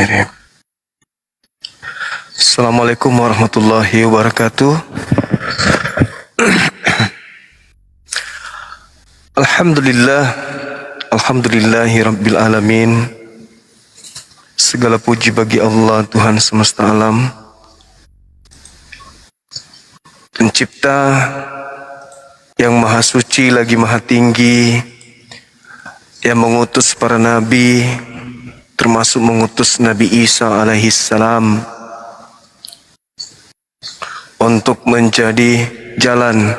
Bismillahirrahmanirrahim. Assalamualaikum warahmatullahi wabarakatuh. Alhamdulillahi rabbil alamin. Segala puji bagi Allah, Tuhan semesta alam, pencipta yang maha suci lagi maha tinggi, yang mengutus para nabi, termasuk mengutus Nabi Isa alaihissalam untuk menjadi jalan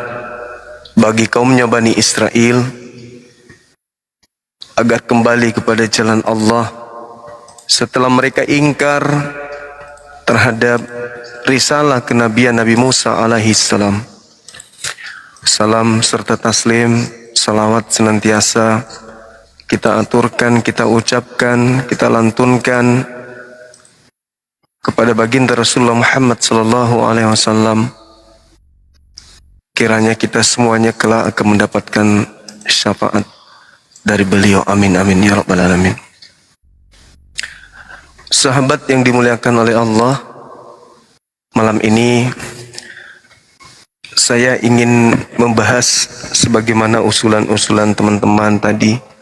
bagi kaumnya Bani Israel agar kembali kepada jalan Allah setelah mereka ingkar terhadap risalah kenabian Nabi Musa alaihissalam. Salam serta taslim, salawat senantiasa kita aturkan, kita ucapkan, kita lantunkan kepada baginda Rasulullah Muhammad sallallahu alaihi wasallam. Kiranya kita semuanya kelak akan mendapatkan syafaat dari beliau. Amin amin ya rabbal alamin. Sahabat yang dimuliakan oleh Allah, malam ini saya ingin membahas sebagaimana usulan-usulan teman-teman tadi.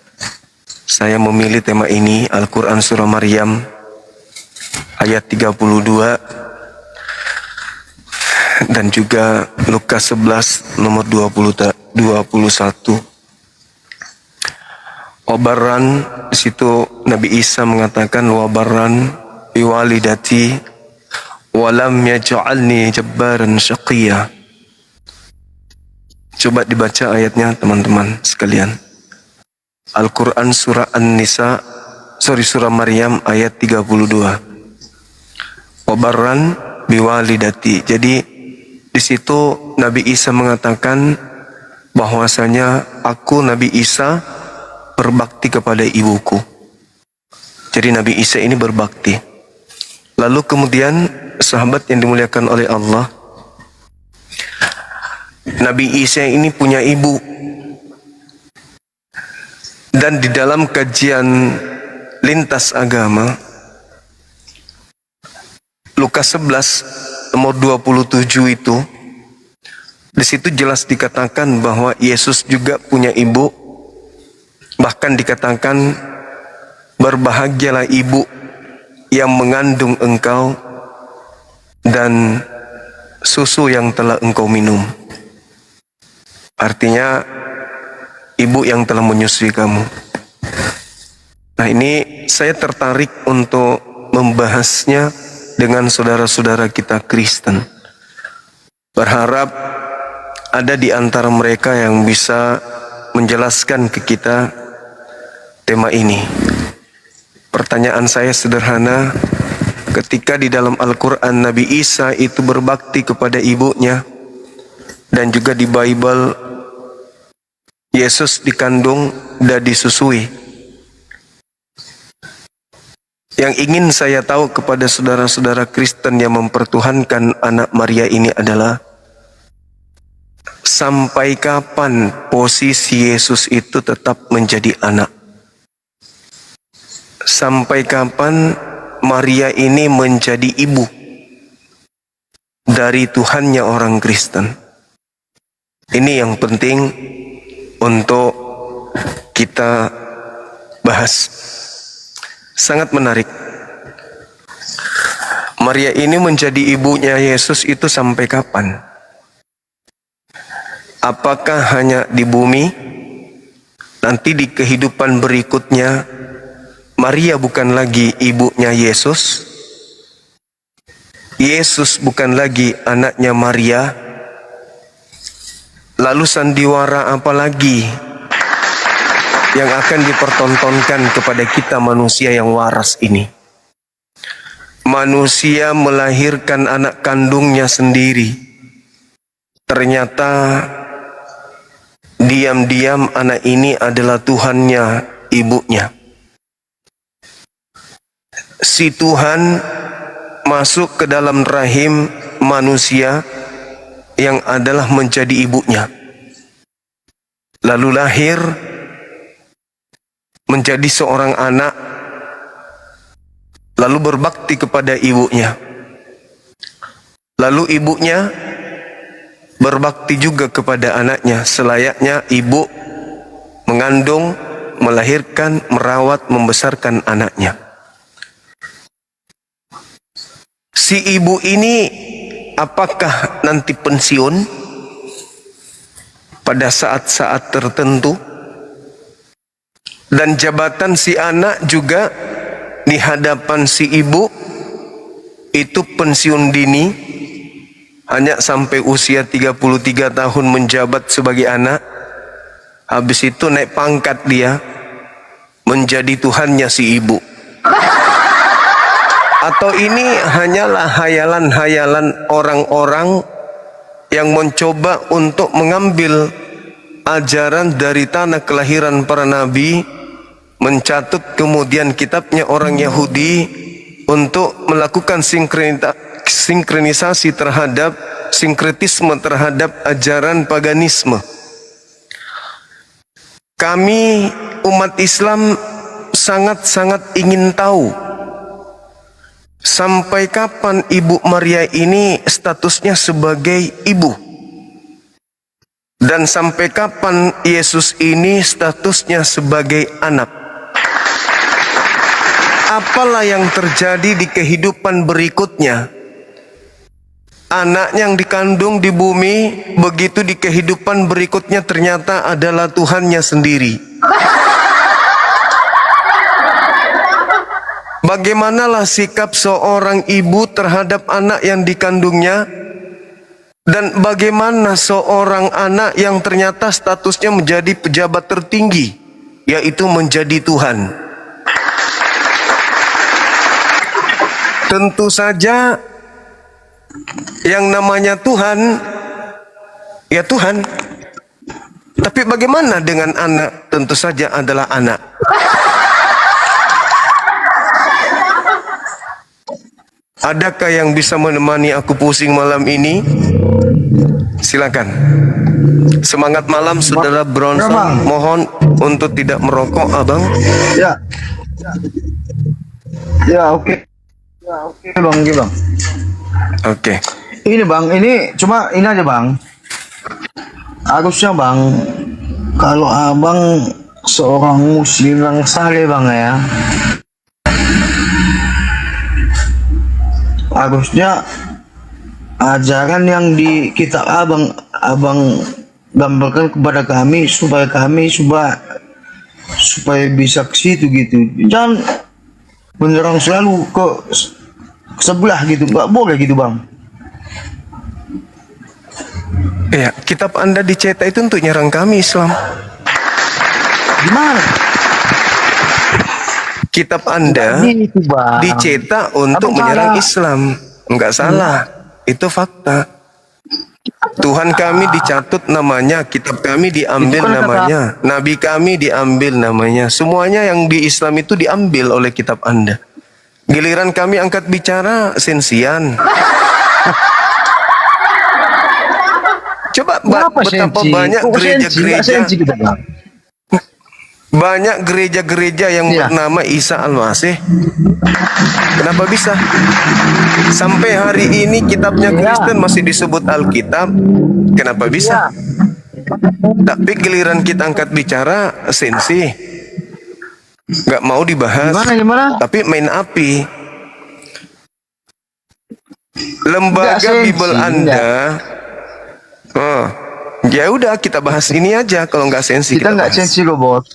Saya memilih tema ini, Al-Quran Surah Maryam ayat 32 dan juga Lukas 11 nomor 21. Wabarran, di situ Nabi Isa mengatakan wabarran biwalidati walam yaj'alni jabbaran syaqiyya. Coba dibaca ayatnya teman-teman sekalian. Al-Quran surah surah Maryam ayat 32. Wabarran biwalidati. Jadi di situ Nabi Isa mengatakan bahwasanya aku Nabi Isa berbakti kepada ibuku. Jadi Nabi Isa ini berbakti. Lalu kemudian sahabat yang dimuliakan oleh Allah, Nabi Isa ini punya ibu. Dan di dalam kajian lintas agama Lukas 11 nomor 27 itu, di situ jelas dikatakan bahwa Yesus juga punya ibu. Bahkan dikatakan berbahagialah ibu yang mengandung engkau dan susu yang telah engkau minum. Artinya ibu yang telah menyusui kamu. Nah, ini saya tertarik untuk membahasnya dengan saudara-saudara kita Kristen. Berharap ada di antara mereka yang bisa menjelaskan ke kita tema ini. Pertanyaan saya sederhana, ketika di dalam Al-Quran Nabi Isa itu berbakti kepada ibunya, dan juga di Bible Yesus dikandung dan disusui. Yang ingin saya tahu kepada saudara-saudara Kristen yang mempertuhankan anak Maria ini adalah, sampai kapan posisi Yesus itu tetap menjadi anak? Sampai kapan Maria ini menjadi ibu dari Tuhannya orang Kristen? Ini yang penting untuk kita bahas. Sangat menarik. Maria ini menjadi ibunya Yesus itu sampai kapan? Apakah hanya di bumi? Nanti di kehidupan berikutnya Maria bukan lagi ibunya Yesus, Yesus bukan lagi anaknya Maria. Lalu sandiwara apa lagi yang akan dipertontonkan kepada kita manusia yang waras ini? Manusia melahirkan anak kandungnya sendiri. Ternyata diam-diam anak ini adalah Tuhannya ibunya. Si Tuhan masuk ke dalam rahim manusia yang adalah menjadi ibunya. Lalu lahir menjadi seorang anak lalu berbakti kepada ibunya. Lalu ibunya berbakti juga kepada anaknya, selayaknya ibu mengandung, melahirkan, merawat, membesarkan anaknya. Si ibu ini apakah nanti pensiun pada saat-saat tertentu? Dan jabatan si anak juga di hadapan si ibu itu pensiun dini, hanya sampai usia 33 tahun menjabat sebagai anak. Habis itu naik pangkat dia menjadi Tuhannya si ibu. Atau ini hanyalah hayalan-hayalan orang-orang yang mencoba untuk mengambil ajaran dari tanah kelahiran para nabi, mencatut kemudian kitabnya orang Yahudi untuk melakukan sinkronisasi terhadap sinkretisme terhadap ajaran paganisme. Kami umat Islam sangat-sangat ingin tahu sampai kapan Ibu Maria ini statusnya sebagai ibu, dan sampai kapan Yesus ini statusnya sebagai anak. Apalah yang terjadi di kehidupan berikutnya? Anak yang dikandung di bumi, begitu di kehidupan berikutnya ternyata adalah Tuhannya sendiri. Bagaimanalah sikap seorang ibu terhadap anak yang dikandungnya? Dan bagaimana seorang anak yang ternyata statusnya menjadi pejabat tertinggi, yaitu menjadi Tuhan? Tentu saja yang namanya Tuhan, ya Tuhan. Tapi bagaimana dengan anak? Tentu saja adalah anak. Adakah yang bisa menemani aku pusing malam ini? Silakan. Semangat malam saudara Bronson. Mohon untuk tidak merokok, abang. Ya. Ya, oke. Ya, oke, Bang, oke, Bang. Oke. Ini Bang, ini cuma ini aja Bang. Harusnya Bang, kalau abang seorang muslim yang saleh Bang ya, harusnya ajaran yang di kitab abang gambarkan kepada kami supaya bisa ke situ gitu. Jangan menyerang selalu ke sebelah gitu, nggak boleh gitu Bang. Ya, kitab Anda dicetak itu untuk nyerang kami Islam. Gimana? Kitab Anda Gitu, Bang. dicetak untuk Abang menyerang salah. Islam. Enggak salah, itu fakta. Tuhan kami dicatut namanya, kitab kami diambil Itu kan namanya, nabi kami diambil namanya. Semuanya yang di Islam itu diambil oleh kitab Anda. Giliran kami angkat bicara sensian. Coba betapa banyak gereja-gereja, banyak gereja-gereja yang bernama Isa Al-Masih. Kenapa bisa? Sampai hari ini kitabnya Kristen masih disebut Alkitab. Kenapa bisa? Tapi giliran kita angkat bicara sensi, nggak mau dibahas. Gimana? Tapi main api. Lembaga Bible Anda. Oh, ya udah kita bahas ini aja. Kalau nggak sensi Kita nggak sensi loh bos.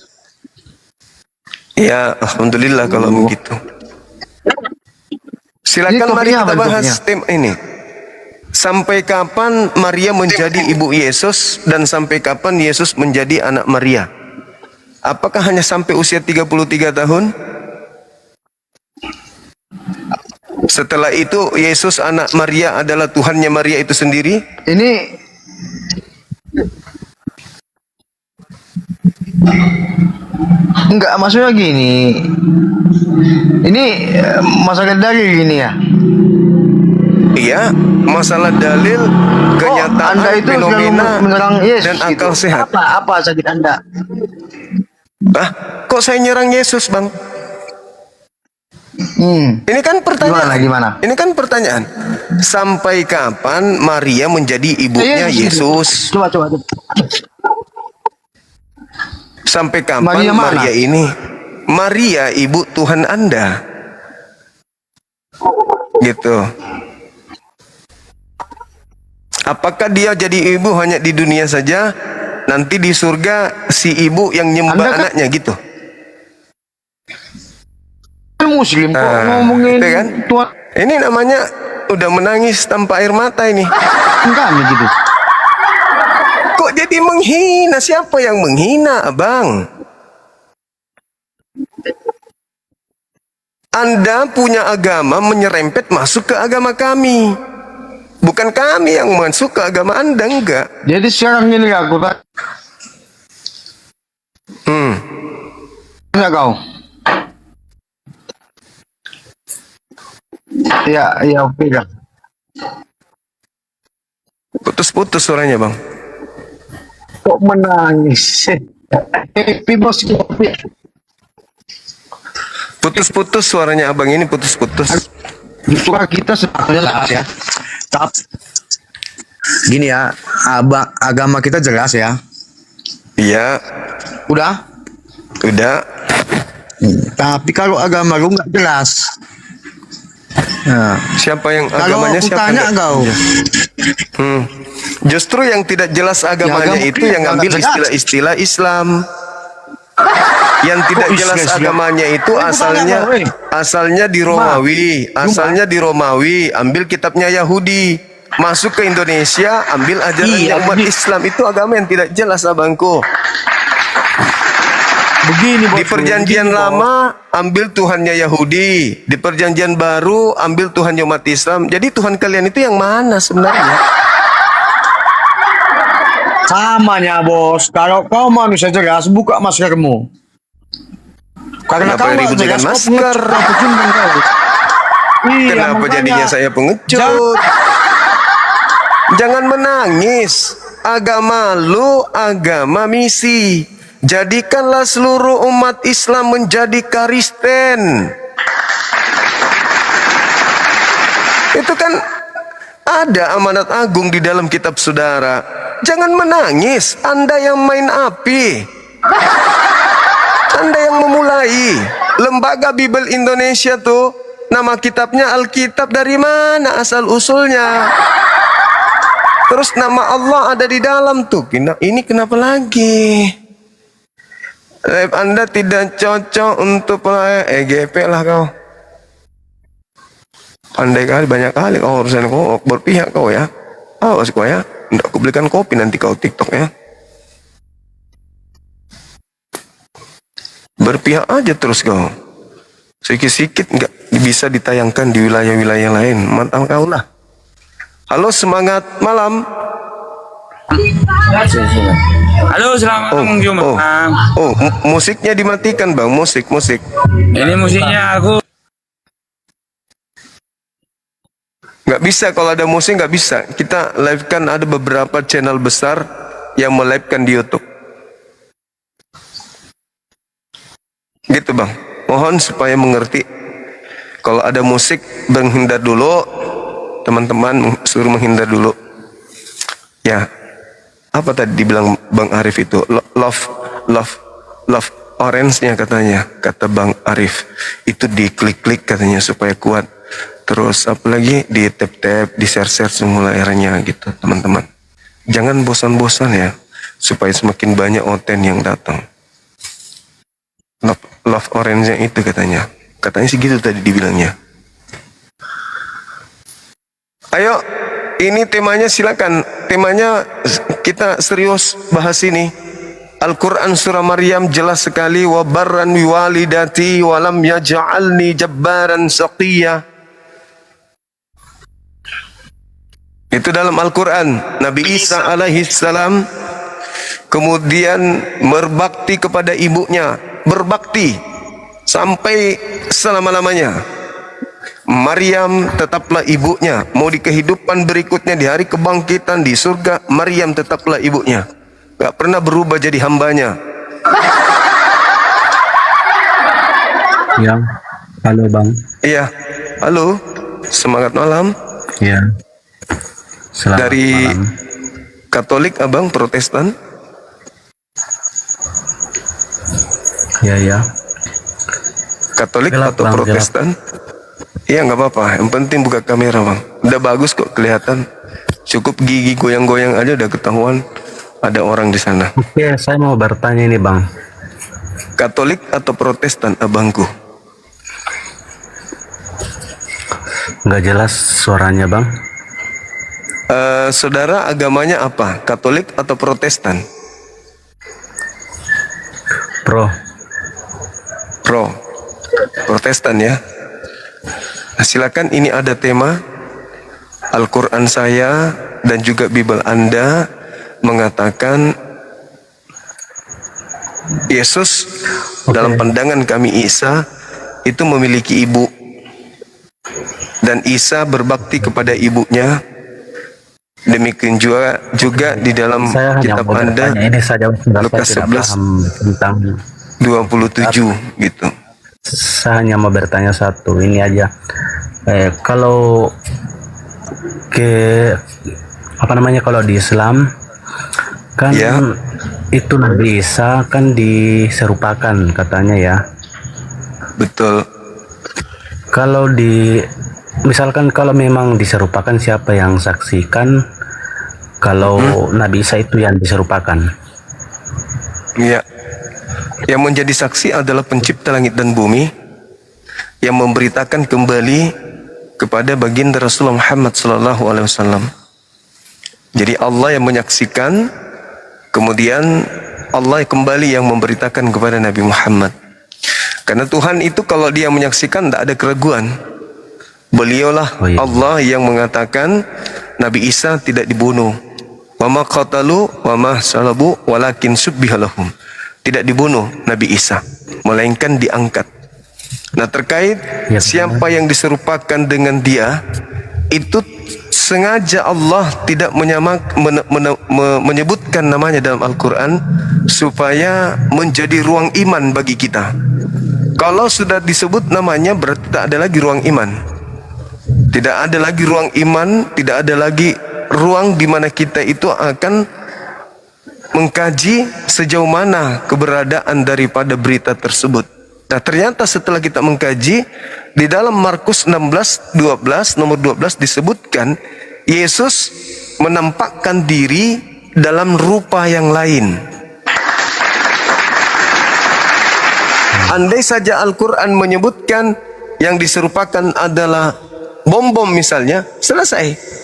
Ya, alhamdulillah kalau begitu. Silakan mari kita bahas tema ini. Sampai kapan Maria menjadi ibu Yesus dan sampai kapan Yesus menjadi anak Maria? Apakah hanya sampai usia 33 tahun? Setelah itu Yesus anak Maria adalah Tuhannya Maria itu sendiri? Ini enggak, maksudnya gini. Ini masalah dalil gini ya. Iya, masalah dalil, kenyataan, Anda itu fenomena, menyerang Yesus dan akal gitu. sehat. Apa sakit Anda? Kok saya nyerang Yesus, Bang? Ini kan pertanyaan. Gimana? Ini kan pertanyaan. Sampai kapan Maria menjadi ibunya Yesus? Coba. Sampai kapan Maria mana? Maria ini? Maria ibu Tuhan Anda. Gitu. Apakah dia jadi ibu hanya di dunia saja? Nanti di surga si ibu yang nyembah Anda kan- anaknya gitu. Kan Muslim kok ngomongin itu kan? Tuhan Ini namanya udah menangis tanpa air mata ini. kami gitu. Kok jadi menghina? Siapa yang menghina, Abang? Anda punya agama menyerempet masuk ke agama kami. Bukan kami yang masuk ke agama Anda, enggak. Jadi sekarang ini aku tanya kau. Ya oke kan. Putus-putus suaranya, Bang. Kok menangis? Happy bos kopi. Putus-putus suaranya Abang ini putus-putus. Suara kita sepatutnya jelas ya. Tapi gini ya, agama kita jelas ya. Iya, Udah. udah. Tapi kalau agama lu nggak jelas. Nah, Siapa yang kalau agamanya aku siapa? tanya enggak? kau, Justru yang tidak jelas agamanya agama itu kita yang nggak ngambil jelas. istilah-istilah Islam. Yang tidak Kok jelas Islam? agamanya itu Aku asalnya tanya, weh. asalnya di Romawi, asalnya di Romawi, ambil kitabnya Yahudi, masuk ke Indonesia, ambil ajaran Iya, umat begini. Islam, itu agama yang tidak jelas, Abangku. begini bos. Di perjanjian begini, bos. lama ambil Tuhannya Yahudi, di perjanjian baru ambil Tuhannya umat Islam. Jadi Tuhan kalian itu yang mana sebenarnya? Samanya bos. Kalau kau manusia jelas, buka maskermu. Karena Kenapa kau nggak ribut dengan jelas, kau masker? pengecut, kau pecundang kau. Iya, Kenapa makanya. jadinya saya pengecut? Jangan menangis. Agama lu agama misi. Jadikanlah seluruh umat Islam menjadi Kristen. Itu kan ada amanat agung di dalam kitab saudara. Jangan menangis. Anda yang main api. Anda yang memulai. Lembaga Bible Indonesia tuh nama kitabnya Alkitab, dari mana asal usulnya? Terus nama Allah ada di dalam tuh. Ini kenapa lagi? Anda tidak cocok untuk EGP lah kau. Pandai kali, banyak kali kau urusan kau, berpihak kau ya. Awas kau ya. Nggak aku belikan kopi nanti kau TikTok ya. Berpihak aja terus kau. Sikit-sikit nggak bisa ditayangkan di wilayah-wilayah lain. Mantap kau lah. Halo, semangat malam. Halo, selamat malam, Bang. Musiknya dimatikan bang, musik. Ini musiknya aku. Nggak bisa kalau ada musik, nggak bisa. Kita live kan, ada beberapa channel besar yang melive-kan di YouTube. Gitu bang. Mohon supaya mengerti. Kalau ada musik, menghindar dulu. Teman-teman suruh menghindar dulu. Ya, apa tadi dibilang Bang Arif itu? Love orange-nya katanya, kata Bang Arif. Itu diklik-klik katanya supaya kuat. Terus apalagi di tap-tap, di share-share semula airnya gitu teman-teman. Jangan bosan-bosan ya, supaya semakin banyak oten yang datang. Love orange-nya itu katanya. Katanya sih gitu tadi dibilangnya. Ayo, ini temanya silakan. Temanya kita serius bahas ini. Al-Quran surah Maryam jelas sekali. Wa barran walidati walam yaj'alni jabbaran saqiyya. Itu dalam Al-Quran. Nabi Isa alaihi salam kemudian berbakti kepada ibunya. Berbakti sampai selama-lamanya. Maryam tetaplah ibunya. Mau di kehidupan berikutnya, di hari kebangkitan, di surga, Maryam tetaplah ibunya. Gak pernah berubah jadi hambanya. Ya. Halo Bang. Iya. Halo. Semangat malam. Ya. Selamat Dari malam. Katolik Abang Protestan? Ya. Katolik Gelap, atau Bang, Protestan? Iya nggak apa-apa. Yang penting buka kamera Bang. Udah bagus kok kelihatan. Cukup gigi goyang-goyang aja udah ketahuan ada orang di sana. Oke, saya mau bertanya ini Bang. Katolik atau Protestan abangku? Nggak jelas suaranya Bang. Saudara agamanya apa? Katolik atau Protestan? Pro. Protestan ya. Nah, silakan, ini ada tema Al-Quran saya dan juga Bible Anda mengatakan Yesus dalam pandangan kami Isa itu memiliki ibu dan Isa berbakti kepada ibunya. Demikian juga di dalam Saya hanya kitab mau Anda bertanya ini saja, Lukas saya tidak 11 paham tentang. 27 gitu. Saya hanya mau bertanya satu ini aja. Kalau kalau di Islam kan Ya. itu Nabi Isa kan diserupakan katanya ya. Betul. Kalau misalkan kalau memang diserupakan, siapa yang saksikan kalau Nabi Isa itu yang diserupakan? Ya. Yang menjadi saksi adalah pencipta langit dan bumi yang memberitakan kembali kepada baginda Rasulullah Muhammad SAW. Jadi Allah yang menyaksikan, kemudian Allah kembali yang memberitakan kepada Nabi Muhammad. Karena Tuhan itu kalau dia menyaksikan tidak ada keraguan. Beliaulah Oh, iya. Allah yang mengatakan Nabi Isa tidak dibunuh. Wa ma qatalu wa ma salabu walakin subbiha lahum. Tidak dibunuh Nabi Isa, melainkan diangkat. Nah, terkait Ya, siapa yang diserupakan dengan dia, itu sengaja Allah tidak menyebutkan namanya dalam Al-Quran supaya menjadi ruang iman bagi kita. Kalau sudah disebut namanya berarti tak ada lagi ruang iman. Tidak ada lagi ruang iman, tidak ada lagi ruang di mana kita itu akan mengkaji sejauh mana keberadaan daripada berita tersebut. Nah, ternyata setelah kita mengkaji, di dalam Markus 16:12 nomor 12 disebutkan Yesus menampakkan diri dalam rupa yang lain. Andai saja Al-Quran menyebutkan yang diserupakan adalah bom-bom misalnya, selesai.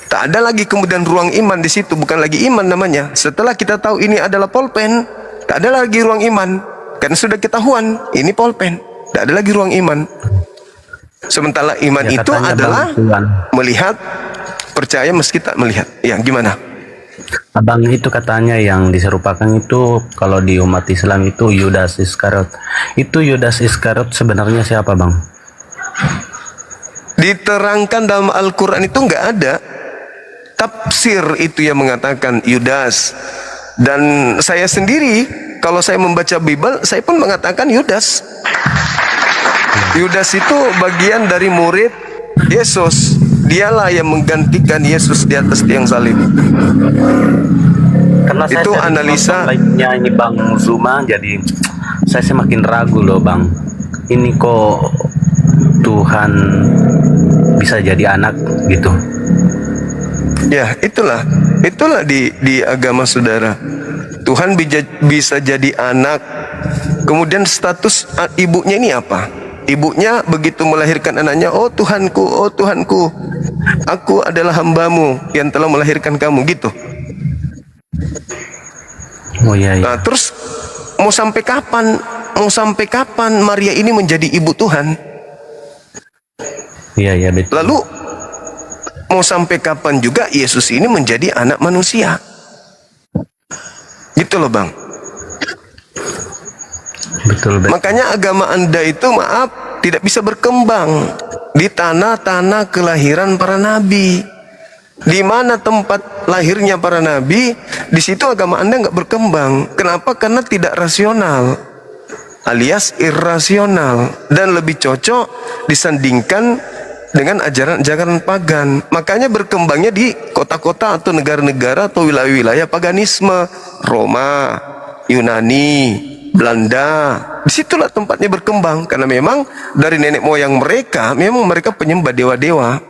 Tak ada lagi kemudian ruang iman di situ, bukan lagi iman namanya. Setelah kita tahu ini adalah polpen, tak ada lagi ruang iman. Karena sudah ketahuan ini polpen, tak ada lagi ruang iman. Sementara iman Ya, itu katanya adalah Bang Tuhan. melihat, percaya meski tak melihat. Ya, gimana? Abang itu katanya yang diserupakan itu kalau di umat Islam itu Yudas Iskariot. Itu Yudas Iskariot sebenarnya siapa Bang? Diterangkan dalam Al-Quran itu nggak ada. Tafsir itu yang mengatakan Yudas. Dan saya sendiri kalau saya membaca Bible, saya pun mengatakan Yudas. Yudas itu bagian dari murid Yesus. Dialah yang menggantikan Yesus di atas tiang salib. Karena saya Itu sering analisa. nonton live-nya ini Bang Zuma, jadi saya semakin ragu loh Bang. Ini kok Tuhan bisa jadi anak gitu. Ya, itulah di agama saudara. Tuhan bisa jadi anak. Kemudian status ibunya ini apa? Ibunya begitu melahirkan anaknya, oh Tuhanku, aku adalah hambamu yang telah melahirkan kamu, gitu. Oh iya, iya. Nah, terus mau sampai kapan? Maria ini menjadi ibu Tuhan? Iya betul. Lalu mau sampai kapan juga Yesus ini menjadi anak manusia? Gitu loh Bang. Betul. Makanya agama Anda itu maaf tidak bisa berkembang di tanah-tanah kelahiran para nabi. Di mana tempat lahirnya para nabi, di situ agama Anda nggak berkembang. Kenapa? Karena tidak rasional. alias irrasional, dan lebih cocok disandingkan dengan ajaran-ajaran pagan. Makanya berkembangnya di kota-kota atau negara-negara atau wilayah-wilayah paganisme, Roma, Yunani, Belanda. Disitulah tempatnya berkembang, karena memang dari nenek moyang mereka, memang mereka penyembah dewa-dewa.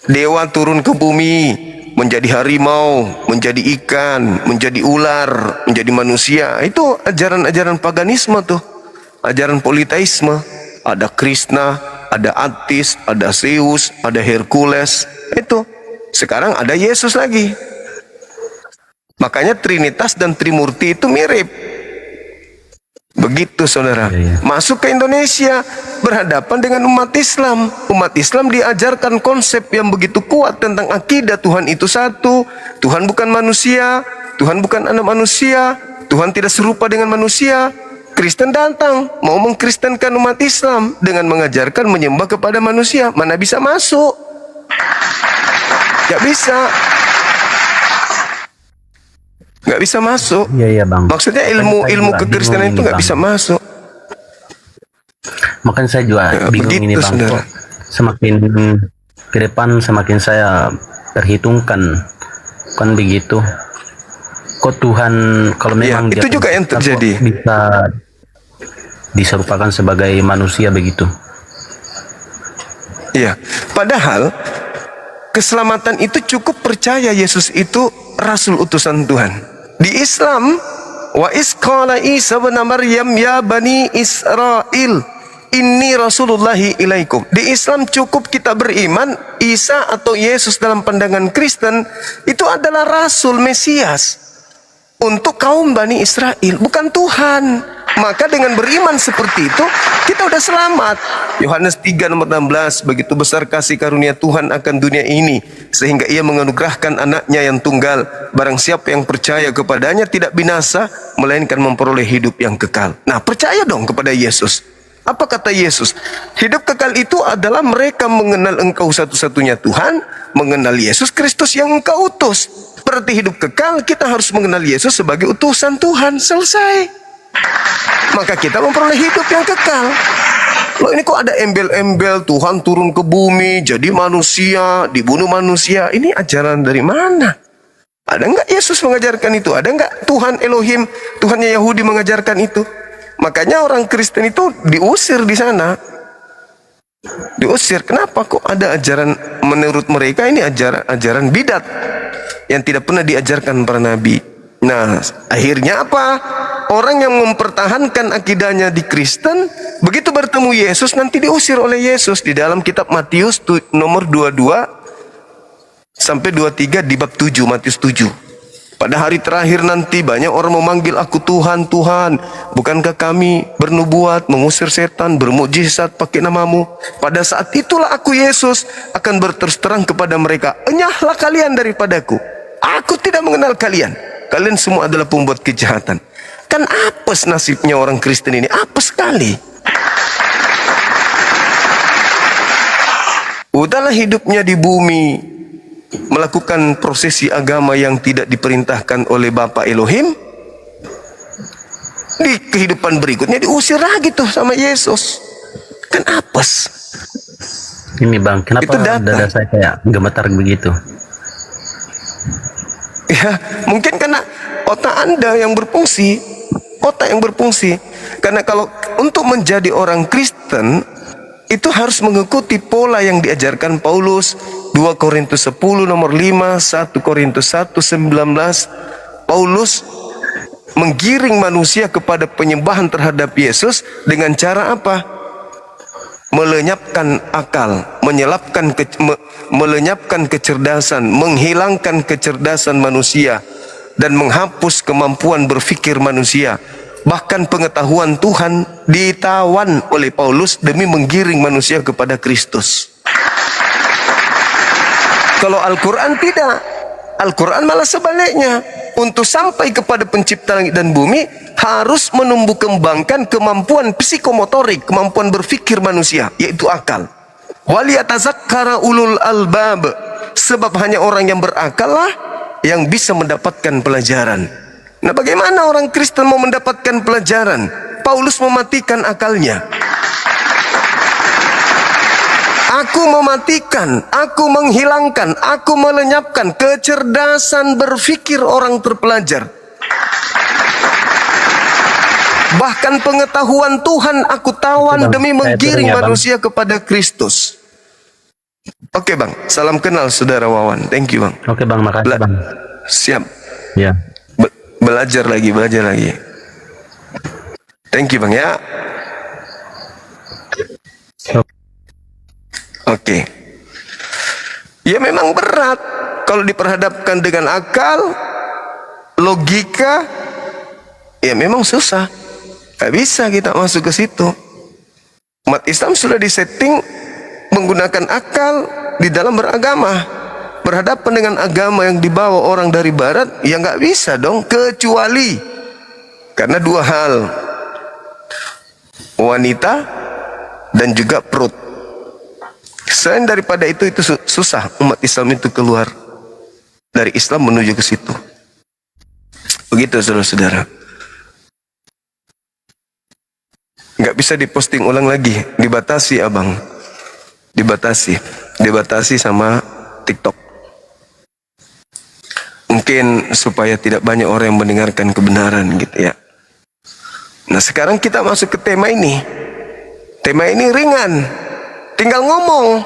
Dewa turun ke bumi, menjadi harimau, menjadi ikan, menjadi ular, menjadi manusia. Itu ajaran-ajaran paganisme tuh, ajaran politeisme. Ada Krishna, ada Attis, ada Zeus, ada Hercules. Itu sekarang ada Yesus lagi. Makanya Trinitas dan Trimurti itu mirip. Begitu saudara. Masuk ke Indonesia, berhadapan dengan umat Islam. Umat Islam diajarkan konsep yang begitu kuat tentang akidah Tuhan itu satu, Tuhan bukan manusia, Tuhan bukan anak manusia, Tuhan tidak serupa dengan manusia. Kristen datang mau mengkristenkan umat Islam dengan mengajarkan menyembah kepada manusia. Mana bisa masuk? Gak bisa. Gak bisa masuk. Iya Bang. Maksudnya ilmu kekristenan itu gak bisa masuk. Makanya saya juga bingung begitu, ini Bang. saudara. Kok semakin ke depan semakin saya perhitungkan kan begitu. Kok Tuhan kalau memang itu dia juga yang terjadi. bisa diserupakan sebagai manusia begitu. Iya. Padahal keselamatan itu cukup percaya Yesus itu Rasul utusan Tuhan. Di Islam, wa isqala Isa bin Maryam ya bani Israel, inni rasulullahi ilaikum. Di Islam cukup kita beriman Isa atau Yesus dalam pandangan Kristen itu adalah Rasul Mesias untuk kaum Bani Israel, bukan Tuhan. Maka dengan beriman seperti itu kita udah selamat. Yohanes 3 nomor 16, begitu besar kasih karunia Tuhan akan dunia ini sehingga ia menganugerahkan anaknya yang tunggal, barang siapa yang percaya kepadanya tidak binasa melainkan memperoleh hidup yang kekal. Nah, percaya dong kepada Yesus. Apa kata Yesus? Hidup kekal itu adalah mereka mengenal engkau satu-satunya Tuhan, mengenal Yesus Kristus yang engkau utus. Berarti hidup kekal kita harus mengenal Yesus sebagai utusan Tuhan. Selesai. Maka kita memperoleh hidup yang kekal. Loh, ini kok ada embel-embel Tuhan turun ke bumi jadi manusia, dibunuh manusia. Ini ajaran dari mana? Ada enggak Yesus mengajarkan itu? Ada enggak Tuhan Elohim, Tuhannya Yahudi mengajarkan itu? Makanya orang Kristen itu diusir di sana. Diusir. Kenapa kok ada ajaran menurut mereka ini ajaran bidat yang tidak pernah diajarkan para nabi. Nah, akhirnya apa? Orang yang mempertahankan akidahnya di Kristen, begitu bertemu Yesus nanti diusir oleh Yesus. Di dalam kitab Matius nomor 22 sampai 23 di bab 7, Matius 7. Pada hari terakhir nanti banyak orang memanggil aku Tuhan, Tuhan. Bukankah kami bernubuat, mengusir setan, bermukjizat pakai namamu? Pada saat itulah aku Yesus akan berterus terang kepada mereka, enyahlah kalian daripadaku. Aku tidak mengenal kalian. Kalian semua adalah pembuat kejahatan. Kan apes nasibnya orang Kristen ini, apes sekali. Udahlah hidupnya di bumi, melakukan prosesi agama yang tidak diperintahkan oleh Bapa Elohim. Di kehidupan berikutnya diusir lagi tuh sama Yesus. Kan apes. Ini Bang, kenapa Itu data. dada saya kayak gemetar begitu? Ya, mungkin karena otak Anda yang berfungsi. Otak yang berfungsi. Karena kalau untuk menjadi orang Kristen itu harus mengikuti pola yang diajarkan Paulus. 2 Korintus 10 nomor 5, 1 Korintus 1 19. Paulus menggiring manusia kepada penyembahan terhadap Yesus dengan cara apa? Melenyapkan akal, melenyapkan kecerdasan, menghilangkan kecerdasan manusia dan menghapus kemampuan berpikir manusia. Bahkan pengetahuan Tuhan ditawan oleh Paulus demi menggiring manusia kepada Kristus. Kalau Al-Quran tidak. Al-Quran malah sebaliknya. Untuk sampai kepada pencipta langit dan bumi harus menumbuh kembangkan kemampuan psikomotorik, kemampuan berpikir manusia, yaitu akal. Waliyatazakkara ulul albab. Sebab hanya orang yang berakal lah yang bisa mendapatkan pelajaran. Nah, bagaimana orang Kristen mau mendapatkan pelajaran? Paulus mematikan akalnya. Aku mematikan, aku menghilangkan, aku melenyapkan kecerdasan berpikir orang terpelajar. Bahkan pengetahuan Tuhan aku tawan demi menggiring manusia kepada Kristus. Oke bang, salam kenal saudara Wawan. Thank you bang. Oke bang, makasih bang. Siap. Ya. Belajar lagi. Thank you bang ya. Oke. Ya memang berat kalau diperhadapkan dengan akal, logika, ya memang susah. Gak bisa kita masuk ke situ. Umat Islam sudah disetting menggunakan akal di dalam beragama. Berhadapan dengan agama yang dibawa orang dari barat, ya nggak bisa dong, kecuali karena dua hal, wanita dan juga perut. Selain daripada itu susah umat Islam itu keluar dari Islam menuju ke situ. Begitu saudara-saudara. Nggak bisa diposting ulang lagi, dibatasi abang, dibatasi sama TikTok. Mungkin supaya tidak banyak orang yang mendengarkan kebenaran gitu ya. Nah sekarang kita masuk ke tema ini. Tema ini ringan, tinggal ngomong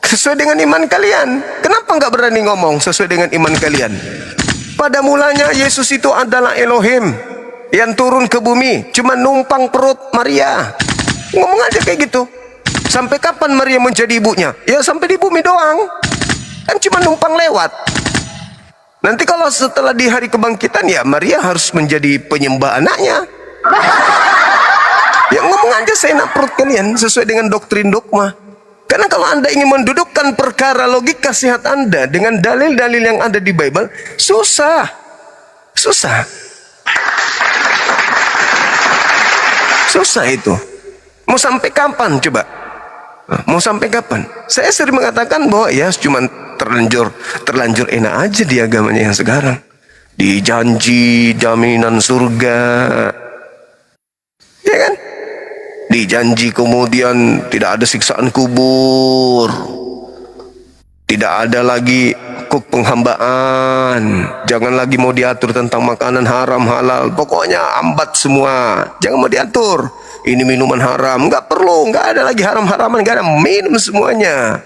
sesuai dengan iman kalian. Kenapa nggak berani ngomong sesuai dengan iman kalian? Pada mulanya Yesus itu adalah Elohim yang turun ke bumi, cuma numpang perut Maria. Ngomong aja kayak gitu. Sampai kapan Maria menjadi ibunya? Ya sampai di bumi doang. Kan cuma numpang lewat. Nanti kalau setelah di hari kebangkitan, ya Maria harus menjadi penyembah anaknya. Ya ngomong aja seenak perut kalian sesuai dengan doktrin dogma. Karena kalau Anda ingin mendudukkan perkara logika sehat Anda dengan dalil-dalil yang ada di Bible, susah. Susah itu. Mau sampai kapan coba? Mau sampai kapan? Saya sering mengatakan bahwa ya cuma terlanjur enak aja di agamanya yang sekarang. Dijanji jaminan surga. Ya kan? Dijanji kemudian tidak ada siksaan kubur. Tidak ada lagi hukuk penghambaan. Jangan lagi mau diatur tentang makanan haram halal. Pokoknya ambat semua. Jangan mau diatur. Ini minuman haram, nggak perlu, nggak ada lagi haram-haraman, nggak ada, minum semuanya.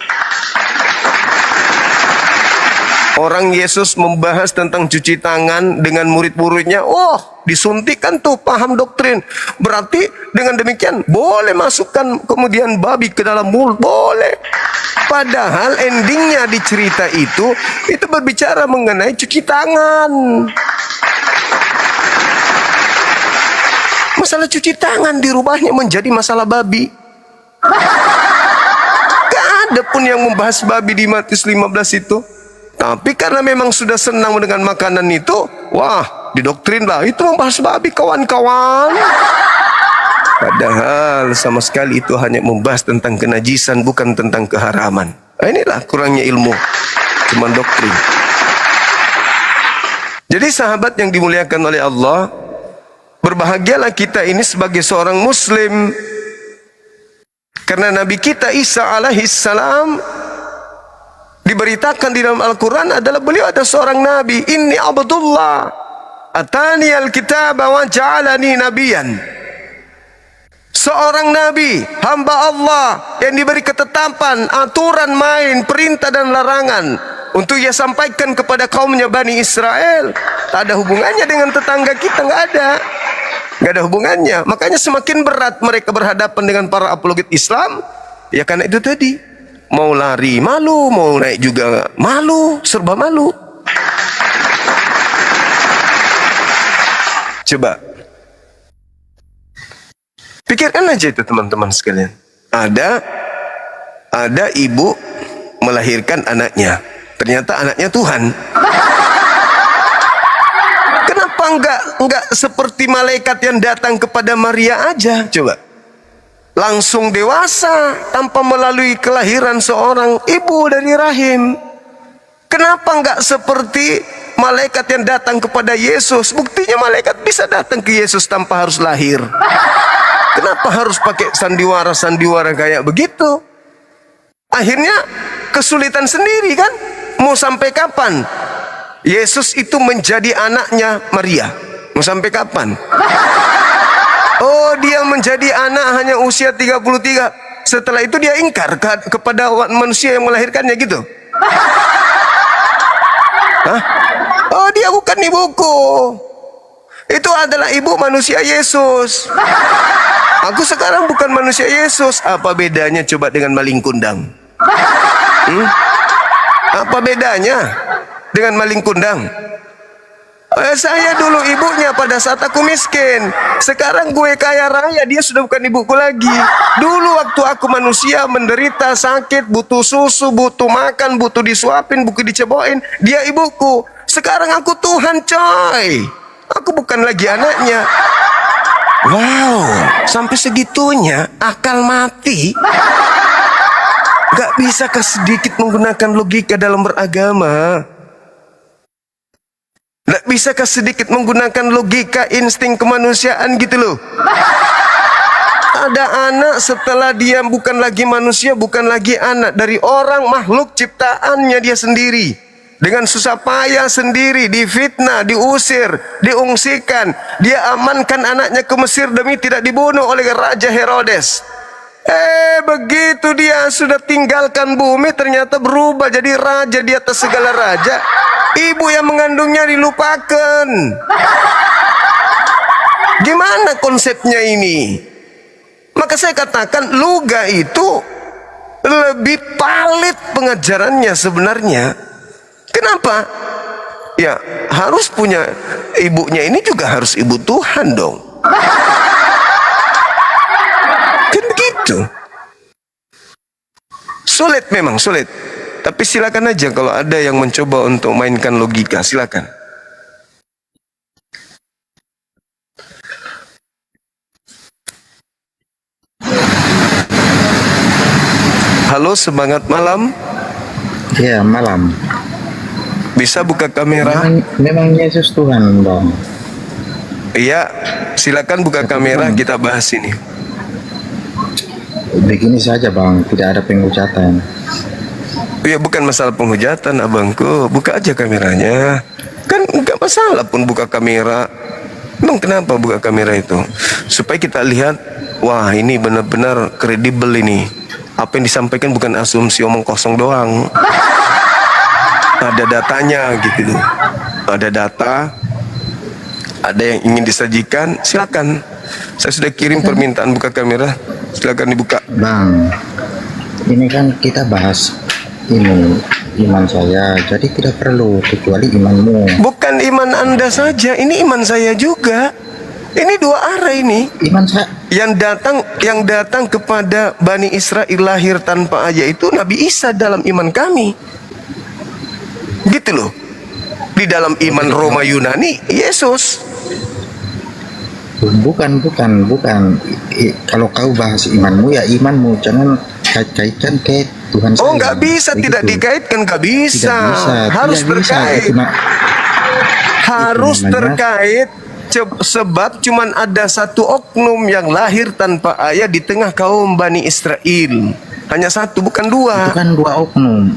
Orang Yesus membahas tentang cuci tangan dengan murid-muridnya. Oh, disuntikkan tuh paham doktrin. Berarti dengan demikian boleh masukkan kemudian babi ke dalam mulut, boleh. Padahal endingnya di cerita itu berbicara mengenai cuci tangan. Masalah cuci tangan dirubahnya menjadi masalah babi. Gak ada pun yang membahas babi di Matius 15 itu. Tapi karena memang sudah senang dengan makanan itu, wah, didoktrin lah, itu membahas babi kawan-kawan. Padahal sama sekali itu hanya membahas tentang kenajisan, bukan tentang keharaman. Nah, inilah kurangnya ilmu, cuma doktrin. Jadi sahabat yang dimuliakan oleh Allah, berbahagialah kita ini sebagai seorang muslim. Karena Nabi kita Isa alaihissalam diberitakan di dalam Al-Quran adalah beliau ada seorang nabi. Inni abdullah atani al-kitaba wa ja'alani nabiyan. Seorang nabi, hamba Allah yang diberi ketetapan, aturan main, perintah dan larangan untuk ia sampaikan kepada kaumnya Bani Israel. Tak ada hubungannya dengan tetangga kita, nggak ada hubungannya. Makanya semakin berat mereka berhadapan dengan para apologet Islam. Ya karena itu tadi, mau lari malu, mau naik juga malu, serba malu. Coba pikirkan aja itu teman-teman sekalian. Ada ibu melahirkan anaknya, ternyata anaknya Tuhan. Kenapa enggak seperti malaikat yang datang kepada Maria aja? Coba langsung dewasa tanpa melalui kelahiran seorang ibu dari rahim. Kenapa enggak seperti malaikat yang datang kepada Yesus. Buktinya malaikat bisa datang ke Yesus tanpa harus lahir. Kenapa harus pakai sandiwara-sandiwara kayak begitu? Akhirnya kesulitan sendiri kan? Mau sampai kapan Yesus itu menjadi anaknya Maria? Mau sampai kapan? Oh, dia menjadi anak hanya usia 33. Setelah itu dia ingkar kepada manusia yang melahirkannya gitu. Hah? Oh, dia bukan ibuku. Itu adalah ibu manusia Yesus. Aku sekarang bukan manusia Yesus. Apa bedanya coba dengan maling kundang? Apa bedanya dengan maling kundang? Saya dulu ibunya pada saat aku miskin. Sekarang gue kaya raya, dia sudah bukan ibuku lagi. Dulu waktu aku manusia menderita sakit, butuh susu, butuh makan, butuh disuapin, butuh diceboin, dia ibuku. Sekarang aku Tuhan, coy. Aku bukan lagi anaknya. Wow, sampai segitunya akal mati. Gak bisakah sedikit menggunakan logika dalam beragama? Gak bisakah sedikit menggunakan logika insting kemanusiaan gitu loh? Ada anak setelah dia bukan lagi manusia, bukan lagi anak, dari orang makhluk ciptaannya dia sendiri. Dengan susah payah sendiri, difitnah, diusir, diungsikan. Dia amankan anaknya ke Mesir demi tidak dibunuh oleh Raja Herodes. Begitu dia sudah tinggalkan bumi, ternyata berubah jadi raja di atas segala raja. Ibu yang mengandungnya dilupakan. Gimana konsepnya ini? Maka saya katakan Luga itu lebih palit pengajarannya sebenarnya. Kenapa? Ya harus punya ibunya ini juga harus ibu Tuhan dong. Kan begitu. Sulit, memang sulit. Tapi silakan aja kalau ada yang mencoba untuk mainkan logika, silakan. Halo, semangat malam. Ya, malam. Bisa buka kamera? Memang Yesus Tuhan, Bang. Iya, silakan buka kamera, kita bahas ini. Begini saja, Bang, tidak ada penghujatan. Ya bukan masalah penghujatan, abangku. Buka aja kameranya. Kan nggak masalah pun buka kamera. Emang kenapa buka kamera itu? Supaya kita lihat, wah ini benar-benar kredibel ini. Apa yang disampaikan bukan asumsi omong kosong doang. Ada datanya gitu. Ada data. Ada yang ingin disajikan, silakan. Saya sudah kirim permintaan buka kamera. Silakan dibuka. Bang, ini kan kita bahas ini iman saya, jadi tidak perlu kecuali imanmu. Bukan iman Anda saja, ini iman saya juga. Ini dua arah ini. Iman saya. Yang datang kepada Bani Israel lahir tanpa ayah itu Nabi Isa dalam iman kami. Gitu loh. Di dalam iman Roma Yunani Yesus. Bukan. Kalau kau bahas imanmu ya imanmu, jangan kait-kaitkan ke Tuhan saya. Oh, nggak bisa, tidak dikaitkan, nggak bisa. Tidak bisa. Harus Tidak bisa. terkait. Harus namanya terkait. Sebab cuman ada satu oknum yang lahir tanpa ayah di tengah kaum Bani Israel. Hanya satu, bukan dua. Itu kan dua oknum.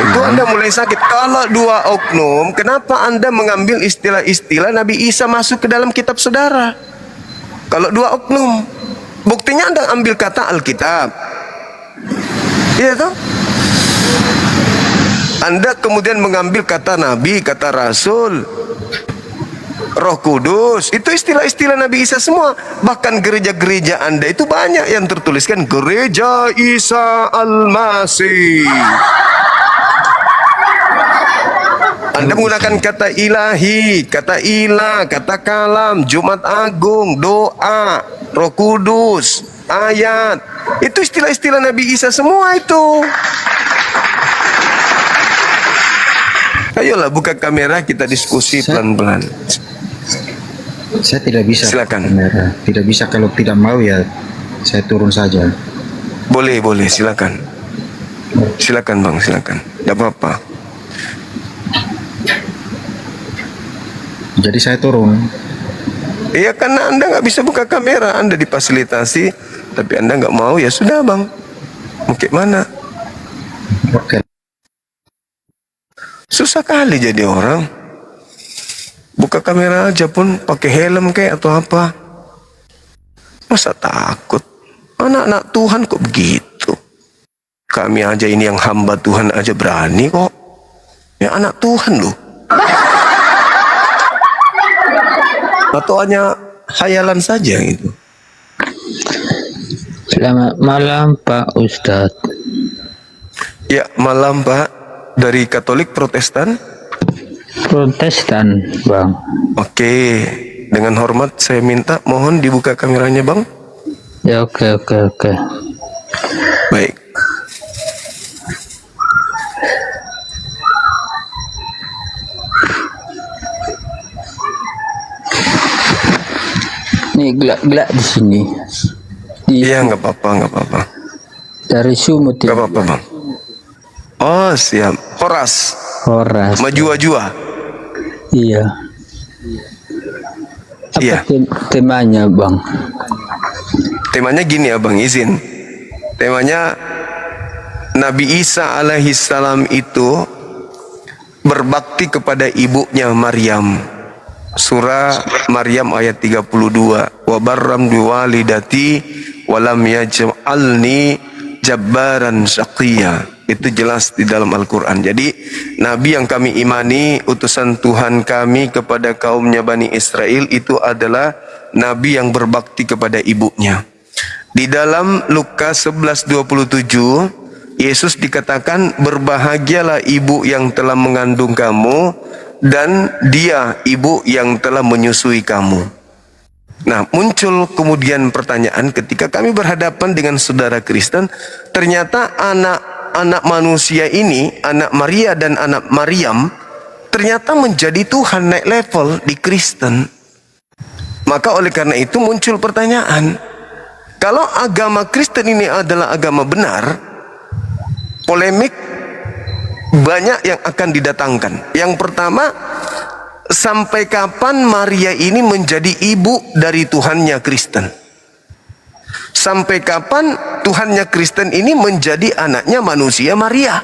Itu Anda mulai sakit. Kalau dua oknum, kenapa Anda mengambil istilah-istilah Nabi Isa masuk ke dalam kitab saudara? Kalau dua oknum, buktinya Anda ambil kata Alkitab. Iya toh? Anda kemudian mengambil kata Nabi, kata Rasul, Roh Kudus. Itu istilah-istilah Nabi Isa semua. Bahkan gereja-gereja Anda itu banyak yang tertuliskan Gereja Isa Al-Masih. Anda menggunakan kata ilahi, kata ilah, kata kalam, Jumat Agung, doa, Roh Kudus, ayat. Itu istilah-istilah Nabi Isa semua itu. Ayolah buka kamera, kita diskusi pelan-pelan. Saya tidak bisa. Silakan. Kamera. Tidak bisa, kalau tidak mau ya saya turun saja. Boleh, silakan. Silakan Bang, silakan. Tidak apa-apa. Jadi saya turun. Iya, karena Anda nggak bisa buka kamera, Anda difasilitasi, tapi Anda nggak mau, ya sudah bang. Mau kayak mana? Oke. Susah kali jadi orang. Buka kamera aja pun pakai helm kayak atau apa. Masa takut? Anak-anak Tuhan kok begitu? Kami aja ini yang hamba Tuhan aja berani kok. Ya anak Tuhan loh. Atau hanya khayalan saja gitu. Selamat malam Pak Ustadz. Ya malam Pak. Dari Katolik Protestan? Protestan Bang. Oke, dengan hormat saya minta mohon dibuka kameranya bang. Ya oke. Baik. Nih gelak-gelak di sini. Iya nggak apa-apa. Dari Sumut. Nggak apa-apa bang. Oh siap. Horas. Majua-jua. Iya. Apa Iya. temanya Bang? Temanya gini ya bang, izin. Temanya Nabi Isa alaihissalam itu berbakti kepada ibunya Maryam. Surah Maryam ayat 32. Wa barram biwalidati walam yaj'alni jabbaran syaqiyya. Itu jelas di dalam Al-Quran. Jadi Nabi yang kami imani, utusan Tuhan kami kepada kaumnya Bani Israel, itu adalah Nabi yang berbakti kepada ibunya. Di dalam Lukas 11:27, Yesus dikatakan, berbahagialah ibu yang telah mengandung kamu dan dia ibu yang telah menyusui kamu. Nah, muncul kemudian pertanyaan ketika kami berhadapan dengan saudara Kristen, ternyata anak manusia ini, anak Maria dan anak Maryam, ternyata menjadi Tuhan, naik level di Kristen. Maka oleh karena itu muncul pertanyaan, kalau agama Kristen ini adalah agama benar, polemik banyak yang akan didatangkan. Yang pertama, sampai kapan Maria ini menjadi ibu dari Tuhannya Kristen? Sampai kapan Tuhannya Kristen ini menjadi anaknya manusia Maria?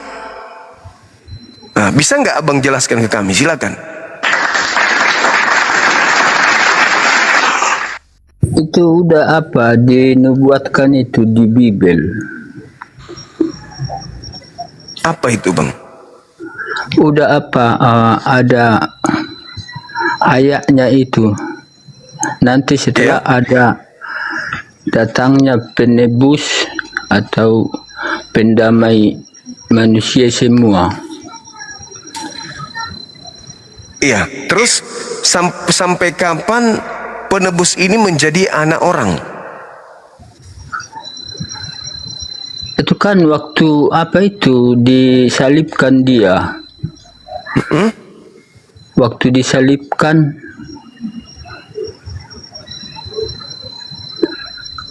Nah, bisa nggak abang jelaskan ke kami? Silakan. Itu udah apa dinubuatkan itu di Bible? Apa itu bang? Udah apa ada ayatnya itu? Nanti setelah ada datangnya penebus atau pendamai manusia semua. Iya, terus sampai kapan penebus ini menjadi anak orang? Itu kan waktu apa itu disalibkan dia. Waktu disalibkan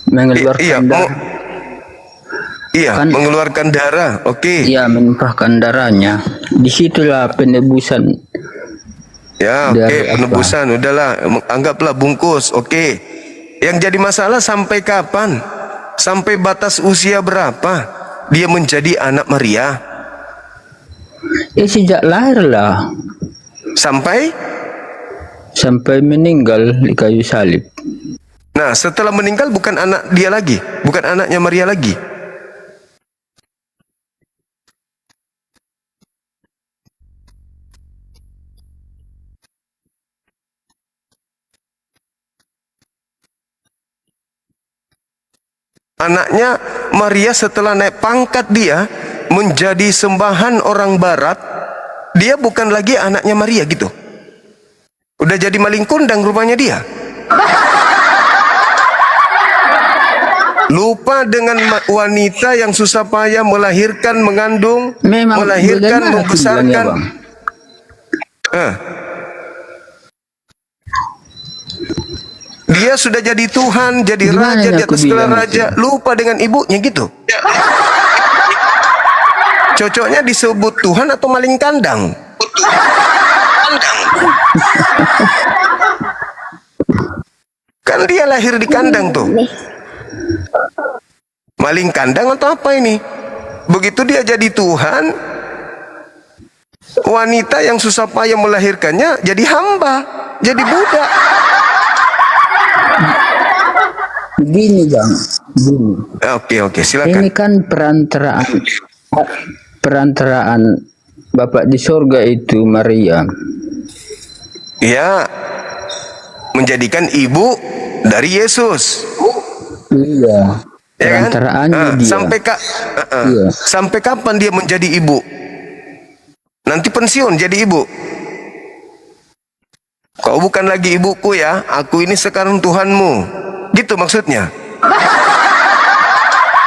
mengeluarkan darah. Iya, Kan- mengeluarkan darah. Oke. Iya, menumpahkan darahnya. Disitulah penebusan. Ya, oke, Dari apa? penebusan. Udahlah, anggaplah bungkus. Oke. Yang jadi masalah sampai kapan? Sampai batas usia berapa dia menjadi anak Maria? Sejak lahir lah Sampai? sampai meninggal di kayu salib. Nah, setelah meninggal bukan anak dia lagi, bukan anaknya Maria lagi. Anaknya Maria setelah naik pangkat dia menjadi sembahan orang barat, dia bukan lagi anaknya Maria gitu. Udah jadi maling kundang rupanya dia. Lupa dengan wanita yang susah payah melahirkan, mengandung, Memang melahirkan, bagaimana membesarkan. tujuannya, Bang? Dia sudah jadi Tuhan, jadi Gimana raja di aku atas segala bilang raja, lupa dengan ibunya gitu. Cocoknya disebut Tuhan atau maling kandang? Kan dia lahir di kandang tuh. Maling kandang atau apa ini? Begitu dia jadi Tuhan, wanita yang susah payah melahirkannya jadi hamba, jadi budak. Begini bang, begini. Oke, silakan. Ini kan perantaraan Bapak di sorga itu Maria. Ya, menjadikan ibu dari Yesus. Iya. Ya kan? Perantaraannya dia. Iya. Sampai kapan dia menjadi ibu? Nanti pensiun jadi ibu. Kau bukan lagi ibuku ya, aku ini sekarang Tuhanmu. Gitu maksudnya.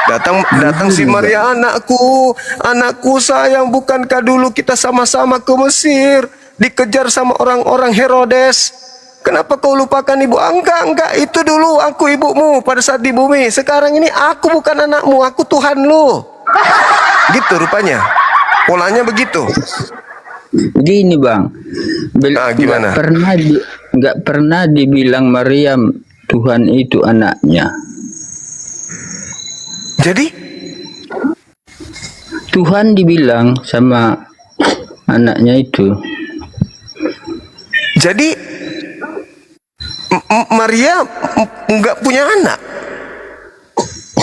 Datang si Maria, anakku sayang, bukankah dulu kita sama-sama ke Mesir, dikejar sama orang-orang Herodes? Kenapa kau lupakan ibu? Enggak, itu dulu aku ibumu pada saat di bumi. Sekarang ini aku bukan anakmu, aku Tuhan lu. Gitu rupanya. Polanya begitu. Begini bang, Gimana? Nggak pernah dibilang Maryam Tuhan itu anaknya. Jadi Tuhan dibilang sama anaknya itu. Jadi Maria nggak punya anak.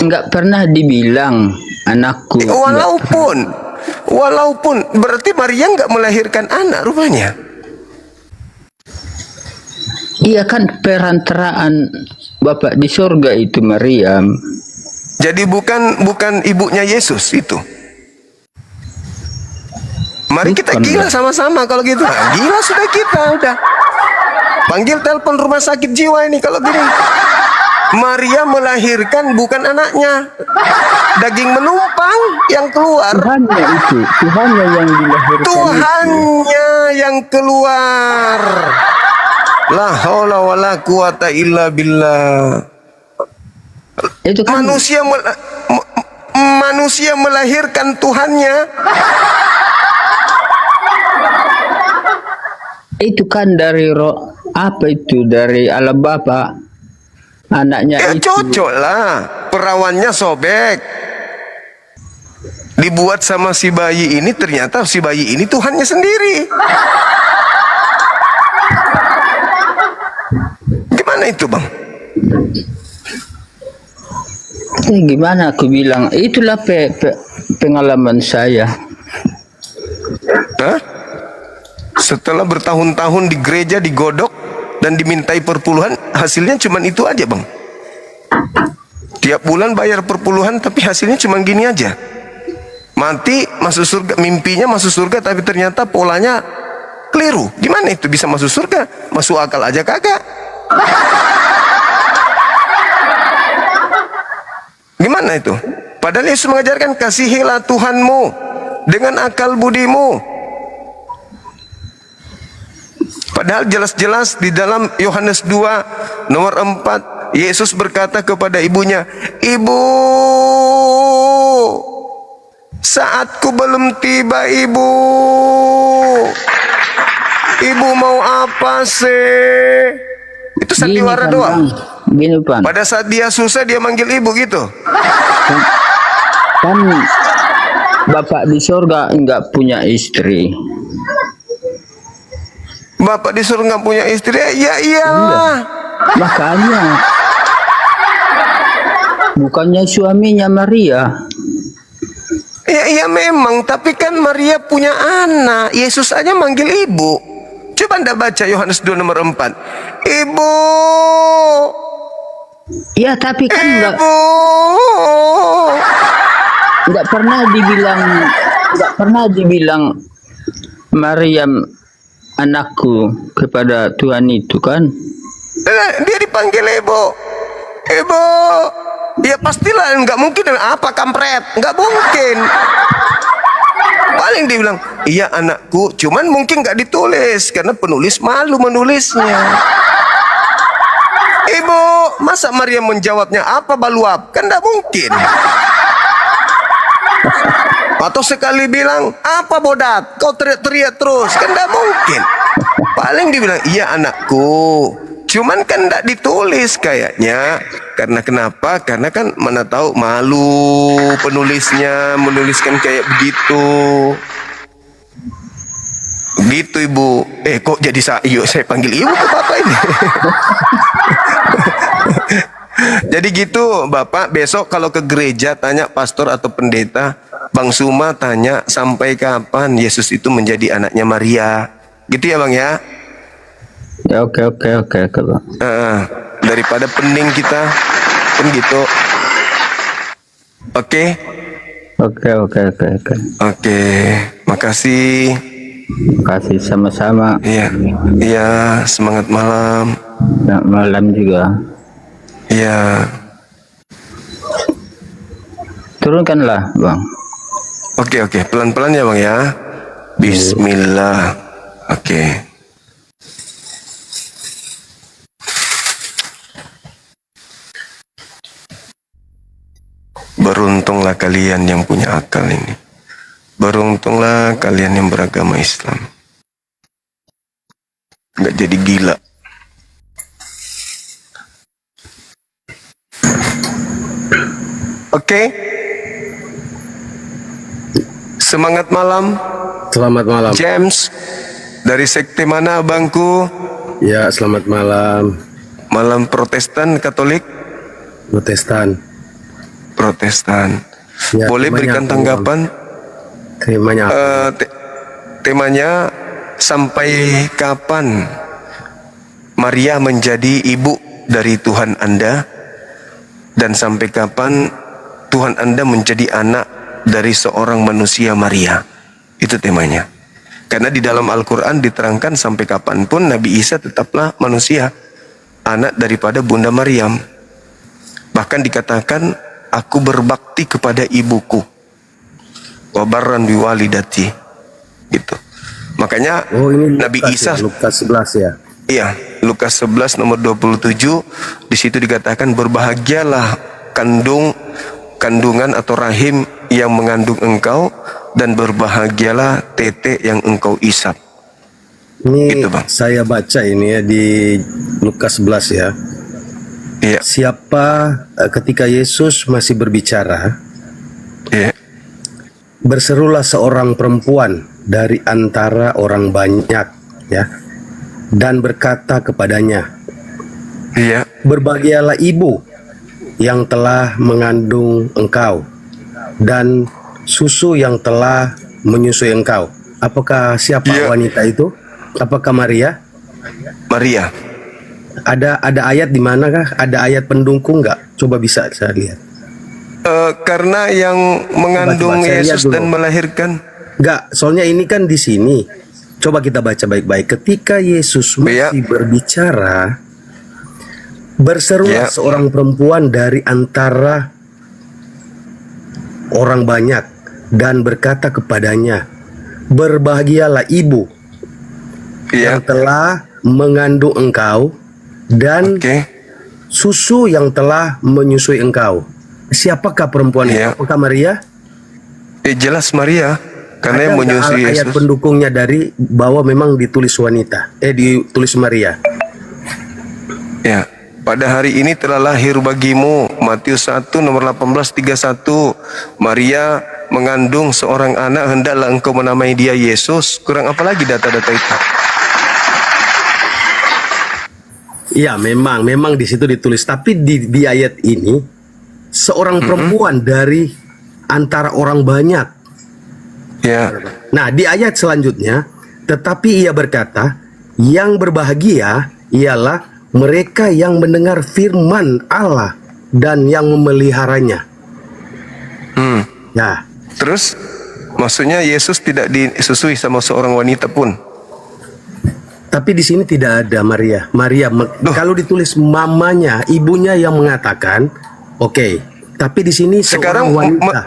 Nggak pernah dibilang anakku. Walaupun berarti Maria nggak melahirkan anak rupanya. Iya kan perantaraan Bapak di sorga itu Maryam. Jadi bukan ibunya Yesus itu. Mari kita Bukan, gila sama-sama kalau gitu. Nah, gila sudah kita udah. Panggil telepon rumah sakit jiwa ini kalau gini. Maria melahirkan bukan anaknya. Daging menumpang yang keluar. Tuhannya yang dilahirkan. Tuhannya yang keluar. La haula wala quwata illa billah. Itu kan Manusia melahirkan Tuhannya. itu kan dari roh apa itu dari Allah Bapa. Anaknya Ya itu. cocok lah. Perawannya sobek. Dibuat sama si bayi ini, ternyata si bayi ini Tuhannya sendiri. Gimana itu bang? Gimana aku bilang? Itulah pengalaman saya. Hah? Setelah bertahun-tahun di gereja digodok dan dimintai perpuluhan, hasilnya cuma itu aja bang. Tiap bulan bayar perpuluhan tapi hasilnya cuma gini aja. Mati masuk surga, mimpinya masuk surga tapi ternyata polanya keliru. Gimana itu bisa masuk surga? Masuk akal aja kagak. Gimana itu? Padahal Yesus mengajarkan kasihilah Tuhanmu dengan akal budimu. Padahal jelas-jelas di dalam Yohanes 2 nomor 4 Yesus berkata kepada ibunya, "Ibu, saatku belum tiba, Ibu. Ibu mau apa sih?" Itu sandiwara doang. Gini Pan. Pada saat dia susah dia manggil ibu gitu. Kan Bapak di surga enggak punya istri. Bapak disuruh nggak punya istri, ya iyalah. Makanya bukannya suaminya Maria. Ya memang, tapi kan Maria punya anak. Yesus aja manggil ibu. Coba Anda baca Yohanes 2 nomor 4. Ibu. Ya tapi kan enggak Ibu. pernah dibilang Maryam anakku kepada Tuhan itu kan. Dia dipanggil ibu. Ibu. Ya pastilah nggak mungkin. Apa kampret? Nggak mungkin. Paling dia bilang, iya anakku, cuman mungkin nggak ditulis karena penulis malu menulisnya. Ibu, masa Maria menjawabnya apa baluap? Kan nggak mungkin. Atau sekali bilang, apa bodat? Kau teriak-teriak terus, kan nggak mungkin. Paling dibilang, iya anakku. Cuman kan tidak ditulis kayaknya. Karena kenapa? Karena kan mana tahu malu penulisnya menuliskan kayak begitu. Gitu Ibu. Kok jadi saya panggil Ibu ke Bapak ini? Jadi gitu Bapak, besok kalau ke gereja tanya pastor atau pendeta, Bang Suma tanya sampai kapan Yesus itu menjadi anaknya Maria. Gitu ya Bang ya? Ya, oke Bang. Daripada pening kita pun gitu. Oke. Oke, makasih. Kasih sama-sama. Iya, semangat malam. Selamat malam juga. Iya. Turunkanlah Bang. Oke, pelan-pelan ya Bang ya. Bismillah. Oke. Beruntunglah kalian yang punya akal ini. Beruntunglah kalian yang beragama Islam. Nggak jadi gila. Oke. Semangat malam. Selamat malam. James. Dari sekte mana abangku? Ya, selamat malam. Malam Protestan, Katolik? Protestan. Protestan. Ya, Boleh temanya berikan apa, tanggapan? Temanya apa? Temanya sampai kapan Maria menjadi ibu dari Tuhan Anda, dan sampai kapan Tuhan Anda menjadi anak dari seorang manusia Maria. Itu temanya. Karena di dalam Al-Quran diterangkan sampai kapanpun Nabi Isa tetaplah manusia, anak daripada Bunda Maryam. Bahkan dikatakan, aku berbakti kepada ibuku, wabarran biwalidati, gitu. Makanya ini Nabi Lukas Isa, ya, Lukas 11 ya. iya, Lukas 11 nomor 27, di situ dikatakan berbahagialah kandungan atau rahim yang mengandung engkau, dan berbahagialah tete yang engkau isap. Ini Gitu, Bang. saya baca ini ya di Lukas 11 ya. Iya, Siapa ketika Yesus masih berbicara, iya, berserulah seorang perempuan dari antara orang banyak ya, dan berkata kepadanya, iya, berbahagialah ibu yang telah mengandung engkau dan susu yang telah menyusui engkau. Apakah siapa Iya. wanita itu? Apakah Maria? Maria. Ada ayat di manakah? Ada ayat pendukung nggak? Coba bisa saya lihat. Karena yang mengandung Coba, saya lihat Yesus dulu. dan melahirkan. Nggak, soalnya ini kan di sini. Coba kita baca baik-baik. Ketika Yesus Iya. masih berbicara, berserulah Iya. seorang perempuan dari antara orang banyak dan berkata kepadanya, berbahagialah ibu Iya, yang telah mengandung engkau dan oke. susu yang telah menyusui engkau. Siapakah perempuan Iya. itu? Apakah Maria? Jelas Maria, karena Ada yang nggak menyusui ayat Yesus. pendukungnya dari bahwa memang ditulis wanita, ditulis Maria. Ya, pada hari ini telah lahir bagimu, Matius 1 nomor 18:31. Maria mengandung seorang anak, hendaklah engkau menamai dia Yesus. Kurang apa lagi data-data itu? Iya, memang di situ ditulis. Tapi di ayat ini seorang perempuan dari antara orang banyak. Ya, Nah, di ayat selanjutnya, tetapi ia berkata, yang berbahagia ialah mereka yang mendengar firman Allah dan yang memeliharanya. Ya, terus maksudnya Yesus tidak disusui sama seorang wanita pun. tapi di sini tidak ada Maria. Kalau ditulis mamanya, ibunya yang mengatakan, oke. Tapi di sini Sekarang seorang wanita.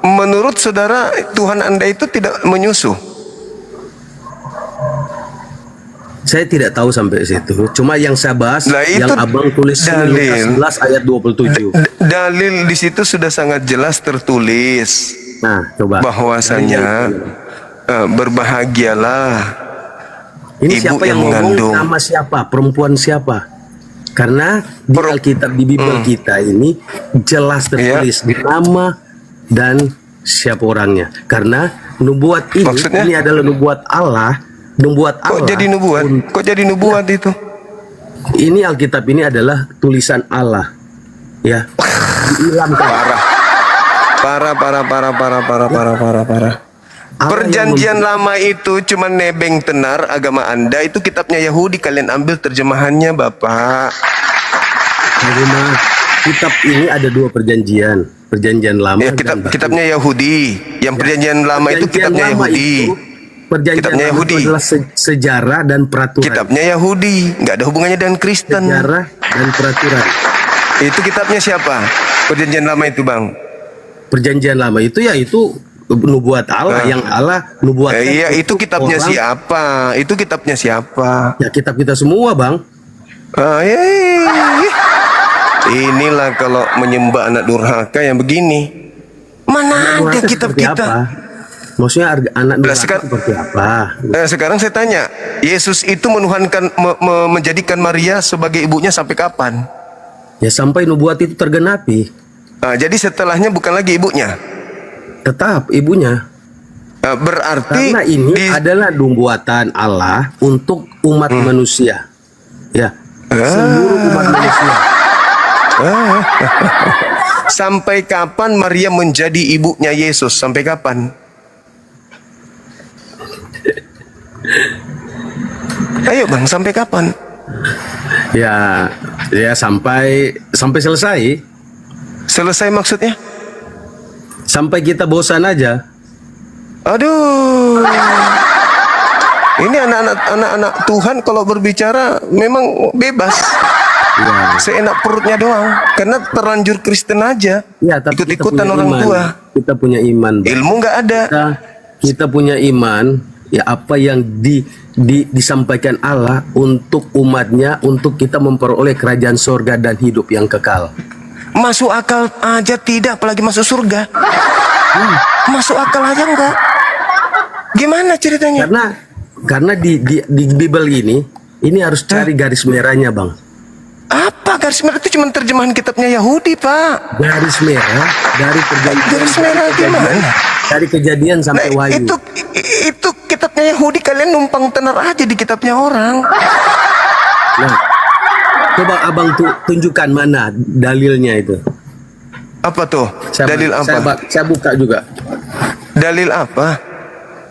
menurut saudara Tuhan Anda itu tidak menyusu. Saya tidak tahu sampai situ. Cuma yang saya bahas, Lah, itu yang abang tulis dalil. Lukas 11 ayat 27. Dalil di situ sudah sangat jelas tertulis Nah, coba. bahwasanya berbahagialah Ini ibu siapa yang ngomong, mengandung. nama siapa, perempuan siapa? Karena di Alkitab, di Bible kita ini jelas tertulis nama dan siapa orangnya. Karena nubuat ini, Maksudnya? ini adalah nubuat Allah. Nubuat Kok Allah. jadi nubuat? Kok jadi nubuat itu? Ini Alkitab ini adalah tulisan Allah. Ya. Diilhamkan. Parah. Allah Perjanjian yang lama itu cuma nebeng tenar agama Anda, itu kitabnya Yahudi, kalian ambil terjemahannya Bapak. Bagaimana? Kitab ini ada dua perjanjian. Perjanjian lama Ya, dan baru. kitabnya Yahudi. Yang perjanjian lama itu Perjanjian kitabnya lama Yahudi. itu- Perjanjian Kitabnya lama Yahudi. itu adalah sejarah dan peraturan. Kitabnya Yahudi, nggak ada hubungannya dengan Kristen. Sejarah dan peraturan. Itu kitabnya siapa? Perjanjian lama itu, Bang. Perjanjian lama itu ya itu nubuat Allah, yang Allah nubuatkan. Iya, itu untuk kitabnya orang. siapa? Itu kitabnya siapa? Ya kitab kita semua, Bang. Inilah kalau menyembah anak durhaka yang begini. Mana ada Nubuatnya kitab seperti kita? apa? Maksudnya anak Lah, durhaka sekarang- seperti apa? Sekarang saya tanya, Yesus itu menuhankan, menjadikan Maria sebagai ibunya sampai kapan? Ya sampai nubuat itu tergenapi. Jadi setelahnya bukan lagi ibunya. Tetap ibunya. Berarti Karena ini adalah nubuatan Allah untuk umat manusia. Ya. Seluruh umat manusia. sampai kapan Maria menjadi ibunya Yesus? Sampai kapan? Ayo Bang, sampai kapan? Ya, sampai selesai. Selesai maksudnya? Sampai kita bosan aja. Aduh. Ini anak-anak Tuhan kalau berbicara memang bebas. Ya, Seenak perutnya doang. Karena terlanjur Kristen aja. ya tapi kita Ikut-ikutan punya orang iman. tua. Kita punya iman. Bang. Ilmu nggak ada. Kita punya iman. Ya apa yang disampaikan Allah untuk umatnya, untuk kita memperoleh kerajaan sorga dan hidup yang kekal. Masuk akal aja tidak, apalagi masuk surga. Masuk akal aja enggak. Gimana ceritanya? Karena di Bible ini harus cari garis merahnya, Bang. Apa garis merah itu? Cuma terjemahan kitabnya Yahudi, Pak. Garis merah dari perjanjian. Garis merah gimana? Dari kejadian sampai Nah, Wahyu. itu kitabnya Yahudi, kalian numpang tenar aja di kitabnya orang. Nah, coba abang tunjukkan mana dalilnya itu. Apa tuh? Dalil apa? Saya buka juga. Dalil apa?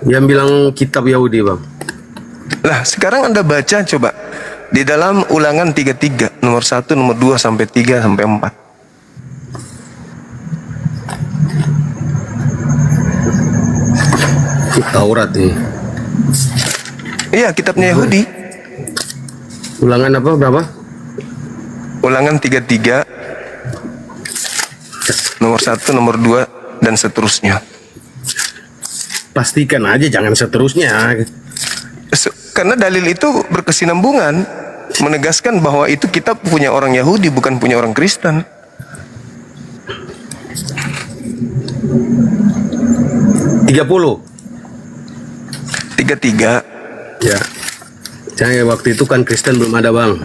Yang bilang kitab Yahudi, Bang. Lah, sekarang Anda baca coba. Di dalam Ulangan 33, nomor 1, nomor 2, sampai 3, sampai 4. Taurat ini. Iya, kitabnya Yahudi. Ulangan apa berapa? Ulangan 33, nomor 1, nomor 2, dan seterusnya. Pastikan aja jangan seterusnya. Karena dalil itu berkesinambungan, menegaskan bahwa itu kitab punya orang Yahudi, bukan punya orang Kristen. 33. Ya. Saya waktu itu kan Kristen belum ada, Bang.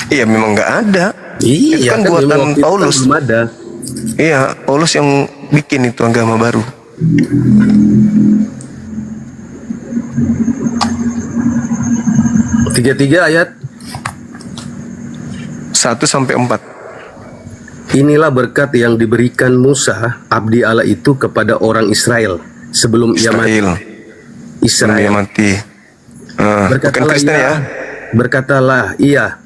Iya, memang nggak ada. Itu Iya, kan memang buatan waktu itu kan Paulus. belum ada. Iya, Paulus yang bikin itu agama baru. Tiga ayat. 1 sampai 4. Inilah berkat yang diberikan Musa, abdi Allah itu kepada orang Israel sebelum ia mati. Sebelum ia mati. Bukan Kristen ya. Berkatalah ia,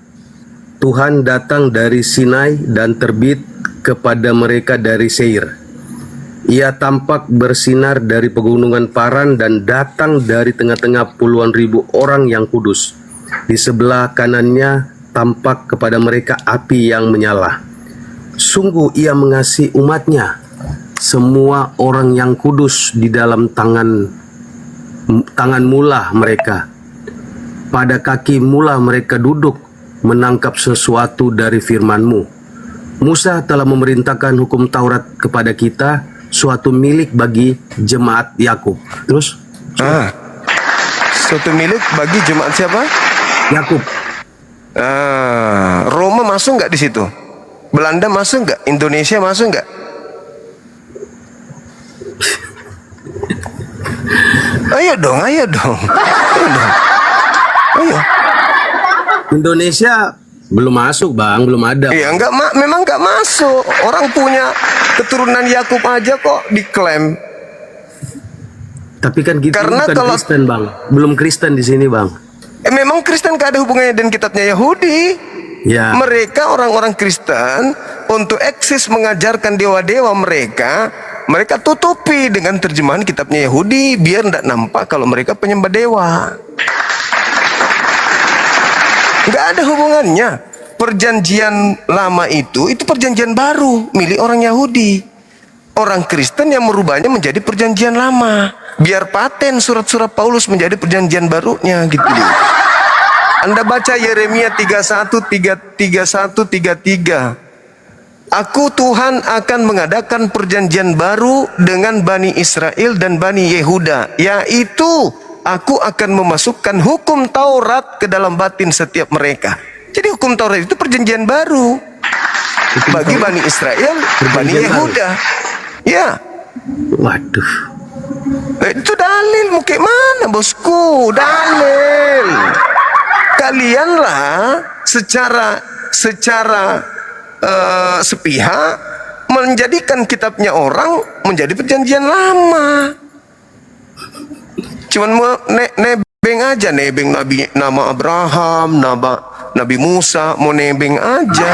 Tuhan datang dari Sinai dan terbit kepada mereka dari Seir. Ia tampak bersinar dari pegunungan Paran dan datang dari tengah-tengah puluhan ribu orang yang kudus. Di sebelah kanannya tampak kepada mereka api yang menyala. Sungguh ia mengasihi umatnya, semua orang yang kudus di dalam tangan mula mereka. Pada kaki mula mereka duduk menangkap sesuatu dari firman-Mu. Musa telah memerintahkan hukum Taurat kepada kita, suatu milik bagi jemaat Yakub. Terus suatu milik bagi jemaat siapa? Yakub. Roma masuk nggak di situ? Belanda masuk nggak? Indonesia masuk nggak? Ayo dong, ayo dong, ayo dong, ayo. Indonesia belum masuk bang, belum ada. Iya, memang nggak masuk. Orang punya keturunan Yakub aja kok diklaim. Tapi kan kita Karena bukan kalau- Kristen bang, belum Kristen di sini bang. Memang Kristen gak ada hubungannya dengan kitabnya Yahudi. Ya. Mereka orang-orang Kristen untuk eksis mengajarkan dewa-dewa mereka tutupi dengan terjemahan kitabnya Yahudi biar tidak nampak kalau mereka penyembah dewa. Gak ada hubungannya. Perjanjian lama itu perjanjian baru milik orang Yahudi. Orang Kristen yang merubahnya menjadi perjanjian lama. Biar paten surat-surat Paulus menjadi perjanjian barunya gitu. Anda baca Yeremia 31:33. Aku Tuhan akan mengadakan perjanjian baru dengan Bani Israel dan Bani Yehuda, yaitu aku akan memasukkan hukum Taurat ke dalam batin setiap mereka. Jadi hukum Taurat itu perjanjian baru bagi Bani Israel, Bani Yehuda. Ya, Waduh. itu dalil. Mau kayak mana bosku? Dalil. Kalianlah secara sepihak menjadikan kitabnya orang menjadi perjanjian lama. Cuman mau nebeng aja, nebeng nama Abraham, Nabi Musa, mau nebeng aja.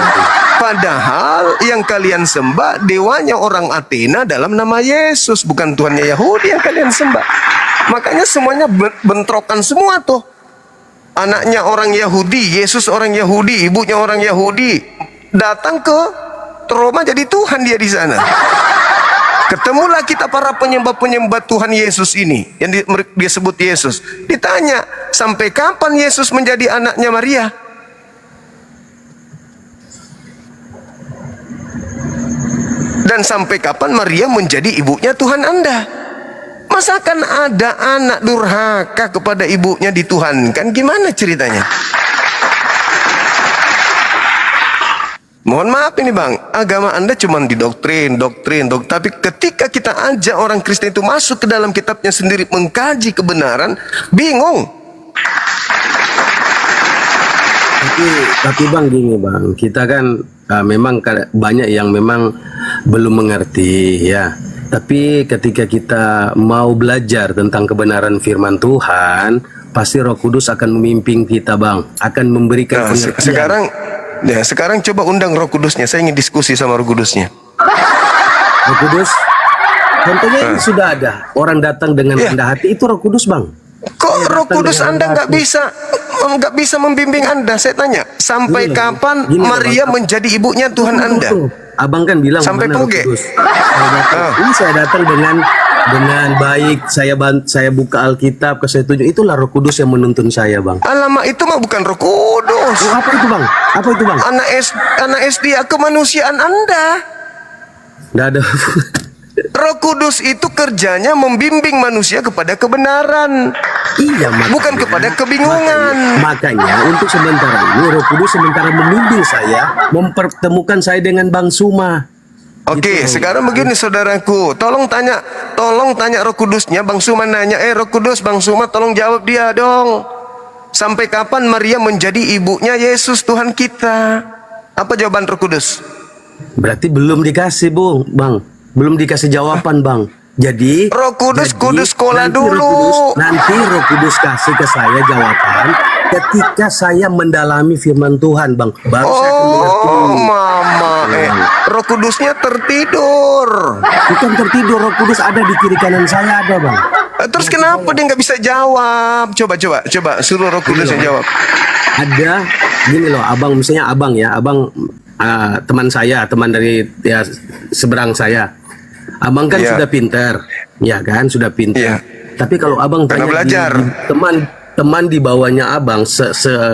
Padahal yang kalian sembah dewanya orang Athena dalam nama Yesus, bukan Tuhannya Yahudi yang kalian sembah. Makanya semuanya bentrokan semua tuh. Anaknya orang Yahudi, Yesus orang Yahudi, ibunya orang Yahudi, datang ke Roma jadi Tuhan dia di sana. Ketemulah kita para penyembah-penyembah Tuhan Yesus ini yang dia sebut Yesus. Ditanya, sampai kapan Yesus menjadi anaknya Maria? Dan sampai kapan Maria menjadi ibunya Tuhan Anda? Masakan ada anak durhaka kepada ibunya dituhankan? Gimana ceritanya? Mohon maaf ini bang, agama Anda cuma didoktrin. Tapi ketika kita ajak orang Kristen itu masuk ke dalam kitabnya sendiri mengkaji kebenaran, bingung. Tapi bang gini bang, kita kan memang banyak yang memang belum mengerti ya. Tapi ketika kita mau belajar tentang kebenaran firman Tuhan, pasti Roh Kudus akan memimpin kita bang, akan memberikan pengertian. Sekarang coba undang Roh Kudusnya. Saya ingin diskusi sama Roh Kudusnya. Roh Kudus, contohnya ini sudah ada orang datang dengan rendah hati, itu Roh Kudus bang. Kok Roh Kudus Anda nggak bisa membimbing Anda? Saya tanya, sampai kapan Maria menjadi ibunya Tuhan Anda? Abang kan bilang Sampai mana Roh puge. Kudus? Ini saya datang dengan baik, saya buka Alkitab, saya tunjuk, itulah Roh Kudus yang menuntun saya bang. Alamak, itu mah bukan Roh Kudus. Oh, apa itu bang? Apa itu bang? Anak SD kemanusiaan Anda. Nggak ada. Roh Kudus itu kerjanya membimbing manusia kepada kebenaran, Iya, makanya, bukan kepada kebingungan. Makanya untuk sementara ini Roh Kudus sementara membimbing saya, mempertemukan saya dengan Bang Suma. Oke, sekarang begini saudaraku, tolong tanya Roh Kudusnya. Bang Suma nanya, Roh Kudus, Bang Suma tolong jawab dia dong. Sampai kapan Maria menjadi ibunya Yesus Tuhan kita? Apa jawaban Roh Kudus? Berarti belum dikasih, Bang. Belum dikasih jawaban, Bang. Jadi Roh Kudus sekolah nanti dulu. Nanti Roh Kudus kasih ke saya jawaban ketika saya mendalami firman Tuhan, Bang. Baru saya akan mengerti. Oh, mama, Roh Kudusnya tertidur. Bukan tertidur, Roh Kudus ada di kiri kanan saya ada, Bang. Terus kenapa dia nggak bisa jawab? Coba suruh Roh Kudus yang jawab. Ada gini loh, Abang, misalnya Abang ya, Abang teman saya, teman dari ya seberang saya. Abang kan sudah pintar, ya kan, sudah pintar. Tapi kalau Abang Karena tanya belajar. teman di bawahnya Abang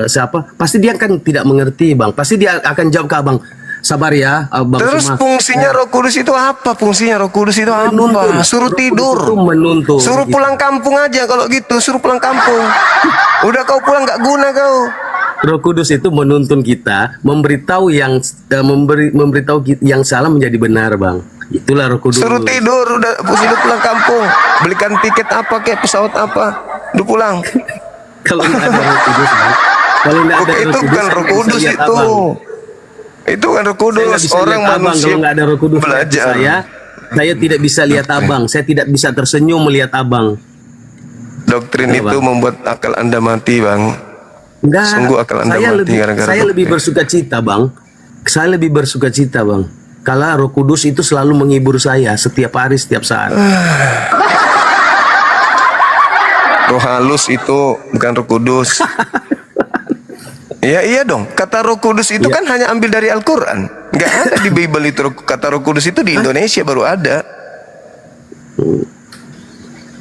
siapa, pasti dia kan tidak mengerti, Bang. Pasti dia akan jawab ke Abang, sabar ya, Bang Terus Suma. fungsinya Roh Kudus itu apa? Fungsinya Roh Kudus itu apa? Menuntun. Suruh Roh Kudus tidur. itu menuntun. Suruh Gitu. pulang kampung aja kalau gitu. Suruh pulang kampung. Udah kau pulang nggak guna kau. Roh Kudus itu menuntun kita, memberitahu yang yang salah menjadi benar, Bang. Itulah Roh Kudus. Suruh tidur. Udah pulang kampung. Belikan tiket apa kayak pesawat apa. Udah pulang. Kalau nggak ada Roh Kudus, Bang. Kalau nggak ada Itu bukan Roh Kudus itu. Itu kan Roh Kudus. Orang manusia kalau nggak ada Roh Kudus belajar. Saya tidak bisa lihat Abang. Saya tidak bisa tersenyum melihat Abang. Doktrin Ya, itu Bang. membuat akal Anda mati, Bang. Enggak. Sungguh akal Anda mati gara-gara saya lebih doktrin. bersuka cita, Bang. Saya lebih bersuka cita, Bang. Kalau Roh Kudus itu selalu menghibur saya setiap hari, setiap saat. Roh halus itu bukan Roh Kudus. Iya dong. Kata Roh Kudus itu kan hanya ambil dari Al-Quran. Nggak ada di Bible itu. Kata Roh Kudus itu di Indonesia baru ada.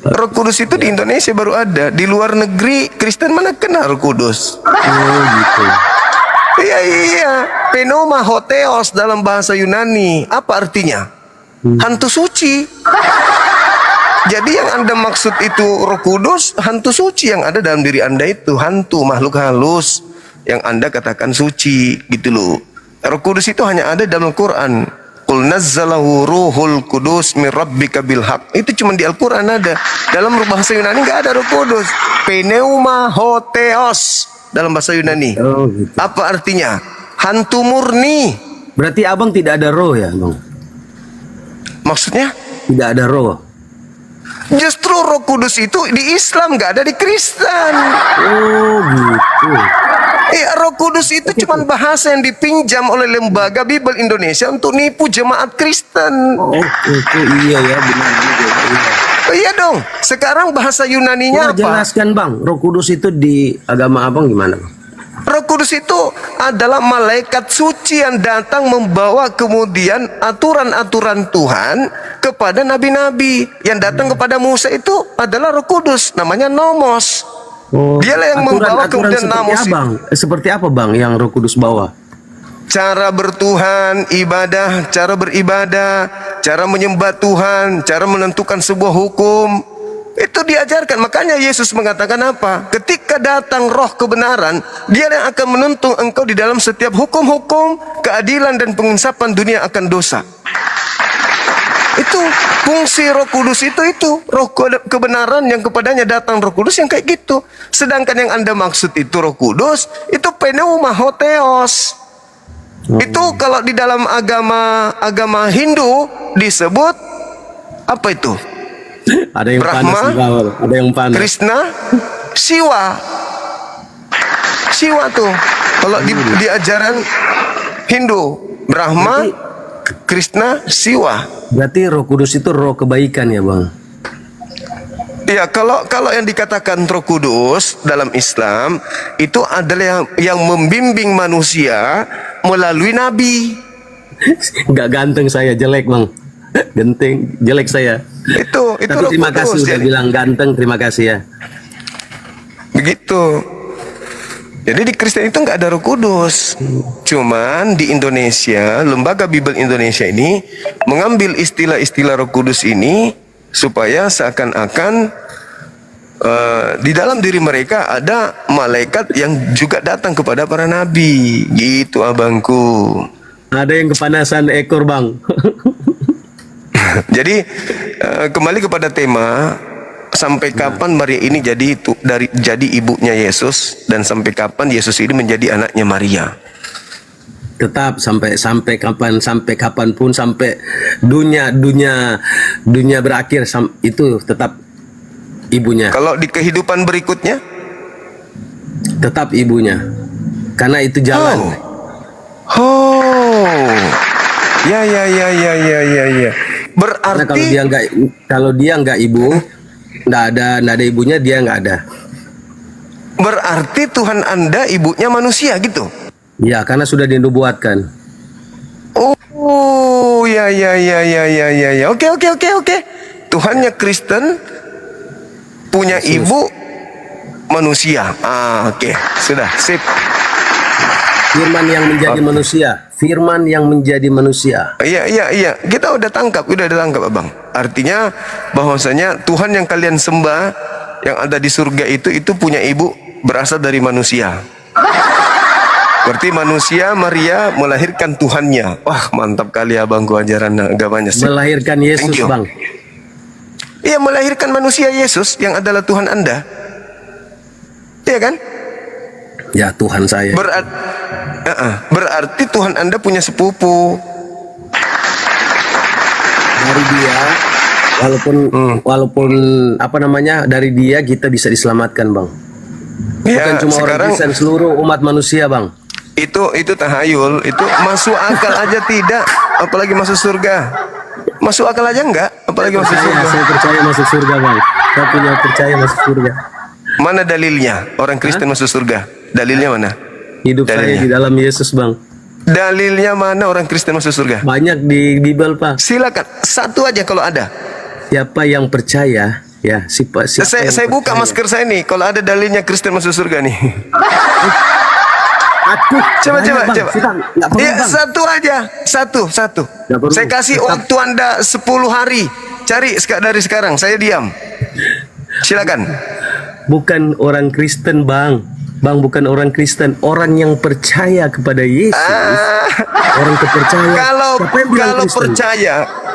Roh Kudus itu di Indonesia baru ada. Di luar negeri Kristen mana kena Roh Kudus? Oh, gitu. Iya. Pneuma hotheos dalam bahasa Yunani. Apa artinya? Hantu suci. Jadi yang Anda maksud itu Roh Kudus, hantu suci yang ada dalam diri Anda itu. Hantu, makhluk halus yang Anda katakan suci, gitu loh. Roh Kudus itu hanya ada dalam Al-Quran. Qul nazzalahu ruhul kudus min rabbika bil haq. Itu cuma di Al-Quran ada. Dalam bahasa Yunani nggak ada Roh Kudus. Pneuma hotheos dalam bahasa Yunani. Oh, gitu. Apa artinya? Hantu murni. Berarti Abang tidak ada roh ya, Bang? Maksudnya? Tidak ada roh. Justru Roh Kudus itu di Islam nggak ada di Kristen. Oh, gitu. Iya, Roh Kudus itu cuma bahasa yang dipinjam oleh lembaga Bible Indonesia untuk nipu jemaat Kristen. Oh, iya ya, benar juga. Iya. Iya dong. Sekarang bahasa Yunaninya Coba apa? jelaskan, Bang. Roh Kudus itu di agama Abang gimana, Bang? Roh Kudus itu adalah malaikat suci yang datang membawa kemudian aturan-aturan Tuhan kepada nabi-nabi. Yang datang kepada Musa itu adalah Roh Kudus, namanya Nomos. Oh, Dialah yang membawa kemudian seperti Nomos. Abang. Seperti apa, Bang, yang Roh Kudus bawa? Cara bertuhan, ibadah, cara beribadah, cara menyembah Tuhan, cara menentukan sebuah hukum. Itu diajarkan. Makanya Yesus mengatakan apa? Ketika datang roh kebenaran, dia yang akan menuntun engkau di dalam setiap hukum-hukum, keadilan dan penginsapan dunia akan dosa. Itu fungsi Roh Kudus itu roh kebenaran yang kepadanya datang Roh Kudus yang kayak gitu. Sedangkan yang Anda maksud itu Roh Kudus, itu pneuma hotheos. Itu kalau di dalam agama Hindu disebut apa itu? Ada yang Brahma, panas di bawah, ada yang panas. Krishna, Siwa. Siwa tuh. Kalau di ajaran Hindu, Brahma, Krishna, Siwa. Berarti Roh Kudus itu roh kebaikan ya, Bang? Ya, kalau yang dikatakan Roh Kudus dalam Islam itu adalah yang membimbing manusia melalui nabi. Nggak ganteng saya, jelek, Bang. Genteng, jelek saya. Itu Tapi Roh terima kasih Kudus. udah Jadi, bilang ganteng, terima kasih ya. begitu. Jadi di Kristen itu nggak ada Roh Kudus. Cuman di Indonesia, lembaga Bible Indonesia ini mengambil istilah-istilah Roh Kudus ini supaya seakan-akan di dalam diri mereka ada malaikat yang juga datang kepada para nabi. Gitu abangku. Ada yang kepanasan ekor, Bang. Jadi kembali kepada tema, sampai kapan Maria ini jadi ibunya Yesus, dan sampai kapan Yesus ini menjadi anaknya Maria. Tetap sampai kapanpun, sampai dunia berakhir, itu tetap ibunya. Kalau di kehidupan berikutnya, Tetap ibunya. Karena itu jalan. oh, ya. Karena Berarti kalau dia nggak ibu, nggak ada ibunya, dia nggak ada. berarti Tuhan Anda ibunya manusia gitu. Ya, karena sudah dinubuatkan. Oh, ya. Oke. Tuhannya Kristen, punya ibu manusia. Oke. Sudah, sip. Firman yang menjadi manusia. Firman yang menjadi manusia. Iya. Kita udah tangkap Abang. Artinya bahwasanya Tuhan yang kalian sembah yang ada di surga itu punya ibu berasal dari manusia. Berarti manusia Maria melahirkan Tuhannya. Wah, mantap kali abangku ajaran agamanya. Melahirkan Yesus, Thank you. Bang. Iya, melahirkan manusia Yesus yang adalah Tuhan Anda. Iya kan? Ya, Tuhan saya. Berarti Tuhan Anda punya sepupu. Dari dia, walaupun apa namanya, dari dia kita bisa diselamatkan, Bang. Bukan Ya, cuma orang sekarang Kristen, seluruh umat manusia, Bang. itu tahayul, itu masuk akal aja tidak, apalagi masuk surga. Masuk akal aja enggak, apalagi masuk surga. Saya percaya masuk surga, Bang. Saya punya percaya masuk surga. Mana dalilnya orang Kristen masuk surga? Dalilnya mana? Hidup saya Dalilnya. di dalam Yesus, Bang. Dalilnya mana orang Kristen masuk surga? Banyak di Bible, Pak. Silakan, satu aja kalau ada. Siapa yang percaya, ya, siapa Saya yang buka percaya. masker saya nih, kalau ada dalilnya Kristen masuk surga nih. Aku Coba. Kita nggak perlu, Ya, Bang. satu aja, satu. Nggak perlu. Saya kasih Tetap. waktu Anda 10 hari. Cari dari sekarang, saya diam. Silakan. Bukan orang Kristen, Bang. Bang, bukan orang Kristen, orang yang percaya kepada Yesus. Orang kepercaya. Siapa yang bilang Kristen?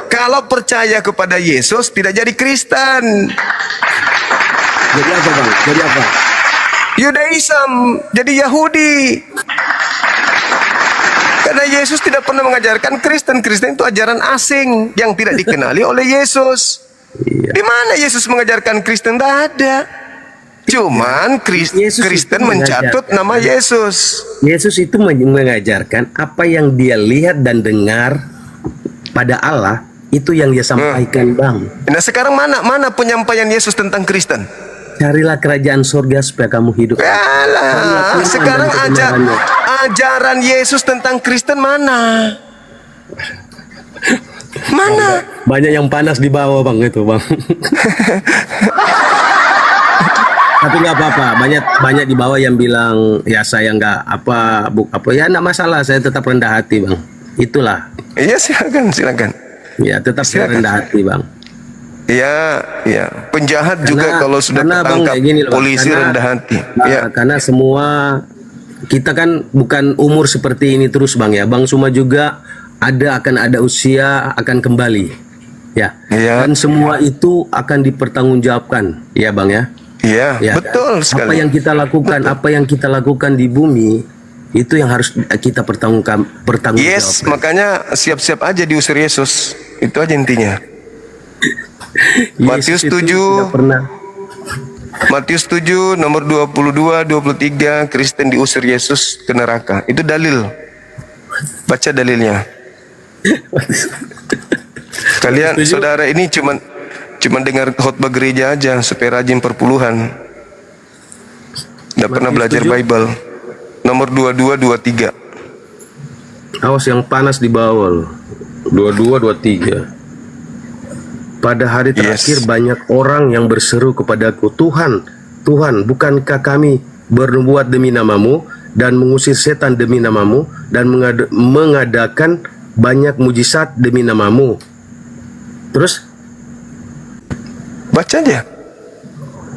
Kalau percaya kepada Yesus tidak jadi Kristen. Jadi apa, Bang? Jadi apa? Yudaism, jadi Yahudi. Karena Yesus tidak pernah mengajarkan Kristen. Kristen itu ajaran asing yang tidak dikenali oleh Yesus. Iya. Di mana Yesus mengajarkan Kristen? Tidak ada. Cuman Yesus Kristen itu mencatut mengajarkan. nama Yesus. Yesus itu mengajarkan apa yang dia lihat dan dengar pada Allah, itu yang dia sampaikan, Bang. Nah, sekarang mana penyampaian Yesus tentang Kristen? Carilah kerajaan surga supaya kamu hidup. Alah, sekarang kebenarannya. ajaran Yesus tentang Kristen mana? Mana? Banyak yang panas di bawah, Bang, itu, Bang. Tapi nggak apa-apa, banyak di bawah yang bilang ya saya nggak apa ya, nggak masalah, saya tetap rendah hati, Bang. Itulah, Iya, silakan. ya tetap saya Silakan. rendah hati, Bang. Iya. Penjahat juga kalau sudah karena, Bang, ketangkap kayak gini loh, Bang. polisi Karena- rendah hati. Ya. Karena semua kita kan bukan umur seperti ini terus, Bang, ya. Bang Suma juga akan ada usia akan kembali, ya. Iya. Dan semua itu akan dipertanggungjawabkan, ya, Bang, ya. Iya, Ya, betul sekali. Apa yang kita lakukan di bumi itu yang harus kita pertanggungjawabkan. Yes, makanya siap-siap aja diusir Yesus. Itu aja intinya. Matius Yesus itu 7. tidak pernah. Matius 7 nomor 22, 23, Kristen diusir Yesus ke neraka. Itu dalil. Baca dalilnya. Kalian saudara ini cuman dengar khotbah gereja aja supaya rajin perpuluhan. Nggak pernah belajar Bible. Nomor 22, 23. Awas yang panas di bawah loh. 22, 23. Pada hari terakhir banyak orang yang berseru kepadaku, Tuhan, Tuhan, bukankah kami bernubuat demi namamu dan mengusir setan demi namamu dan mengadakan banyak mujizat demi namamu? Terus Baca aja.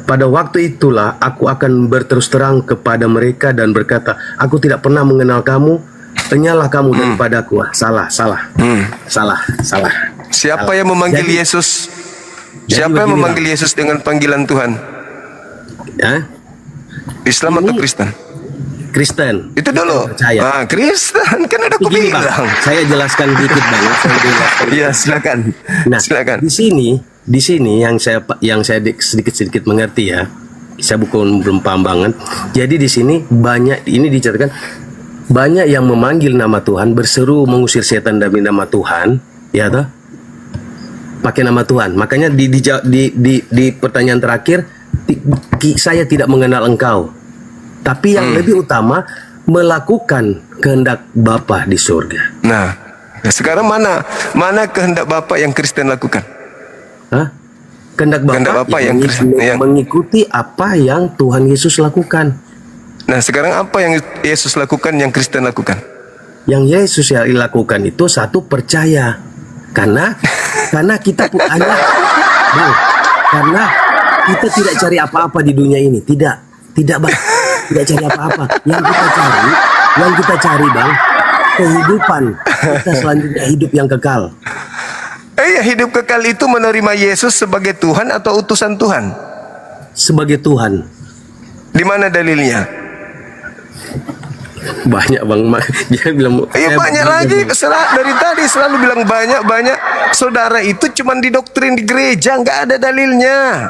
pada waktu itulah aku akan berterus terang kepada mereka dan berkata, aku tidak pernah mengenal kamu, penyalah kamu daripadaku. Salah. Siapa yang memanggil Yesus? Siapa yang begini, memanggil Yesus dengan panggilan Tuhan? Ya, Islam atau Kristen? Kristen. Itu dulu. Percaya. Kristen kan udah aku Begini, Bang, bilang. saya jelaskan dikit, Bang. Iya, silakan. Nah, Silakan. di sini yang saya sedikit mengerti, ya. Saya belum paham banget. Jadi di sini ini dicatatkan banyak yang memanggil nama Tuhan, berseru mengusir setan demi nama Tuhan, ya toh? Pakai nama Tuhan. Makanya di pertanyaan terakhir, saya tidak mengenal engkau. Tapi yang lebih utama melakukan kehendak Bapa di surga. Nah, sekarang mana kehendak Bapa yang Kristen lakukan? Hah? Kehendak Kehendak Bapa Bapa yang Kristen, yang- mengikuti apa yang Tuhan Yesus lakukan. Nah, sekarang apa yang Yesus lakukan yang Kristen lakukan? Yang Yesus yang lakukan itu satu, percaya. Karena kita hanya Bang, karena kita tidak cari apa-apa di dunia ini. Tidak Bang. Tidak cari apa-apa. Yang kita cari Bang, kehidupan. Kita selanjutnya hidup yang kekal. Hidup kekal itu menerima Yesus sebagai Tuhan atau utusan Tuhan? Sebagai Tuhan. Di mana dalilnya? Banyak Bang. Dia bilang Banyak lagi. Dari tadi selalu bilang banyak. Saudara itu cuman didoktrin di gereja, nggak ada dalilnya.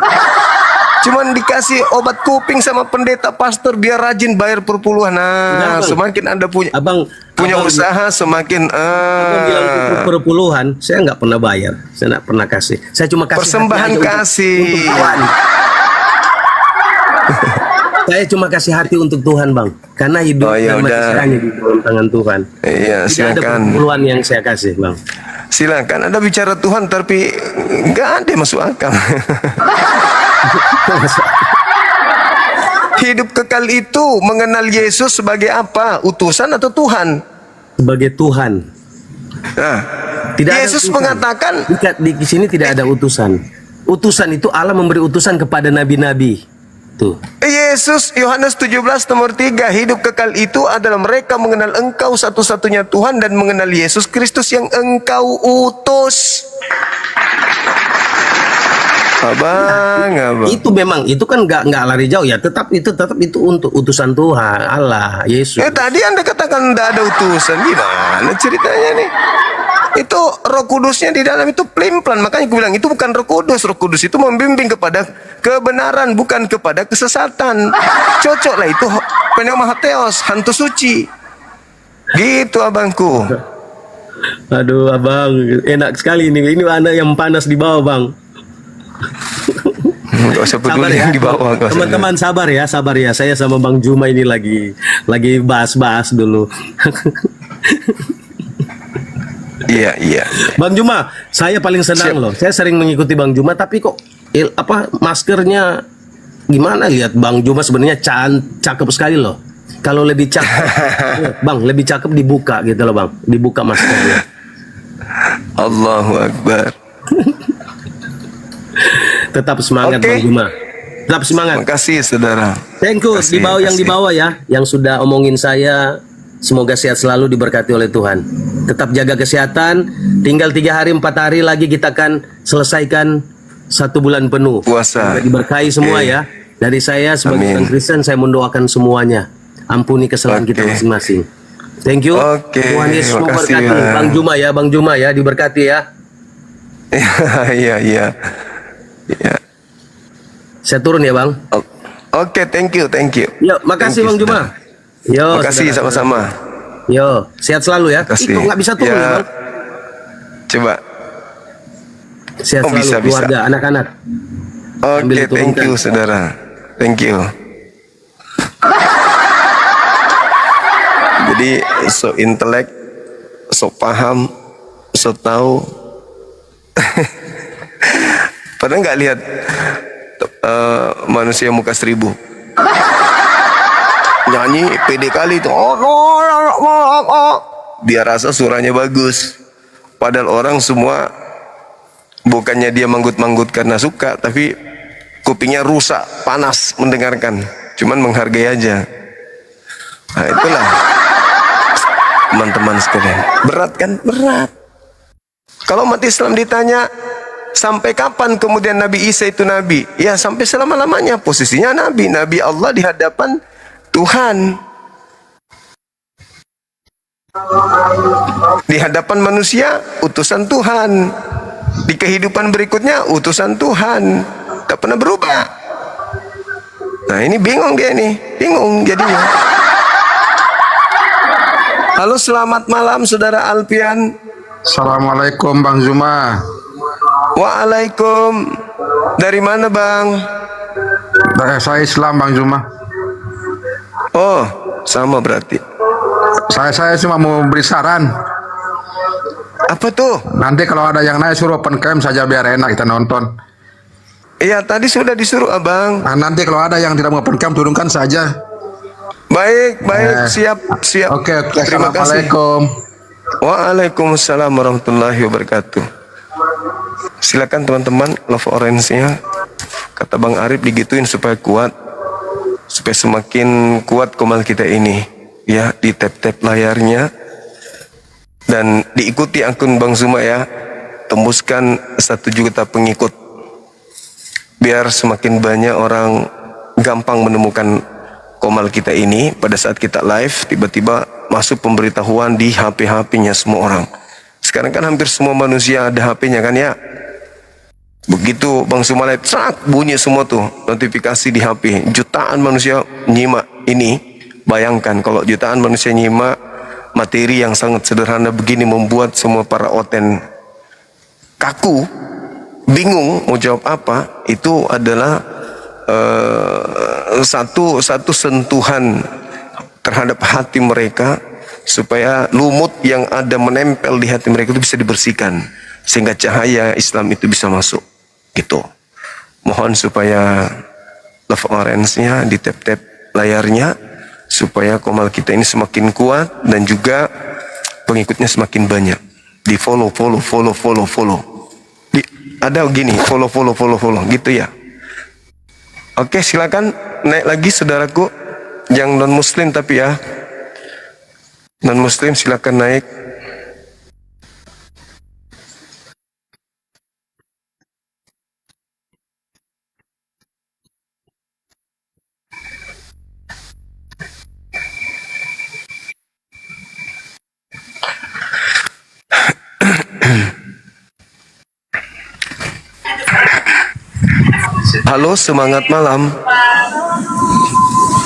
Cuman dikasih obat kuping sama pendeta pastor biar rajin bayar perpuluhan. Nah, semakin Anda punya usaha, semakin Abang bilang perpuluhan, saya nggak pernah bayar, saya nggak pernah kasih. Saya cuma kasih persembahan hati aja kasih. untuk Tuhan. Saya cuma kasih hati untuk Tuhan Bang, karena hidup dan mati saya hanya di dalam tangan Tuhan. Iya, Tidak ada silakan. perpuluhan yang saya kasih Bang. Silakan Anda bicara Tuhan tapi nggak ada masuk akal. Hidup kekal itu mengenal Yesus sebagai apa? Utusan atau Tuhan? Sebagai Tuhan. Nah, Tidak ada Yesus utusan. mengatakan di sini tidak ada utusan. Utusan itu Allah memberi utusan kepada nabi-nabi. Tuh. Yesus Yohanes 17 nomor 3, hidup kekal itu adalah mereka mengenal Engkau satu-satunya Tuhan dan mengenal Yesus Kristus yang Engkau utus. Abang. Itu memang itu kan nggak lari jauh ya, tetap itu untuk utusan Tuhan Allah Yesus. Tadi Anda katakan tidak ada utusan, gimana ceritanya nih? Itu Roh Kudusnya di dalam itu pelimplan, makanya aku bilang itu bukan Roh Kudus. Roh Kudus itu membimbing kepada kebenaran, bukan kepada kesesatan. Cocok lah itu pneumateos, hantu suci. Gitu abangku. Aduh abang, enak sekali ini anak yang panas di bawah Bang. Gak usah peduli yang di bawah. Teman-teman sabar ya. Saya sama Bang Juma ini lagi bahas-bahas dulu. Iya. Bang Juma, saya paling senang loh. Saya sering mengikuti Bang Juma, tapi kok maskernya gimana? Lihat Bang Juma sebenarnya cakep sekali loh. Kalau lebih cakep, Bang, lebih cakep dibuka gitu loh Bang. Dibuka maskernya. Allahu Akbar. Tetap semangat Oke. Bang Juma. Tetap semangat. Terima kasih saudara. Thank you yang di bawah ya, yang sudah omongin saya. Semoga sehat selalu, diberkati oleh Tuhan. Tetap jaga kesehatan. Tinggal 3 hari 4 hari lagi kita akan selesaikan 1 bulan penuh Puasa. Semoga diberkahi semua ya. Dari saya sebagai Amin. orang Kristen, saya mendoakan semuanya. Ampuni kesalahan kita masing-masing. Thank you. Oke, Tuhan Yesus terima kasih, memberkati. Bang. Bang Juma ya, diberkati ya. Iya. Saya turun ya Bang. Oke, thank you. Yuk, makasih Bang Juma. Yo, Makasih saudara. sama-sama. Yo, sehat selalu ya. Makasih. Kok nggak bisa turun ya Bang? Coba. Sehat Oh, selalu, bisa. keluarga, anak-anak. Sambil Oke, thank diturunkan. you saudara. Thank you. Jadi so intelek, so paham, so tahu. Pernah nggak lihat manusia muka 1000? Nyanyi pede kali itu. Dia rasa suaranya bagus. Padahal orang semua bukannya dia manggut-manggut karena suka, tapi kupingnya rusak, panas mendengarkan. Cuman menghargai aja. Nah, itulah teman-teman sekalian. Berat kan? Berat. Kalau umat Islam ditanya, sampai kapan kemudian Nabi Isa itu nabi? Ya sampai selama-lamanya posisinya nabi. Nabi Allah di hadapan Tuhan. Di hadapan manusia, utusan Tuhan. Di kehidupan berikutnya, utusan Tuhan. Tak pernah berubah. Nah ini bingung dia nih. Bingung jadinya. Halo, selamat malam saudara Alpian. Assalamualaikum Bang Zuma. Waalaikum. Dari mana bang? Saya Islam Bang Zuma. Oh, sama berarti. Saya cuma mau beri saran. Apa tuh? Nanti kalau ada yang naik suruh open cam saja biar enak kita nonton. Iya, tadi sudah disuruh abang. Nah, nanti kalau ada yang tidak mau open cam turunkan saja. Baik, siap. Oke, Terima kasih. Assalamualaikum. Waalaikumsalam warahmatullahi wabarakatuh. Silakan teman-teman, love orange-nya. Kata Bang Arif digituin supaya kuat. Supaya semakin kuat komal kita ini. Ya, di tap-tap layarnya. Dan diikuti akun Bang Zuma ya. Tembuskan 1 juta pengikut. Biar semakin banyak orang gampang menemukan komal kita ini. Pada saat kita live, tiba-tiba masuk pemberitahuan di HP-HP-nya semua orang. Sekarang kan hampir semua manusia ada HP-nya kan ya. Begitu Bang Zuma live, bunyi semua tuh notifikasi di HP. Jutaan manusia nyimak ini. Bayangkan kalau jutaan manusia nyimak materi yang sangat sederhana begini, membuat semua para oten kaku, bingung mau jawab apa. Itu adalah satu sentuhan terhadap hati mereka, supaya lumut yang ada menempel di hati mereka itu bisa dibersihkan, sehingga cahaya Islam itu bisa masuk gitu. Mohon supaya love orange-nya di tap-tap layarnya, supaya komal kita ini semakin kuat dan juga pengikutnya semakin banyak. Di follow. Ada gini, follow gitu ya. Oke, silakan naik lagi saudaraku yang non muslim tapi ya. Non muslim silakan naik. Halo, semangat malam.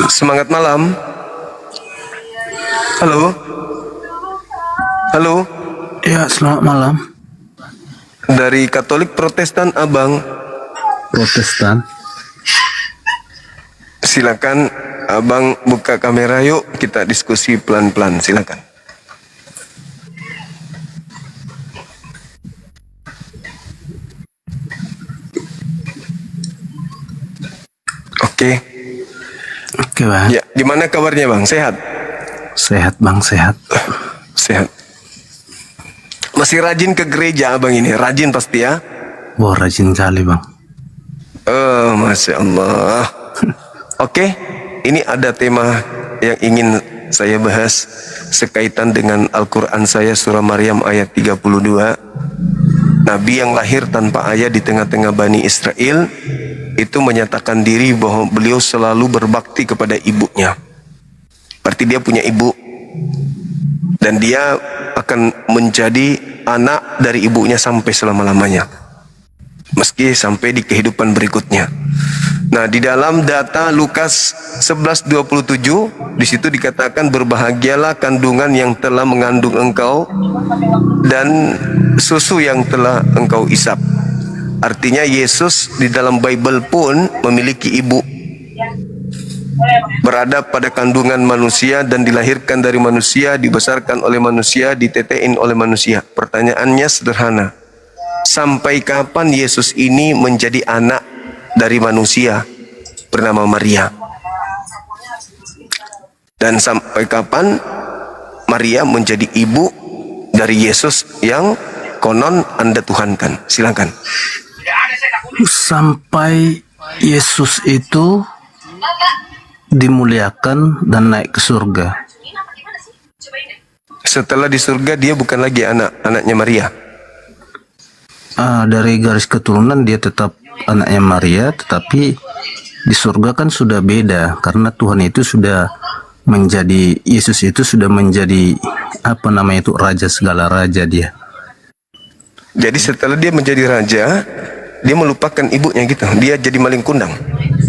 Semangat malam. Halo. Halo. Ya, selamat malam. Dari Katolik Protestan Abang. Protestan. Silakan Abang buka kamera, yuk kita diskusi pelan-pelan, silakan. Oke, Bang. Ya, gimana kabarnya Bang? Sehat? Sehat, Bang, sehat. Sehat. Masih rajin ke gereja Abang ini? Rajin pasti ya? Wah, rajin kali, Bang. Masya Allah. Oke, ini ada tema yang ingin saya bahas sekaitan dengan Al-Quran saya, surah Maryam ayat 32. Nabi yang lahir tanpa ayah di tengah-tengah Bani Israel itu menyatakan diri bahwa beliau selalu berbakti kepada ibunya. Berarti dia punya ibu, dan dia akan menjadi anak dari ibunya sampai selama-lamanya, meski sampai di kehidupan berikutnya. Nah, di dalam data Lukas 11:27 di situ dikatakan, berbahagialah kandungan yang telah mengandung engkau dan susu yang telah engkau isap. Artinya Yesus di dalam Bible pun memiliki ibu, berada pada kandungan manusia dan dilahirkan dari manusia, dibesarkan oleh manusia, ditetein oleh manusia. Pertanyaannya sederhana, sampai kapan Yesus ini menjadi anak dari manusia bernama Maria? Dan sampai kapan Maria menjadi ibu dari Yesus yang konon Anda tuhankan? Silakan. Sampai Yesus itu dimuliakan dan naik ke surga. Setelah di surga dia bukan lagi anaknya Maria. Dari garis keturunan dia tetap anaknya Maria, tetapi di surga kan sudah beda, karena Tuhan itu sudah menjadi, Yesus itu sudah menjadi raja segala raja dia. Jadi setelah dia menjadi raja, dia melupakan ibunya gitu. Dia jadi maling kundang.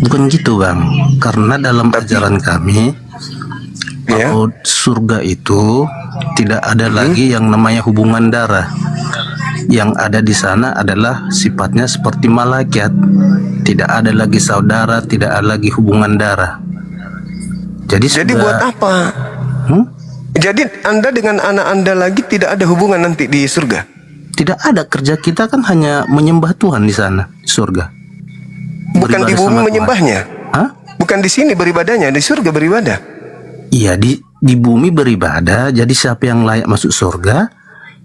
Bukan gitu, Bang. Karena dalam ajaran kami, bahwa surga itu tidak ada lagi yang namanya hubungan darah. Yang ada di sana adalah sifatnya seperti malaikat. Tidak ada lagi saudara, tidak ada lagi hubungan darah. Jadi buat apa? Jadi Anda dengan anak Anda lagi tidak ada hubungan nanti di surga? Tidak ada, kerja kita kan hanya menyembah Tuhan di sana, di surga. Bukan di bumi menyembahnya? Hah? Bukan di sini beribadahnya, di surga beribadah. Iya, di bumi beribadah, jadi siapa yang layak masuk surga,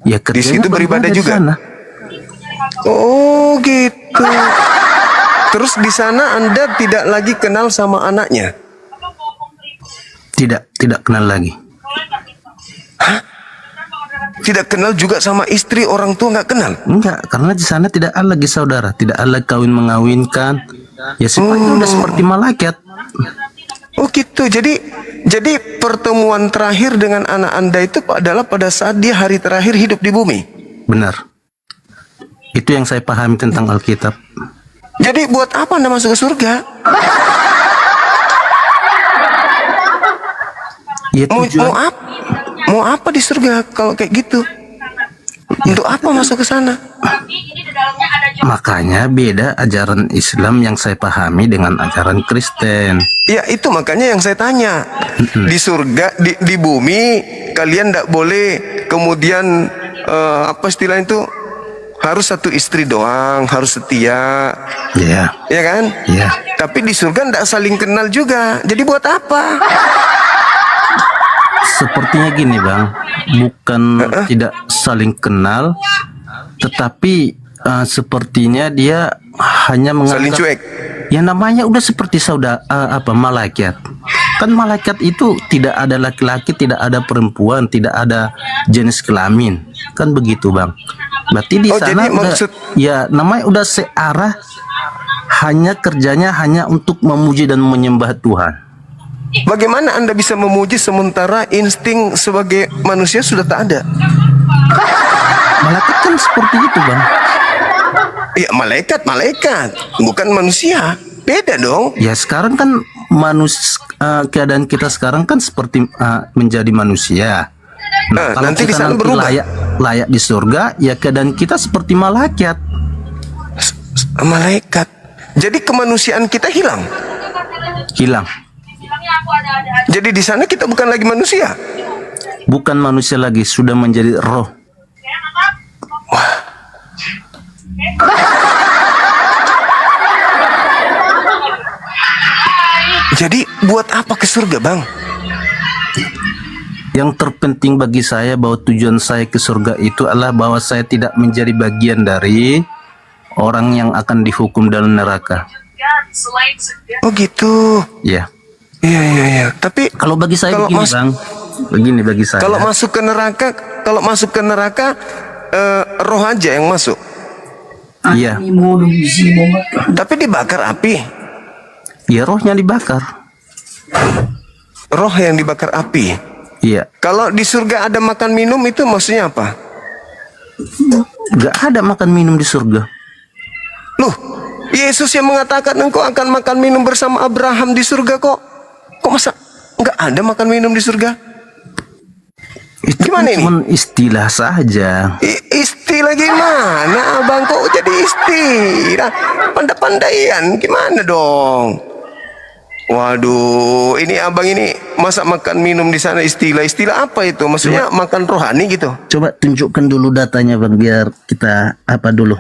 ya kerjanya situ beribadah di juga? sana. Oh gitu. Terus di sana Anda tidak lagi kenal sama anaknya? Tidak kenal lagi. Tidak kenal juga sama istri, orang tua nggak kenal? Enggak, karena di sana tidak ada lagi saudara, tidak ada lagi kawin mengawinkan. Ya sifatnya udah seperti malaikat. Oh gitu. Jadi pertemuan terakhir dengan anak Anda itu adalah pada saat dia hari terakhir hidup di bumi. Benar. Itu yang saya pahami tentang Alkitab. Jadi buat apa Anda masuk ke surga? Ya tujuan, Mau apa di surga kalau kayak gitu? Untuk apa masuk ke sana? makanya beda ajaran Islam yang saya pahami dengan ajaran Kristen. Ya itu makanya yang saya tanya. Di surga, di bumi kalian tidak boleh kemudian apa istilah itu, harus satu istri doang, harus setia. Ya. Ya kan? Ya. Tapi di surga tidak saling kenal juga. Jadi buat apa? Sepertinya gini Bang, bukan tidak saling kenal, tetapi sepertinya dia hanya Saling menganggap cuek. ya namanya udah seperti saudara malaikat. Kan malaikat itu tidak ada laki-laki, tidak ada perempuan, tidak ada jenis kelamin. Kan begitu Bang. Berarti di sana jadi udah, ya namanya udah searah, hanya kerjanya hanya untuk memuji dan menyembah Tuhan. Bagaimana Anda bisa memuji sementara insting sebagai manusia sudah tak ada? Malaikat kan seperti itu Bang. Ya malaikat, bukan manusia. Beda dong. Ya sekarang kan keadaan kita sekarang kan seperti menjadi manusia. Nah, kalau nanti di kita sana berubah. layak di surga, ya keadaan kita seperti malaikat. Malaikat. Jadi kemanusiaan kita hilang. Hilang. Jadi di sana kita bukan lagi manusia. Bukan manusia lagi, sudah menjadi roh. Jadi buat apa ke surga, Bang? Yang terpenting bagi saya bahwa tujuan saya ke surga itu adalah bahwa saya tidak menjadi bagian dari orang yang akan dihukum dalam neraka. Oh gitu. Ya. Iya. Tapi Kalau bagi saya kalau begini Bang, begini bagi saya. kalau masuk ke neraka, roh aja yang masuk. Iya. Tapi dibakar api. Ya rohnya dibakar. Roh yang dibakar api. Iya. Kalau di surga ada makan minum itu maksudnya apa? Gak ada makan minum di surga. Loh, Yesus yang mengatakan engkau akan makan minum bersama Abraham di surga kok. Kok masa nggak ada makan minum di surga? Itu Gimana kan ini? cuma istilah saja. Istilah gimana, Abang? Kok jadi istilah? Pandai-pandaian gimana dong? Waduh, ini abang ini masa makan minum di sana istilah apa itu? Maksudnya makan rohani gitu? Coba tunjukkan dulu datanya Bang, biar kita apa dulu.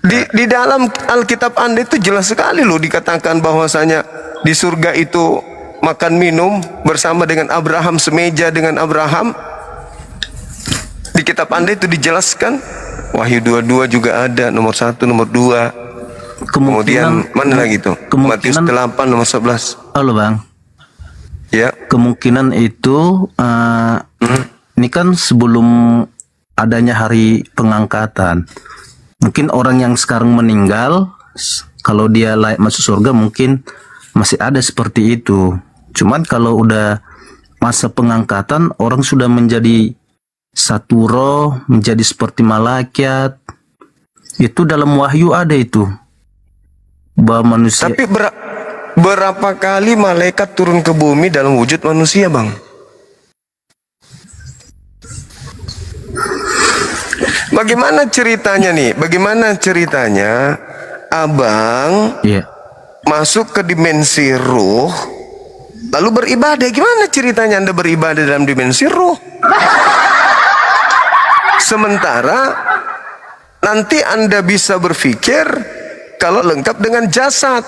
Di dalam Alkitab Anda itu jelas sekali loh dikatakan bahwasanya di surga itu makan minum bersama dengan Abraham, semeja dengan Abraham. Di kitab Anda itu dijelaskan. Wahyu 22 juga ada, nomor 1, nomor 2. Kemudian mana lagi itu? Matius 8 nomor 11. Halo Bang. Ya. Kemungkinan itu ini kan sebelum adanya hari pengangkatan. Mungkin orang yang sekarang meninggal, kalau dia layak masuk surga mungkin masih ada seperti itu. Cuman kalau udah masa pengangkatan, orang sudah menjadi satu roh, menjadi seperti malaikat. Itu dalam wahyu ada itu. Bahwa manusia. Tapi berapa kali malaikat turun ke bumi dalam wujud manusia, Bang? Bagaimana ceritanya nih? Bagaimana ceritanya Abang masuk ke dimensi ruh lalu beribadah? Gimana ceritanya Anda beribadah dalam dimensi ruh? Sementara nanti Anda bisa berpikir kalau lengkap dengan jasad.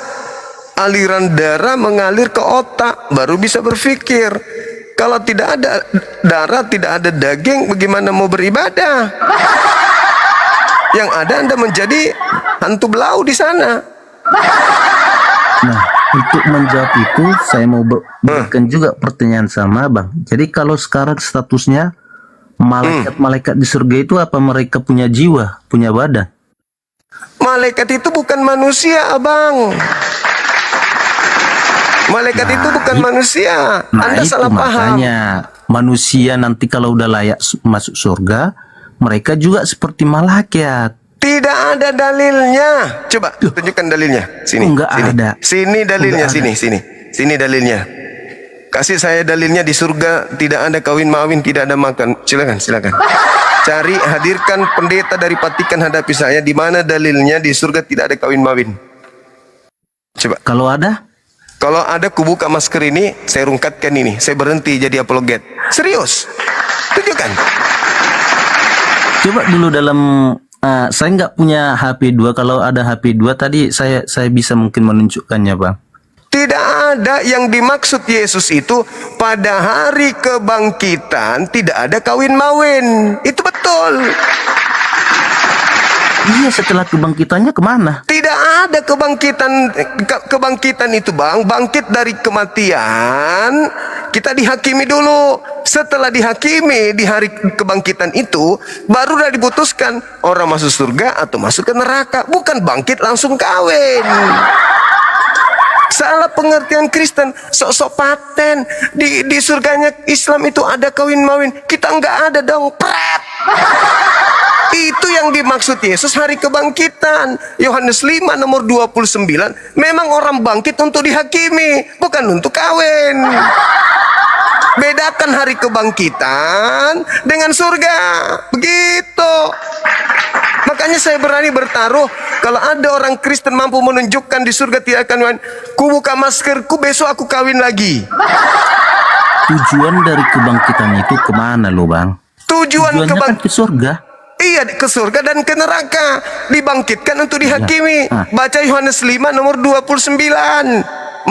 aliran darah mengalir ke otak, baru bisa berpikir. Kalau tidak ada darah, tidak ada daging, bagaimana mau beribadah? Yang ada Anda menjadi hantu belau di sana. Nah, untuk menjawab itu saya mau berikan juga pertanyaan sama Bang. Jadi kalau sekarang statusnya malaikat-malaikat di surga itu apa mereka punya jiwa, punya badan? Malaikat itu bukan manusia, Abang. Malaikat itu bukan manusia. Anda itu salah paham. makanya manusia nanti kalau udah layak masuk surga, mereka juga seperti malaikat. Tidak ada dalilnya. Coba tunjukkan dalilnya. Sini. Enggak sini. ada. Sini dalilnya. Enggak Sini. Sini dalilnya. Kasih saya dalilnya di surga tidak ada kawin mawin, tidak ada makan. Silakan. Cari, hadirkan pendeta dari Vatikan, hadapi saya. Di mana dalilnya di surga tidak ada kawin mawin? Coba. Kalau ada, ku buka masker ini, saya rungkatkan ini. Saya berhenti jadi apologet. Serius. Tunjukkan. Coba dulu dalam saya nggak punya HP 2. Kalau ada HP 2 tadi saya bisa mungkin menunjukkannya, Bang. Tidak ada yang dimaksud Yesus itu pada hari kebangkitan tidak ada kawin mawin. Itu betul. Iya, setelah kebangkitannya kemana? Tidak ada kebangkitan itu, Bang. Bangkit dari kematian, kita dihakimi dulu. Setelah dihakimi di hari kebangkitan itu, barulah diputuskan orang masuk surga atau masuk ke neraka. Bukan bangkit langsung kawin. Salah pengertian Kristen, sok-sok paten. Di surganya Islam itu ada kawin mawin. Kita nggak ada dong, pret. Itu yang dimaksud Yesus hari kebangkitan. Yohanes 5 nomor 29. Memang orang bangkit untuk dihakimi, bukan untuk kawin. Bedakan hari kebangkitan dengan surga. Begitu. Makanya saya berani bertaruh, kalau ada orang Kristen mampu menunjukkan di surga tidak akan kawin, ku buka maskerku, besok aku kawin lagi. Tujuan dari kebangkitan itu kemana lo, Bang? Tujuannya kan ke surga. Iya, ke surga dan ke neraka. Dibangkitkan untuk dihakimi. Baca Yohanes 5 nomor 29.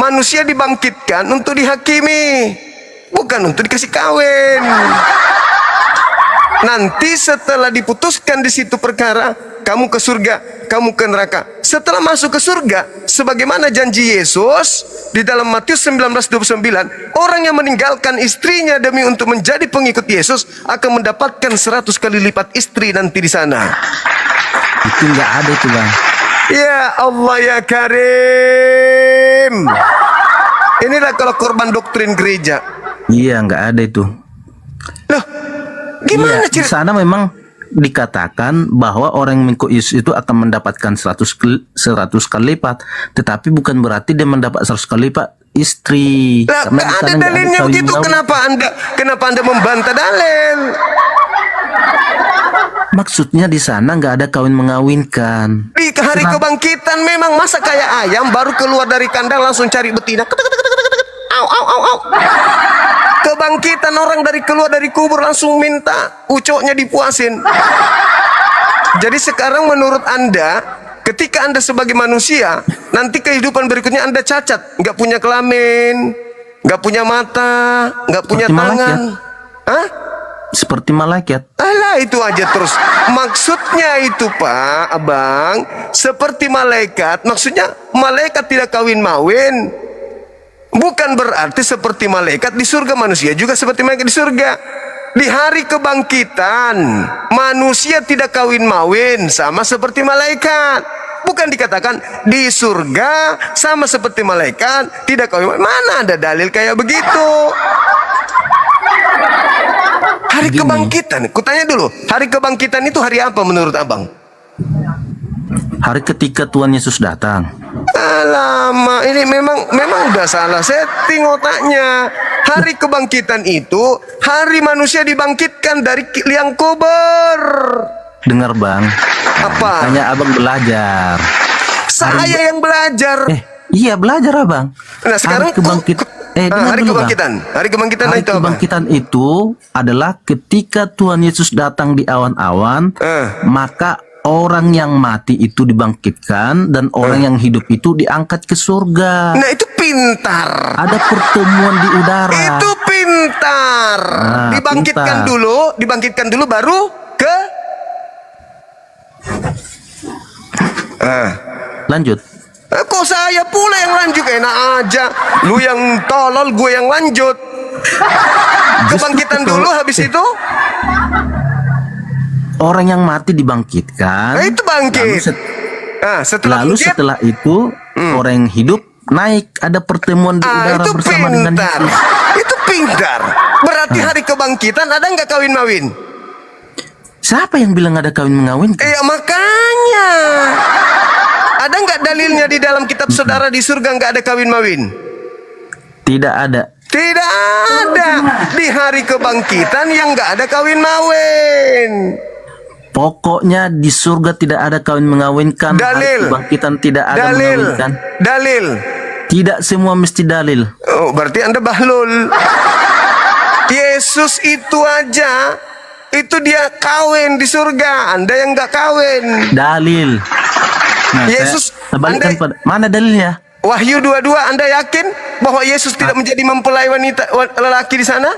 Manusia dibangkitkan untuk dihakimi, bukan untuk dikasih kawin. Nanti setelah diputuskan di situ perkara, kamu ke surga, kamu ke neraka. Setelah masuk ke surga, sebagaimana janji Yesus di dalam Matius 19:29, orang yang meninggalkan istrinya demi untuk menjadi pengikut Yesus akan mendapatkan 100 kali lipat istri nanti di sana. Itu nggak ada itu, Bang. Ya Allah ya Karim. Inilah kalau korban doktrin gereja. Iya, nggak ada itu. Loh, gimana di sana memang dikatakan bahwa orang yang mengikut Yesus itu akan mendapatkan 100 kali lipat, tetapi bukan berarti dia mendapat 100 kali lipat istri. Lah, nggak ada dalilnya begitu. Kenapa anda membantah dalil? Maksudnya di sana nggak ada kawin mengawinkan. Di hari kebangkitan memang masa kayak ayam baru keluar dari kandang langsung cari betina. Au. Kebangkitan orang keluar dari kubur langsung minta ucoknya dipuasin. Jadi sekarang menurut Anda, ketika Anda sebagai manusia, nanti kehidupan berikutnya Anda cacat, nggak punya kelamin, nggak punya mata, nggak punya tangan. Hah? Seperti malaikat. Alah, itu aja terus. Maksudnya itu, Pak, Abang, seperti malaikat. Maksudnya malaikat tidak kawin mawin. Bukan berarti seperti malaikat di surga, manusia juga seperti malaikat di surga. Di hari kebangkitan, manusia tidak kawin mawin sama seperti malaikat. Bukan dikatakan di surga sama seperti malaikat, tidak kawin mawin. Mana ada dalil kayak begitu? Hari kebangkitan, kutanya dulu, hari kebangkitan itu hari apa menurut Abang? Hari ketika Tuhan Yesus datang. Alamak, ini memang udah salah setting otaknya. Hari kebangkitan itu hari manusia dibangkitkan dari liang kubur. Dengar, Bang. Apa? Hanya Abang belajar. Saya yang belajar. Iya, belajar, Abang. Nah, sekarang hari kebangkitan. hari kebangkitan. Hari kebangkitan itu apa? Kebangkitan itu adalah ketika Tuhan Yesus datang di awan-awan, maka orang yang mati itu dibangkitkan dan orang yang hidup itu diangkat ke surga. Nah, itu pintar. Ada pertemuan di udara. Itu pintar. Nah, Dibangkitkan dulu baru ke Lanjut. kok saya pula yang lanjut? Enak aja. Lu yang tolol, gue yang lanjut. Kebangkitan dulu, habis itu Orang yang mati dibangkitkan. itu bangkit. Setelah Lalu bangkit, setelah itu orang yang hidup naik, ada pertemuan di udara itu bersama dengan pintar. Yesus. Itu pintar. Berarti hari kebangkitan ada nggak kawin-mawin? Siapa yang bilang ada kawin mengawin? Makanya. Ada nggak dalilnya di dalam kitab saudara di surga nggak ada kawin-mawin? Tidak ada. Tidak ada. Di hari kebangkitan yang nggak ada kawin-mawin. Pokoknya di surga tidak ada kawin mengawinkan. Dalil. Hari kebangkitan tidak ada Dalil. mengawinkan. Dalil. Tidak semua mesti dalil. Oh, berarti Anda bahlul. Yesus itu aja, itu dia kawin di surga. Anda yang nggak kawin. Dalil. Nah, Yesus, saya balikkan Anda- pada mana dalilnya? Wahyu 22, Anda yakin bahwa Yesus tidak menjadi mempelai wanita lelaki di sana?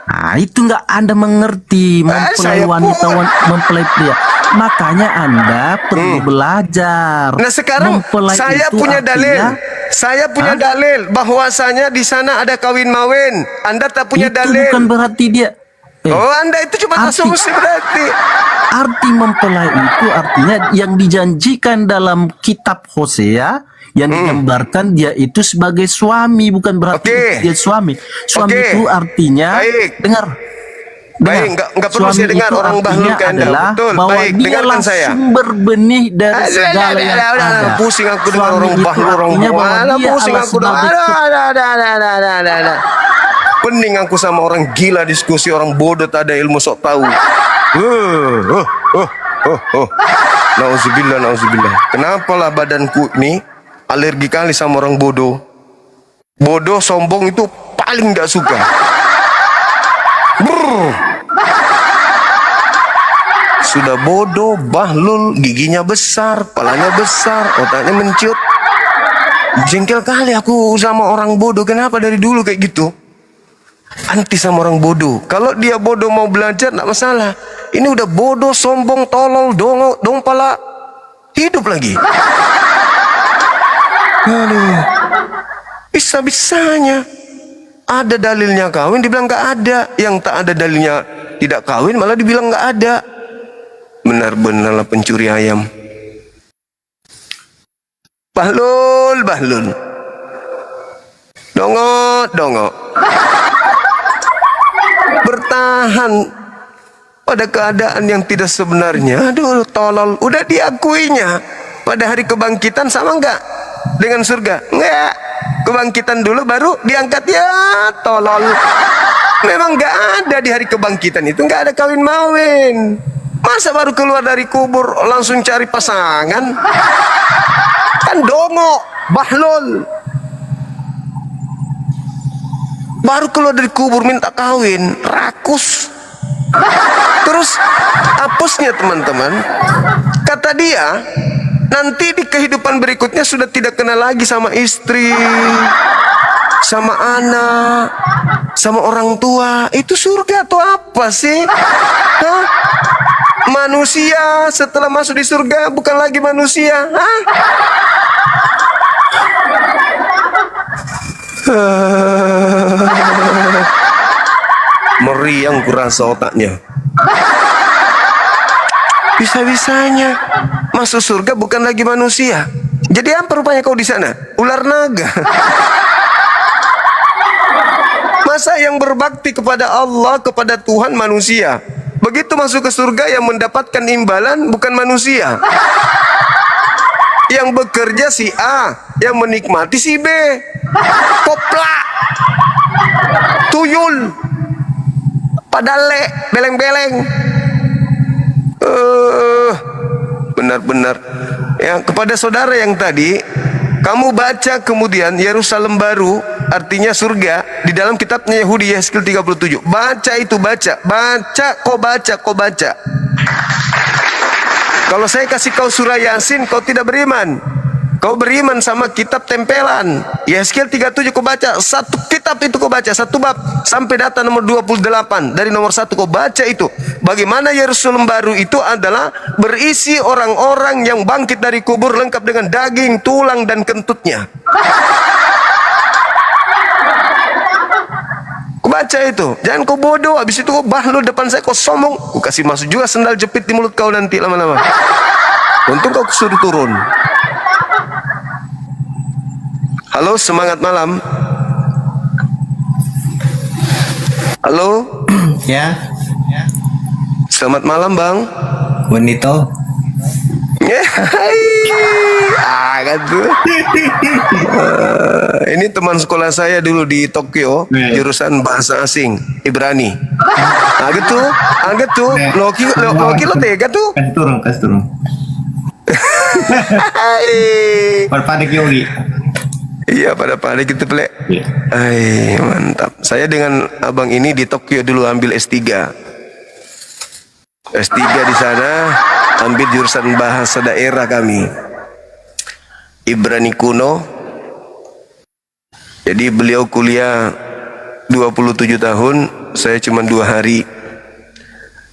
Nah, itu nggak Anda mengerti mempelai saya wanita, pun. mempelai pria. Makanya Anda perlu belajar. Nah, sekarang Mempelai saya itu punya dalil. artinya- Saya punya dalil bahwasanya di sana ada kawin mawin. Anda tak punya itu dalil. bukan berarti dia. Oh, Anda itu cuma arti- asumsi berarti. Arti mempelai itu artinya yang dijanjikan dalam kitab Hosea, yang digambarkan dia itu sebagai suami, bukan berarti Oke. dia suami. Suami Oke. itu artinya Baik. dengar. Baik, nggak perlu Suami saya dengar itu orang bahlul artinya ke Anda. adalah Betul, bahwa baik, dialah dengarkan saya. sumber benih dari segala yang ada. Pusing aku dengan Suami orang itu bahlul, orang artinya bahwa Alah, dia pusing adalah aku dengan sebagai Pening aku sama orang gila diskusi, orang bodoh tak ada ilmu sok tahu. Nauzubillah, nauzubillah. Kenapa lah badanku ini alergi kali sama orang bodoh? Bodoh, sombong itu paling nggak suka. Brr. Sudah bodoh, bahlul, giginya besar, palanya besar, otaknya menciut. Jengkel kali aku sama orang bodoh. Kenapa dari dulu kayak gitu? Anti sama orang bodoh. Kalau dia bodoh mau belajar, tak masalah. Ini udah bodoh, sombong, tolol, dong pala. Hidup lagi. Aduh. Bisa-bisanya. Ada dalilnya kawin, dibilang nggak ada. Yang tak ada dalilnya tidak kawin, malah dibilang nggak ada. Benar-benarlah pencuri ayam. Bahlul, bahlul. Dongok. Bertahan pada keadaan yang tidak sebenarnya. Aduh, tolol. Udah diakuinya. Pada hari kebangkitan sama enggak dengan surga? Enggak. Kebangkitan dulu baru diangkat, ya tolol. Memang enggak ada di hari kebangkitan itu, enggak ada kawin mawin. Masa baru keluar dari kubur langsung cari pasangan? Kan dongok, bahlul. Baru keluar dari kubur minta kawin, rakus. Terus apesnya teman-teman, kata dia, nanti di kehidupan berikutnya sudah tidak kenal lagi sama istri, sama anak, sama orang tua. Itu surga atau apa sih? Hah? Manusia setelah masuk di surga bukan lagi manusia. Hah? Meriang kurasa otaknya. Bisa-bisanya masuk surga bukan lagi manusia. Jadi apa rupanya kau di sana? Ular naga. Masa yang berbakti kepada Allah, kepada Tuhan manusia. Begitu masuk ke surga yang mendapatkan imbalan bukan manusia. Yang bekerja si A, yang menikmati si B. Koplak, tuyul, padale, beleng-beleng. Benar-benar. Ya, kepada saudara yang tadi, kamu baca kemudian Yerusalem baru, artinya surga, di dalam kitabnya Yahudi Yehezkiel 37. Baca itu, baca. Baca, kau baca. Kalau saya kasih kau surah Yasin, kau tidak beriman. Kau beriman sama kitab tempelan. Yeskel 37 kau baca, satu kitab itu kau baca, satu bab sampai data nomor 28 dari nomor 1 kau baca itu. Bagaimana Yerusalem baru itu adalah berisi orang-orang yang bangkit dari kubur lengkap dengan daging, tulang dan kentutnya. Kau baca itu, jangan kau bodoh. Habis itu kau bahlul depan saya, kau sombong. Kau kasih masuk juga sendal jepit di mulut kau nanti lama-lama. Untung kau suruh turun. Halo, semangat malam. Halo. Ya, Selamat malam, Bang. Bonito. Kan tuh. Ini teman sekolah saya dulu di Tokyo, jurusan bahasa asing, Ibrani. Gitu. Loki lo tega tuh. Kasih turun. Pada Yogi. Iya, pada gitu plek. Mantap. Saya dengan abang ini di Tokyo dulu ambil S3 di sana, ambil jurusan bahasa daerah kami, Ibrani kuno. Jadi beliau kuliah 27 tahun, saya cuma 2 hari.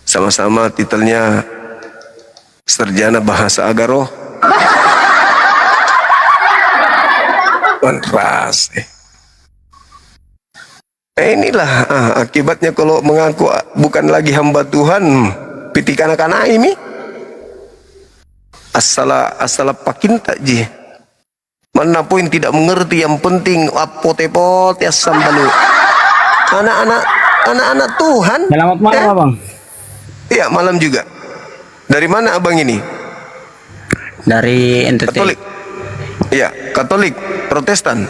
Sama-sama titelnya sarjana bahasa agaroh. Keras. Inilah akibatnya kalau mengaku bukan lagi hamba Tuhan, pitikan anak ini. Asala pakin tak ji. Mana pun tidak mengerti, yang penting apot-epot ya sambalu. Anak-anak Tuhan. Selamat malam, Abang. Iya, malam juga. Dari mana abang ini? Dari NTT. Katolik. Iya, Katolik, Protestan.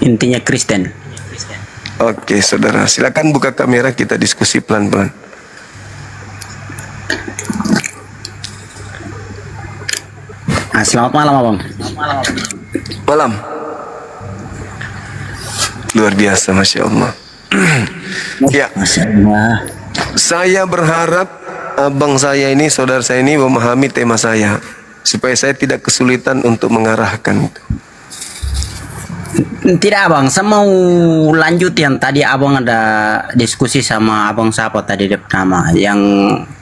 Intinya Kristen. Oke, saudara, silakan buka kamera, kita diskusi pelan-pelan. Selamat malam, Abang. Malam. Luar biasa, Masya Allah. Ya, Masya Allah. saya berharap abang saya ini, saudara saya ini memahami tema saya, supaya saya tidak kesulitan untuk mengarahkan itu. Tidak, Abang, saya mau lanjut yang tadi Abang ada diskusi sama Abang siapa tadi nama yang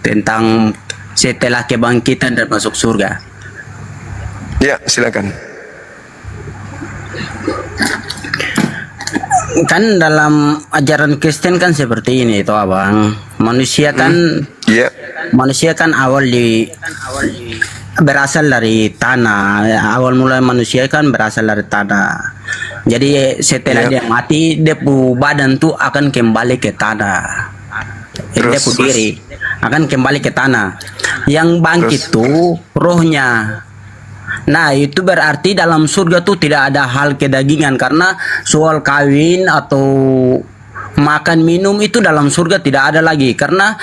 tentang setelah kebangkitan dan masuk surga. Ya, silakan. Kan dalam ajaran Kristen kan seperti ini itu, Abang. Manusia kan manusia kan berasal dari tanah. Awal mulai manusia kan berasal dari tanah. Jadi setelah dia mati, dia badan tuh akan kembali ke tanah. Dia diri akan kembali ke tanah. Yang bangkit tuh rohnya. Nah, itu berarti dalam surga tuh tidak ada hal kedagingan, karena soal kawin atau makan minum itu dalam surga tidak ada lagi, karena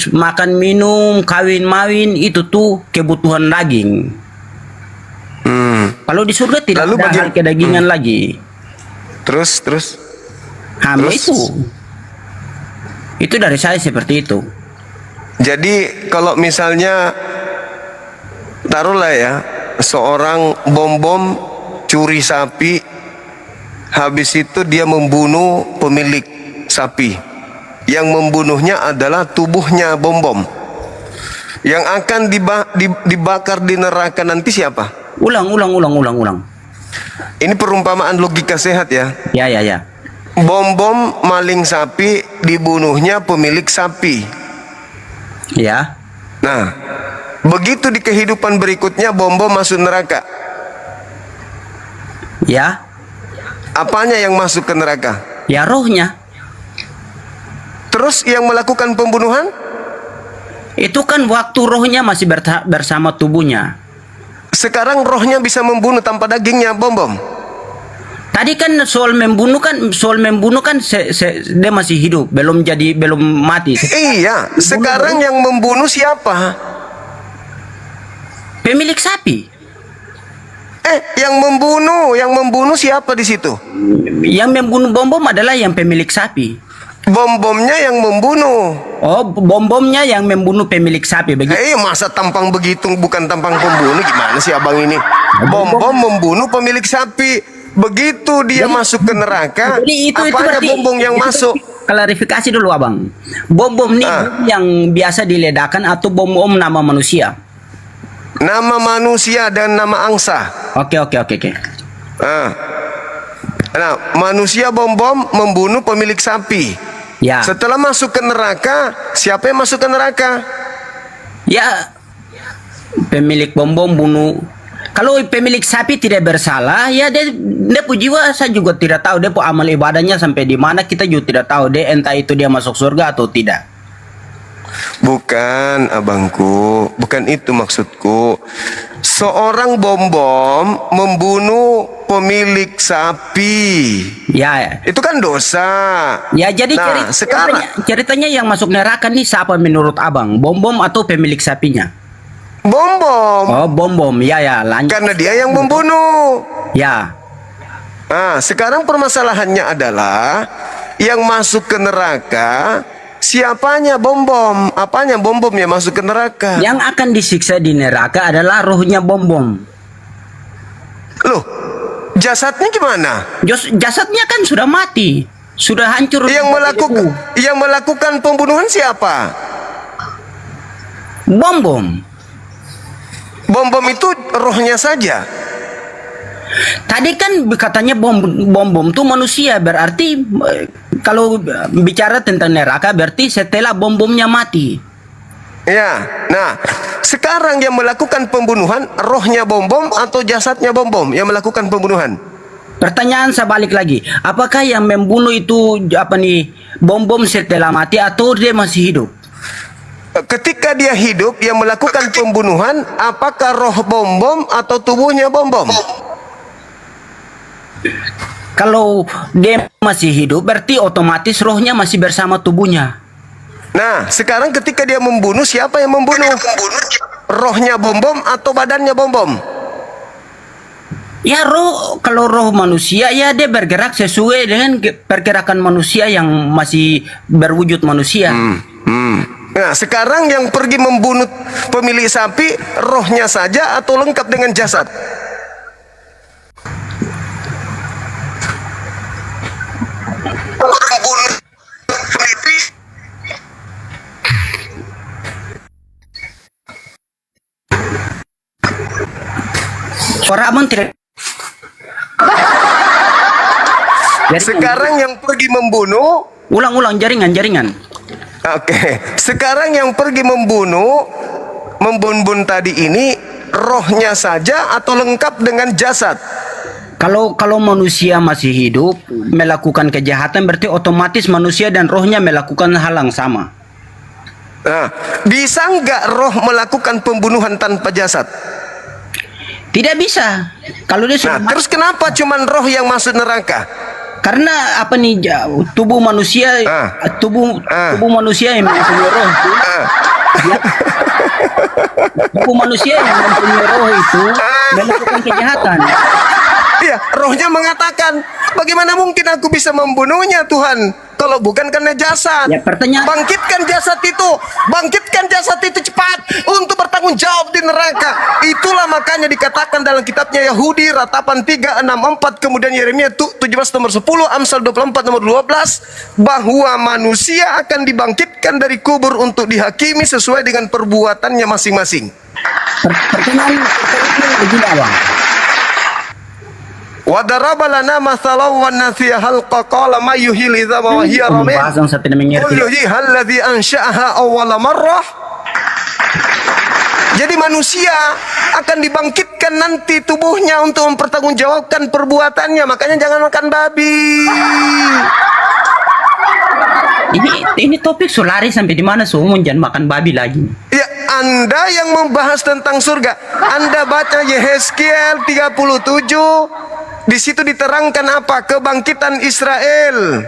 makan minum kawin mawin itu tuh kebutuhan daging. Kalau di surga tidak ada hal kedagingan lagi. Terus itu dari saya seperti itu. Jadi kalau misalnya taruhlah ya, seorang bom curi sapi, habis itu dia membunuh pemilik sapi. Yang membunuhnya adalah tubuhnya bom. Yang akan dibakar di neraka nanti siapa? Ulang. Ini perumpamaan logika sehat ya. Ya. Bom maling sapi, dibunuhnya pemilik sapi. Ya. Nah, begitu di kehidupan berikutnya bom masuk neraka. Ya. Apanya yang masuk ke neraka? Ya, rohnya. Terus yang melakukan pembunuhan? Itu kan waktu rohnya masih bersama tubuhnya. Sekarang rohnya bisa membunuh tanpa dagingnya bom. Tadi kan soal membunuh kan dia masih hidup, belum mati. Iya, sekarang yang membunuh siapa? Pemilik sapi. Yang membunuh siapa di situ? Yang membunuh bom adalah yang pemilik sapi. Bom-bomnya yang membunuh. Oh, bom-bomnya yang membunuh pemilik sapi begitu. Masa tampang begitu bukan tampang pembunuh? Gimana sih abang ini? Bom-bom membunuh pemilik sapi. Begitu dia masuk ke neraka, Jadi itu apanya berarti bom-bom yang itu masuk? Klarifikasi dulu abang. Bom-bom ini yang biasa diledakkan atau bom-bom nama manusia? Nama manusia dan nama angsa. Oke. Nah, manusia bom-bom membunuh pemilik sapi. Ya. Setelah masuk ke neraka, siapa yang masuk ke neraka? Ya, pemilik bom-bom bunuh. Kalau pemilik sapi tidak bersalah, ya dia jiwa saya juga tidak tahu. Dia amal ibadahnya sampai di mana kita juga tidak tahu. Dia entah itu dia masuk surga atau tidak. Bukan abangku, bukan itu maksudku. Seorang bom-bom membunuh pemilik sapi. Ya. Itu kan dosa. Ya, jadi ceritanya yang masuk neraka nih siapa menurut abang? Bom-bom atau pemilik sapinya? Bom-bom. Oh, bom-bom. Ya, lanjut. Karena dia yang membunuh. Ya. Nah, sekarang permasalahannya adalah yang masuk ke neraka, siapanya bom-bom? Apanya bom-bom yang masuk ke neraka? Yang akan disiksa di neraka adalah rohnya bom-bom. Loh, jasadnya gimana? Jasadnya kan sudah mati, sudah hancur. Yang melakukan pembunuhan siapa? Bom-bom. Bom-bom itu rohnya saja. Tadi kan katanya bom-bom itu manusia, berarti kalau bicara tentang neraka berarti setelah bom-bomnya mati. Ya, nah sekarang yang melakukan pembunuhan rohnya bom-bom atau jasadnya bom-bom yang melakukan pembunuhan? Pertanyaan saya balik lagi, apakah yang membunuh itu bom-bom setelah mati atau dia masih hidup? Ketika dia hidup, yang melakukan pembunuhan, apakah roh bom-bom atau tubuhnya bom-bom? Kalau dia masih hidup, berarti otomatis rohnya masih bersama tubuhnya. Nah, sekarang ketika dia membunuh, siapa yang membunuh? Rohnya bom-bom atau badannya bom-bom? Ya, kalau roh manusia, ya dia bergerak sesuai dengan pergerakan manusia yang masih berwujud manusia. Nah, sekarang yang pergi membunuh pemilik sapi, rohnya saja atau lengkap dengan jasad? Suara abang tidak. Sekarang yang pergi membunuh, ulang jaringan. Oke, sekarang yang pergi membunuh tadi ini rohnya saja atau lengkap dengan jasad? Kalau manusia masih hidup melakukan kejahatan berarti otomatis manusia dan rohnya melakukan hal yang sama. Nah, bisa nggak roh melakukan pembunuhan tanpa jasad? Tidak bisa. Kalau dia sudah terus kenapa cuman roh yang masuk neraka? Karena tubuh manusia tubuh manusia yang mempunyai roh itu tubuh manusia yang mempunyai roh itu melakukan kejahatan. Iya, rohnya mengatakan, bagaimana mungkin aku bisa membunuhnya Tuhan kalau bukan karena jasad? Ya, pertanyaan. Bangkitkan jasad itu cepat untuk bertanggung jawab di neraka. Itulah makanya dikatakan dalam kitabnya Yahudi Ratapan 364, kemudian Yeremia 17 nomor 10, Amsal 24 nomor 12, bahwa manusia akan dibangkitkan dari kubur untuk dihakimi sesuai dengan perbuatannya masing-masing. Pertanyaan begini Abang. Wa daraba lana mathalan wa nasiya halqa qala ma yuhil idza wa hiya ramim. Pembahasan saya tidak mengerti. Qul alladzi ansha'aha awwala marrah. Jadi manusia akan dibangkitkan nanti tubuhnya untuk mempertanggungjawabkan perbuatannya. Makanya jangan makan babi. Ini topik lari sampai di mana semua jangan makan babi lagi. Ya, Anda yang membahas tentang surga, Anda baca Yehezkiel 37. Di situ diterangkan apa? Kebangkitan Israel.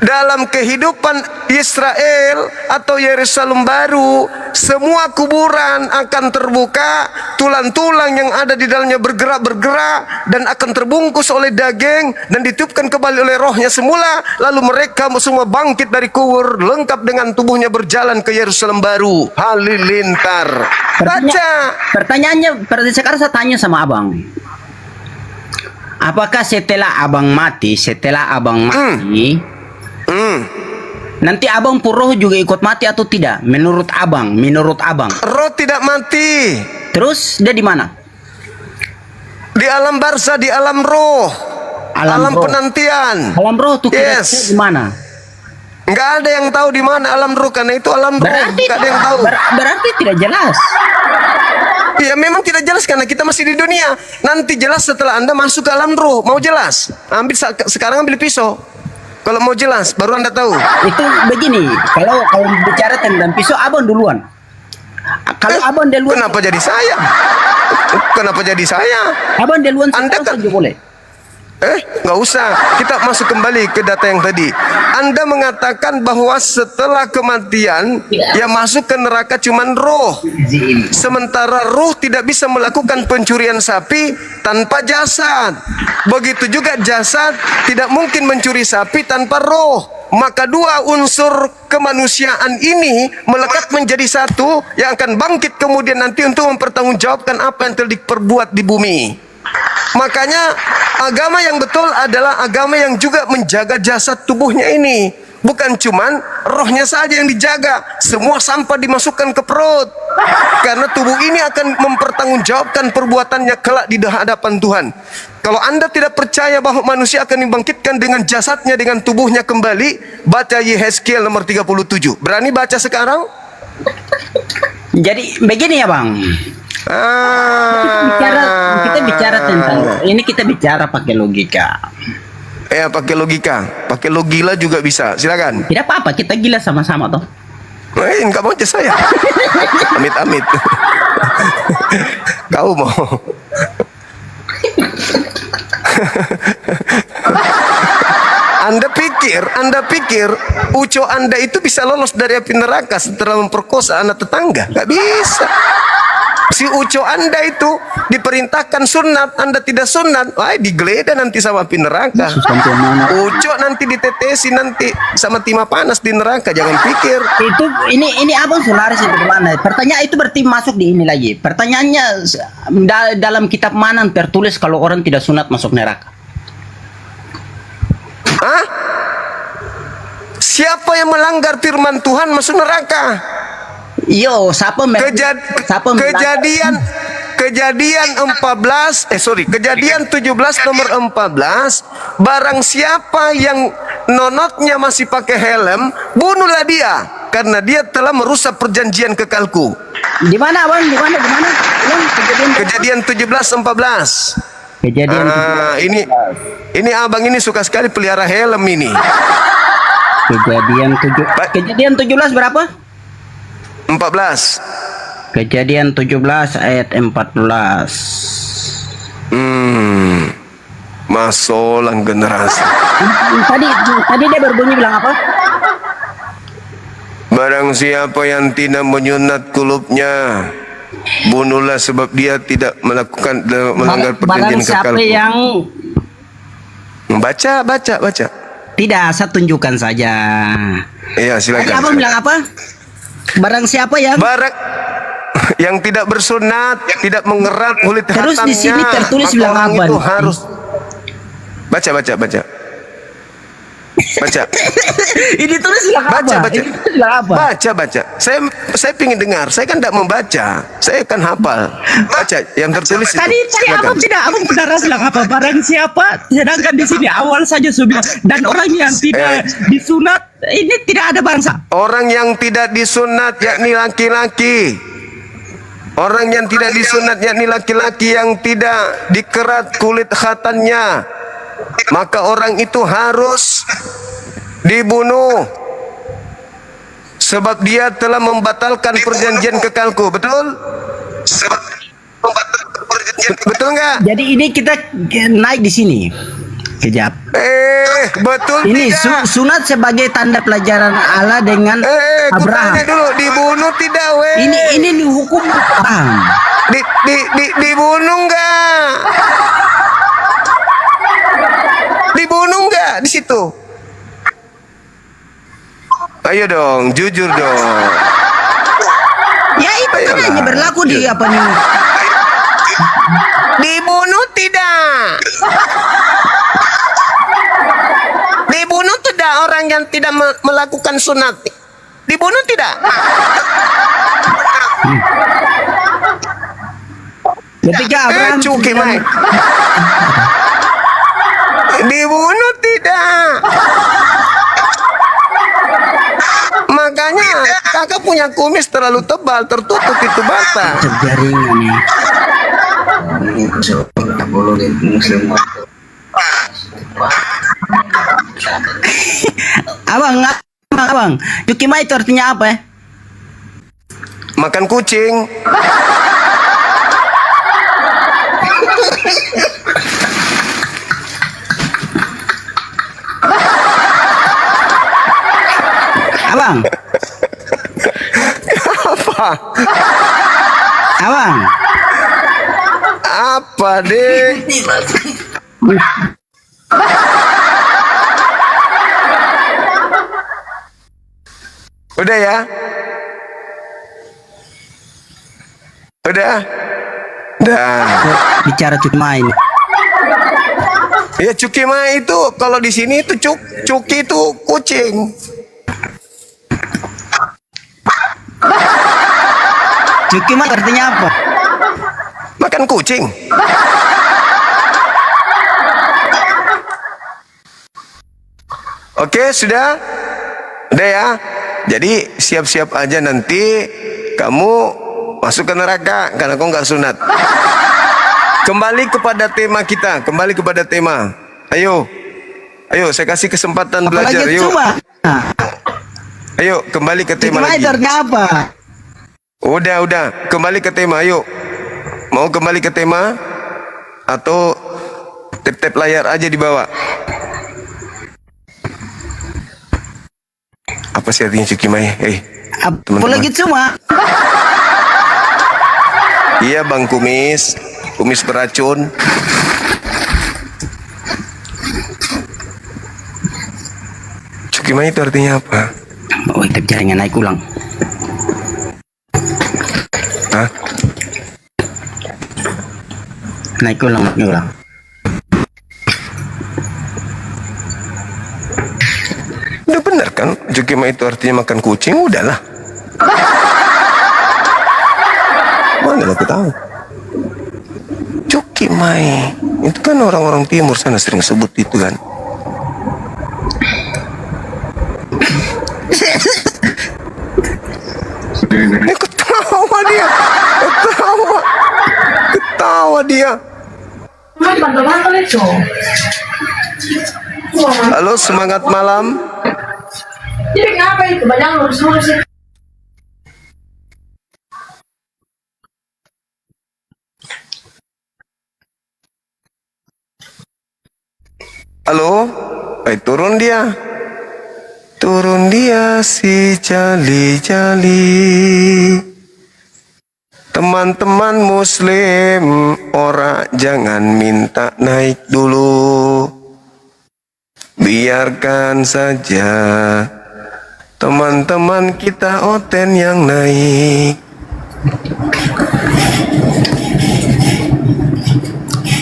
dalam kehidupan Israel atau Yerusalem baru, semua kuburan akan terbuka, tulang-tulang yang ada di dalamnya bergerak-bergerak dan akan terbungkus oleh daging dan ditiupkan kembali oleh rohnya semula, lalu mereka semua bangkit dari kubur lengkap dengan tubuhnya berjalan ke Yerusalem baru. Halilintar. Baca. Pertanyaannya, sekarang saya tanya sama abang. Apakah setelah abang mati, nanti abang pun roh juga ikut mati atau tidak? Menurut abang, Roh tidak mati. Terus dia di mana? Di alam barzah, di alam roh. Alam roh. penantian. Alam roh tuh Yes. di mana? Nggak ada yang tahu di mana alam roh, karena itu alam roh. Berarti Nggak ada yang tahu. berarti tidak jelas. Ya memang tidak jelas karena kita masih di dunia. Nanti jelas setelah Anda masuk ke alam roh. Mau jelas? Sekarang ambil pisau. Kalau mau jelas, baru Anda tahu. Itu begini, kalau bicara tentang pisau, abang duluan. Kalau abang duluan, Kenapa jadi saya? Kenapa jadi saya? abang duluan Anda saja boleh. Nggak usah. Kita masuk kembali ke data yang tadi. Anda mengatakan bahwa setelah kematian yang masuk ke neraka cuman roh. Sementara roh tidak bisa melakukan pencurian sapi tanpa jasad. Begitu juga jasad tidak mungkin mencuri sapi tanpa roh. Maka dua unsur kemanusiaan ini melekat menjadi satu yang akan bangkit kemudian nanti untuk mempertanggungjawabkan apa yang telah diperbuat di bumi. Makanya agama yang betul adalah agama yang juga menjaga jasad tubuhnya ini. Bukan cuman rohnya saja yang dijaga. Semua sampah dimasukkan ke perut. Karena tubuh ini akan mempertanggungjawabkan perbuatannya kelak di hadapan Tuhan. Kalau Anda tidak percaya bahwa manusia akan dibangkitkan dengan jasadnya, dengan tubuhnya kembali, baca Yehezkiel nomor 37. Berani baca sekarang? Jadi begini ya bang. Kita bicara tentang ini, kita bicara pakai logika. Pakai logika, pakai logila juga bisa. Silakan. Tidak apa-apa, kita gila sama-sama toh. Enggak mau aja saya. Amit-amit. Kau mau. Anda pikir uco Anda itu bisa lolos dari api neraka setelah memperkosa anak tetangga? Gak bisa. Si uco Anda itu diperintahkan sunat, Anda tidak sunat, digeledah nanti sama api neraka. Uco nanti ditetesi nanti sama timah panas di neraka, jangan pikir. Itu ini abang solaris itu mana? Pertanyaan itu berarti masuk di ini lagi. Pertanyaannya dalam kitab mana tertulis kalau orang tidak sunat masuk neraka? Hah? Siapa yang melanggar firman Tuhan masuk neraka? Yo, Kejadian 17 nomor 14, barang siapa yang nonotnya masih pakai helm, bunuhlah dia karena dia telah merusak perjanjian kekalku. Di mana bang? Di mana? Kejadian 17:14. Ini abang ini suka sekali pelihara helm ini. Kejadian 17 berapa? 14. Kejadian 17 ayat 14. Masolang generasi. Tadi dia berbunyi bilang apa? Barang siapa yang tidak menyunat kulubnya, bunuhlah sebab dia tidak melanggar perjanjian kekal. Siapa yang baca. Tidak, saya tunjukkan saja. Iya, silakan. Tadi abang bilang apa? Barang siapa yang tidak bersunat, tidak mengerat kulit terus hatamnya, di sini tertulis bilang apa? Itu harus baca. Ini tulis bilang apa? Baca. Saya pingin dengar. Saya kan tidak membaca. Saya kan hafal. Baca yang tertulis Tadi abang benar bilang apa? Barang siapa? Sedangkan di sini awal saja sudah dan orang yang tidak disunat ini tidak ada bangsa. Orang yang tidak disunat yakni laki-laki. Orang yang tidak disunat yakni laki-laki yang tidak dikerat kulit khatannya, maka orang itu harus dibunuh sebab dia telah membatalkan perjanjian kekalku. Betul? Betul nggak? Jadi ini kita naik di sini. Kejap. betul Ini tidak? sunat sebagai tanda pelajaran Allah dengan Ku Abraham. tanya dulu, dibunuh tidak, weh? Ini dihukum Abraham. Dibunuh nggak? Dibunuh nggak di situ? Ayo dong, jujur dong. Ya itu kan Ayolah. hanya berlaku di apa nih? Dibunuh tidak? Dibunuh tidak orang yang tidak melakukan sunat? Dibunuh tidak? Ketika Abraham Cuki, sudah- Mai. Dibunuh tidak? Makanya kakak punya kumis terlalu tebal, tertutup itu bata. Jaringan nih. Abang, Cukima itu artinya apa ya? Makan kucing. Abang, Apa? abang, Apa, Dek? Udah ya? Udah? Dah. bicara Cukima ini. Ya Cuki mah itu kalau di sini itu Cuki itu kucing. Cukima artinya apa? Makan kucing. Oke, sudah? Udah ya? Jadi siap-siap aja nanti kamu masuk ke neraka karena kau nggak sunat. Kembali kepada tema kita, kembali kepada tema. Ayo, saya kasih kesempatan belajar. Apalagi Yuk, cuma. ayo kembali ke tema Cukima lagi. itu artinya apa? Udah, kembali ke tema. Ayo, mau kembali ke tema atau tap-tap layar aja dibawa? Apa sih artinya Cukimai? Apalagi cuma. Iya Bang Kumis beracun. Cukimai itu artinya apa? Oh, itu jaringan naik ulang. Hah? Naik ulang. Udah benar kan? Cukimai itu artinya makan kucing. Udahlah. Mana aku tahu? Cukimai itu kan orang-orang timur sana sering sebut itu kan. Ini ketawa dia. Halo, semangat malam. Jadi ngapa itu banyak lurus-lurus itu? Halo, turun dia si jali-jali. Teman-teman muslim, ora jangan minta naik dulu. Biarkan saja teman-teman kita oten yang naik.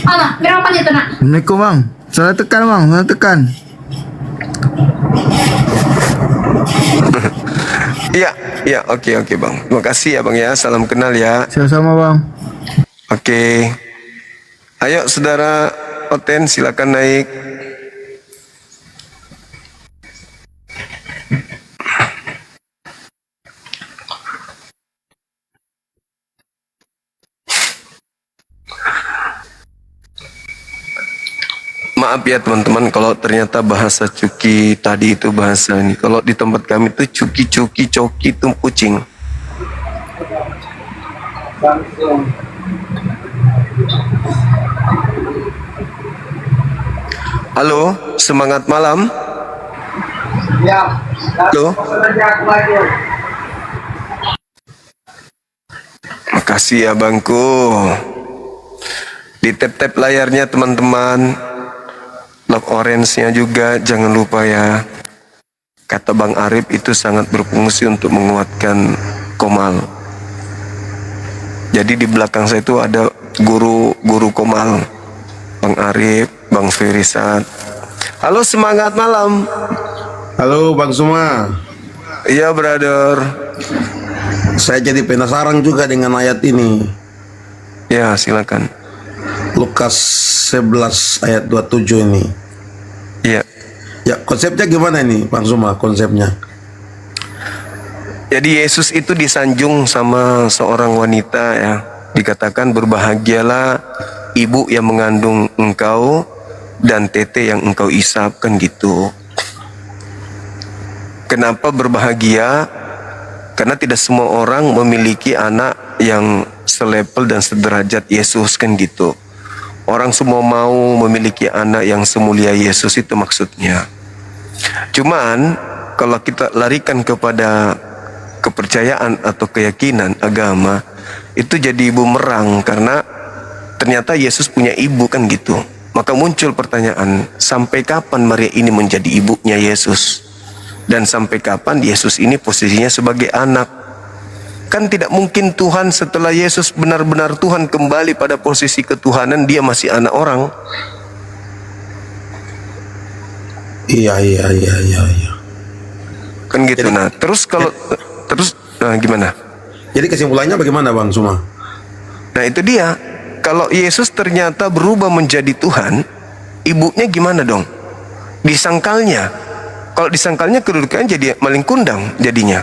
Alah, berapa itu nak? Assalamualaikum bang. Salah tekan bang, salah tekan. Iya, oke bang. Terima kasih ya bang ya, salam kenal ya. Sama-sama bang. Oke. Ayo saudara oten silakan naik. Maaf ya teman-teman kalau ternyata bahasa Cuki tadi itu bahasa ini. Kalau di tempat kami itu Cuki-cuki, coki itu kucing. Halo, semangat malam. Halo. Makasih ya bangku. Di tap-tap layarnya teman-teman. Lock orange-nya juga jangan lupa ya. Kata Bang Arif itu sangat berfungsi untuk menguatkan Komal. Jadi di belakang saya itu ada guru Komal. Bang Arif, Bang Ferisat. Halo, semangat malam. Halo Bang Suma. Iya brother. Saya jadi penasaran juga dengan ayat ini. Ya silakan. Lukas 11 ayat 27 ini. Iya. Ya, konsepnya gimana ini Bang Suma, konsepnya? Jadi Yesus itu disanjung sama seorang wanita ya. Dikatakan berbahagialah ibu yang mengandung engkau dan tete yang engkau isap, kan gitu. Kenapa berbahagia? Karena tidak semua orang memiliki anak yang selevel dan sederajat Yesus, kan gitu. Orang semua mau memiliki anak yang semulia Yesus, itu maksudnya. Cuman kalau kita larikan kepada kepercayaan atau keyakinan agama, itu jadi bumerang karena ternyata Yesus punya ibu, kan gitu. Maka muncul pertanyaan, sampai kapan Maria ini menjadi ibunya Yesus? Dan sampai kapan Yesus ini posisinya sebagai anak? Kan tidak mungkin Tuhan setelah Yesus benar-benar Tuhan kembali pada posisi ketuhanan, dia masih anak orang. Iya. Kan gitu. Nah, terus kalau gimana? Jadi kesimpulannya bagaimana Bang Suma? Nah itu dia. Kalau Yesus ternyata berubah menjadi Tuhan, ibunya gimana dong? Disangkalnya. Kalau disangkalnya kedudukannya jadi maling kundang jadinya.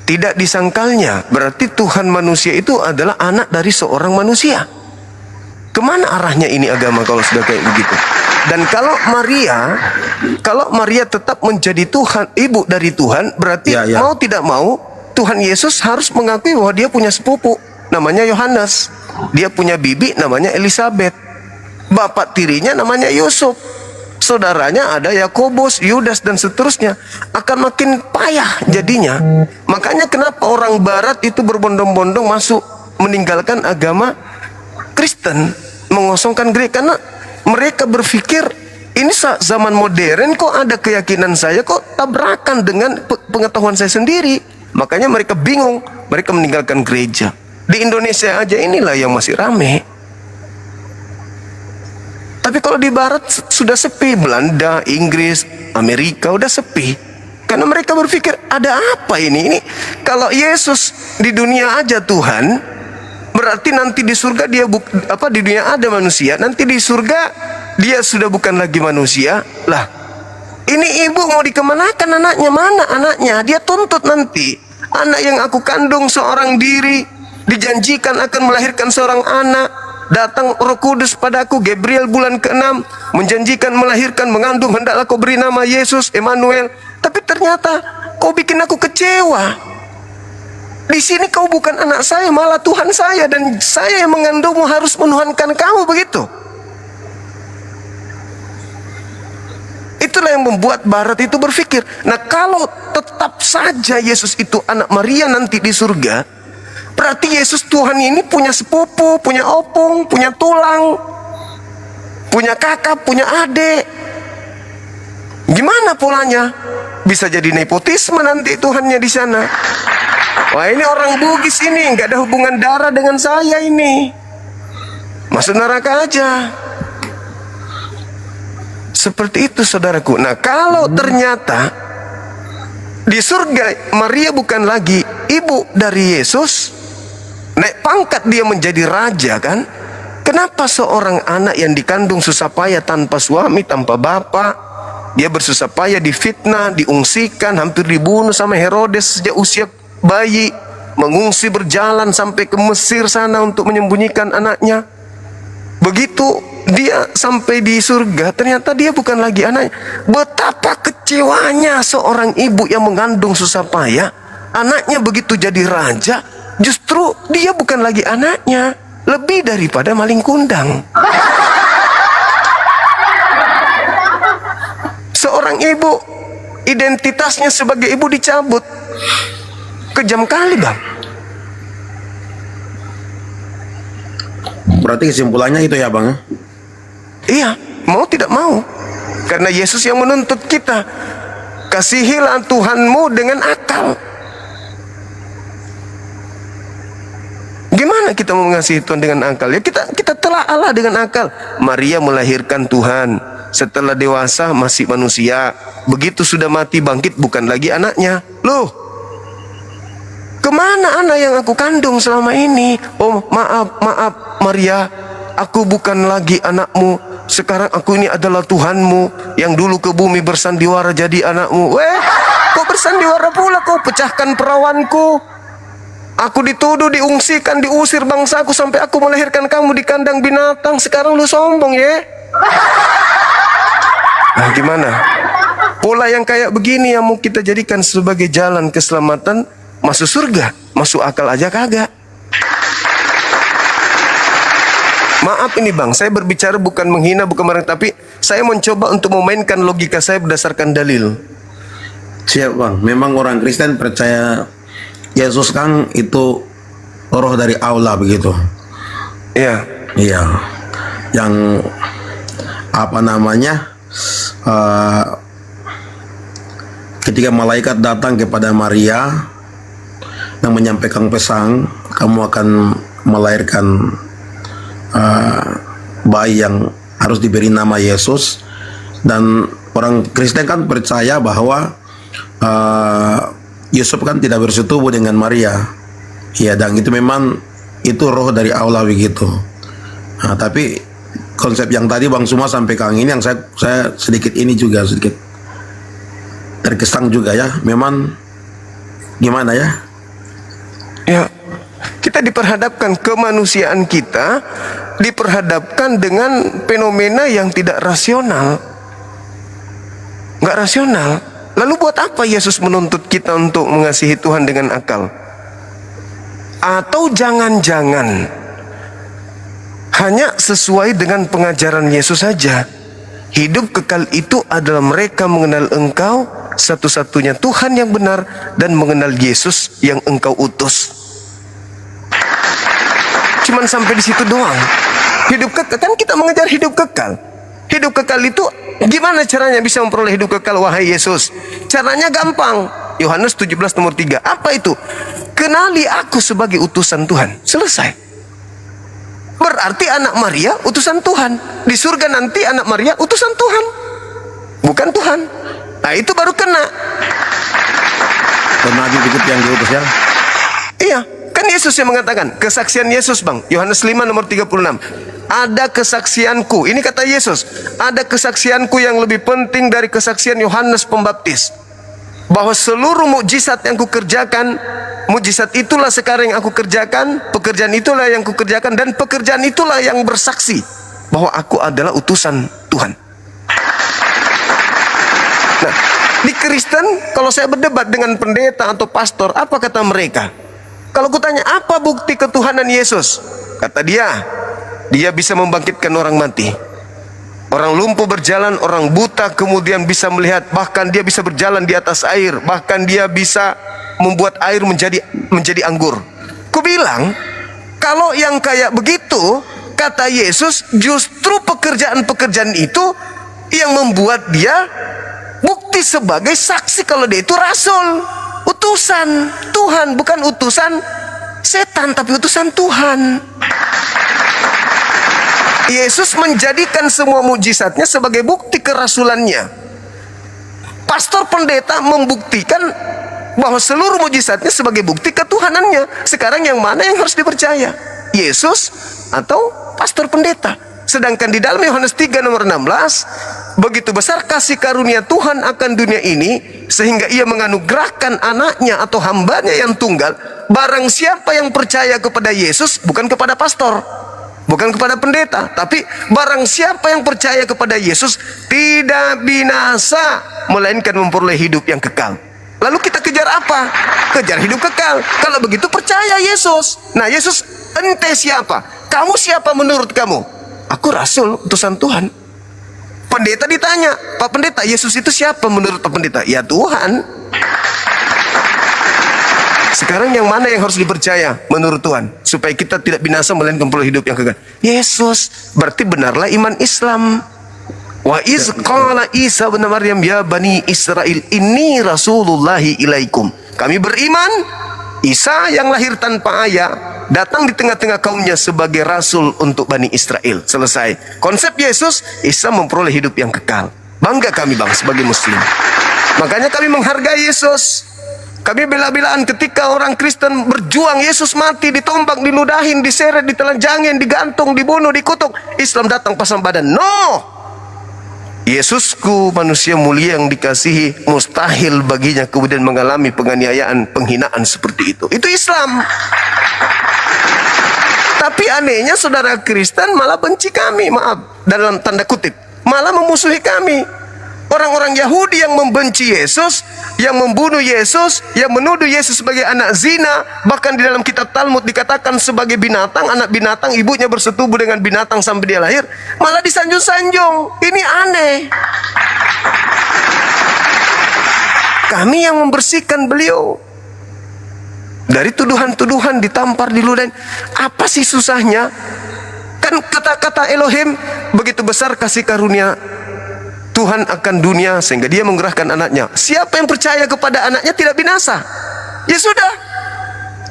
Tidak disangkalnya, berarti Tuhan manusia itu adalah anak dari seorang manusia. Kemana arahnya ini agama kalau sudah kayak begitu? Dan kalau Maria tetap menjadi Tuhan, ibu dari Tuhan, berarti mau tidak mau Tuhan Yesus harus mengakui bahwa dia punya sepupu namanya Yohanes. Dia punya bibi namanya Elizabeth. Bapak tirinya namanya Yusuf. Saudaranya ada Yakobus, Yudas dan seterusnya. Akan makin payah jadinya. Makanya kenapa orang barat itu berbondong-bondong masuk meninggalkan agama Kristen, mengosongkan gereja, karena mereka berpikir ini zaman modern kok ada keyakinan saya kok tabrakan dengan pengetahuan saya sendiri. Makanya mereka bingung, mereka meninggalkan gereja. Di Indonesia aja inilah yang masih rame. Tapi kalau di barat sudah sepi, Belanda, Inggris, Amerika udah sepi. Karena mereka berpikir ada apa ini? Ini kalau Yesus di dunia aja Tuhan, berarti nanti di surga dia di dunia ada manusia, nanti di surga dia sudah bukan lagi manusia. Lah, ini ibu mau dikemanakan anaknya? Mana anaknya? Dia tuntut nanti. Anak yang aku kandung seorang diri, dijanjikan akan melahirkan seorang anak. Datang Roh Kudus padaku, Gabriel bulan ke-6, menjanjikan melahirkan, mengandung, hendaklah kau beri nama Yesus, Emmanuel. Tapi ternyata kau bikin aku kecewa. Di sini kau bukan anak saya, malah Tuhan saya, dan saya yang mengandungmu harus menuhankan kamu, begitu. Itulah yang membuat barat itu berpikir, nah kalau tetap saja Yesus itu anak Maria nanti di surga, berarti Yesus Tuhan ini punya sepupu, punya opung, punya tulang, punya kakak, punya adik. Gimana polanya? Bisa jadi nepotisme nanti Tuhannya di sana. Wah, ini orang Bugis ini, nggak ada hubungan darah dengan saya ini. Masuk neraka aja. Seperti itu saudaraku. Nah, kalau ternyata di surga Maria bukan lagi ibu dari Yesus, naik pangkat dia menjadi raja, kan? Kenapa seorang anak yang dikandung susah payah tanpa suami, tanpa bapak, dia bersusah payah, difitnah, diungsikan, hampir dibunuh sama Herodes sejak usia bayi, mengungsi berjalan sampai ke Mesir sana untuk menyembunyikan anaknya. Begitu dia sampai di surga, ternyata dia bukan lagi anaknya. Betapa kecewanya seorang ibu yang mengandung susah payah, anaknya begitu jadi raja, justru dia bukan lagi anaknya, lebih daripada maling kundang. seorang ibu, identitasnya sebagai ibu dicabut. Kejam kali, Bang. Berarti kesimpulannya itu ya Bang? Iya, mau tidak mau. Karena Yesus yang menuntut kita. Kasihilah Tuhanmu dengan akal. Gimana kita mau mengasihi Tuhan dengan akal? Ya kita telah Allah dengan akal. Maria melahirkan Tuhan. Setelah dewasa masih manusia. Begitu sudah mati bangkit bukan lagi anaknya. Loh, kemana anak yang aku kandung selama ini? Oh maaf Maria, aku bukan lagi anakmu. Sekarang aku ini adalah Tuhanmu yang dulu ke bumi bersandiwara jadi anakmu. Kau bersandiwara pula, kau pecahkan perawanku. Aku dituduh, diungsikan, diusir bangsaku sampai aku melahirkan kamu di kandang binatang. Sekarang lu sombong ya? Nah gimana? Pola yang kayak begini yang mau kita jadikan sebagai jalan keselamatan masuk surga, masuk akal aja kagak. Maaf ini Bang, saya berbicara bukan menghina, bukan marah, tapi saya mencoba untuk memainkan logika saya berdasarkan dalil. Siap Bang, memang orang Kristen percaya Yesus kan itu roh dari Allah begitu. Iya. Iya. Yang apa namanya? Ketika malaikat datang kepada Maria dan menyampaikan pesan, kamu akan melahirkan bayi yang harus diberi nama Yesus. Dan orang Kristen kan percaya bahwa Yusuf kan tidak bersetubuh dengan Maria. Ya, dan itu memang itu roh dari Allah begitu. Nah, tapi konsep yang tadi Bang Suma sampaikan ini yang saya sedikit terkesan juga ya. Memang gimana ya? Ya, kita diperhadapkan kemanusiaan kita, diperhadapkan dengan fenomena yang tidak rasional. Nggak rasional. Lalu buat apa Yesus menuntut kita untuk mengasihi Tuhan dengan akal? Atau jangan-jangan hanya sesuai dengan pengajaran Yesus saja. Hidup kekal itu adalah mereka mengenal Engkau satu-satunya Tuhan yang benar dan mengenal Yesus yang Engkau utus. Cuman sampai di situ doang. Hidup kekal, kan kita mengejar hidup kekal. Hidup kekal itu gimana caranya bisa memperoleh hidup kekal wahai Yesus? Caranya gampang. Yohanes 17 nomor 3. Apa itu? Kenali aku sebagai utusan Tuhan. Selesai. Berarti anak Maria utusan Tuhan. Di surga nanti anak Maria utusan Tuhan. Bukan Tuhan. Nah itu baru kena. Dan Nabi begitu yang diutus ya? Iya. Kan Yesus yang mengatakan. Kesaksian Yesus Bang. Yohanes 5 nomor 36. Ada kesaksianku. Ini kata Yesus. Ada kesaksianku yang lebih penting dari kesaksian Yohanes Pembaptis. Bahwa seluruh mukjizat yang kukerjakan, mukjizat itulah sekarang yang aku kerjakan, pekerjaan itulah yang kukerjakan, dan pekerjaan itulah yang bersaksi bahwa aku adalah utusan Tuhan. Nah, di Kristen, kalau saya berdebat dengan pendeta atau pastor, apa kata mereka? Kalau kutanya, apa bukti ketuhanan Yesus? Kata dia bisa membangkitkan orang mati. Orang lumpuh berjalan, orang buta kemudian bisa melihat, bahkan dia bisa berjalan di atas air, bahkan dia bisa membuat air menjadi anggur. Kubilang, kalau yang kayak begitu, kata Yesus, justru pekerjaan-pekerjaan itu yang membuat dia bukti sebagai saksi kalau dia itu rasul, utusan Tuhan, bukan utusan setan, tapi utusan Tuhan. Yesus menjadikan semua mujizatnya sebagai bukti kerasulannya. Pastor pendeta membuktikan bahwa seluruh mujizatnya sebagai bukti ketuhanannya. Sekarang yang mana yang harus dipercaya? Yesus atau pastor pendeta? Sedangkan di dalam Yohanes 3 nomor 16, begitu besar kasih karunia Tuhan akan dunia ini, sehingga ia menganugerahkan anaknya atau hambanya yang tunggal. Barang siapa yang percaya kepada Yesus, bukan kepada pastor, bukan kepada pendeta, tapi barang siapa yang percaya kepada Yesus tidak binasa, melainkan memperoleh hidup yang kekal. Lalu kita kejar apa? Kejar hidup kekal. Kalau begitu percaya Yesus. Nah Yesus, ente siapa? Kamu siapa menurut kamu? Aku rasul, utusan Tuhan. pendeta ditanya, Pak Pendeta, Yesus itu siapa menurut Pak Pendeta? Ya Tuhan. Sekarang yang mana yang harus dipercaya menurut Tuhan? Supaya kita tidak binasa melainkan perlu hidup yang kekal. Yesus. Berarti benarlah iman Islam. Wa iz qala Isa bin Maryam ya bani Israel inni rasulullahi ilaikum. Kami beriman Isa yang lahir tanpa ayah datang di tengah-tengah kaumnya sebagai rasul untuk Bani Israel. Selesai. Konsep Yesus, Isa memperoleh hidup yang kekal. Bangga kami bang sebagai muslim. Makanya kami menghargai Yesus. Kami bela-belaan ketika orang Kristen berjuang, Yesus mati, ditombak, diludahin, diseret, ditelanjangin, digantung, dibunuh, dikutuk. Islam datang pasang badan. No! Yesusku manusia mulia yang dikasihi, mustahil baginya kemudian mengalami penganiayaan, penghinaan seperti itu. Itu Islam. Tapi anehnya saudara Kristen malah benci kami, maaf, dalam tanda kutip, malah memusuhi kami. Orang-orang Yahudi yang membenci Yesus, yang membunuh Yesus, yang menuduh Yesus sebagai anak zina, bahkan di dalam kitab Talmud dikatakan sebagai binatang, anak binatang, ibunya bersetubuh dengan binatang sampai dia lahir, malah disanjung-sanjung. Ini aneh. Kami yang membersihkan beliau dari tuduhan-tuduhan, ditampar, diludahin. Apa sih susahnya? Kan kata-kata Elohim, begitu besar kasih karunia Tuhan akan dunia sehingga dia menggerahkan anaknya. Siapa yang percaya kepada anaknya tidak binasa. Ya sudah.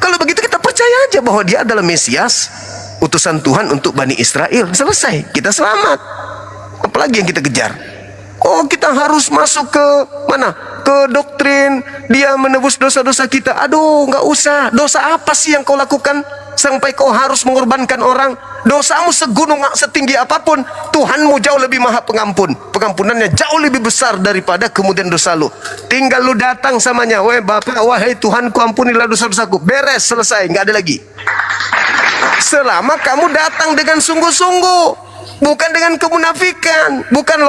Kalau begitu kita percaya aja bahwa dia adalah Mesias, utusan Tuhan untuk Bani Israel. Selesai, kita selamat. Apalagi yang kita kejar? Oh, kita harus masuk ke mana? Ke doktrin dia menebus dosa-dosa kita. Aduh, nggak usah. Dosa apa sih yang kau lakukan sampai kau harus mengorbankan orang? Dosamu segunung setinggi apapun, Tuhanmu jauh lebih maha pengampun. Pengampunannya jauh lebih besar daripada kemudian dosa lu. Tinggal lu datang samanya, wahai Bapak, wahai Tuhanku, ampunilah dosa-dosaku. Beres, selesai, nggak ada lagi. Selama kamu datang dengan sungguh-sungguh, bukan dengan kemunafikan, bukan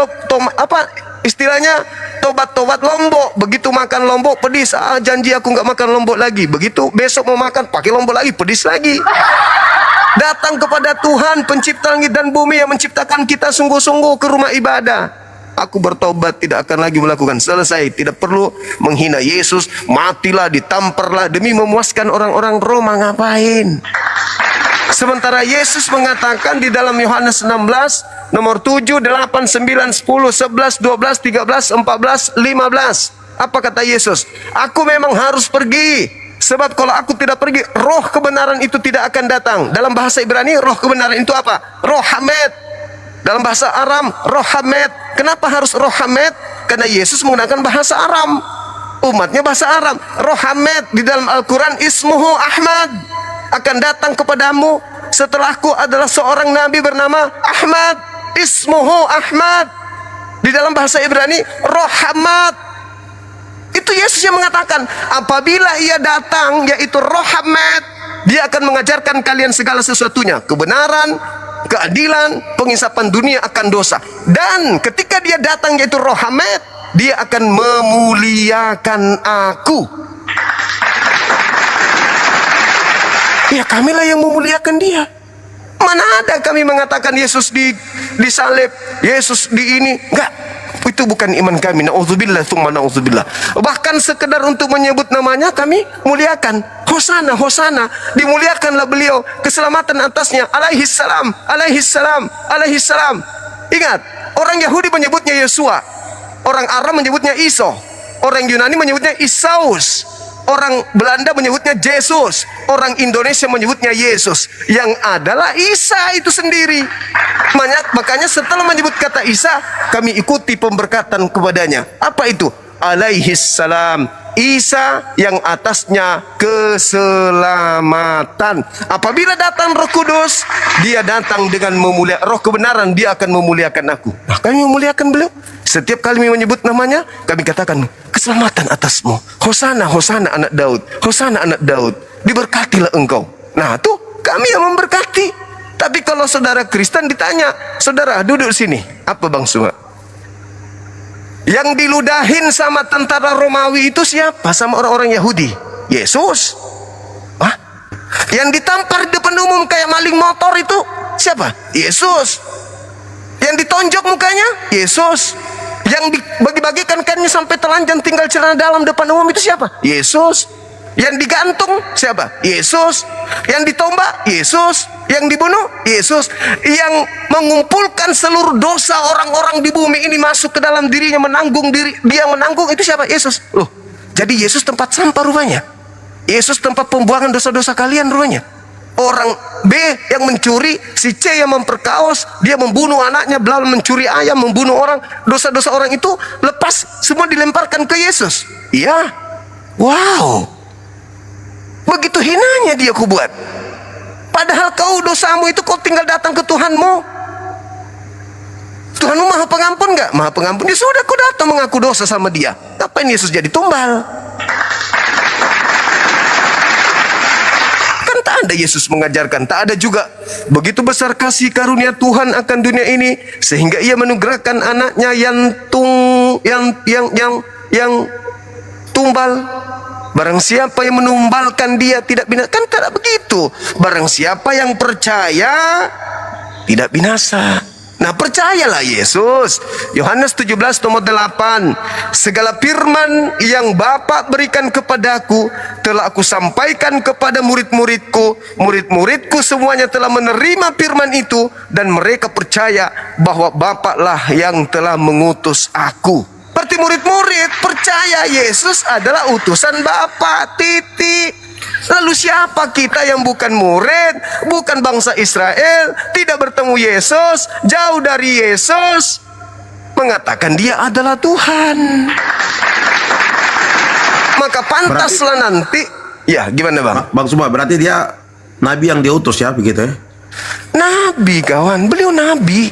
istilahnya tobat-tobat lombok. Begitu makan lombok pedis, janji aku nggak makan lombok lagi. Begitu besok mau makan pakai lombok lagi, pedis lagi. Datang kepada Tuhan pencipta langit dan bumi yang menciptakan kita sungguh-sungguh ke rumah ibadah. Aku bertobat, tidak akan lagi melakukan. Selesai, tidak perlu menghina Yesus. Matilah, ditamparlah demi memuaskan orang-orang Roma. Ngapain? Sementara Yesus mengatakan di dalam Yohanes 16 nomor 7, 8, 9, 10, 11, 12, 13, 14, 15. Apa kata Yesus? Aku memang harus pergi. Sebab kalau aku tidak pergi, roh kebenaran itu tidak akan datang. Dalam bahasa Ibrani, roh kebenaran itu apa? Roh Hamed. Dalam bahasa Aram, roh Hamed. Kenapa harus roh Hamed? Karena Yesus menggunakan bahasa Aram. Umatnya bahasa Aram. Roh Hamed di dalam Al-Quran, Ismuhu Ahmad. Akan datang kepadamu setelahku adalah seorang nabi bernama Ahmad. Ismuhu Ahmad. Di dalam bahasa Ibrani, roh Hamad. Itu Yesus yang mengatakan, apabila ia datang, yaitu roh Hamad, dia akan mengajarkan kalian segala sesuatunya. Kebenaran, keadilan, pengisapan dunia akan dosa. Dan ketika dia datang, yaitu roh Hamad, dia akan memuliakan aku. Ya kamilah yang memuliakan dia. Mana ada kami mengatakan Yesus disalib, Yesus di ini. Enggak. Itu bukan iman kami. Na'udzubillah tsumma na'udzubillah. Bahkan sekedar untuk menyebut namanya kami muliakan. Hosana, Hosana. Dimuliakanlah beliau. Keselamatan atasnya. Alaihi salam, alaihi salam, alaihi salam. Ingat, orang Yahudi menyebutnya Yesua. Orang Arab menyebutnya Iso. Orang Yunani menyebutnya Isaus. Orang Belanda menyebutnya Jesus. Orang Indonesia menyebutnya Yesus. Yang adalah Isa itu sendiri. Makanya setelah menyebut kata Isa, kami ikuti pemberkatan kepadanya. Apa itu? Alaihis salam. Isa yang atasnya keselamatan. Apabila datang Roh Kudus, dia datang dengan memuliakan roh kebenaran, dia akan memuliakan aku. Nah, kami memuliakan beliau. Setiap kali menyebut namanya, kami katakan keselamatan atasmu. Hosana, Hosana anak Daud. Hosana anak Daud. Diberkatilah engkau. Nah, tuh kami yang memberkati. Tapi kalau saudara Kristen ditanya, saudara duduk sini, apa bang Suma? Yang diludahin sama tentara Romawi itu siapa? Sama orang-orang Yahudi? Yesus. Hah? Yang ditampar di depan umum kayak maling motor itu siapa? Yesus. Yang ditonjok mukanya Yesus. Yang dibagi-bagikan kainnya sampai telanjang tinggal celana dalam depan umum itu siapa? Yesus. Yang digantung siapa? Yesus. Yang ditombak Yesus. Yang dibunuh Yesus. Yang mengumpulkan seluruh dosa orang-orang di bumi ini masuk ke dalam dirinya, menanggung diri, dia menanggung, itu siapa? Yesus. Loh, jadi Yesus tempat sampah rupanya. Yesus tempat pembuangan dosa-dosa kalian rupanya. Orang B yang mencuri, si C yang memperkaos, dia membunuh anaknya, belum mencuri ayam, membunuh orang, dosa-dosa orang itu lepas semua dilemparkan ke Yesus. Iya. Wow. Begitu hinanya dia kubuat. Padahal kau dosamu itu kau tinggal datang ke Tuhanmu. Tuhanmu maha pengampun nggak? Maha pengampun. Ya sudah, kau datang mengaku dosa sama dia. Ngapain Yesus jadi tumbal? Kan tak ada Yesus mengajarkan, tak ada juga begitu besar kasih karunia Tuhan akan dunia ini sehingga ia menugerahkan anaknya yang tumbal. Barang siapa yang menumbalkan dia tidak binasa. Kan tidak begitu. Barang siapa yang percaya tidak binasa. Nah, percayalah Yesus. Yohanes 17 nomor 8. Segala firman yang Bapa berikan kepadaku telah aku sampaikan kepada murid-muridku. Murid-muridku semuanya telah menerima firman itu dan mereka percaya bahwa Bapa lah yang telah mengutus aku. Berarti murid-murid percaya Yesus adalah utusan Bapa. Titik. Lalu siapa kita yang bukan murid, bukan bangsa Israel, tidak bertemu Yesus, jauh dari Yesus, mengatakan dia adalah Tuhan? Maka pantaslah nanti. Ya, gimana Bang? Bang Suma, berarti dia nabi yang diutus ya, begitu ya? Nabi kawan, beliau nabi.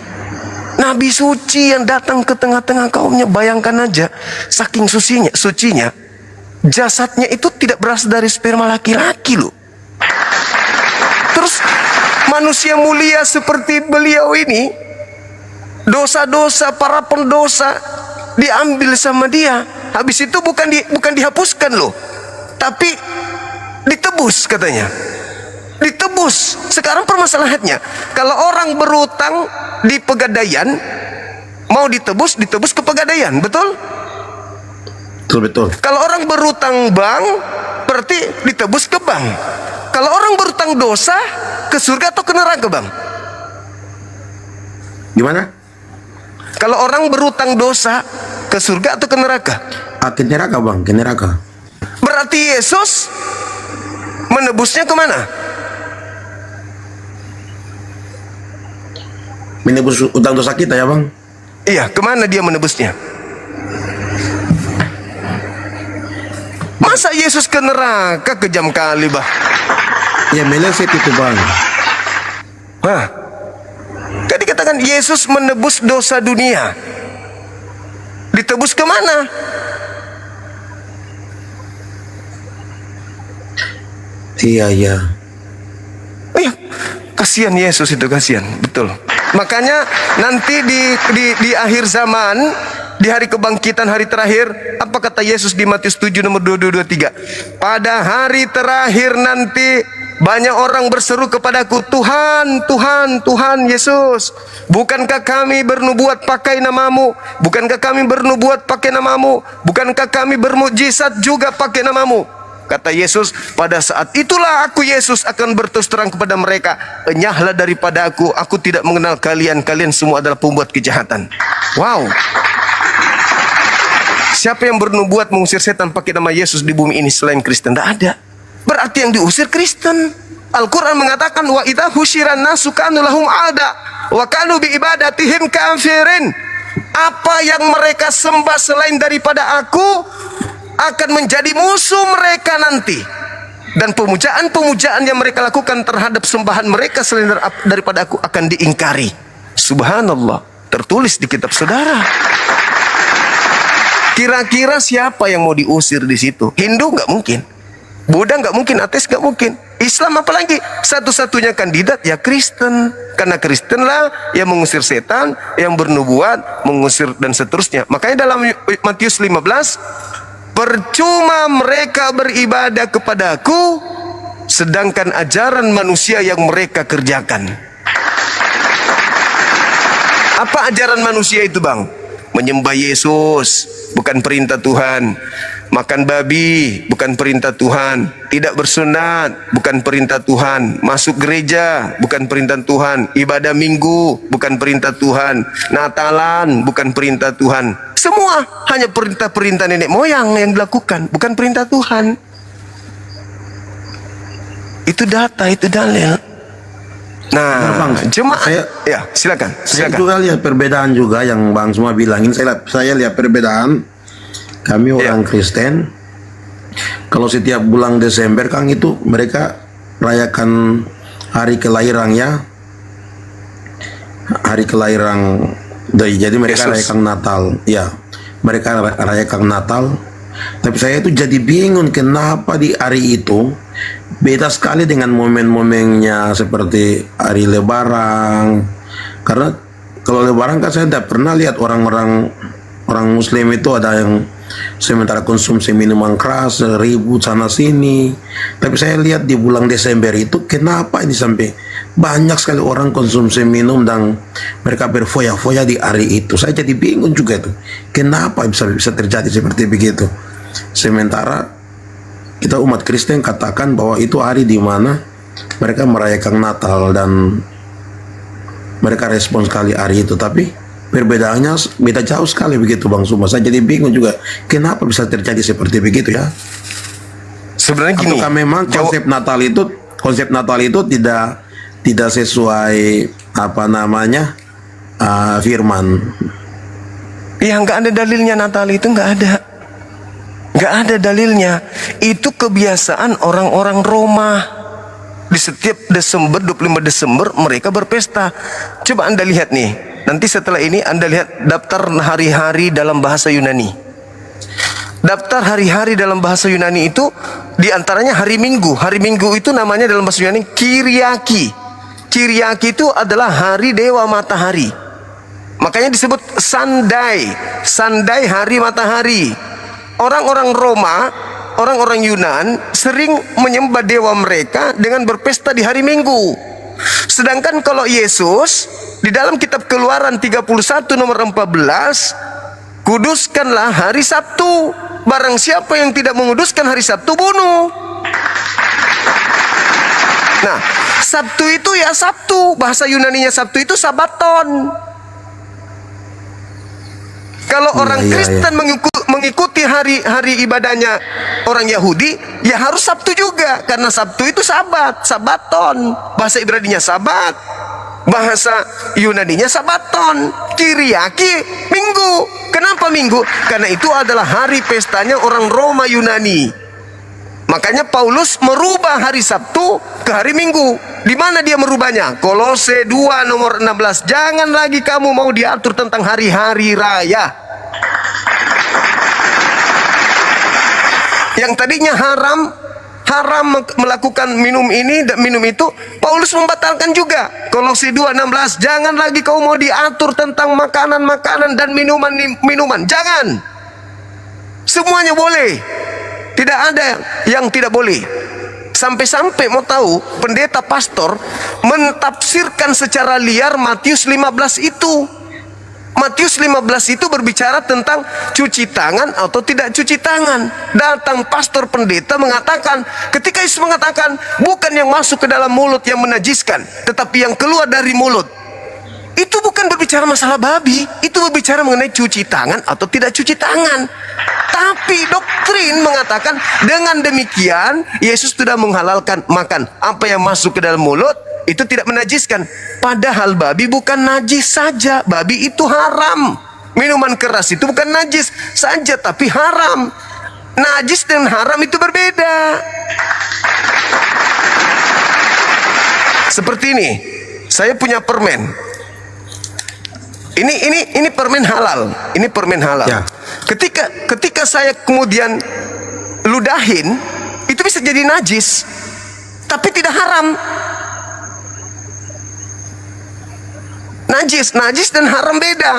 Nabi suci yang datang ke tengah-tengah kaumnya. Bayangkan aja, saking sucinya, jasadnya itu tidak berasal dari sperma laki-laki loh. Terus manusia mulia seperti beliau ini, dosa-dosa para pendosa diambil sama dia. Habis itu bukan dihapuskan loh, tapi ditebus katanya. Ditebus. Sekarang permasalahannya, kalau orang berutang di Pegadaian, mau ditebus ke Pegadaian, betul? Betul. Kalau orang berutang bank, berarti ditebus ke bank. Kalau orang berutang dosa, ke surga atau ke neraka, Bang? Gimana? Kalau orang berutang dosa, ke surga atau ke neraka? Ke neraka, Bang, ke neraka. Berarti Yesus menebusnya kemana? Menebus utang dosa kita ya, Bang? Iya, kemana dia menebusnya? Masa Yesus ke neraka, kejam kali, bah? Ya, meleset itu, Bang. Hah? Kan dikatakan Yesus menebus dosa dunia. Ditebus kemana? Iya. Iya, kasihan Yesus itu, kasihan, betul. Makanya nanti di akhir zaman, di hari kebangkitan, hari terakhir, apa kata Yesus di Matius 7 nomor 22-23? Pada hari terakhir nanti banyak orang berseru kepadaku, Tuhan, Tuhan, Tuhan Yesus, bukankah kami bernubuat pakai namamu? Bukankah kami bernubuat pakai namamu? Bukankah kami bermukjizat juga pakai namamu? Kata Yesus, pada saat itulah aku Yesus akan berterus terang kepada mereka, enyahlah daripada aku tidak mengenal kalian, kalian semua adalah pembuat kejahatan. Wow. Siapa yang bernubuat mengusir setan pakai nama Yesus di bumi ini selain Kristen? Tidak ada. Berarti yang diusir Kristen. Al-Quran mengatakan, wa idza husyiran nasu kanu lahum ada wa kanu bi ibadatihim kafirin. Apa yang mereka sembah selain daripada aku akan menjadi musuh mereka nanti, dan pemujaan-pemujaan yang mereka lakukan terhadap sembahan mereka selain daripada aku akan diingkari. Subhanallah, tertulis di kitab saudara. Kira-kira siapa yang mau diusir di situ? Hindu nggak mungkin, Buddha nggak mungkin, ateis nggak mungkin, Islam apalagi. Satu-satunya kandidat ya Kristen, karena Kristenlah yang mengusir setan, yang bernubuat, mengusir dan seterusnya. Makanya dalam Matius 15, percuma mereka beribadah kepadaku, sedangkan ajaran manusia yang mereka kerjakan. Apa ajaran manusia itu, Bang? Menyembah Yesus, bukan perintah Tuhan. Makan babi, bukan perintah Tuhan. Tidak bersunat, bukan perintah Tuhan. Masuk gereja, bukan perintah Tuhan. Ibadah minggu, bukan perintah Tuhan. Natalan, bukan perintah Tuhan. Semua hanya perintah-perintah nenek moyang yang dilakukan, bukan perintah Tuhan. Itu data, itu dalil. Nah, Bang, jemaah, saya- ya silakan, Saya silakan. juga lihat perbedaan juga yang Bang semua bilangin. Saya lihat perbedaan. Kami orang Kristen. Kalau setiap bulan Desember kan itu mereka rayakan hari kelahirannya, hari kelahiran dari. Jadi mereka Yesus. rayakan Natal. Ya, mereka rayakan Natal. Tapi saya itu jadi bingung kenapa di hari itu beda sekali dengan momen-momennya seperti hari Lebaran. Karena kalau Lebaran kan saya tidak pernah lihat orang Muslim itu ada yang sementara konsumsi minuman keras, ribut sana sini. Tapi saya lihat di bulan Desember itu kenapa ini sampai banyak sekali orang konsumsi minum dan mereka berfoya-foya di hari itu. Saya jadi bingung juga tuh. Kenapa bisa terjadi seperti begitu? Sementara kita umat Kristen katakan bahwa itu hari di mana mereka merayakan Natal dan mereka respon sekali hari itu. Tapi perbedaannya beda jauh sekali begitu, Bang Suma. Saya jadi bingung juga kenapa bisa terjadi seperti begitu ya. Sebenarnya gini, Apakah memang konsep Natal itu tidak sesuai apa namanya firman? ya nggak ada dalilnya Natal itu, nggak ada. Nggak ada dalilnya. Itu kebiasaan orang-orang Roma. Di setiap Desember, 25 Desember mereka berpesta. Coba Anda lihat nih. Nanti setelah ini Anda lihat daftar hari-hari dalam bahasa Yunani. Daftar hari-hari dalam bahasa Yunani itu diantaranya hari Minggu. Hari Minggu itu namanya dalam bahasa Yunani Kyriaki. Kyriaki itu adalah hari dewa matahari. Makanya disebut Sunday. Sunday hari matahari. Orang-orang Roma, orang-orang Yunan sering menyembah dewa mereka dengan berpesta di hari Minggu. Sedangkan kalau Yesus di dalam kitab Keluaran 31 nomor 14, kuduskanlah hari Sabtu. Barang siapa yang tidak menguduskan hari Sabtu, bunuh. Nah, Sabtu itu ya Sabtu. Bahasa Yunaninya Sabtu itu Sabaton. Kalau orang Kristen mengikuti hari ibadahnya orang Yahudi, ya harus Sabtu juga, karena Sabtu itu Sabat, Sabaton. Bahasa Ibraninya Sabat, bahasa Yunaninya Sabaton. Kyriaki Minggu. Kenapa Minggu? Karena itu adalah hari pestanya orang Roma Yunani. Makanya Paulus merubah hari Sabtu ke hari Minggu. Di mana dia merubahnya? Kolose 2 nomor 16. Jangan lagi kamu mau diatur tentang hari-hari raya. Yang tadinya haram melakukan minum ini dan minum itu, Paulus membatalkan juga. Kolose 2:16, jangan lagi kau mau diatur tentang makanan-makanan dan minuman-minuman. Jangan. Semuanya boleh. Tidak ada yang tidak boleh. Sampai-sampai mau tahu, pendeta pastor mentafsirkan secara liar Matius 15 itu. Matius 15 itu berbicara tentang cuci tangan atau tidak cuci tangan. Datang pastor pendeta mengatakan, ketika Yesus mengatakan, bukan yang masuk ke dalam mulut yang menajiskan, tetapi yang keluar dari mulut. Itu bukan berbicara masalah babi, itu berbicara mengenai cuci tangan atau tidak cuci tangan. Tapi doktrin mengatakan dengan demikian Yesus sudah menghalalkan makan apa yang masuk ke dalam mulut, itu tidak menajiskan. Padahal babi bukan najis saja, babi itu haram. Minuman keras itu bukan najis saja, tapi haram. Najis dan haram itu berbeda. Seperti ini, saya punya permen. Ini permen halal. Ini permen halal. Ya. Ketika saya kemudian ludahin, itu bisa jadi najis, tapi tidak haram. Najis dan haram beda.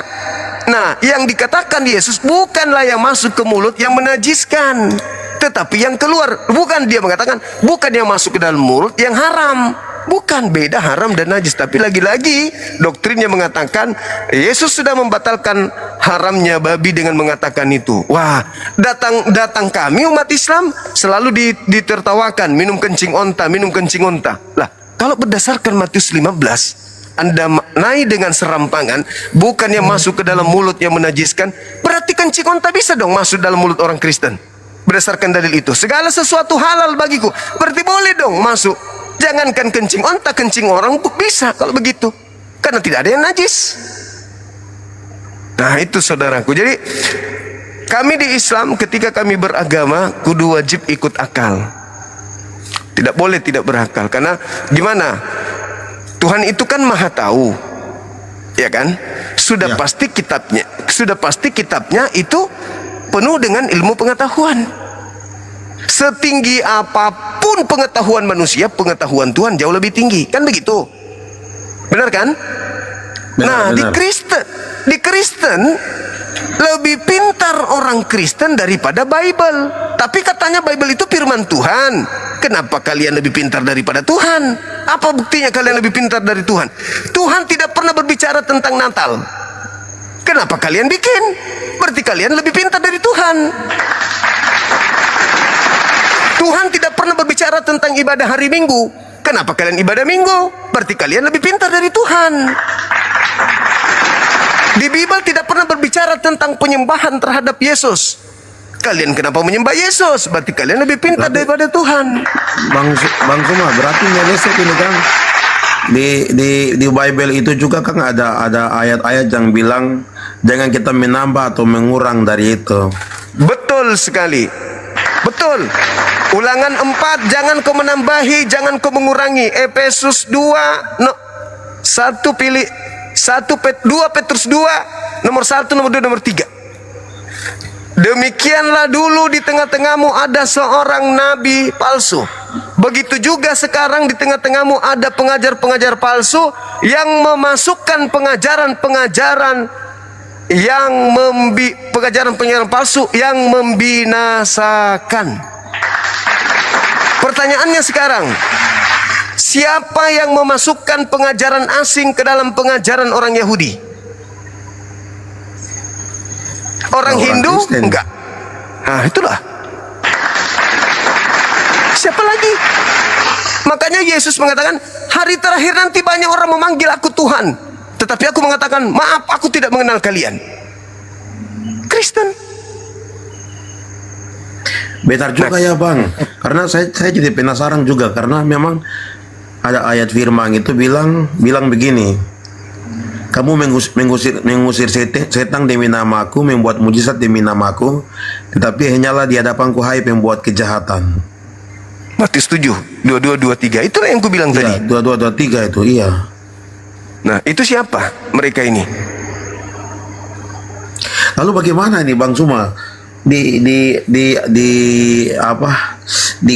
Nah, yang dikatakan Yesus bukanlah yang masuk ke mulut yang menajiskan, tetapi yang keluar. Bukan, dia mengatakan bukan yang masuk ke dalam mulut yang haram, Bukan, beda haram dan najis. Tapi lagi-lagi doktrinnya mengatakan Yesus sudah membatalkan haramnya babi dengan mengatakan itu. Wah, datang kami umat Islam selalu ditertawakan, minum kencing onta, minum kencing onta. Lah, kalau berdasarkan Matius 15, Anda naik dengan serampangan, bukannya masuk ke dalam mulut yang menajiskan, berarti kencing onta bisa dong masuk dalam mulut orang Kristen. Berdasarkan dalil itu, segala sesuatu halal bagiku, berarti boleh dong masuk. Jangankan kencing onta, kencing orang bisa kalau begitu, karena tidak ada yang najis. Nah itu saudaraku. Jadi kami di Islam ketika kami beragama kudu wajib ikut akal. Tidak boleh tidak berakal. Karena gimana? Tuhan itu kan maha tahu, ya kan? Sudah pasti kitabnya itu penuh dengan ilmu pengetahuan. Setinggi apapun pengetahuan manusia, pengetahuan Tuhan jauh lebih tinggi. Kan begitu? Benar kan? Nah, benar. Di Kristen lebih pintar orang Kristen daripada Bible. Tapi katanya Bible itu firman Tuhan. Kenapa kalian lebih pintar daripada Tuhan? Apa buktinya kalian lebih pintar dari Tuhan? Tuhan tidak pernah berbicara tentang Natal. Kenapa kalian bikin? Berarti kalian lebih pintar dari Tuhan. Tuhan tidak pernah berbicara tentang ibadah hari Minggu. Kenapa kalian ibadah Minggu? Berarti kalian lebih pintar dari Tuhan. Di Bible tidak pernah berbicara tentang penyembahan terhadap Yesus. Kalian kenapa menyembah Yesus? Berarti kalian lebih pintar daripada Tuhan. Bang Suma, berarti nyeleset ini kan di Bible itu juga kan ada ayat-ayat yang bilang jangan kita menambah atau mengurang dari itu. Betul sekali. Betul. Ulangan 4, jangan kau menambahi, jangan kau mengurangi. Efesus 2, 2 Petrus 2, nomor 1, nomor 2, nomor 3. Demikianlah dulu di tengah-tengahmu ada seorang nabi palsu. Begitu juga sekarang di tengah-tengahmu ada pengajar-pengajar palsu yang memasukkan pengajaran-pengajaran palsu yang membinasakan. Pertanyaannya sekarang, siapa yang memasukkan pengajaran asing ke dalam pengajaran orang Yahudi? Orang Hindu? Kristen. Enggak. Nah itulah. Siapa lagi? Makanya Yesus mengatakan, hari terakhir nanti banyak orang memanggil aku Tuhan, tetapi aku mengatakan, maaf, aku tidak mengenal kalian. Kristen. Benar juga ya Bang, karena saya jadi penasaran juga, karena memang ada ayat firman itu bilang begini, kamu mengusir setan demi namaku, membuat mujizat demi namaku, tetapi hanyalah di hadapanku hai pembuat kejahatan. Matius 7, 22, 23, itulah yang ku bilang tadi. 22, 23 itu, iya. Nah itu siapa mereka ini? Lalu bagaimana ini Bang Suma? Di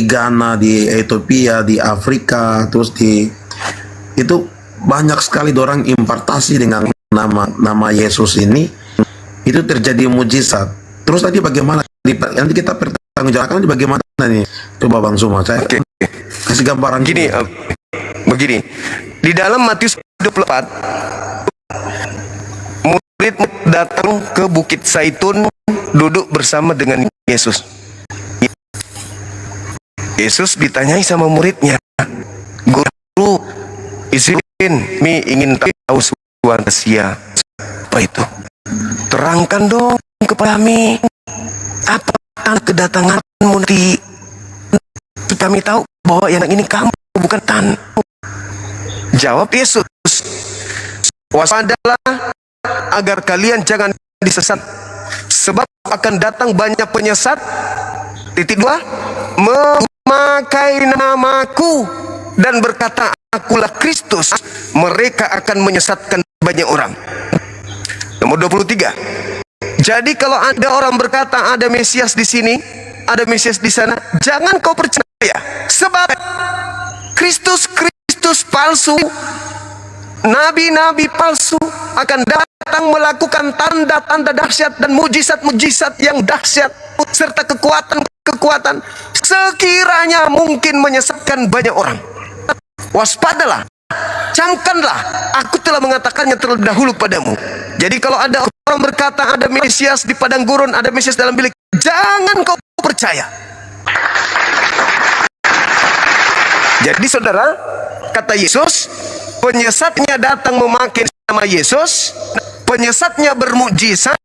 Ghana, di Ethiopia, di Afrika, terus itu banyak sekali orang impartasi dengan nama Yesus ini, itu terjadi mujizat. Terus tadi bagaimana? Nanti kita pertanggungjawabkan bagaimana nih? Coba Bang Suma, saya kasih gambaran. Gini, begini, di dalam Matius 24, murid datang ke Bukit Zaitun, duduk bersama dengan Yesus. Yesus ditanyai sama muridnya, Guru, izin, ingin tahu suatu rahasia. Apa itu? Terangkan dong kepada kami, apa kedatanganmu nanti? Kami tahu bahwa yang ini kamu, bukan Tan. Jawab Yesus, waspadalah agar kalian jangan disesat, sebab akan datang banyak penyesat. Titik 2, memakai namaku dan berkata akulah Kristus, mereka akan menyesatkan banyak orang. Nomor 23, jadi kalau ada orang berkata ada Mesias di sini, ada Mesias di sana, jangan kau percaya, sebab Kristus palsu, nabi-nabi palsu akan datang melakukan tanda-tanda dahsyat dan mujizat-mujizat yang dahsyat serta kekuatan sekiranya mungkin menyesatkan banyak orang. waspadalah, camkanlah, aku telah mengatakannya terlebih dahulu padamu. Jadi kalau ada orang berkata ada Mesias di padang gurun, ada Mesias dalam bilik, jangan kau percaya. Jadi saudara, kata Yesus, penyesatnya datang memakai nama Yesus, penyesatnya bermukjizat,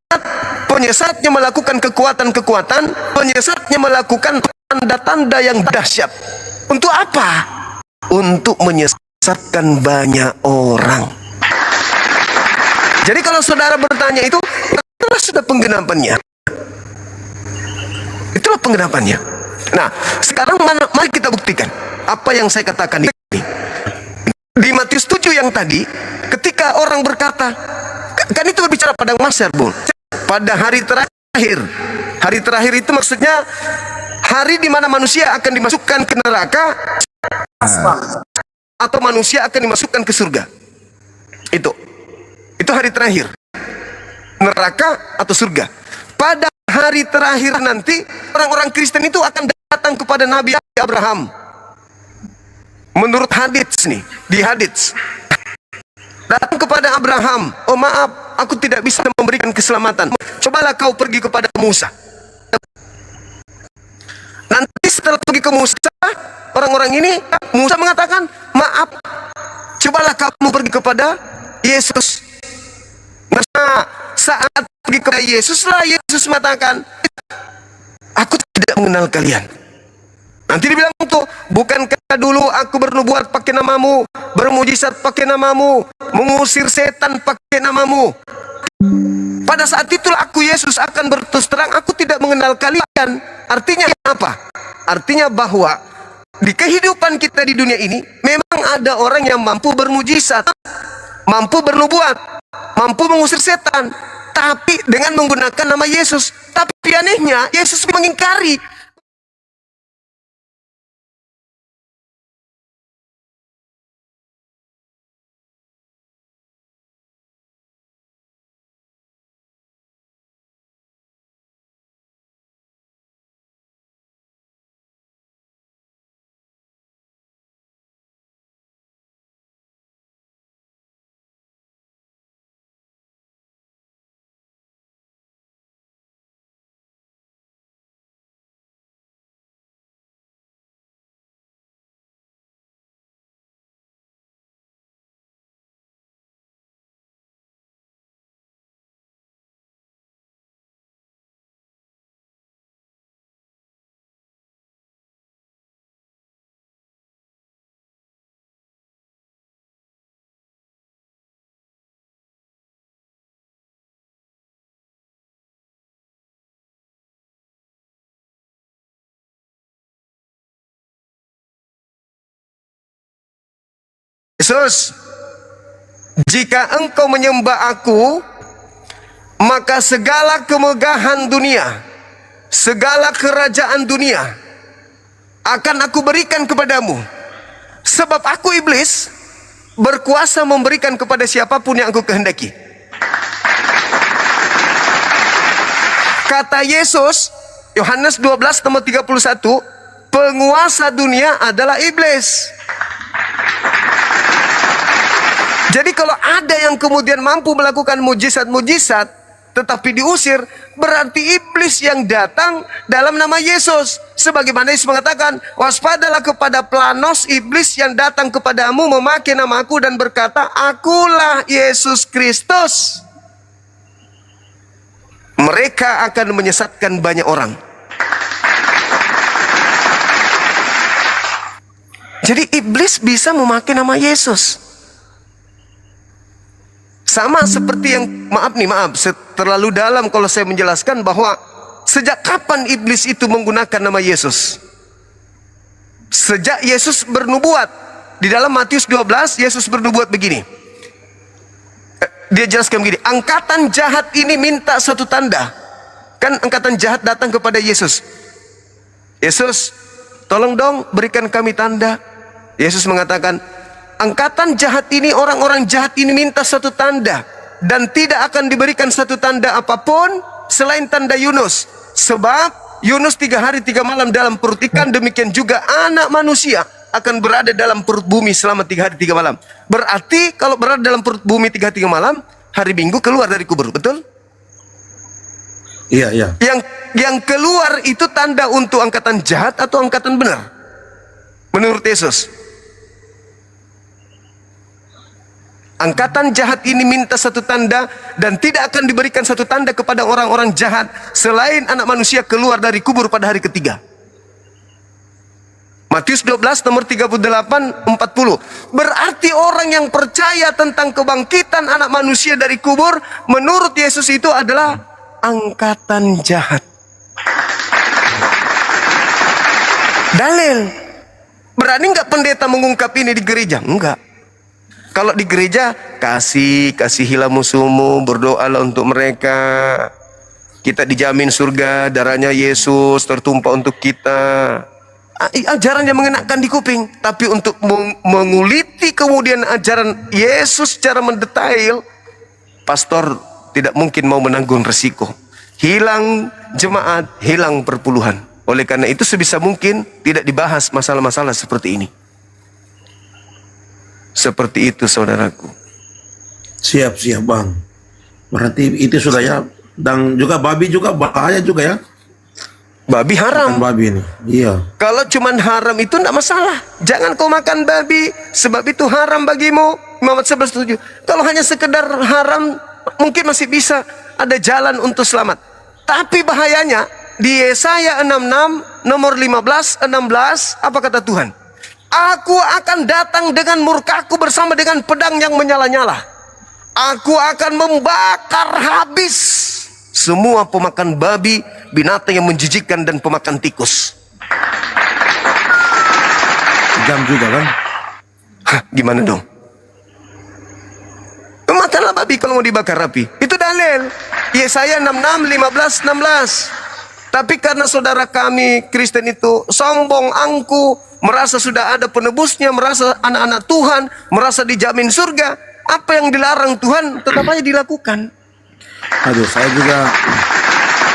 penyesatnya melakukan kekuatan-kekuatan, penyesatnya melakukan tanda-tanda yang dahsyat. Untuk apa? Untuk menyesatkan banyak orang. Jadi kalau saudara bertanya itu, itulah sudah penggenapannya. Itulah penggenapannya. Nah, sekarang mari kita buktikan apa yang saya katakan ini. Di Matius 7 yang tadi, ketika orang berkata, kan itu berbicara pada mahsyar, Bung. Pada hari terakhir. Hari terakhir itu maksudnya hari di mana manusia akan dimasukkan ke neraka atau manusia akan dimasukkan ke surga. Itu hari terakhir. Neraka atau surga. Pada hari terakhir nanti orang-orang Kristen itu akan datang kepada Nabi Abraham. Menurut hadits nih, di hadits. Datang kepada Abraham, oh maaf, aku tidak bisa memberikan keselamatan. Cobalah kau pergi kepada Musa. Nanti setelah pergi ke Musa, orang-orang ini, Musa mengatakan, maaf, cobalah kamu pergi kepada Yesus. Nah, saat pergi kepada Yesus lah, Yesus mengatakan, aku tidak mengenal kalian. Nanti dibilang tuh, bukankah dulu aku bernubuat pakai namamu, bermujizat pakai namamu, mengusir setan pakai namamu. Pada saat itulah aku Yesus akan berterus terang, aku tidak mengenal kalian. Artinya apa? Artinya bahwa di kehidupan kita di dunia ini memang ada orang yang mampu bermujizat, mampu bernubuat, mampu mengusir setan, tapi dengan menggunakan nama Yesus. Tapi anehnya Yesus mengingkari. Yesus, jika engkau menyembah aku, maka segala kemegahan dunia, segala kerajaan dunia akan aku berikan kepadamu. Sebab aku iblis berkuasa memberikan kepada siapapun yang aku kehendaki. Kata Yesus, Yohanes 12:31, penguasa dunia adalah iblis. Jadi kalau ada yang kemudian mampu melakukan mujizat-mujizat tetapi diusir, berarti iblis yang datang dalam nama Yesus. Sebagaimana Yesus mengatakan, waspadalah kepada planos iblis yang datang kepadamu memakai namaku dan berkata, akulah Yesus Kristus. Mereka akan menyesatkan banyak orang. Jadi iblis bisa memakai nama Yesus. Sama seperti yang, maaf, terlalu dalam kalau saya menjelaskan bahwa sejak kapan iblis itu menggunakan nama Yesus? Sejak Yesus bernubuat. Di dalam Matius 12, Yesus bernubuat begini. Dia jelaskan begini, angkatan jahat ini minta satu tanda. Kan angkatan jahat datang kepada Yesus. Yesus, tolong dong berikan kami tanda. Yesus mengatakan, angkatan jahat ini, orang-orang jahat ini minta satu tanda, dan tidak akan diberikan satu tanda apapun selain tanda Yunus. Sebab Yunus 3 hari 3 malam dalam perut ikan, demikian juga anak manusia akan berada dalam perut bumi selama 3 hari 3 malam. Berarti kalau berada dalam perut bumi 3 hari 3 malam, hari Minggu keluar dari kubur, betul? Iya, iya. Yang keluar itu tanda untuk angkatan jahat atau angkatan benar? Menurut Yesus. Angkatan jahat ini minta satu tanda dan tidak akan diberikan satu tanda kepada orang-orang jahat selain anak manusia keluar dari kubur pada hari ketiga. Matius 12 nomor 38-40. Berarti orang yang percaya tentang kebangkitan anak manusia dari kubur menurut Yesus itu adalah angkatan jahat. Dalil. Berani nggak pendeta mengungkap ini di gereja? Enggak. Kalau di gereja, kasihilah musuhmu, berdoalah untuk mereka. Kita dijamin surga, darahnya Yesus tertumpah untuk kita. Ajaran yang mengenakan di kuping. Tapi untuk menguliti kemudian ajaran Yesus secara mendetail, pastor tidak mungkin mau menanggung resiko. Hilang jemaat, hilang perpuluhan. Oleh karena itu sebisa mungkin tidak dibahas masalah-masalah seperti ini. Seperti itu saudaraku. Siap bang. Berarti itu sudah ya. Dan juga babi juga bahaya juga ya. Babi haram. Makan babi ini. Iya. Kalau cuman haram itu tidak masalah. Jangan kau makan babi sebab itu haram bagimu. Muhammad 11:7. Kalau hanya sekedar haram mungkin masih bisa ada jalan untuk selamat. Tapi bahayanya di Yesaya 66 nomor 15-16 apa kata Tuhan? Aku akan datang dengan murkaku bersama dengan pedang yang menyala-nyala. Aku akan membakar habis semua pemakan babi, binatang yang menjijikkan dan pemakan tikus. Kejam juga kan? Hah, gimana dong? Makanlah babi kalau mau dibakar api. Itu dalil. Yesaya 66, 15, 16. Tapi karena saudara kami Kristen itu sombong, angkuh, merasa sudah ada penebusnya, merasa anak-anak Tuhan, merasa dijamin surga, apa yang dilarang Tuhan tetap aja dilakukan. Aduh, saya juga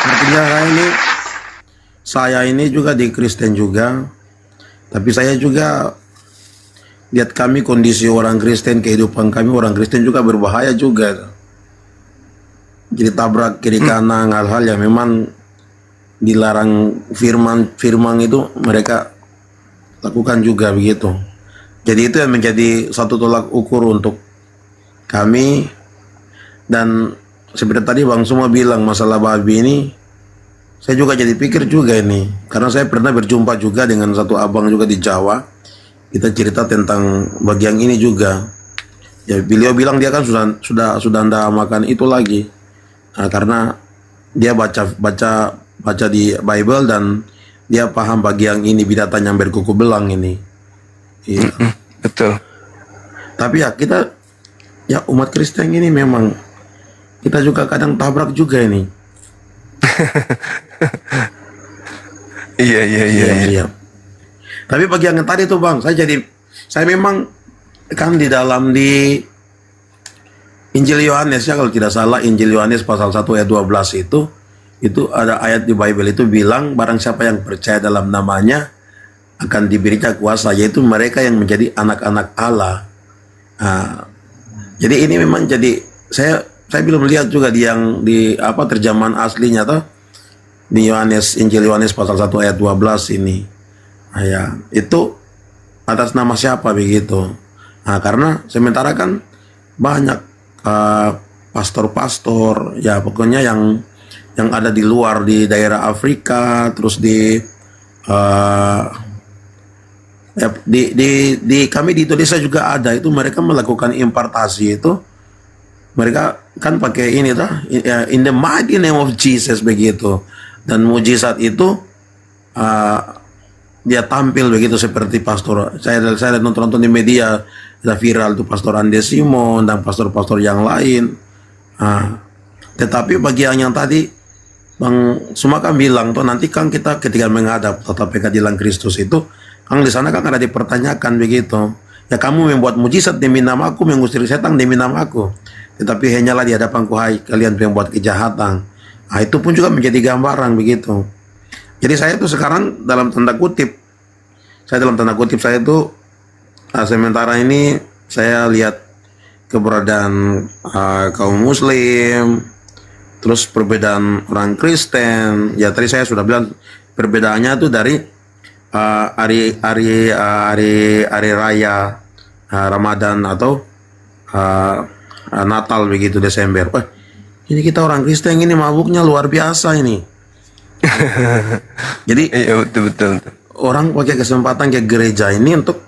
artinya saya ini juga di Kristen juga, tapi saya juga lihat kami kondisi orang Kristen, kehidupan kami orang Kristen juga berbahaya juga. Jadi tabrak kiri kanan, hal-hal yang memang dilarang firman itu mereka lakukan juga begitu. Jadi itu yang menjadi satu tolak ukur untuk kami. Dan seperti tadi Bang semua bilang masalah babi ini, saya juga jadi pikir juga ini, karena saya pernah berjumpa juga dengan satu abang juga di Jawa. Kita cerita tentang bagian ini juga. Ya beliau bilang dia kan sudah ndak makan itu lagi. Nah, karena dia baca di Bible dan dia paham bagian ini binatang yang berkuku belang ini. Iya. Betul. Tapi ya kita ya umat Kristen ini memang kita juga kadang tabrak juga ini. Iya. Tapi bagian yang tadi tuh Bang, saya memang kan di dalam di Injil Yohanes ya kalau tidak salah, Injil Yohanes pasal 1 ayat 12 itu ada ayat di Bible itu bilang barang siapa yang percaya dalam namanya akan diberikan kuasa, yaitu mereka yang menjadi anak-anak Allah. Jadi ini memang jadi saya belum lihat juga di terjemahan aslinya toh di Yohanes, Injil Yohanes pasal 1 ayat 12 ini. Ya, itu atas nama siapa begitu. Karena sementara kan banyak pastor-pastor ya pokoknya yang ada di luar di daerah Afrika, terus di kami di Indonesia juga ada itu, mereka melakukan impartasi itu, mereka kan pakai ini in the mighty name of Jesus begitu, dan mujizat itu dia tampil begitu seperti pastor. Saya nonton di media ada viral tuh pastor Ande Simon dan pastor-pastor yang lain. Tetapi bagian yang tadi Bang Suma kan bilang tuh nanti kan kita ketika menghadap tata pengadilan Kristus itu kan di sana kan ada dipertanyakan begitu. Ya kamu membuat mujizat demi namaku, mengusir setan demi namaku, tetapi hanyalah di hadapanku hai kalian membuat kejahatan. Itu pun juga menjadi gambaran begitu. Jadi saya tuh sekarang dalam tanda kutip saya dalam tanda kutip saya itu sementara ini saya lihat keberadaan kaum muslim, terus perbedaan orang Kristen. Ya tadi saya sudah bilang perbedaannya tuh dari hari raya Ramadan atau Natal begitu Desember. Wah, ini kita orang Kristen ini mabuknya luar biasa ini. Jadi Iya, betul. orang pakai kesempatan ke gereja ini untuk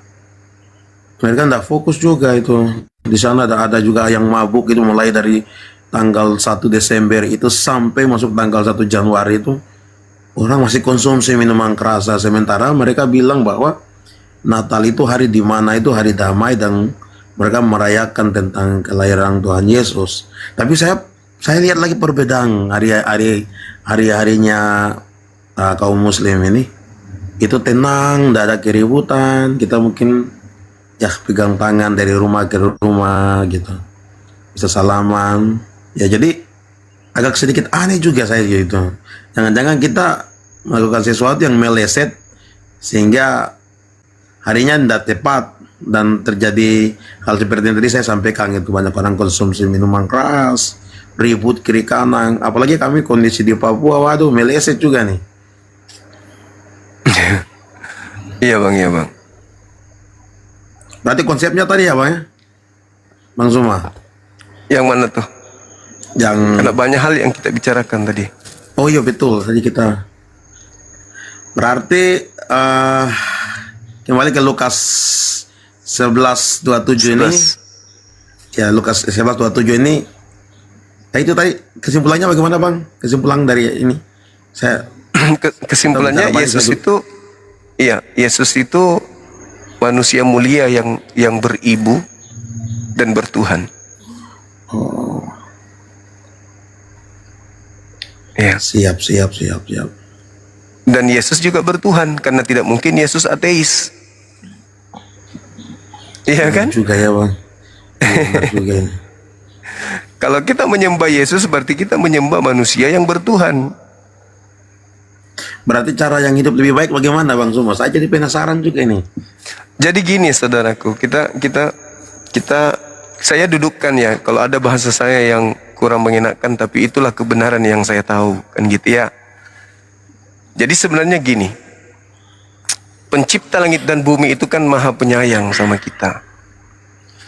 mereka tidak fokus juga itu. Di sana ada juga yang mabuk itu mulai dari tanggal 1 Desember itu sampai masuk tanggal 1 Januari itu orang masih konsumsi minuman keras. Sementara mereka bilang bahwa Natal itu hari di mana itu hari damai dan mereka merayakan tentang kelahiran Tuhan Yesus. Tapi saya lihat lagi perbedaan hari-harinya kaum muslim ini. Itu tenang, tidak ada keributan. Kita mungkin ya pegang tangan dari rumah ke rumah gitu, bisa salaman. Ya jadi agak sedikit aneh juga saya gitu. Jangan-jangan kita melakukan sesuatu yang meleset sehingga harinya tidak tepat dan terjadi hal seperti yang tadi saya sampaikan, itu banyak orang konsumsi minuman keras, ribut kiri kanan. Apalagi kami kondisi di Papua, waduh meleset juga nih. Iya bang. Berarti konsepnya tadi apa ya, Bang Zuma? Yang mana tuh? Karena banyak hal yang kita bicarakan tadi. Oh iya betul, tadi kita berarti kembali ke Lukas 11:27 ini. Ya Lukas 11:27 ini. Nah, itu tadi kesimpulannya bagaimana Bang? Kesimpulan dari ini. Saya Kesimpulannya Yesus itu manusia mulia yang beribu dan bertuhan. Oh. Ya. Siap. Dan Yesus juga bertuhan, karena tidak mungkin Yesus ateis. Iya kan? Juga ya Bang. Benar juga ini. Kalau kita menyembah Yesus berarti kita menyembah manusia yang bertuhan. Berarti cara yang hidup lebih baik bagaimana Bang Zuma? Saya jadi penasaran juga ini. Jadi gini saudaraku, saya dudukkan ya, kalau ada bahasa saya yang kurang mengenakan, tapi itulah kebenaran yang saya tahu, kan gitu ya. Jadi sebenarnya gini, pencipta langit dan bumi itu kan maha penyayang sama kita.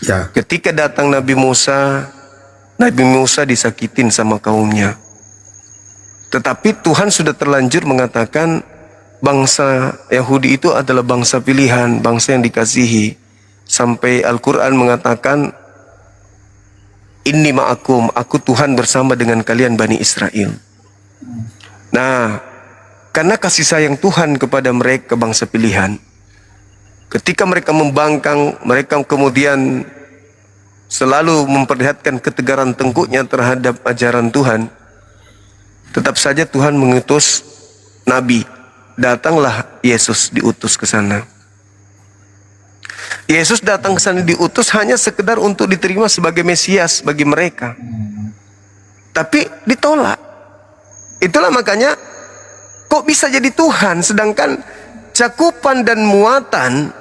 Ya. Ketika datang Nabi Musa disakitin sama kaumnya. Tetapi Tuhan sudah terlanjur mengatakan bangsa Yahudi itu adalah bangsa pilihan, bangsa yang dikasihi. Sampai Al-Quran mengatakan, Inni ma'akum, aku Tuhan bersama dengan kalian Bani Israel. Nah, karena kasih sayang Tuhan kepada mereka bangsa pilihan, ketika mereka membangkang, mereka kemudian selalu memperlihatkan ketegaran tengkuknya terhadap ajaran Tuhan, tetap saja Tuhan mengutus Nabi. Datanglah Yesus diutus ke sana. Yesus datang ke sana diutus hanya sekedar untuk diterima sebagai Mesias bagi mereka. Tapi ditolak. Itulah makanya kok bisa jadi Tuhan sedangkan cakupan dan muatan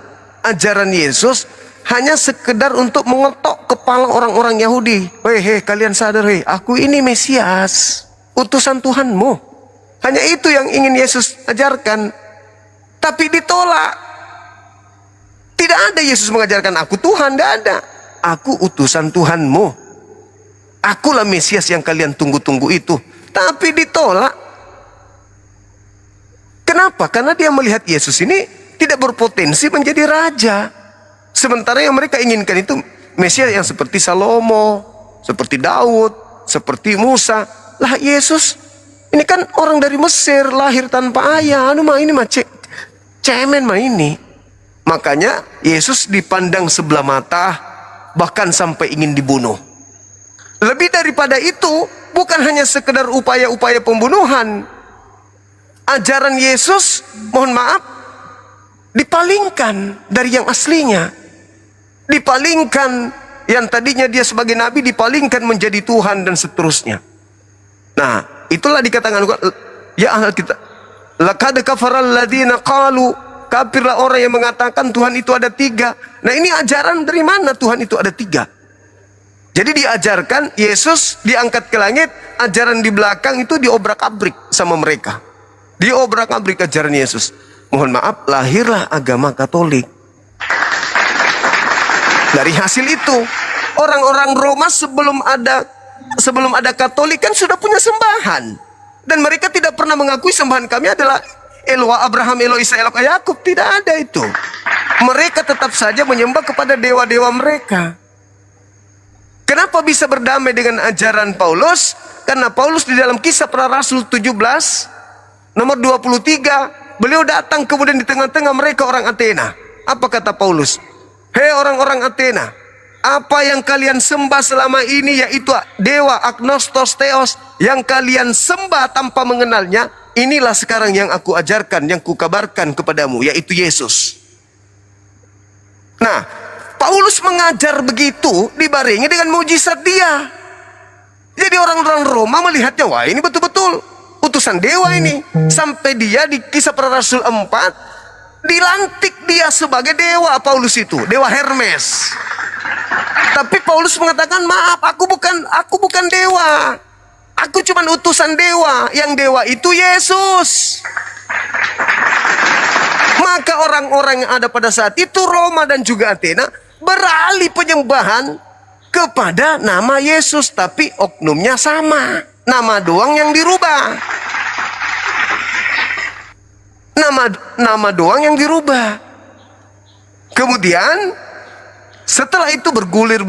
ajaran Yesus hanya sekedar untuk mengetok kepala orang-orang Yahudi. Hei, kalian sadar, aku ini Mesias, utusan Tuhanmu. Hanya itu yang ingin Yesus ajarkan. Tapi ditolak. Tidak ada Yesus mengajarkan aku Tuhan, tidak ada. Aku utusan Tuhanmu. Akulah Mesias yang kalian tunggu-tunggu itu. Tapi ditolak. Kenapa? Karena dia melihat Yesus ini tidak berpotensi menjadi raja. Sementara yang mereka inginkan itu Mesias yang seperti Salomo, seperti Daud, seperti Musa. Lah Yesus ini kan orang dari Mesir, lahir tanpa ayah. Ini mah cemen mah ini. Makanya Yesus dipandang sebelah mata, bahkan sampai ingin dibunuh. Lebih daripada itu, bukan hanya sekedar upaya-upaya pembunuhan. Ajaran Yesus, mohon maaf, dipalingkan dari yang aslinya. Dipalingkan, yang tadinya dia sebagai nabi dipalingkan menjadi Tuhan dan seterusnya. Nah, itulah dikatakan ya ahli kitab, laqad kafaral ladzina qalu kafirlah orang yang mengatakan Tuhan itu ada 3. Nah, ini ajaran dari mana Tuhan itu ada 3? Jadi diajarkan Yesus diangkat ke langit, ajaran di belakang itu diobrak-abrik sama mereka. Diobrak-abrik ajaran Yesus. Mohon maaf, lahirlah agama Katolik. Dari hasil itu, orang-orang Roma sebelum ada Katolik kan sudah punya sembahan. Dan mereka tidak pernah mengakui sembahan kami adalah Eloa Abraham, Eloa Isa, Eloa Yakub. Tidak ada itu. Mereka tetap saja menyembah kepada dewa-dewa mereka. Kenapa bisa berdamai dengan ajaran Paulus? Karena Paulus di dalam Kisah Para Rasul 17 nomor 23, beliau datang kemudian di tengah-tengah mereka orang Athena. Apa kata Paulus? Hei orang-orang Athena, apa yang kalian sembah selama ini yaitu dewa agnostos theos yang kalian sembah tanpa mengenalnya, inilah sekarang yang aku ajarkan, yang kukabarkan kepadamu, yaitu Yesus. Nah, Paulus mengajar begitu dibarengi dengan mujizat dia. Jadi orang-orang Roma melihatnya, wah ini betul-betul utusan dewa ini. Sampai dia di Kisah Para Rasul 4 dilantik dia sebagai dewa. Paulus itu dewa Hermes. Tapi Paulus mengatakan, maaf, aku bukan dewa. Aku cuma utusan dewa. Yang dewa itu Yesus. Maka orang-orang yang ada pada saat itu, Roma dan juga Athena, beralih penyembahan kepada nama Yesus. Tapi oknumnya sama. Nama doang yang dirubah. Nama doang yang dirubah. Kemudian setelah itu bergulir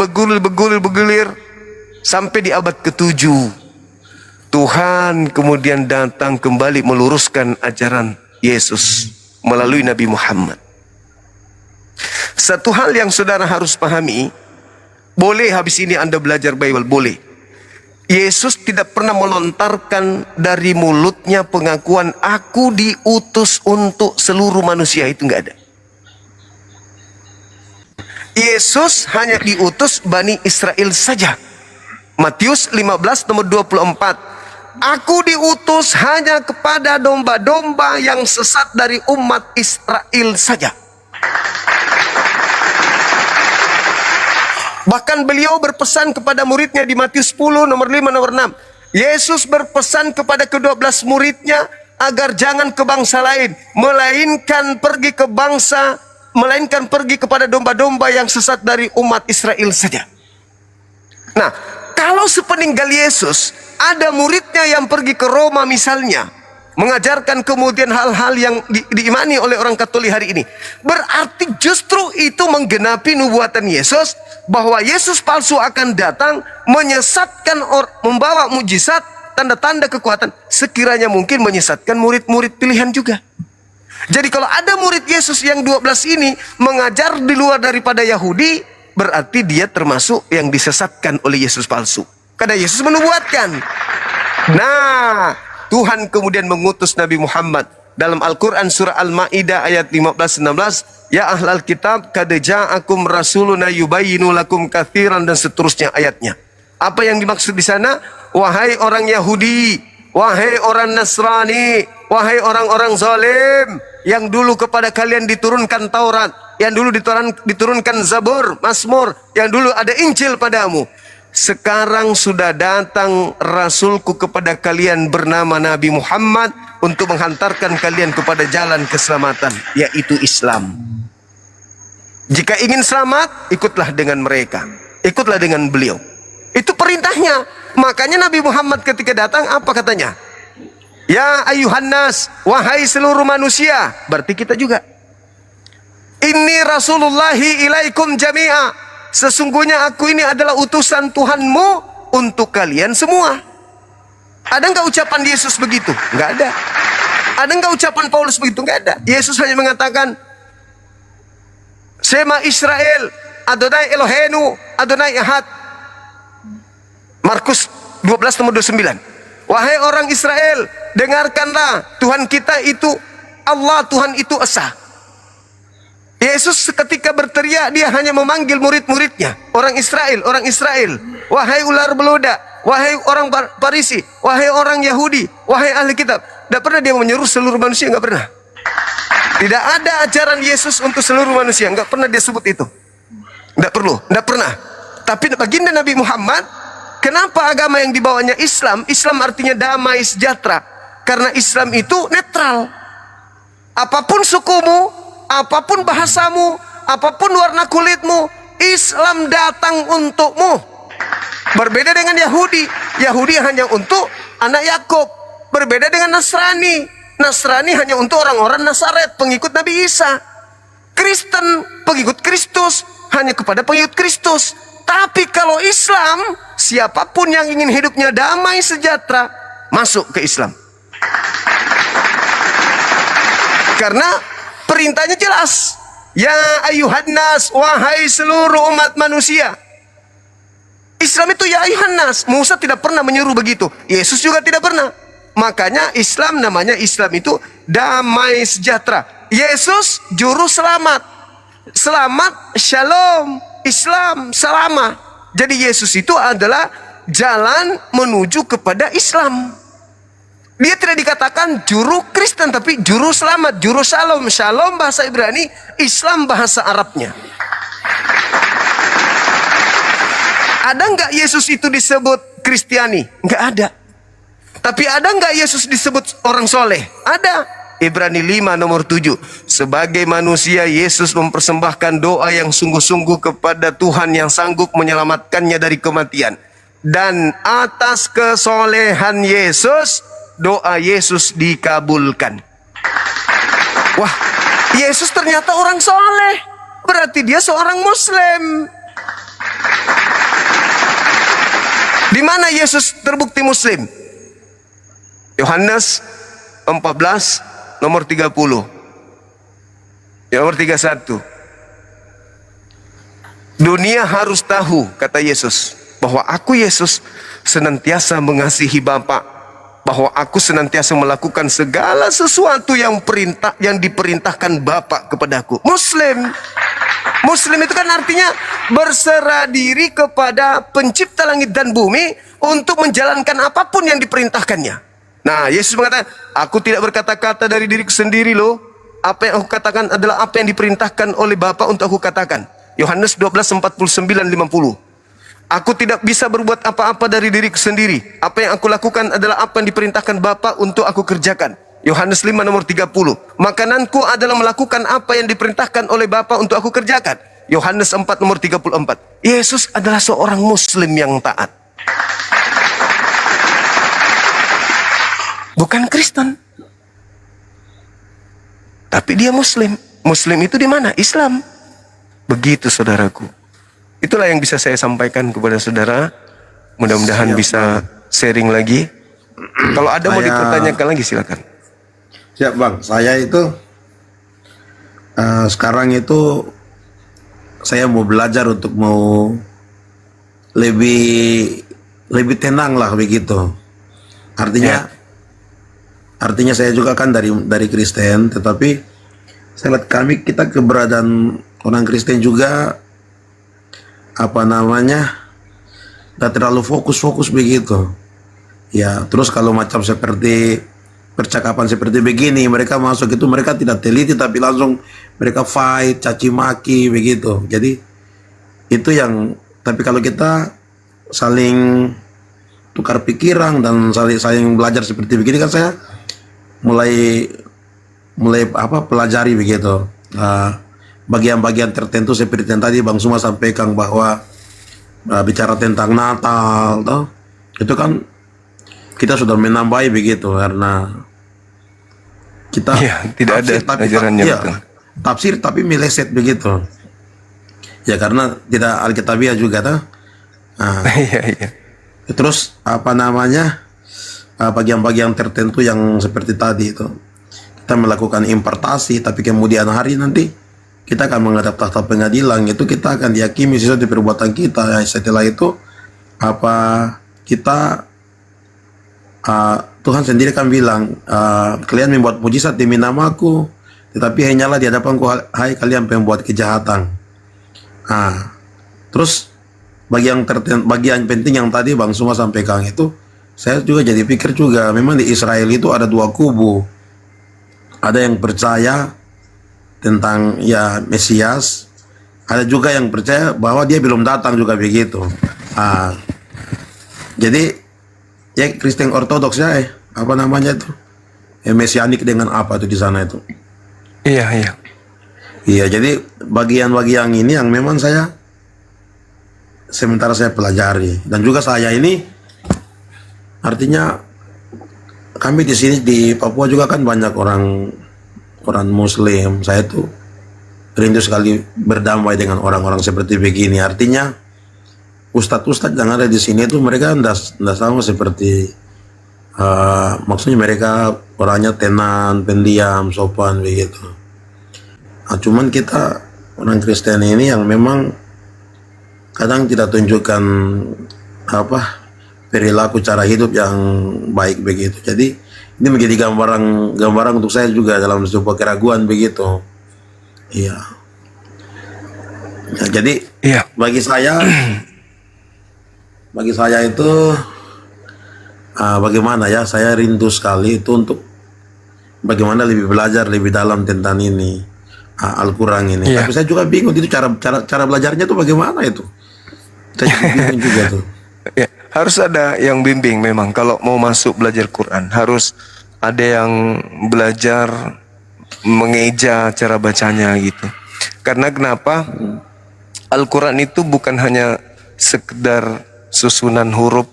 sampai di abad ke-7. Tuhan kemudian datang kembali meluruskan ajaran Yesus melalui Nabi Muhammad. Satu hal yang saudara harus pahami, boleh habis ini Anda belajar Bible, boleh. Yesus tidak pernah melontarkan dari mulutnya pengakuan aku diutus untuk seluruh manusia, itu enggak ada. Yesus hanya diutus Bani Israel saja. Matius 15 nomor 24. Aku diutus hanya kepada domba-domba yang sesat dari umat Israel saja. Bahkan beliau berpesan kepada muridnya di Matius 10 nomor 5 nomor 6. Yesus berpesan kepada ke-12 muridnya agar jangan ke bangsa lain, melainkan pergi kepada domba-domba yang sesat dari umat Israel saja. Nah, kalau sepeninggal Yesus ada muridnya yang pergi ke Roma misalnya, mengajarkan kemudian hal-hal yang diimani oleh orang Katolik hari ini, berarti justru itu menggenapi nubuatan Yesus bahwa Yesus palsu akan datang menyesatkan membawa mujizat, tanda-tanda kekuatan, sekiranya mungkin menyesatkan murid-murid pilihan juga. Jadi kalau ada murid Yesus yang 12 ini mengajar di luar daripada Yahudi, berarti dia termasuk yang disesatkan oleh Yesus palsu. Karena Yesus menubuatkan. Nah, Tuhan kemudian mengutus Nabi Muhammad dalam Al-Quran surah Al-Ma'idah ayat 15-16. Ya ahlal kitab, qad ja'akum rasuluna yubayyinu lakum katsiran, dan seterusnya ayatnya. Apa yang dimaksud di sana? Wahai orang Yahudi, wahai orang Nasrani, wahai orang-orang zalim, yang dulu kepada kalian diturunkan Taurat, yang dulu diturunkan Zabur, Mazmur, yang dulu ada Injil padamu. Sekarang sudah datang Rasulku kepada kalian bernama Nabi Muhammad untuk menghantarkan kalian kepada jalan keselamatan, yaitu Islam. Jika ingin selamat, ikutlah dengan mereka, ikutlah dengan beliau. Itu perintahnya. Makanya Nabi Muhammad ketika datang, apa katanya? Ya ayuhan nas, wahai seluruh manusia. Berarti kita juga. Inni rasulullahi ilaikum jami'a. Sesungguhnya aku ini adalah utusan Tuhanmu untuk kalian semua. Ada enggak ucapan Yesus begitu? Enggak ada. Ada enggak ucapan Paulus begitu? Enggak ada. Yesus hanya mengatakan, Sema Israel, Adonai Elohenu, Adonai Ahad. Markus 12 nomor 29. Wahai orang Israel, dengarkanlah, Tuhan kita itu Allah, Tuhan itu Esa. Yesus seketika berteriak, dia hanya memanggil murid-muridnya, orang Israel, orang Israel. Wahai ular beludak, wahai orang Farisi, wahai orang Yahudi, wahai ahli kitab. Tidak pernah dia menyuruh seluruh manusia, nggak pernah. Tidak ada ajaran Yesus untuk seluruh manusia. Enggak pernah dia sebut itu. Enggak perlu, enggak pernah. Tapi baginda Nabi Muhammad, kenapa agama yang dibawanya Islam? Islam artinya damai, sejahtera. Karena Islam itu netral. Apapun sukumu, apapun bahasamu, apapun warna kulitmu, Islam datang untukmu. Berbeda dengan Yahudi. Yahudi hanya untuk anak Yakub. Berbeda dengan Nasrani. Nasrani hanya untuk orang-orang Nazaret, pengikut Nabi Isa. Kristen, pengikut Kristus, hanya kepada pengikut Kristus. Tapi kalau Islam, siapapun yang ingin hidupnya damai sejahtera, masuk ke Islam. Karena perintahnya jelas. Ya ayuhan nas, wahai seluruh umat manusia. Islam itu ya ayuhan nas. Musa tidak pernah menyuruh begitu. Yesus juga tidak pernah. Makanya Islam namanya Islam itu damai sejahtera. Yesus juru selamat. Selamat, shalom, Islam, salamah. Jadi Yesus itu adalah jalan menuju kepada Islam. Dia tidak dikatakan juru Kristen, tapi juru selamat, juru shalom. Shalom bahasa Ibrani, Islam bahasa Arabnya. Ada nggak Yesus itu disebut Kristiani? Nggak ada. Tapi ada nggak Yesus disebut orang soleh? Ada. Ibrani 5 nomor 7. Sebagai manusia, Yesus mempersembahkan doa yang sungguh-sungguh kepada Tuhan yang sanggup menyelamatkannya dari kematian. Dan atas kesolehan Yesus, doa Yesus dikabulkan. Wah, Yesus ternyata orang soleh. Berarti dia seorang Muslim. Di mana Yesus terbukti Muslim? Yohanes 14 nomor 30. Nomor 31. Dunia harus tahu, kata Yesus, bahwa aku Yesus senantiasa mengasihi Bapa, bahwa aku senantiasa melakukan segala sesuatu yang diperintahkan Bapa kepadaku. Muslim. Muslim itu kan artinya berserah diri kepada pencipta langit dan bumi untuk menjalankan apapun yang diperintahkannya. Nah, Yesus mengatakan, aku tidak berkata-kata dari diriku sendiri loh. Apa yang aku katakan adalah apa yang diperintahkan oleh Bapa untuk aku katakan. Yohanes 12:49-50. Aku tidak bisa berbuat apa-apa dari diriku sendiri. Apa yang aku lakukan adalah apa yang diperintahkan Bapa untuk aku kerjakan. Yohanes 5 nomor 30. Makananku adalah melakukan apa yang diperintahkan oleh Bapa untuk aku kerjakan. Yohanes 4 nomor 34. Yesus adalah seorang Muslim yang taat. Bukan Kristen. Tapi dia Muslim. Muslim itu di mana? Islam. Begitu saudaraku. Itulah yang bisa saya sampaikan kepada saudara. Mudah-mudahan bisa sharing lagi. Kalau ada mau dipertanyakan lagi silakan. Siap bang, saya itu sekarang itu saya mau belajar untuk mau lebih tenang lah begitu. Artinya saya juga kan dari Kristen, tetapi saya lihat kita keberadaan orang Kristen juga nggak terlalu fokus begitu. Ya, terus kalau macam seperti percakapan seperti begini, mereka masuk itu mereka tidak teliti tapi langsung mereka fight, caci maki begitu. Jadi itu yang, tapi kalau kita saling tukar pikiran dan saling belajar seperti begini kan saya mulai pelajari begitu bagian-bagian tertentu seperti yang tadi Bang Suma sampaikan bahwa bicara tentang Natal toh, itu kan kita sudah menambahi begitu karena kita tidak ada ajarannya tafsir tapi meleset begitu ya karena tidak alkitabiah juga toh. Terus bagian-bagian tertentu yang seperti tadi itu kita melakukan importasi, tapi kemudian hari nanti kita akan menghadap tahta pengadilan, itu kita akan dihakimi sesuai perbuatan kita. Setelah itu Tuhan sendiri kan bilang, kalian membuat mujizat demi namaku, tetapi hanyalah di hadapanku hai kalian pembuat kejahatan. Terus bagian penting yang tadi Bang Suma sampaikan itu, saya juga jadi pikir juga, memang di Israel itu ada dua kubu. Ada yang percaya tentang ya Mesias. Ada juga yang percaya bahwa dia belum datang juga begitu. Jadi ya Kristen Ortodoks ya, apa namanya itu? Mesianik dengan apa itu di sana itu? Iya. Iya, jadi bagian-bagian ini yang memang sementara saya pelajari, dan juga saya ini artinya kami di sini di Papua juga kan banyak orang Muslim. Saya tuh rindu sekali berdamai dengan orang-orang seperti begini. Artinya ustadz-ustadz yang ada di sini itu mereka ndak sama seperti maksudnya mereka orangnya tenang, pendiam, sopan begitu. Cuman kita orang Kristen ini yang memang kadang tidak tunjukkan perilaku cara hidup yang baik begitu. Jadi ini menjadi gambaran untuk saya juga dalam sebuah keraguan begitu. Iya. Ya, jadi bagi saya itu bagaimana ya, saya rindu sekali itu untuk bagaimana lebih belajar lebih dalam tentang ini. Al-Quran ini. Tapi saya juga bingung itu cara belajarnya itu bagaimana itu. Saya juga bingung juga tuh. Ya, harus ada yang bimbing memang kalau mau masuk belajar Quran. Harus ada yang belajar mengeja cara bacanya gitu. Karena kenapa? Al-Quran itu bukan hanya sekedar susunan huruf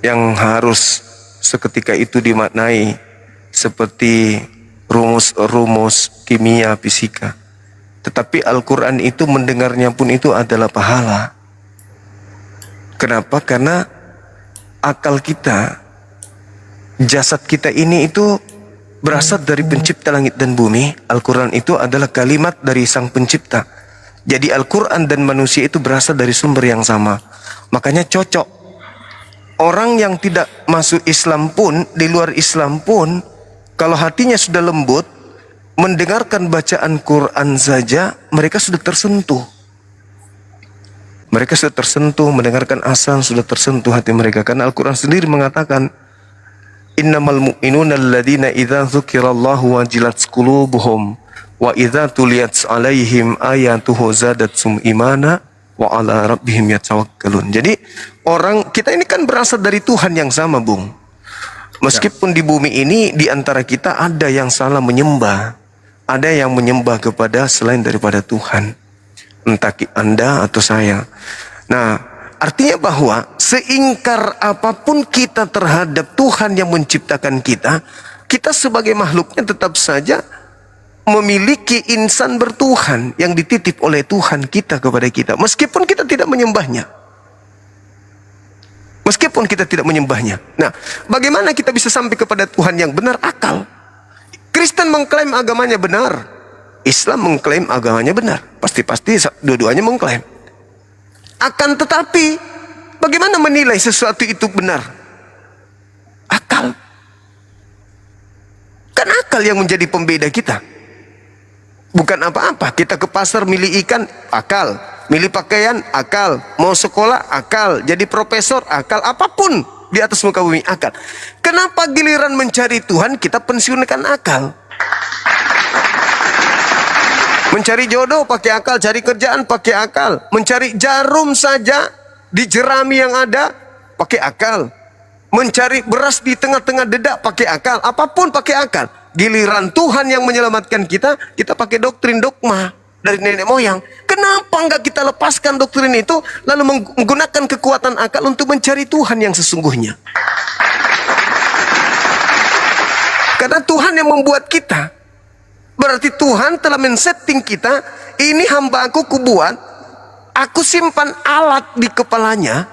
yang harus seketika itu dimaknai seperti rumus kimia, fisika. Tetapi Al-Quran itu mendengarnya pun itu adalah pahala. Kenapa? Karena akal kita, jasad kita ini itu berasal dari pencipta langit dan bumi. Al-Quran itu adalah kalimat dari sang pencipta. Jadi Al-Quran dan manusia itu berasal dari sumber yang sama. Makanya cocok. Orang yang tidak masuk Islam pun, di luar Islam pun, kalau hatinya sudah lembut, mendengarkan bacaan Quran saja, mereka sudah tersentuh. Mereka sudah tersentuh, mendengarkan azan sudah tersentuh hati mereka. Karena Al-Quran sendiri mengatakan, Innamal mu'minuna alladhina idza dzukirallahu wajilat qulubuhum wa idza tuliyat alaihim ayatuhu zadatsum imana wa ala rabbihim yatawakkalun. Jadi orang kita ini kan berasal dari Tuhan yang sama, Bung. Meskipun di bumi ini di antara kita ada yang salah menyembah, ada yang menyembah kepada selain daripada Tuhan, entah Anda atau saya. Nah, artinya bahwa seingkar apapun kita terhadap Tuhan yang menciptakan kita, kita sebagai makhluknya tetap saja memiliki insan bertuhan yang dititip oleh Tuhan kita kepada kita, meskipun kita tidak menyembahnya. Meskipun kita tidak menyembahnya. Nah, bagaimana kita bisa sampai kepada Tuhan yang benar? Akal. Kristen mengklaim agamanya benar, Islam mengklaim agamanya benar. Pasti dua-duanya mengklaim. Akan tetapi, bagaimana menilai sesuatu itu benar? Akal. Kan akal yang menjadi pembeda kita. Bukan apa-apa. Kita ke pasar milih ikan, akal. Milih pakaian, akal. Mau sekolah, akal. Jadi profesor, akal. Apapun di atas muka bumi, akal. Kenapa giliran mencari Tuhan kita pensiunkan akal? Mencari jodoh pakai akal, cari kerjaan pakai akal. Mencari jarum saja di jerami yang ada pakai akal. Mencari beras di tengah-tengah dedak pakai akal. Apapun pakai akal. Giliran Tuhan yang menyelamatkan kita, kita pakai doktrin dogma dari nenek moyang. Kenapa enggak kita lepaskan doktrin itu, lalu menggunakan kekuatan akal untuk mencari Tuhan yang sesungguhnya? Karena Tuhan yang membuat kita, berarti Tuhan telah men-setting kita. Ini hamba aku kubuat, aku simpan alat di kepalanya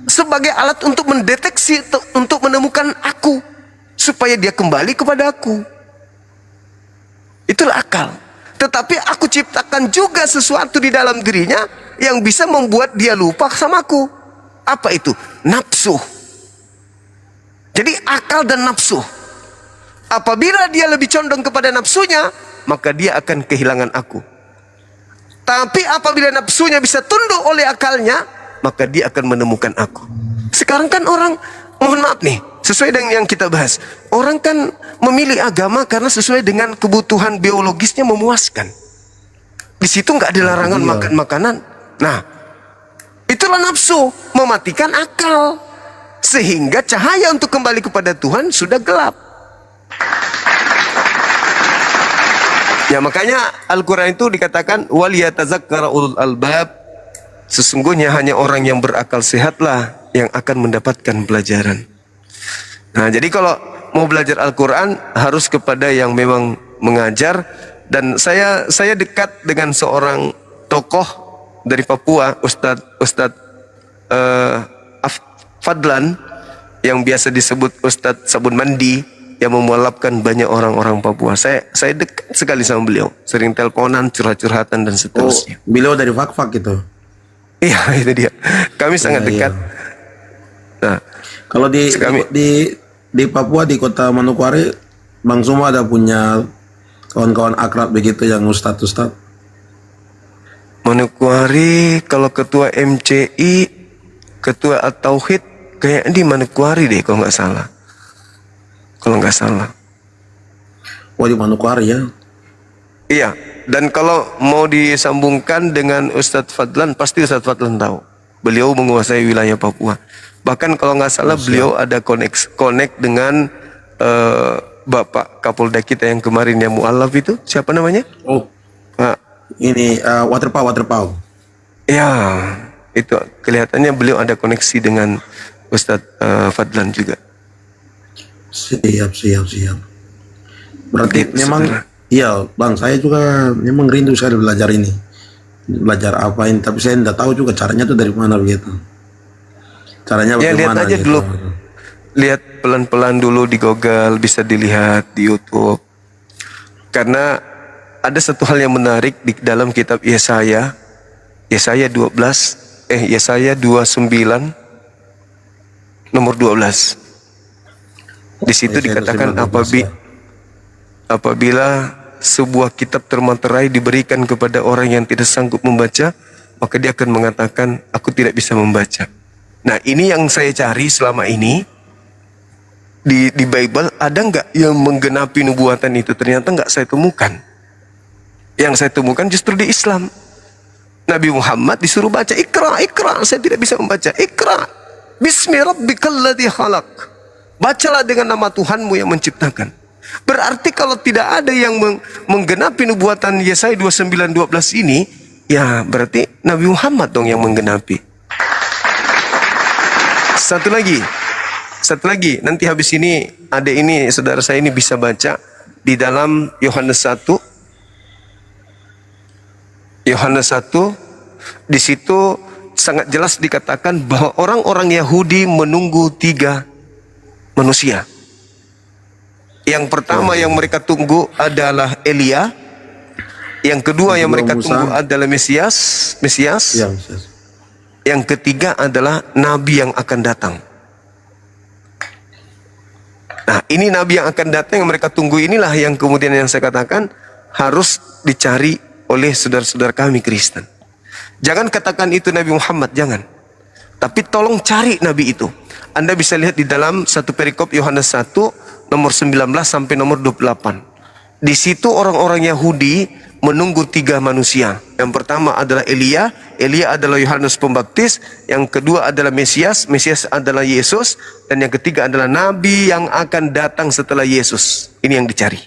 sebagai alat untuk mendeteksi, untuk menemukan aku, supaya dia kembali kepada aku. Itulah akal. Tetapi aku ciptakan juga sesuatu di dalam dirinya yang bisa membuat dia lupa sama aku. Apa itu? Nafsu. Jadi akal dan nafsu. Apabila dia lebih condong kepada nafsunya, maka dia akan kehilangan aku. Tapi apabila nafsunya bisa tunduk oleh akalnya, maka dia akan menemukan aku. Sekarang kan orang, mohon maaf nih, sesuai dengan yang kita bahas. Orang kan memilih agama karena sesuai dengan kebutuhan biologisnya memuaskan. Di situ nggak ada larangan makan makanan. Nah, itulah nafsu mematikan akal, sehingga cahaya untuk kembali kepada Tuhan sudah gelap. Ya, makanya Al-Quran itu dikatakan waliyatazakkara ulul albab. Sesungguhnya hanya orang yang berakal sehatlah yang akan mendapatkan pelajaran. Nah, jadi kalau mau belajar Al-Quran harus kepada yang memang mengajar. Dan saya dekat dengan seorang tokoh dari Papua, Ustadz Fadlan, yang biasa disebut Ustadz Sabun Mandi, yang memualafkan banyak orang-orang Papua. Saya dekat sekali sama beliau, sering teleponan, curhat-curhatan dan seterusnya. Beliau dari Fak-Fak gitu. Iya, itu dia. Kami sangat dekat. Nah, kalau di Papua, di kota Manokwari, Bang Suma ada punya kawan-kawan akrab begitu yang ustadz-ustadz? Manokwari, kalau ketua MCI, ketua At-Tauhid, kayak di Manokwari deh kalau nggak salah. Kalau nggak salah. Oh, di Manokwari ya? Iya, dan kalau mau disambungkan dengan Ustadz Fadlan, pasti Ustadz Fadlan tahu. Beliau menguasai wilayah Papua. Bahkan kalau nggak salah beliau ada connect dengan Bapak Kapolda kita yang kemarin yang mualaf itu, siapa namanya? Oh, ini Waterpau. Ya, itu kelihatannya beliau ada koneksi dengan Ustadz Fadlan juga. Siap. Berarti memang, iya Bang, saya juga memang rindu sekali belajar ini. Belajar apa ini, tapi saya tidak tahu juga caranya tuh dari mana begitu. Caranya ya, bagaimana? Lihat aja gitu. dulu. Lihat pelan-pelan dulu di Google, bisa dilihat di YouTube. Karena ada satu hal yang menarik di dalam kitab Yesaya 29 nomor 12. Di situ dikatakan apabila sebuah kitab termaterai diberikan kepada orang yang tidak sanggup membaca, maka dia akan mengatakan, aku tidak bisa membaca. Nah, ini yang saya cari selama ini. Di Bible ada nggak yang menggenapi nubuatan itu? Ternyata nggak saya temukan. Yang saya temukan justru di Islam. Nabi Muhammad disuruh baca Iqra. Saya tidak bisa membaca. Iqra bismi rabbikal ladzi khalaq. Bacalah dengan nama Tuhanmu yang menciptakan. Berarti kalau tidak ada yang menggenapi nubuatan Yesaya 29:12 ini, ya berarti Nabi Muhammad dong yang menggenapi. Satu lagi, nanti habis ini adik ini, saudara saya ini bisa baca di dalam Yohanes 1. Di situ sangat jelas dikatakan bahwa orang-orang Yahudi menunggu 3 manusia. Yang pertama yang mereka tunggu adalah Elia. Yang kedua yang mereka tunggu adalah Mesias. Yang ketiga adalah Nabi yang akan datang. Nah, ini Nabi yang akan datang yang mereka tunggu, inilah yang kemudian yang saya katakan harus dicari oleh saudara-saudara kami Kristen. Jangan katakan itu Nabi Muhammad, jangan. Tapi tolong cari Nabi itu. Anda bisa lihat di dalam satu perikop Yohanes 1 nomor 19 sampai nomor 28. Di situ orang-orang Yahudi menunggu 3 manusia. Yang pertama adalah Elia adalah Yohanes Pembaptis. Yang kedua adalah Mesias adalah Yesus. Dan yang ketiga adalah Nabi yang akan datang setelah Yesus. Ini yang dicari.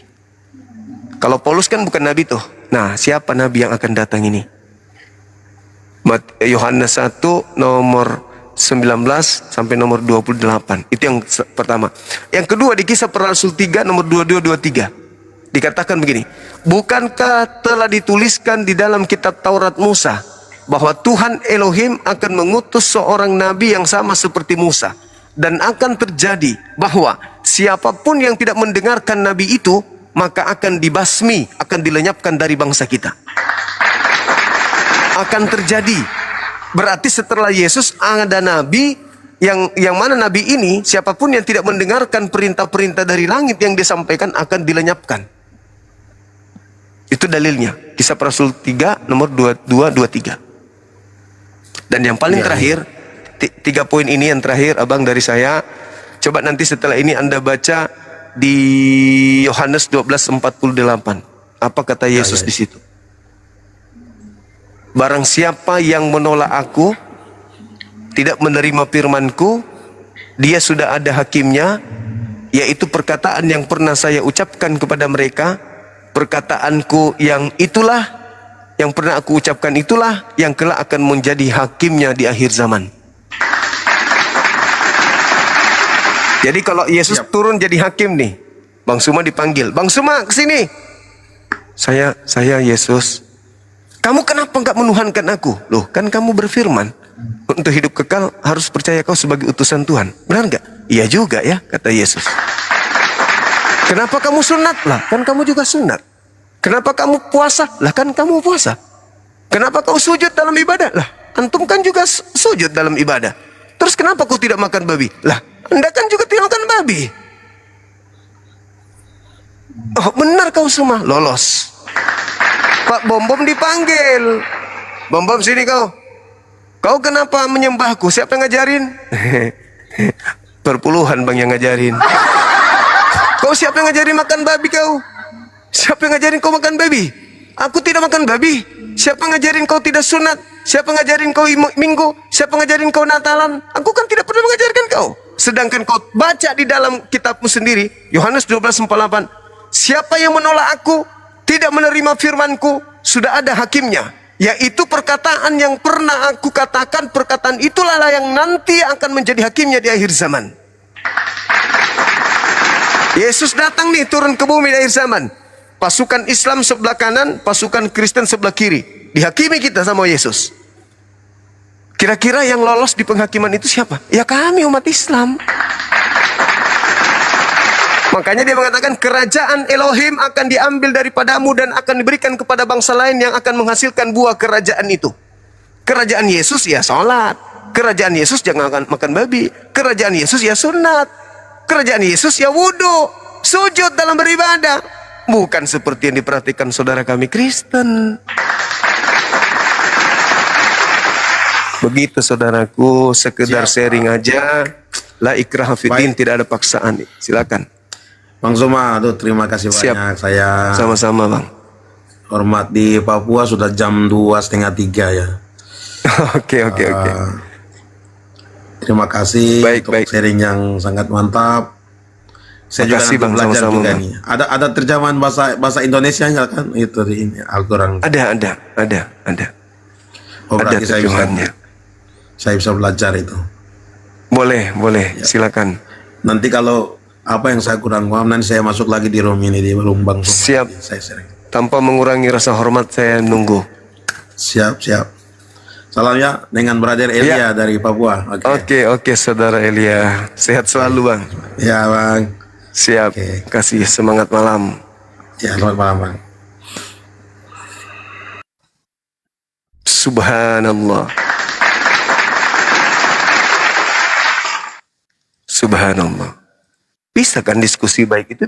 Kalau Paulus kan bukan Nabi tuh. Nah, siapa Nabi yang akan datang ini? Yohanes 1 nomor 19 sampai nomor 28. Itu yang pertama. Yang kedua di Kisah Para Rasul 3 nomor 22-23. Dikatakan begini, bukankah telah dituliskan di dalam kitab Taurat Musa bahwa Tuhan Elohim akan mengutus seorang nabi yang sama seperti Musa, dan akan terjadi bahwa siapapun yang tidak mendengarkan nabi itu maka akan dibasmi, akan dilenyapkan dari bangsa kita. Akan terjadi. Berarti setelah Yesus ada nabi yang mana nabi ini siapapun yang tidak mendengarkan perintah-perintah dari langit yang disampaikan akan dilenyapkan. Itu dalilnya. Kisah Para Rasul 3 nomor 22-23. Dan yang paling terakhir, 3 poin ini yang terakhir abang dari saya, Coba nanti setelah ini Anda baca di Yohanes 12:48. Apa kata Yesus di situ? Barang siapa yang menolak aku, tidak menerima firmanku, dia sudah ada hakimnya, yaitu perkataan yang pernah saya ucapkan kepada mereka. Perkataanku yang itulah, yang pernah aku ucapkan itulah, yang kelak akan menjadi hakimnya di akhir zaman. Jadi kalau Yesus turun jadi hakim nih, Bang Suma dipanggil, Bang Suma kesini. Saya Yesus. Kamu kenapa nggak menuhankan aku? Loh, kan kamu berfirman untuk hidup kekal harus percaya kau sebagai utusan Tuhan. Benar nggak? Iya juga ya, kata Yesus. Kenapa kamu sunat? Lah, kan kamu juga sunat. Kenapa kamu puasa? Lah, kan kamu puasa. Kenapa kau sujud dalam ibadah? Lah, antum kan juga sujud dalam ibadah. Terus kenapa kau tidak makan babi? Lah, Anda kan juga tidak makan babi. Oh, benar kau semua, lolos. Pak Bom dipanggil. Bom sini kau. Kau kenapa menyembahku? Siapa yang ngajarin? Perpuluhan bang yang ngajarin. Kau siapa yang ngajarin makan babi kau? Siapa yang ngajarin kau makan babi? Aku tidak makan babi. Siapa yang ngajarin kau tidak sunat? Siapa yang ngajarin kau minggu? Siapa yang ngajarin kau Natalan? Aku kan tidak pernah mengajarkan kau. Sedangkan kau baca di dalam kitabmu sendiri, Yohanes 12:48. Siapa yang menolak aku, tidak menerima firmanku, sudah ada hakimnya, yaitu perkataan yang pernah aku katakan. Perkataan itulah yang nanti akan menjadi hakimnya di akhir zaman. Yesus datang nih, turun ke bumi di akhir zaman. Pasukan Islam sebelah kanan, pasukan Kristen sebelah kiri. Dihakimi kita sama Yesus. Kira-kira yang lolos di penghakiman itu siapa? Ya kami umat Islam. Makanya dia mengatakan kerajaan Elohim akan diambil daripadamu dan akan diberikan kepada bangsa lain yang akan menghasilkan buah kerajaan itu. Kerajaan Yesus ya sholat. Kerajaan Yesus jangan makan babi. Kerajaan Yesus ya sunat. Kerajaan Yesus ya wudhu. Sujud dalam beribadah. Bukan seperti yang diperhatikan saudara kami Kristen. Begitu saudaraku, sekedar sharing aja. La ikraha fiddin, tidak ada paksaan. Silakan. Bang Suma, aduh terima kasih banyak. Saya sama-sama bang. Hormat di Papua sudah jam 2:30 ya. Oke. Terima kasih baik. sharing yang sangat mantap. Saya Makasih, juga bang, belajar sama-sama, juga bang. nih. Ada terjemahan bahasa Indonesianya kan itu di ini Al-Qur'an. Ada. Oh, Ada berarti saya bisa belajar itu. Boleh, silakan. Nanti kalau apa yang saya kurang paham nanti saya masuk lagi di room ini di Lumbang. Siap. Saya sharing. Tanpa mengurangi rasa hormat saya nunggu. Siap. Salam ya dengan Brother Elia dari Papua. Oke, saudara Elia. Sehat selalu bang. Ya bang. Siap. Kasih semangat malam. Ya selamat malam bang. Subhanallah. Bisa kan diskusi baik itu?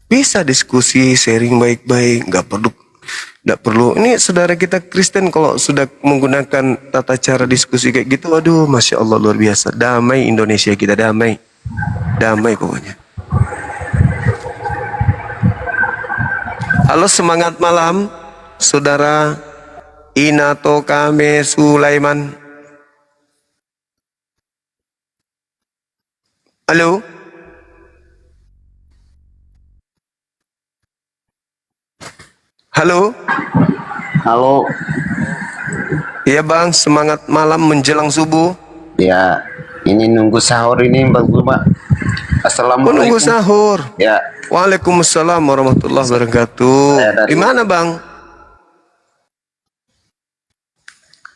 Bisa diskusi, sharing baik-baik. Nggak perlu. Ini saudara kita Kristen kalau sudah menggunakan tata cara diskusi kayak gitu, aduh, masya Allah luar biasa. Damai Indonesia kita, damai pokoknya. Halo, semangat malam, saudara Inato Kame Sulaiman. Halo. Halo. Iya bang, semangat malam menjelang subuh. Ya, ini nunggu sahur ini Bang Suma. Assalamualaikum. Menunggu sahur. Ya. Waalaikumsalam warahmatullahi wabarakatuh. Di mana bang?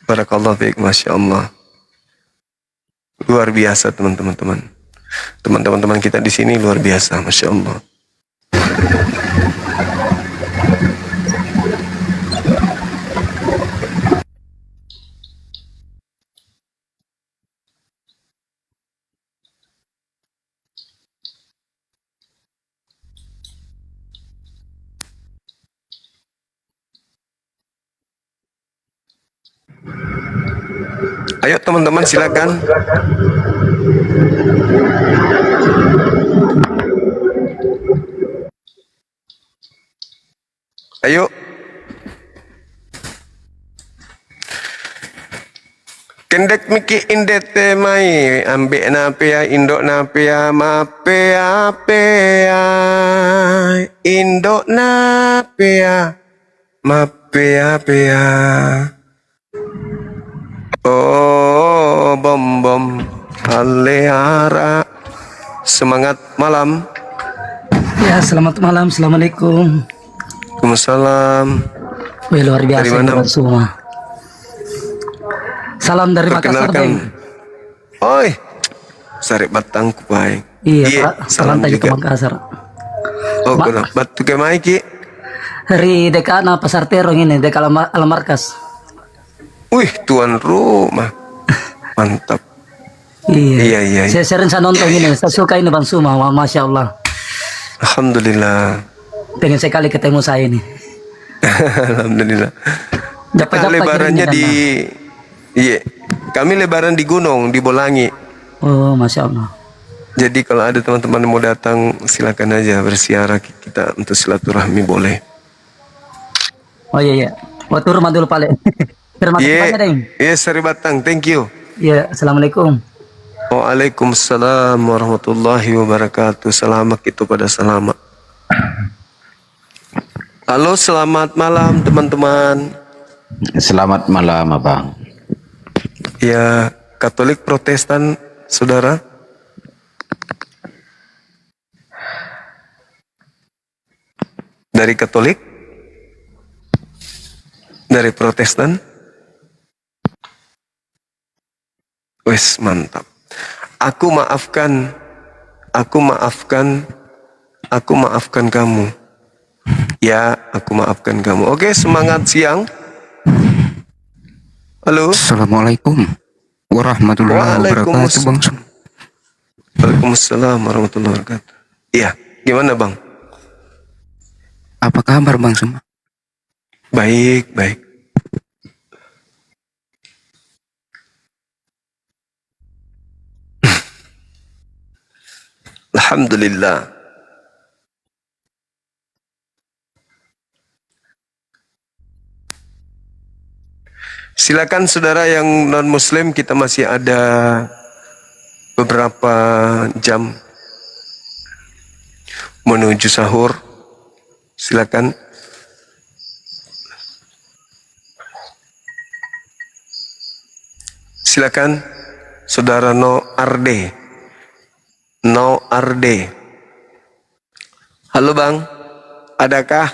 Barakallahu fiik, masya Allah. Luar biasa teman-teman. Teman-teman kita di sini luar biasa, masya Allah. Ayo teman-teman silakan. Kendek miki indet mai ambek napia indok napia mapea pea indok napia mapea pea. Oh bom bom alehara. Semangat malam. Ya, selamat malam. Assalamualaikum. Waalaikumsalam. Wih, luar biasa Dari mana? ini semua. Salam dari Makassar, Bang. Oi, Sari Batang Kupai. Iya, Pak. Salam tadi ke Makassar. Oh, kenapa? Batu ke Maiki. Dari Dekana Pasar Terong ini, Deka Alamarkas. Wih, tuan rumah. Mantap. Iya. Saya sering nonton ini. Saya suka ini Bang Suma. Wah, Masya Allah. Alhamdulillah. Pengen sekali ketemu saya ini. Alhamdulillah. Japa-japa Lebarannya kirimnya, di... Iya. Kami lebaran di gunung, di Bolangi. Oh, Masya Allah. Jadi kalau ada teman-teman yang mau datang, silakan aja bersiara kita untuk silaturahmi boleh. Oh iya. Waktu rumah dulu Pak. Terima kasih banyak, Deng. Iya, Sari Batang. Thank you. Iya, Assalamualaikum. Waalaikumsalam warahmatullahi wabarakatuh. Selamat itu pada selamat. Halo, selamat malam teman-teman. Selamat malam, Abang. Ya, Katolik Protestan, saudara. Dari Katolik? Dari Protestan? Wes, mantap. Aku maafkan kamu. Ya, aku maafkan kamu. Oke, semangat siang. Halo. Assalamualaikum warahmatullahi wabarakatuh, Bang. Waalaikumsalam warahmatullahi wabarakatuh. Iya, gimana Bang? Apa kabar Bang Suma? Baik. Alhamdulillah. Silakan saudara yang non muslim, kita masih ada beberapa jam menuju sahur. Silakan. Silakan saudara No Arde. Halo Bang, adakah?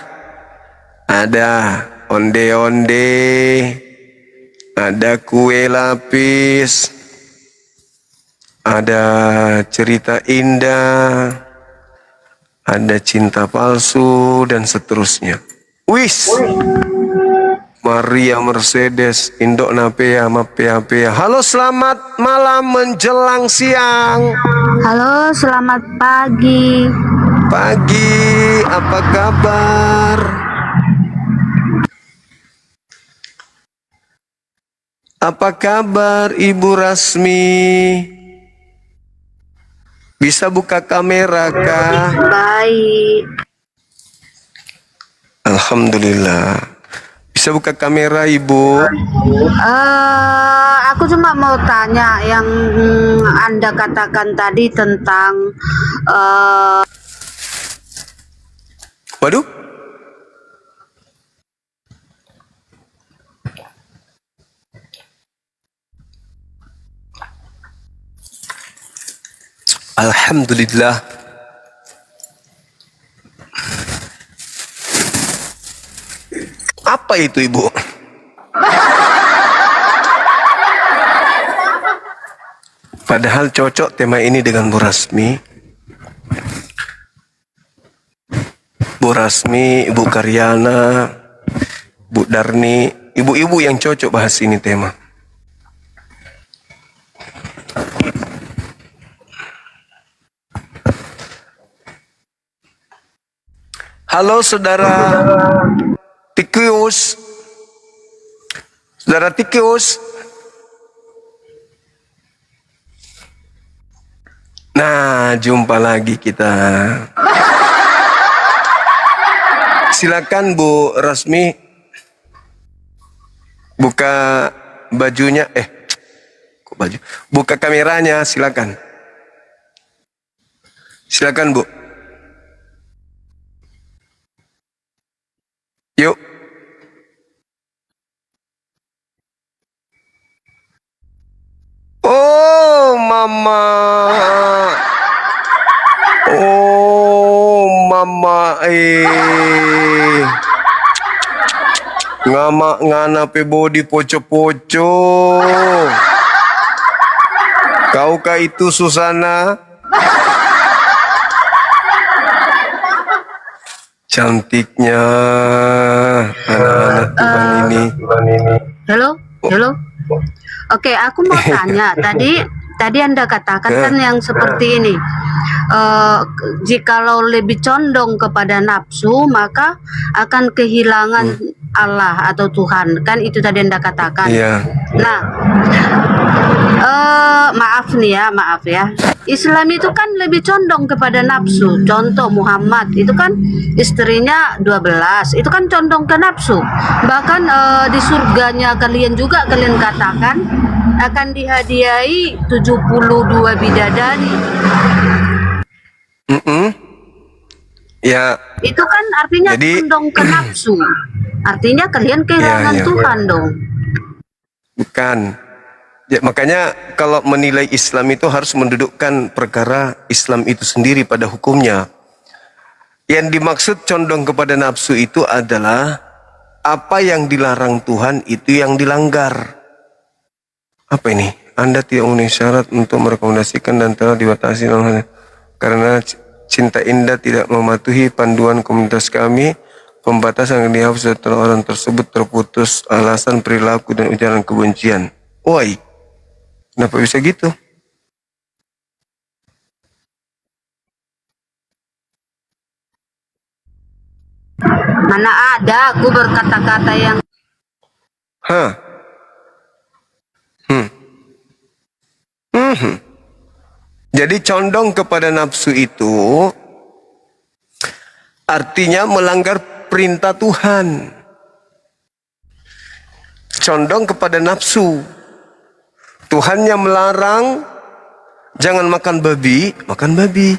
Ada onde-onde, ada kue lapis, ada cerita indah, ada cinta palsu, dan seterusnya. Wis, Maria Mercedes, Indok Napea, Mapea. Halo, selamat malam menjelang siang. Halo, selamat pagi. Pagi, apa kabar? Apa kabar Ibu Rasmi? Bisa buka kamera kah? Baik. Alhamdulillah. Bisa buka kamera Ibu? Aku cuma mau tanya yang Anda katakan tadi tentang Waduh. Alhamdulillah. Apa itu Ibu? Padahal cocok tema ini dengan Bu Rasmi. Bu Rasmi, Ibu Karyana, Bu Darni, ibu-ibu yang cocok bahas ini tema. Halo saudara Tikius. Saudara Tikius. Nah, jumpa lagi kita. Silakan Bu Rasmi buka bajunya. baju. Buka kameranya, silakan. Silakan, Bu. Yuk. Oh, Mama. Oh, Mama. Ngamak ngana pe body poco-poco. Kaukah itu Susana? Cantiknya anak-anak Tuhan ini. Halo, halo. Oke, aku mau tanya. Tadi Anda katakan kan yang seperti ini. Jikalau lebih condong kepada nafsu, maka akan kehilangan Allah atau Tuhan. Kan itu tadi Anda katakan. Iya. Nah, maaf ya. Islam itu kan lebih condong kepada nafsu. Contoh Muhammad itu kan istrinya 12, itu kan condong ke nafsu. Bahkan di surganya kalian katakan akan dihadiahi 72 bidadari. Ya. Itu kan artinya condong ke nafsu. Artinya kalian kehilangan Tuhan dong. Bukan. Ya, makanya kalau menilai Islam itu harus mendudukkan perkara Islam itu sendiri pada hukumnya. Yang dimaksud condong kepada nafsu itu adalah apa yang dilarang Tuhan itu yang dilanggar. Apa ini? Anda tidak memenuhi syarat untuk merekomendasikan dan telah dibatasi karena cinta indah tidak mematuhi panduan komunitas kami. Pembatasan yang dihapus setelah orang tersebut terputus alasan perilaku dan ujaran kebencian. Woi, kenapa bisa gitu? Mana ada aku berkata-kata yang Jadi condong kepada nafsu itu artinya melanggar perintah Tuhan. Condong kepada nafsu. Tuhannya melarang jangan makan babi, makan babi.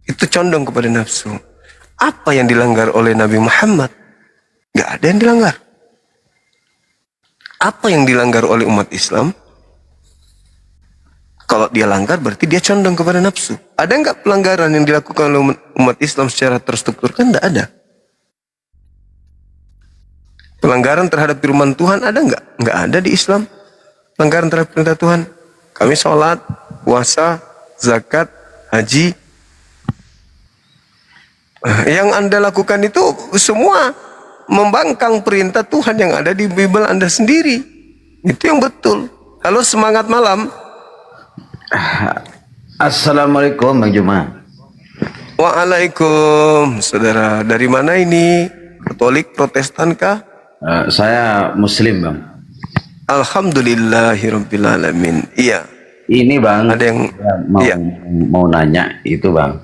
Itu condong kepada nafsu. Apa yang dilanggar oleh Nabi Muhammad? Gak ada yang dilanggar. Apa yang dilanggar oleh umat Islam? Kalau dia langgar berarti dia condong kepada nafsu. Ada nggak pelanggaran yang dilakukan oleh umat Islam secara terstruktur? Kan tidak ada. Pelanggaran terhadap firman Tuhan ada nggak? Nggak ada di Islam. Pelanggaran terhadap perintah Tuhan. Kami sholat, puasa, zakat, haji. Yang Anda lakukan itu semua membangkang perintah Tuhan yang ada di Bible Anda sendiri. Itu yang betul. Halo, semangat malam. Assalamualaikum Bang Juma. Waalaikum, saudara. Dari mana ini? Katolik, Protestan kah? Saya Muslim, Bang. Alhamdulillahirabbil alamin. Iya. Ini Bang, ada yang mau nanya itu Bang.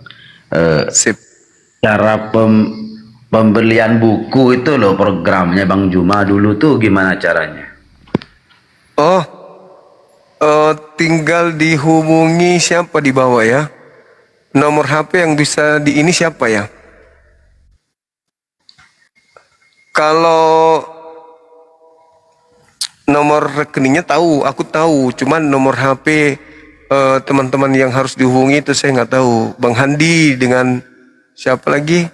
Cara pembelian buku itu loh, programnya Bang Juma dulu tuh gimana caranya? Tinggal dihubungi siapa di bawah ya. Nomor HP yang bisa di ini siapa ya? Kalau nomor rekeningnya tahu, aku tahu. Cuman nomor HP teman-teman yang harus dihubungi itu saya nggak tahu. Bang Handi dengan siapa lagi?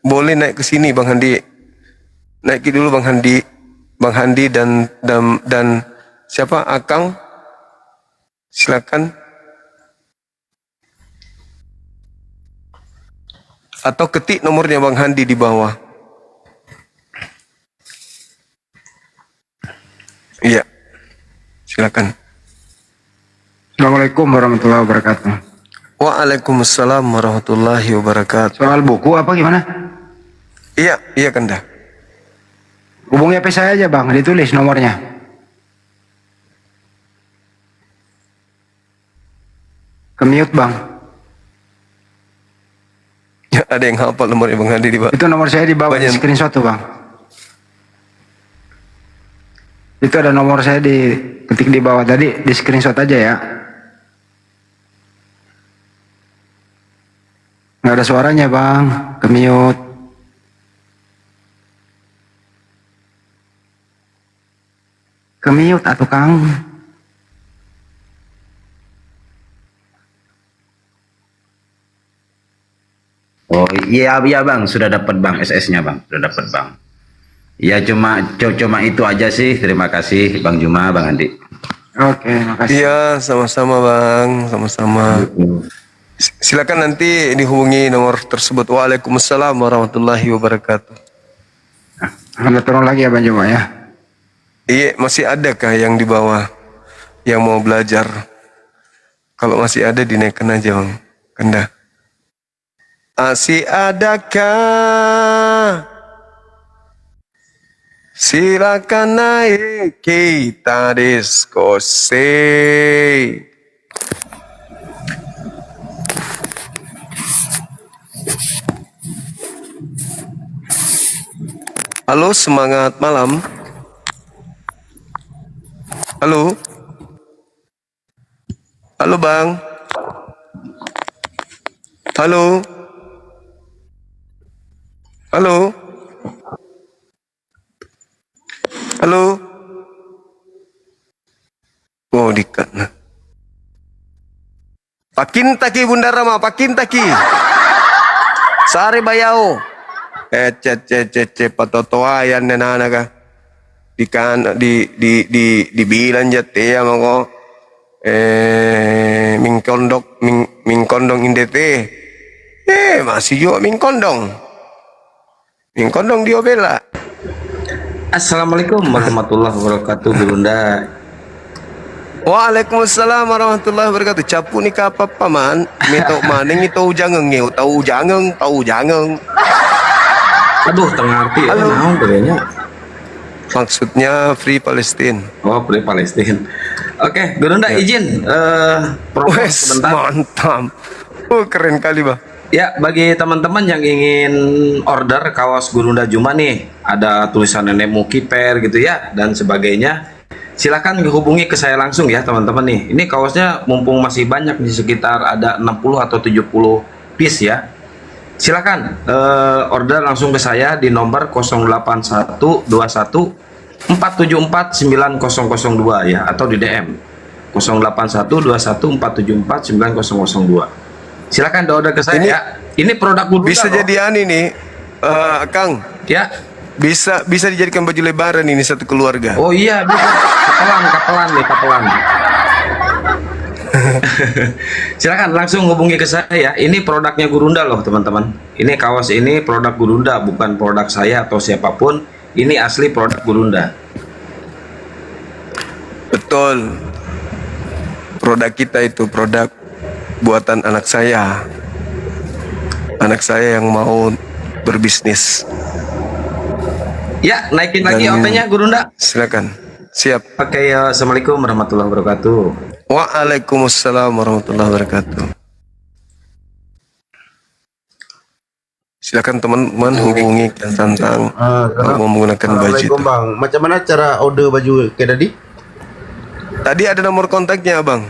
Boleh naik ke sini Bang Handi. Naik dulu Bang Handi. Bang Handi dan siapa? Akang. Silakan. Atau ketik nomornya Bang Handi di bawah. Iya. Silakan. Assalamualaikum warahmatullahi wabarakatuh. Waalaikumsalam warahmatullahi wabarakatuh. Soal buku apa gimana? Iya Kanda. Hubungi HP saya aja Bang, ditulis nomornya. Ke-mute Bang. Ya, ada yang hafal nomornya Bang Handi di bawah. Itu nomor saya di bawah, di screenshot tuh Bang. Itu ada nomor saya di ketik di bawah tadi, di screenshot aja ya. Nggak ada suaranya bang, ke-mute. Ke-mute atau Kang. Oh iya iya bang, sudah dapat bang SS-nya bang, sudah dapat bang. Ya cuma itu aja sih. Terima kasih Bang Juma, Bang Andi. Oke, makasih. Iya, sama-sama bang, sama-sama. Silakan nanti dihubungi nomor tersebut. Waalaikumsalam warahmatullahi wabarakatuh. Anda turun lagi ya Bang Juma ya. Iya, masih adakah yang di bawah yang mau belajar? Kalau masih ada dinaikkan aja bang, Kanda. Masih adakah? Silakan naik, kita diskusi. Halo, semangat malam. Halo. Halo bang. Halo. Halo. Halo. Oh, dikat nah. Pakin taki Bunda Rama, pakin taki. Sari bayau. Patotoayan na nanaga. Di bilan jate ya mako. Mingkondong indete. Masih juga mingkondong. Mingkondong dia bela. Assalamualaikum warahmatullahi wabarakatuh, Bunda. Waalaikumsalam warahmatullahi wabarakatuh. Capu ni ka paman, mito maning ito jangang ngeu, tahu jangang. Aduh, tengah arti. Halo. Naon bedanya? Maksudnya Free Palestine. Oh, Free Palestine. Oke, Bunda izin Wes, mantap. Oh, keren kali, Bang. Ya, bagi teman-teman yang ingin order kaos Gurunda Juma nih, ada tulisan nenek Mukiper gitu ya, dan sebagainya, silahkan hubungi ke saya langsung ya teman-teman nih. Ini kaosnya mumpung masih banyak nih, sekitar ada 60 atau 70 piece ya. Silahkan order langsung ke saya di nomor 08121 474 9002 ya, atau di DM 08121 474 9002. Silakan order ke saya ini, ya. Ini produk Gurunda bisa loh. jadi nih, Kang. Ya. Bisa dijadikan baju lebaran ini satu keluarga. Oh iya, bisa. Kapelan. Silakan langsung hubungi ke saya ya. Ini produknya Gurunda loh teman-teman. Ini kaos ini produk Gurunda, bukan produk saya atau siapapun. Ini asli produk Gurunda. Betul. Produk kita itu produk buatan anak saya yang mau berbisnis. Ya, naikin lagi OP-nya Gurunda. Silakan. Siap. Oke ya, assalamualaikum warahmatullahi wabarakatuh. Waalaikumsalam warahmatullahi wabarakatuh. Silakan teman-teman hubungi tentang mau menggunakan baju itu. Bang, macam mana cara order baju kayak tadi? Tadi ada nomor kontaknya, Bang.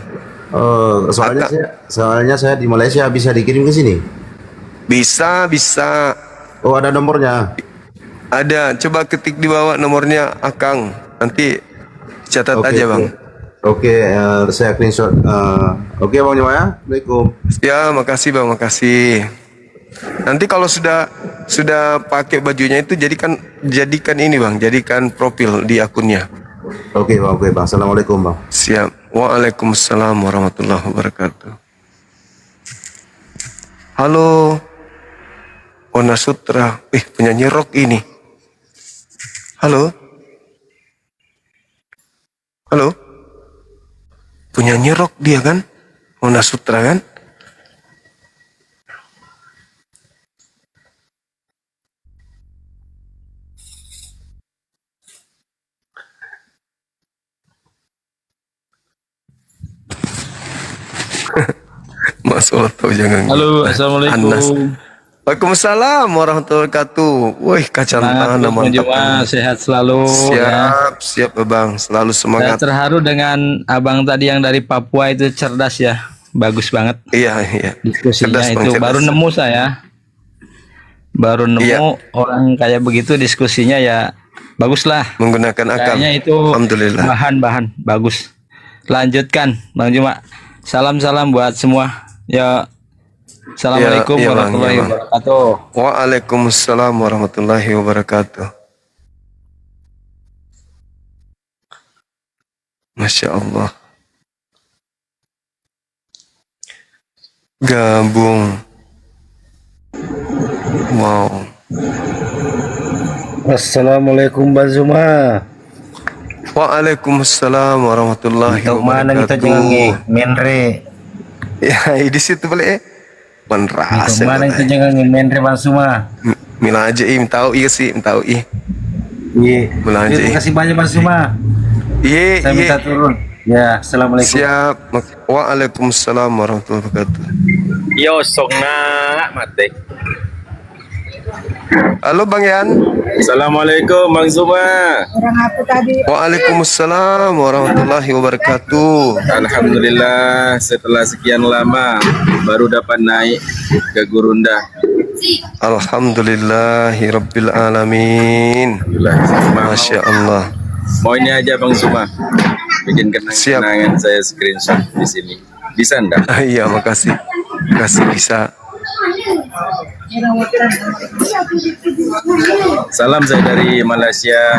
Soalnya saya di Malaysia, bisa dikirim ke sini? Bisa. Oh, ada nomornya? Ada, coba ketik di bawah nomornya Akang. Nanti catat aja Bang. Oke, saya screenshot. Oke Bang Juma ya. Assalamualaikum. Ya, makasih Bang, makasih. Nanti kalau sudah pakai bajunya itu jadikan ini Bang, jadikan profil di akunnya. Oke Bang. Assalamualaikum Bang. Siap. Waalaikumsalam warahmatullahi wabarakatuh. Halo. Ona Sutra. Penyanyi rock ini. Halo. Penyanyi rock dia kan? Ona Sutra kan? Mas Oto jangan. Halo, assalamualaikum. Anas. Waalaikumsalam warahmatullahi wabarakatuh. Wih, kacang tangan Bang Juma, sehat selalu. Siap Bang, selalu Saya semangat. terharu dengan abang tadi yang dari Papua itu cerdas ya, bagus banget. Iya. Diskusinya Cerdas, Bang, itu cerdas. baru nemu saya, baru nemu orang kayak begitu diskusinya ya, bagus lah. Menggunakan akal. Kayaknya itu Alhamdulillah. bahan bagus. Lanjutkan Bang Juma. Salam buat semua. Ya. Assalamualaikum Iya, Bang, warahmatullahi iya, Bang. wabarakatuh. Waalaikumsalam warahmatullahi wabarakatuh. Masya Allah. Gabung. Wow. Assalamualaikum Bang Zuma. Waalaikumsalam warahmatullahi Mana kita jangan menre. Ya, di situ boleh. Penrasa. Mana kita jangan menre Bang Zuma. Mila aja tahu sih, tahu Iya. Mila aja. Terima kasih banyak Bang Zuma. Iya. Saya minta turun. Ya, assalamualaikum. Siap. Waalaikumsalam warahmatullahi wabarakatuh. Yo songna mate. Halo Bang Yan. Assalamualaikum Bang Zuma. Orang apa tadi? Waalaikumsalam warahmatullahi wabarakatuh. Alhamdulillah setelah sekian lama baru dapat naik ke Gurunda. Alhamdulillahirabbil alamin. Masya Allah. Mau ini aja Bang Zuma. Bikin kenang-kenangan saya screenshot di sini. Bisa enggak? Iya, makasih. Bisa. Salam saya dari Malaysia.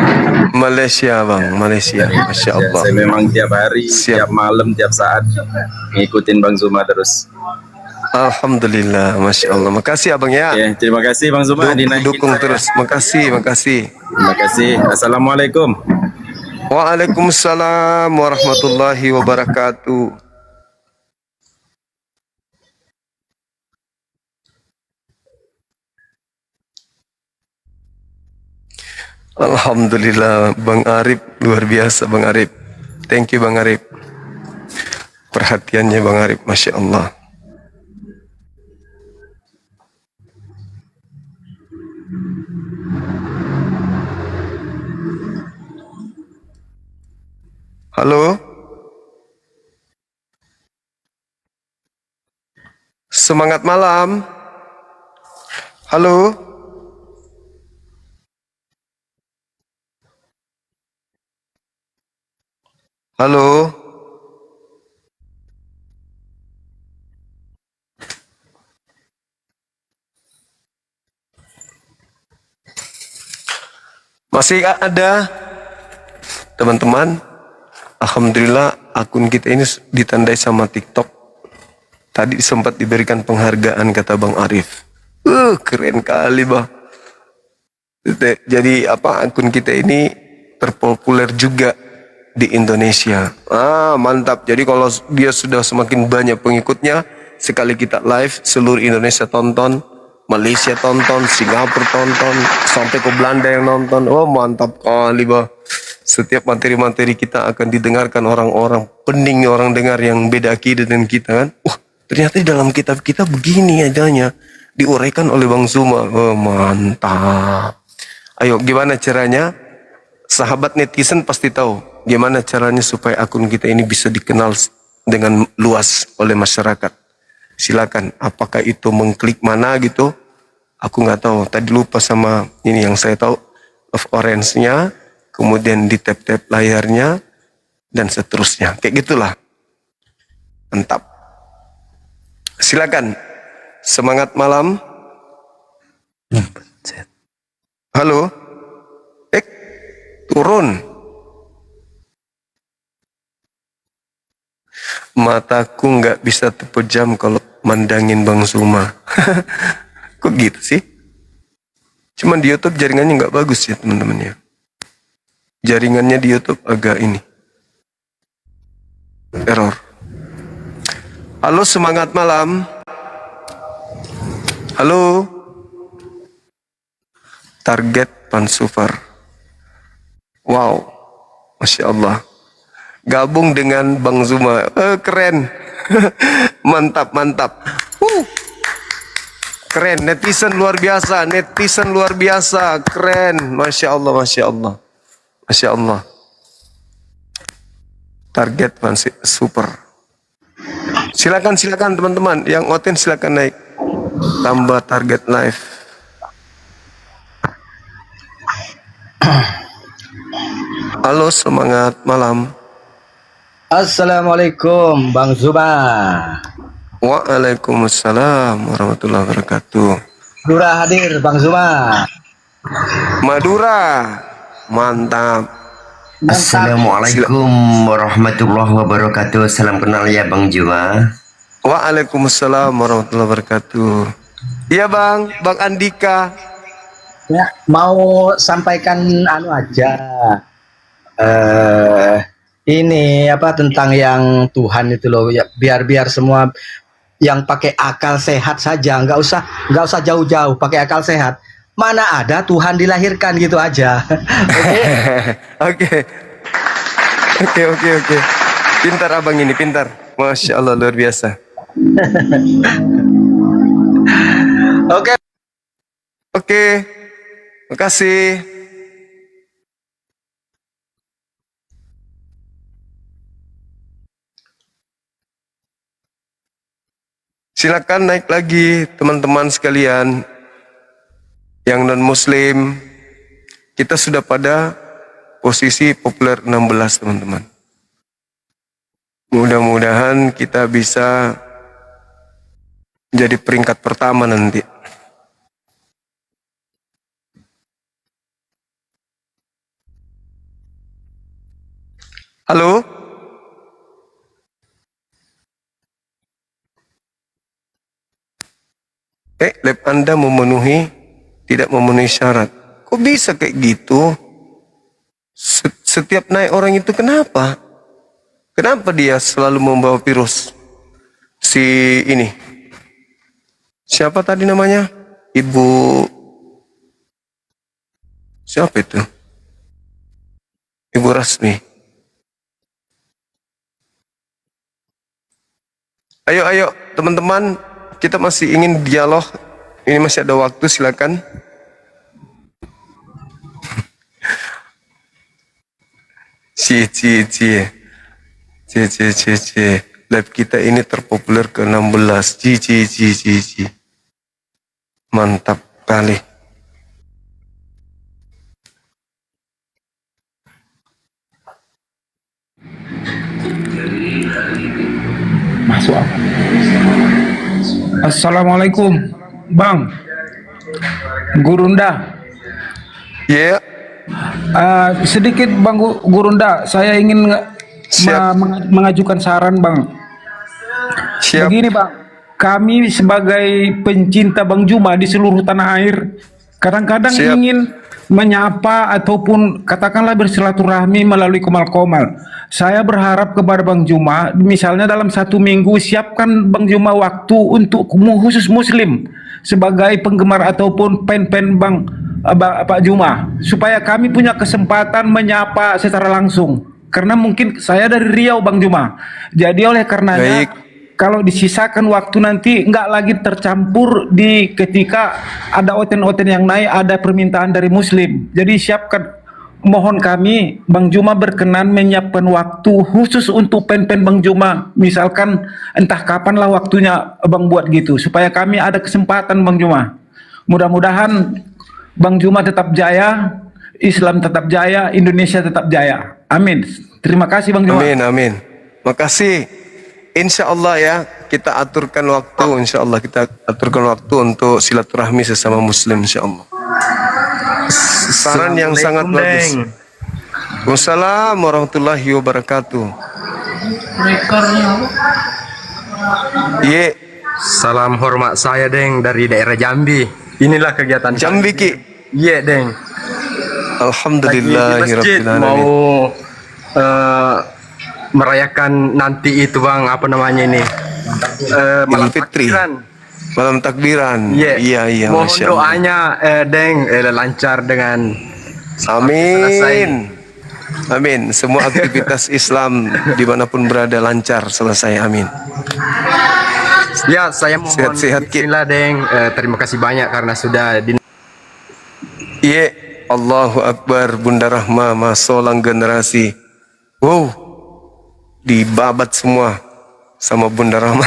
Malaysia Bang, Malaysia. Masya Allah. Saya memang tiap hari, tiap malam, tiap saat ngikutin Bang Zuma terus. Alhamdulillah, Masya Allah. Makasih Abang ya. Ya, terima kasih Bang Zuma. Dukung terus. Makasih. Terima kasih. Assalamualaikum. Waalaikumsalam warahmatullahi wabarakatuh. Alhamdulillah, Bang Arif luar biasa Bang Arif. Thank you Bang Arif. Perhatiannya Bang Arif, Masya Allah. Halo? Semangat malam. Halo? Halo? Masih ada teman-teman? Alhamdulillah akun kita ini ditandai sama TikTok. Tadi sempat diberikan penghargaan kata Bang Arif. Keren kali Bang. Jadi akun kita ini terpopuler juga di Indonesia. Mantap. Jadi kalau dia sudah semakin banyak pengikutnya, sekali kita live seluruh Indonesia tonton, Malaysia tonton, Singapura tonton, sampai ke Belanda yang nonton. Oh mantap kali Bang. Setiap materi-materi kita akan didengarkan orang-orang, pening orang dengar yang beda akidah dengan kita kan. Ternyata di dalam kitab kita begini adanya, diuraikan oleh Bang Zuma. Oh mantap. Ayo gimana caranya? Sahabat netizen pasti tahu gimana caranya supaya akun kita ini bisa dikenal dengan luas oleh masyarakat. Silakan, apakah itu mengklik mana gitu? Aku nggak tahu. Tadi lupa sama ini yang saya tahu. Love orange-nya, kemudian di tap-tap layarnya, dan seterusnya. Kayak gitulah. Mantap. Silakan. Semangat malam. Halo. Turun. Mataku nggak bisa terpejam kalau mandangin Bang Zuma. Kok gitu sih? Cuman di YouTube jaringannya nggak bagus ya teman-teman ya. Jaringannya di YouTube agak ini. Error. Halo, semangat malam. Halo. Target Pansufar. Wow, Masya Allah. Gabung dengan Bang Zuma. Keren. Mantap. Keren, netizen luar biasa, keren. Masya Allah, Masya Allah. Masya Allah. Target masih super. Silakan teman-teman, yang oten silakan naik. Tambah target live. Halo, semangat malam. Assalamualaikum Bang Zuma. Waalaikumsalam warahmatullahi wabarakatuh. Madura hadir Bang Zuma. Madura, mantap. Assalamualaikum warahmatullahi wabarakatuh. Salam kenal ya Bang Juma. Waalaikumsalam warahmatullahi wabarakatuh. Iya Bang Andika. Ya, mau sampaikan aja. Ini apa tentang yang Tuhan itu loh, ya, biar semua yang pakai akal sehat saja, nggak usah jauh-jauh, pakai akal sehat. Mana ada Tuhan dilahirkan gitu aja. Oke. Pintar abang ini, pintar. Masya Allah, luar biasa. Oke. Makasih. Silakan naik lagi teman-teman sekalian yang non-muslim. Kita sudah pada posisi populer 16 teman-teman. Mudah-mudahan kita bisa jadi peringkat pertama nanti. Halo? Lab Anda tidak memenuhi syarat. Kok bisa kayak gitu? Setiap naik orang itu kenapa? Kenapa dia selalu membawa virus? Si ini. Siapa tadi namanya? Ibu. Siapa itu? Ibu Rasmi. Ayo teman-teman. Kita masih ingin dialog. Ini masih ada waktu, silakan. Cie. Live kita ini terpopuler ke-16. Cie. Mantap kali. Masuk apa? Assalamualaikum, Bang Gurunda. Ya. Sedikit Bang Gurunda, saya ingin mengajukan saran, Bang. Begini, Bang, kami sebagai pencinta Bang Juma di seluruh tanah air, kadang-kadang ingin menyapa ataupun katakanlah bersilaturahmi melalui komal-komal. Saya berharap kepada Bang Juma, misalnya dalam 1 minggu siapkan Bang Juma waktu untuk khusus muslim sebagai penggemar ataupun fan-fan Pak Juma, supaya kami punya kesempatan menyapa secara langsung. Karena mungkin saya dari Riau Bang Juma, jadi oleh karenanya kalau disisakan waktu nanti nggak lagi tercampur di ketika ada oten-oten yang naik, ada permintaan dari muslim. Jadi siapkan. Mohon kami Bang Juma berkenan menyiapkan waktu khusus untuk pen-pen Bang Juma. Misalkan entah kapanlah waktunya Bang buat gitu, supaya kami ada kesempatan Bang Juma. Mudah-mudahan Bang Juma tetap jaya, Islam tetap jaya, Indonesia tetap jaya. Amin. Terima kasih Bang Juma. Amin. Makasih. Insya Allah ya, kita aturkan waktu. Insya Allah kita aturkan waktu untuk silaturahmi sesama muslim. Insya Allah. Saran yang sangat bagus. Wassalamualaikum warahmatullahi wabarakatuh. Ye. Salam hormat saya Deng dari daerah Jambi. Inilah kegiatan Jambi Ki. Iya Deng. Alhamdulillahirabbil alamin. Mau merayakan nanti itu Bang, apa namanya ini? Malam Fitri. Malam takbiran. Iya. Mohon doanya Deng lancar dengan amin. Amin. Semua aktivitas Islam dimanapun berada lancar selesai. Amin. Ya, saya mohon Sehat-sehat, Ki. bismillah, Deng. Terima kasih banyak karena sudah Iya, Allahu Akbar, Bunda Rahma, masolang generasi. Wow, dibabat semua sama Bunda Rahma.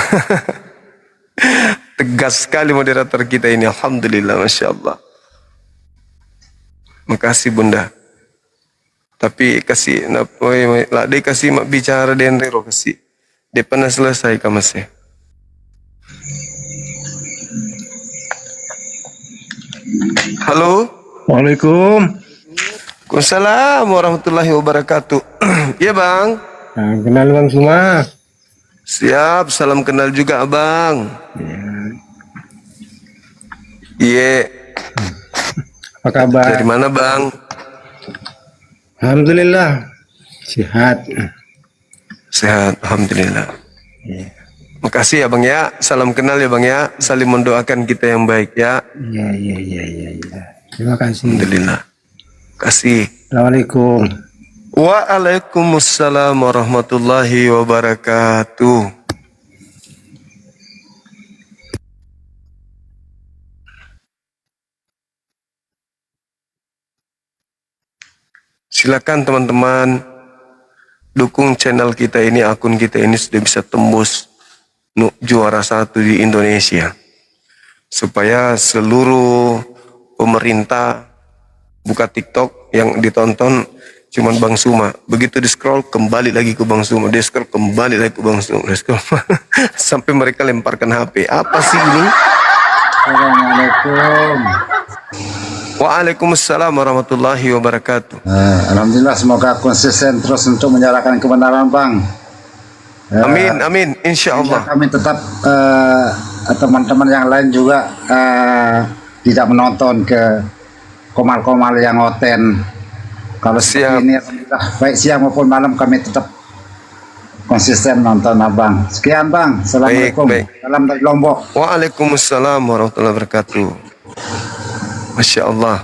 Tegas sekali moderator kita ini, alhamdulillah, masya Allah. Makasih Bunda. Tapi kasih lah dia kasih mak bicara den rero kasih. Dia pernah selesai kamasnya. Halo. Waalaikumsalam. Waalaikumsalam warahmatullahi wabarakatuh. Iya bang. Nah, kenal bang semua. Siap, salam kenal juga abang. Iya. Apa kabar? Dari mana bang? Alhamdulillah sehat. Sehat, alhamdulillah. Makasih ya bang ya, salam kenal ya bang ya, saling mendoakan kita yang baik ya. Iya. Terima kasih. Alhamdulillah. Kasih. Assalamualaikum. Waalaikumsalam warahmatullahi wabarakatuh. Silakan teman-teman dukung channel kita ini, akun kita ini sudah bisa tembus juara 1 di Indonesia. Supaya seluruh pemerintah buka TikTok yang ditonton cuman Bang Suma. Begitu di scroll kembali lagi ke Bang Suma, di scroll kembali lagi ke Bang Suma, di scroll sampai mereka lemparkan HP. Apa sih ini? Assalamualaikum. Waalaikumsalam warahmatullahi wabarakatuh. Alhamdulillah, semoga konsisten terus untuk menyalakan kebenaran bang. Amin, amin, insya Allah. Kami tetap teman-teman yang lain juga tidak menonton ke komal-komal yang oten. Kalau siap ini, alhamdulillah, baik siang maupun malam kami tetap konsisten nonton abang. Sekian bang. Assalamualaikum. Baik. Salam dari Lombok. Waalaikumsalam warahmatullahi wabarakatuh. Masya Allah.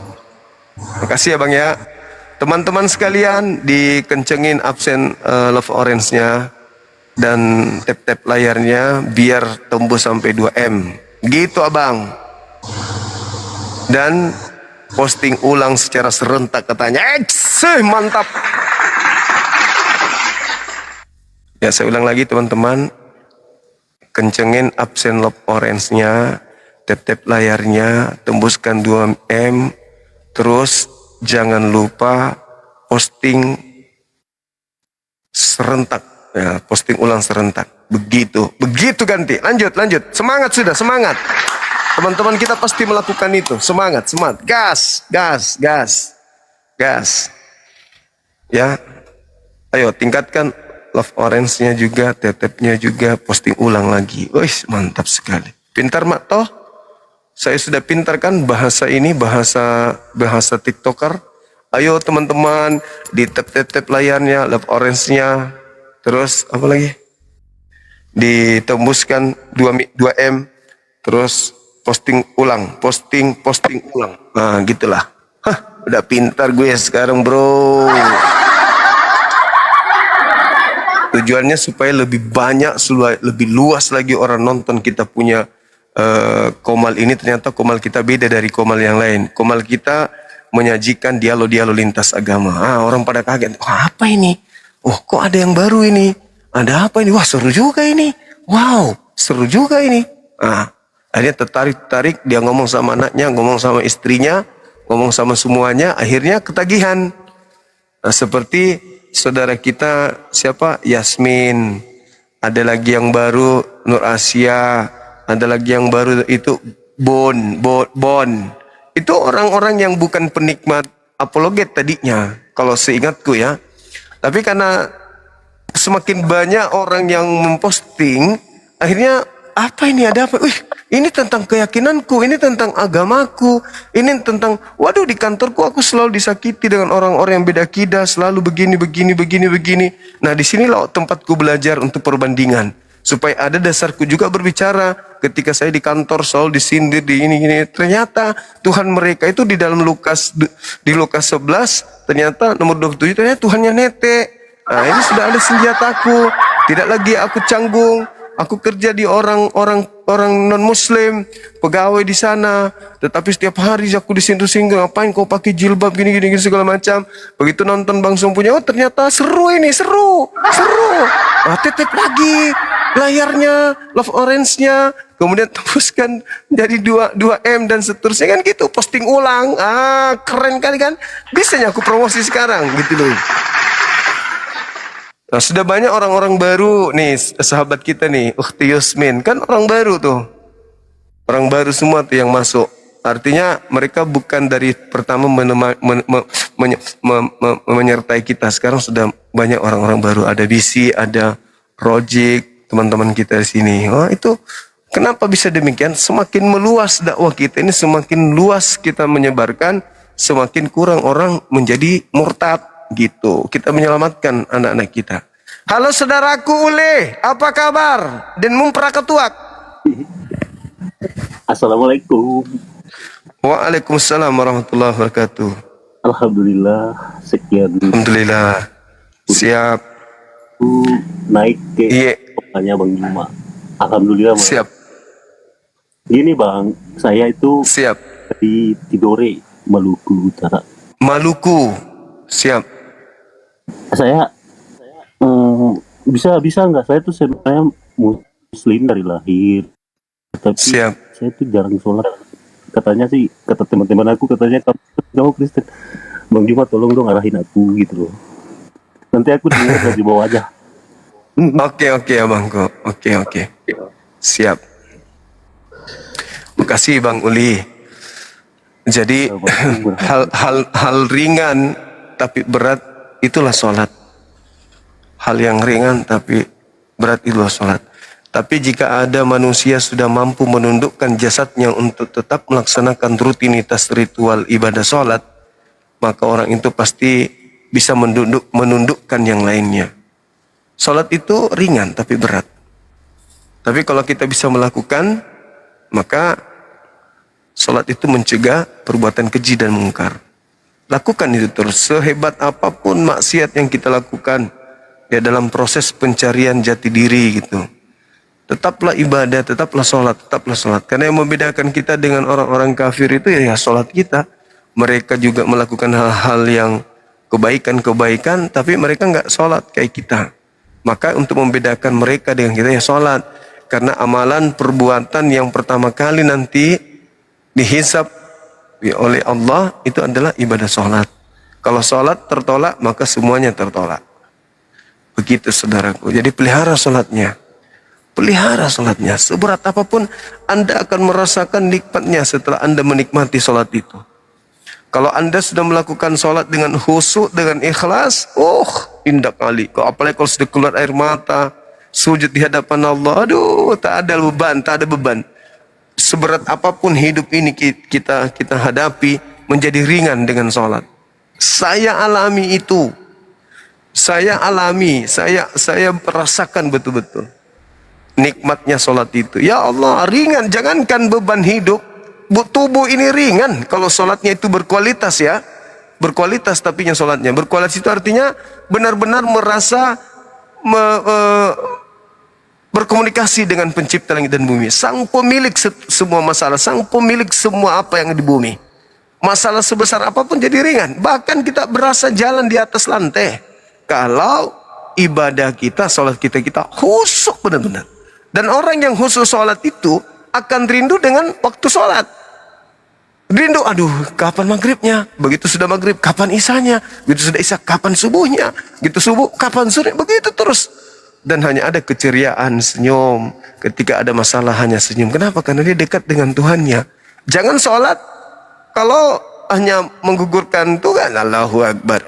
Makasih ya bang ya. Teman-teman sekalian, dikencengin absen love orange-nya dan tap-tap layarnya biar tembus sampai 2M. Gitu abang. Dan posting ulang secara serentak katanya. Mantap. Ya saya ulang lagi teman-teman. Kencengin absen love orange-nya, tap-tap layarnya, tembuskan 2M, terus jangan lupa posting serentak, ya, posting ulang serentak. Begitu ganti. Lanjut. Semangat sudah, semangat. Teman-teman kita pasti melakukan itu. Semangat. Gas. Ya, ayo tingkatkan love orange-nya juga, tap-tapnya juga, posting ulang lagi. Wih, mantap sekali. Pintar mak toh? Saya sudah pintar kan bahasa ini, bahasa TikToker. Ayo teman-teman, di tap layarnya, love orange-nya, terus apa lagi? Ditembuskan 2M, terus posting ulang. Nah, gitulah. Hah, udah pintar gue sekarang, bro. Tujuannya supaya lebih banyak, lebih luas lagi orang nonton kita punya komal ini. Ternyata komal kita beda dari komal yang lain. Komal kita menyajikan dialog-dialog lintas agama. Orang pada kaget. Wah, apa ini? Oh, kok ada yang baru ini? Ada apa ini? Wah, seru juga ini. Wow, seru juga ini. Akhirnya tertarik, dia ngomong sama anaknya, ngomong sama istrinya, ngomong sama semuanya. Akhirnya ketagihan. Seperti saudara kita siapa? Yasmin. Ada lagi yang baru Nur Asia. Ada lagi yang baru itu Bon. Itu orang-orang yang bukan penikmat apologet tadinya, kalau seingatku ya. Tapi karena semakin banyak orang yang memposting, akhirnya apa ini, ada apa? Wih, ini tentang keyakinanku, ini tentang agamaku, ini tentang, waduh, di kantorku aku selalu disakiti dengan orang-orang yang beda akidah, selalu begini. Nah, disinilah tempatku belajar untuk perbandingan, supaya ada dasarku juga berbicara. Ketika saya di kantor selalu disindir, di ini. Ternyata Tuhan mereka itu di dalam Lukas 11, ternyata nomor 27, ternyata Tuhannya netek. Nah, ini sudah ada senjataku, tidak lagi aku canggung. Aku kerja di orang non muslim, pegawai di sana, tetapi setiap hari aku disindir-sindir, ngapain kau pakai jilbab gini segala macam. Begitu nonton Bang Som punya, oh ternyata seru ini, seru. Titip lagi layarnya, love orange-nya, kemudian tembuskan jadi 2M dan seterusnya kan gitu, posting ulang. Keren kali kan? Bisanya aku promosi sekarang gitu loh. Nah, sudah banyak orang-orang baru nih, sahabat kita nih, Ukhti Yusmin, kan orang baru tuh. Orang baru semua tuh yang masuk. Artinya mereka bukan dari pertama menyertai kita. Sekarang sudah banyak orang-orang baru. Ada BC, ada Rojik, teman-teman kita di sini. Wah, itu kenapa bisa demikian? Semakin meluas dakwah kita ini, semakin luas kita menyebarkan, semakin kurang orang menjadi murtad. Gitu, kita menyelamatkan anak-anak kita. Halo saudaraku Ule, apa kabar? Dan Mumprakatua. Assalamualaikum. Waalaikumsalam warahmatullahi wabarakatuh. Alhamdulillah, sekian. Alhamdulillah. Siap. Naik ke topanya Bang Juma. Alhamdulillah. Siap. Gini Bang, saya itu siap di Tidore, Maluku Utara. Maluku. Siap. Saya bisa nggak, saya tuh sebenarnya muslim dari lahir, tapi saya tuh jarang sholat. Katanya sih, kata teman-teman aku, katanya kamu Kristen. Bang Juma tolong dong arahin aku gitu loh. Nanti aku dengar di bawah aja. Oke abangku. Oke. Siap. Makasih Bang Uli. Jadi hal ringan tapi berat itulah sholat. Hal yang ringan tapi berat itulah sholat. Tapi jika ada manusia sudah mampu menundukkan jasadnya untuk tetap melaksanakan rutinitas ritual ibadah sholat, maka orang itu pasti bisa menundukkan yang lainnya. Sholat itu ringan tapi berat. Tapi kalau kita bisa melakukan, maka sholat itu mencegah perbuatan keji dan mungkar. Lakukan itu terus, sehebat apapun maksiat yang kita lakukan ya dalam proses pencarian jati diri gitu. Tetaplah ibadah, tetaplah sholat. Karena yang membedakan kita dengan orang-orang kafir itu ya sholat kita. Mereka juga melakukan hal-hal yang kebaikan-kebaikan, tapi mereka nggak sholat kayak kita. Maka untuk membedakan mereka dengan kita ya sholat. Karena amalan perbuatan yang pertama kali nanti dihisab oleh Allah itu adalah ibadah sholat. Kalau sholat tertolak, maka semuanya tertolak. Begitu saudaraku. Jadi pelihara sholatnya. Pelihara sholatnya. Seberat apapun Anda akan merasakan nikmatnya setelah Anda menikmati sholat itu. Kalau Anda sudah melakukan sholat dengan khusyuk, dengan ikhlas, indah kali. Apalagi kalau sudah keluar air mata, sujud di hadapan Allah, aduh, tak ada beban. Seberat apapun hidup ini kita hadapi menjadi ringan dengan sholat. Saya alami itu. Saya merasakan betul-betul nikmatnya sholat itu. Ya Allah, ringan. Jangankan beban hidup, tubuh ini ringan kalau sholatnya itu berkualitas ya. Berkualitas tapinya sholatnya. Berkualitas itu artinya benar-benar merasa berkomunikasi dengan pencipta langit dan bumi. Sang pemilik semua masalah. Sang pemilik semua apa yang di bumi. Masalah sebesar apapun jadi ringan. Bahkan kita berasa jalan di atas lantai. Kalau ibadah kita, sholat kita khusyuk benar-benar. Dan orang yang khusyuk sholat itu akan rindu dengan waktu sholat. Rindu, aduh kapan maghribnya? Begitu sudah maghrib, kapan isanya? Begitu sudah isya, kapan subuhnya? Begitu subuh, kapan sore? Begitu terus. Dan hanya ada keceriaan, senyum. Ketika ada masalah hanya senyum. Kenapa? Karena dia dekat dengan Tuhannya. Jangan sholat kalau hanya menggugurkan Tuhan. Allahu Akbar,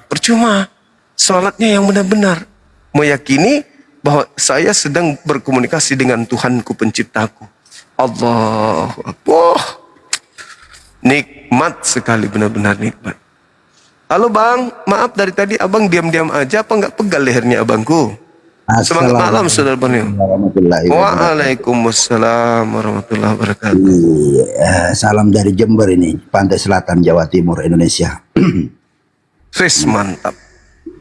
percuma. Sholatnya yang benar-benar meyakini bahwa saya sedang berkomunikasi dengan Tuhanku penciptaku. Allahu Akbar. Nikmat sekali, benar-benar nikmat. Halo Bang, maaf dari tadi abang diam-diam aja, apa nggak pegal lehernya abangku? Semangat malam saudara Borneo. Waalaikumsalam warahmatullahi wabarakatuh. Salam dari Jember ini, pantai selatan Jawa Timur Indonesia. Mantap.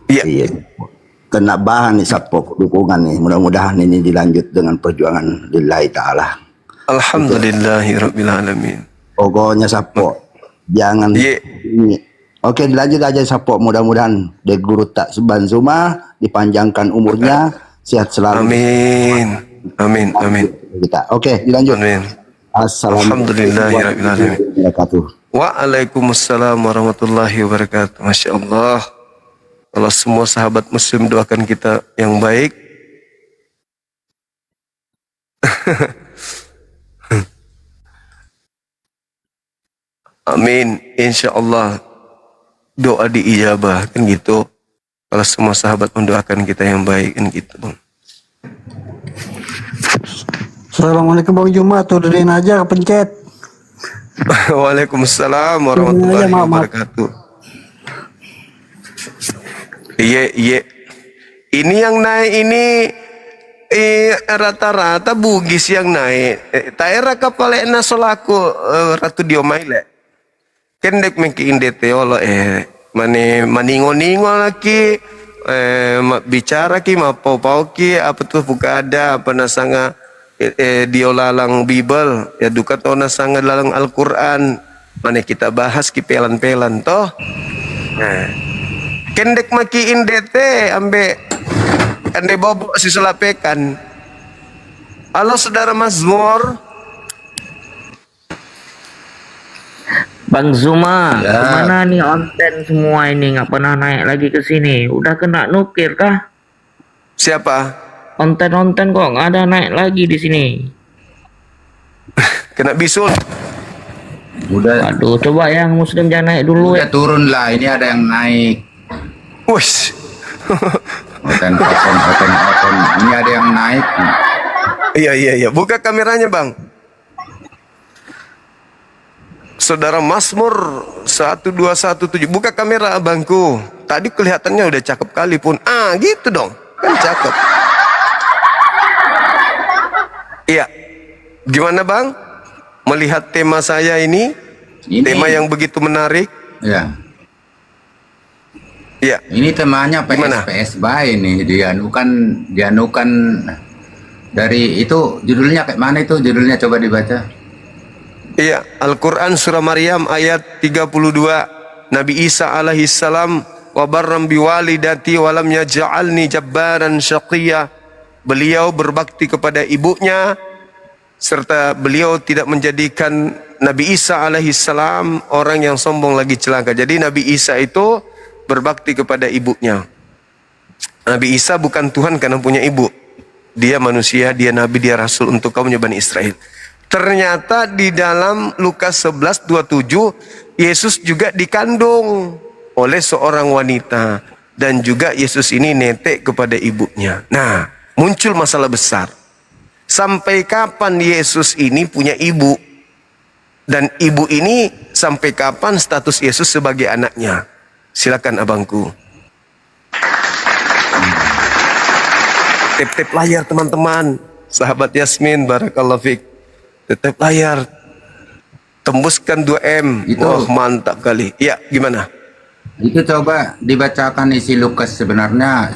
Iya. kena bahan nih support dukungan nih. Mudah-mudahan ini dilanjut dengan perjuangan lillahi ta'ala. Alhamdulillahirabbil alamin. Pokoknya support. Jangan ini. Oke, dilanjut aja support. Mudah-mudahan De Guru Tak Seban Zuma dipanjangkan umurnya, sehat selalu. Amin. Amin. Amin. Kita. Oke, dilanjut. Amin. Alhamdulillahirabbil alamin. Waalaikumsalam warahmatullahi wabarakatuh. Masya Allah. Kalau semua sahabat muslim doakan kita yang baik. Amin. Insya Allah doa diijabah kan gitu. Kalau semua sahabat mendoakan kita yang baik kan gitu. Assalamualaikum Bang Juma, turunin aja pencet. Waalaikumsalam warahmatullahi wabarakatuh. Iya. Ini yang naik ini rata-rata Bugis yang naik. Taera kapalena solaku ratu diomaile. Kendek mengki indete olo mane maningo-ningo lagi bicara ki mapau-pau ki apa tuh buka ada apa nasanga diolalang Bible ya duka to nasanga lalang Al-Qur'an mane kita bahas ki pelan-pelan toh. Nah, kendek maki indete ambe ande bobo si selapekan. Halo saudara Mazmur. Bang Zuma, kemana nih onten semua ini? Nggak pernah naik lagi ke sini. Udah kena nukir kah? Siapa? Onten-onten kok nggak ada naik lagi di sini. Kena bisul. Udah. Aduh, coba yang muslim jangan naik dulu Udah turun lah, ini ada yang naik. Wush. Oten. Ini ada yang naik. Iya. Buka kameranya, Bang. Saudara Mazmur 1217. Buka kamera abangku. Tadi kelihatannya udah cakep kali pun. Gitu dong. Kan cakep. Iya. Gimana, Bang? Melihat tema saya ini tema yang begitu menarik. Ya. Iya. Ini temanya PS Bay nih. Dianukan dari itu judulnya kayak mana itu? Judulnya coba dibaca. Iya, Al-Quran surah Maryam ayat 32. Nabi Isa alaihissalam wa barram biwalidati wa lam yaj'alni jabbaran syaqiyya. Beliau berbakti kepada ibunya serta beliau tidak menjadikan Nabi Isa alaihissalam orang yang sombong lagi celaka. Jadi Nabi Isa itu berbakti kepada ibunya. Nabi Isa bukan Tuhan karena punya ibu. Dia manusia, dia nabi, dia rasul untuk kaumnya Bani Israel. Ternyata di dalam Lukas 11:27 Yesus juga dikandung oleh seorang wanita dan juga Yesus ini netek kepada ibunya. Nah, muncul masalah besar. Sampai kapan Yesus ini punya ibu? Dan ibu ini sampai kapan status Yesus sebagai anaknya? Silakan abangku. Tap-tap layar teman-teman. Sahabat Yasmin, barakallahu fiik. Tetap layar, tembuskan 2M. Wah, mantap kali. Ya, gimana? Itu coba dibacakan isi Lukas sebenarnya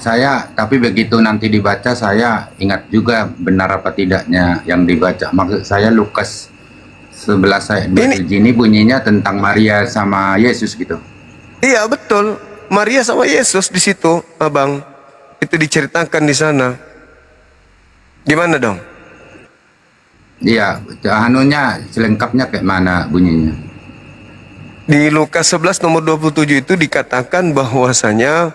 tapi begitu nanti dibaca saya ingat juga benar apa tidaknya yang dibaca. Maksud saya Lukas 11 ayat 27 ini bunyinya tentang Maria sama Yesus gitu. Iya, betul. Maria sama Yesus di situ, Abang. Itu diceritakan di sana. Gimana dong? Iya, anunya selengkapnya kayak mana bunyinya? Di Lukas 11 nomor 27 itu dikatakan bahwasanya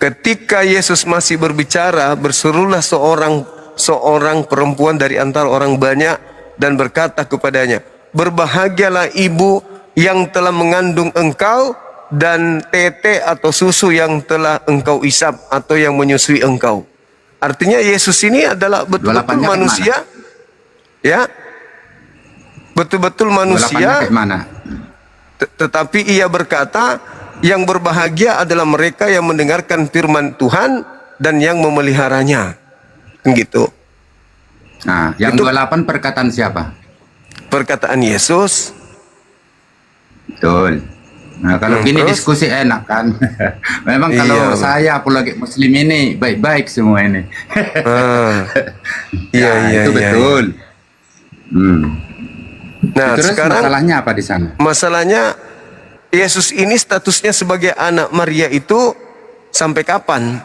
ketika Yesus masih berbicara, berserulah seorang perempuan dari antara orang banyak dan berkata kepadanya, "Berbahagialah ibu yang telah mengandung engkau dan tete atau susu yang telah engkau isap atau yang menyusui engkau." Artinya Yesus ini adalah betul-betul manusia, ya, betul-betul manusia. Tetapi ia berkata, yang berbahagia adalah mereka yang mendengarkan firman Tuhan dan yang memeliharanya, gitu. Nah, yang itu, 28 perkataan siapa? Perkataan Yesus. Betul. Nah, kalau gini terus? diskusi enak kan. Memang Iya, kalau Bang. saya apalagi muslim ini baik-baik semua ini. Iya, Ya, iya, itu iya, betul. Nah, Terus sekarang masalahnya apa di sana? masalahnya Yesus ini statusnya sebagai anak Maria itu sampai kapan?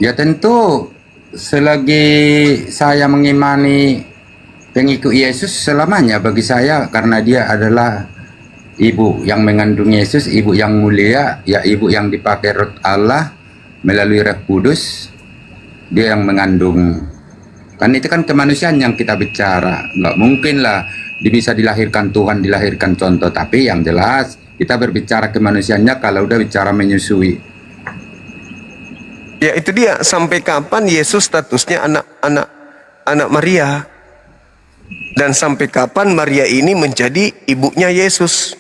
Ya tentu selagi saya mengimani pengikut Yesus selamanya bagi saya, karena dia adalah ibu yang mengandung Yesus, ibu yang mulia, ya ibu yang dipakai roh Allah melalui Roh Kudus, dia yang mengandung. Kan itu kan kemanusiaan yang kita bicara, nggak mungkin lah bisa dilahirkan Tuhan, dilahirkan contoh, tapi yang jelas kita berbicara kemanusiaannya kalau udah bicara menyusui. Ya itu dia, sampai kapan Yesus statusnya anak Maria, dan sampai kapan Maria ini menjadi ibunya Yesus.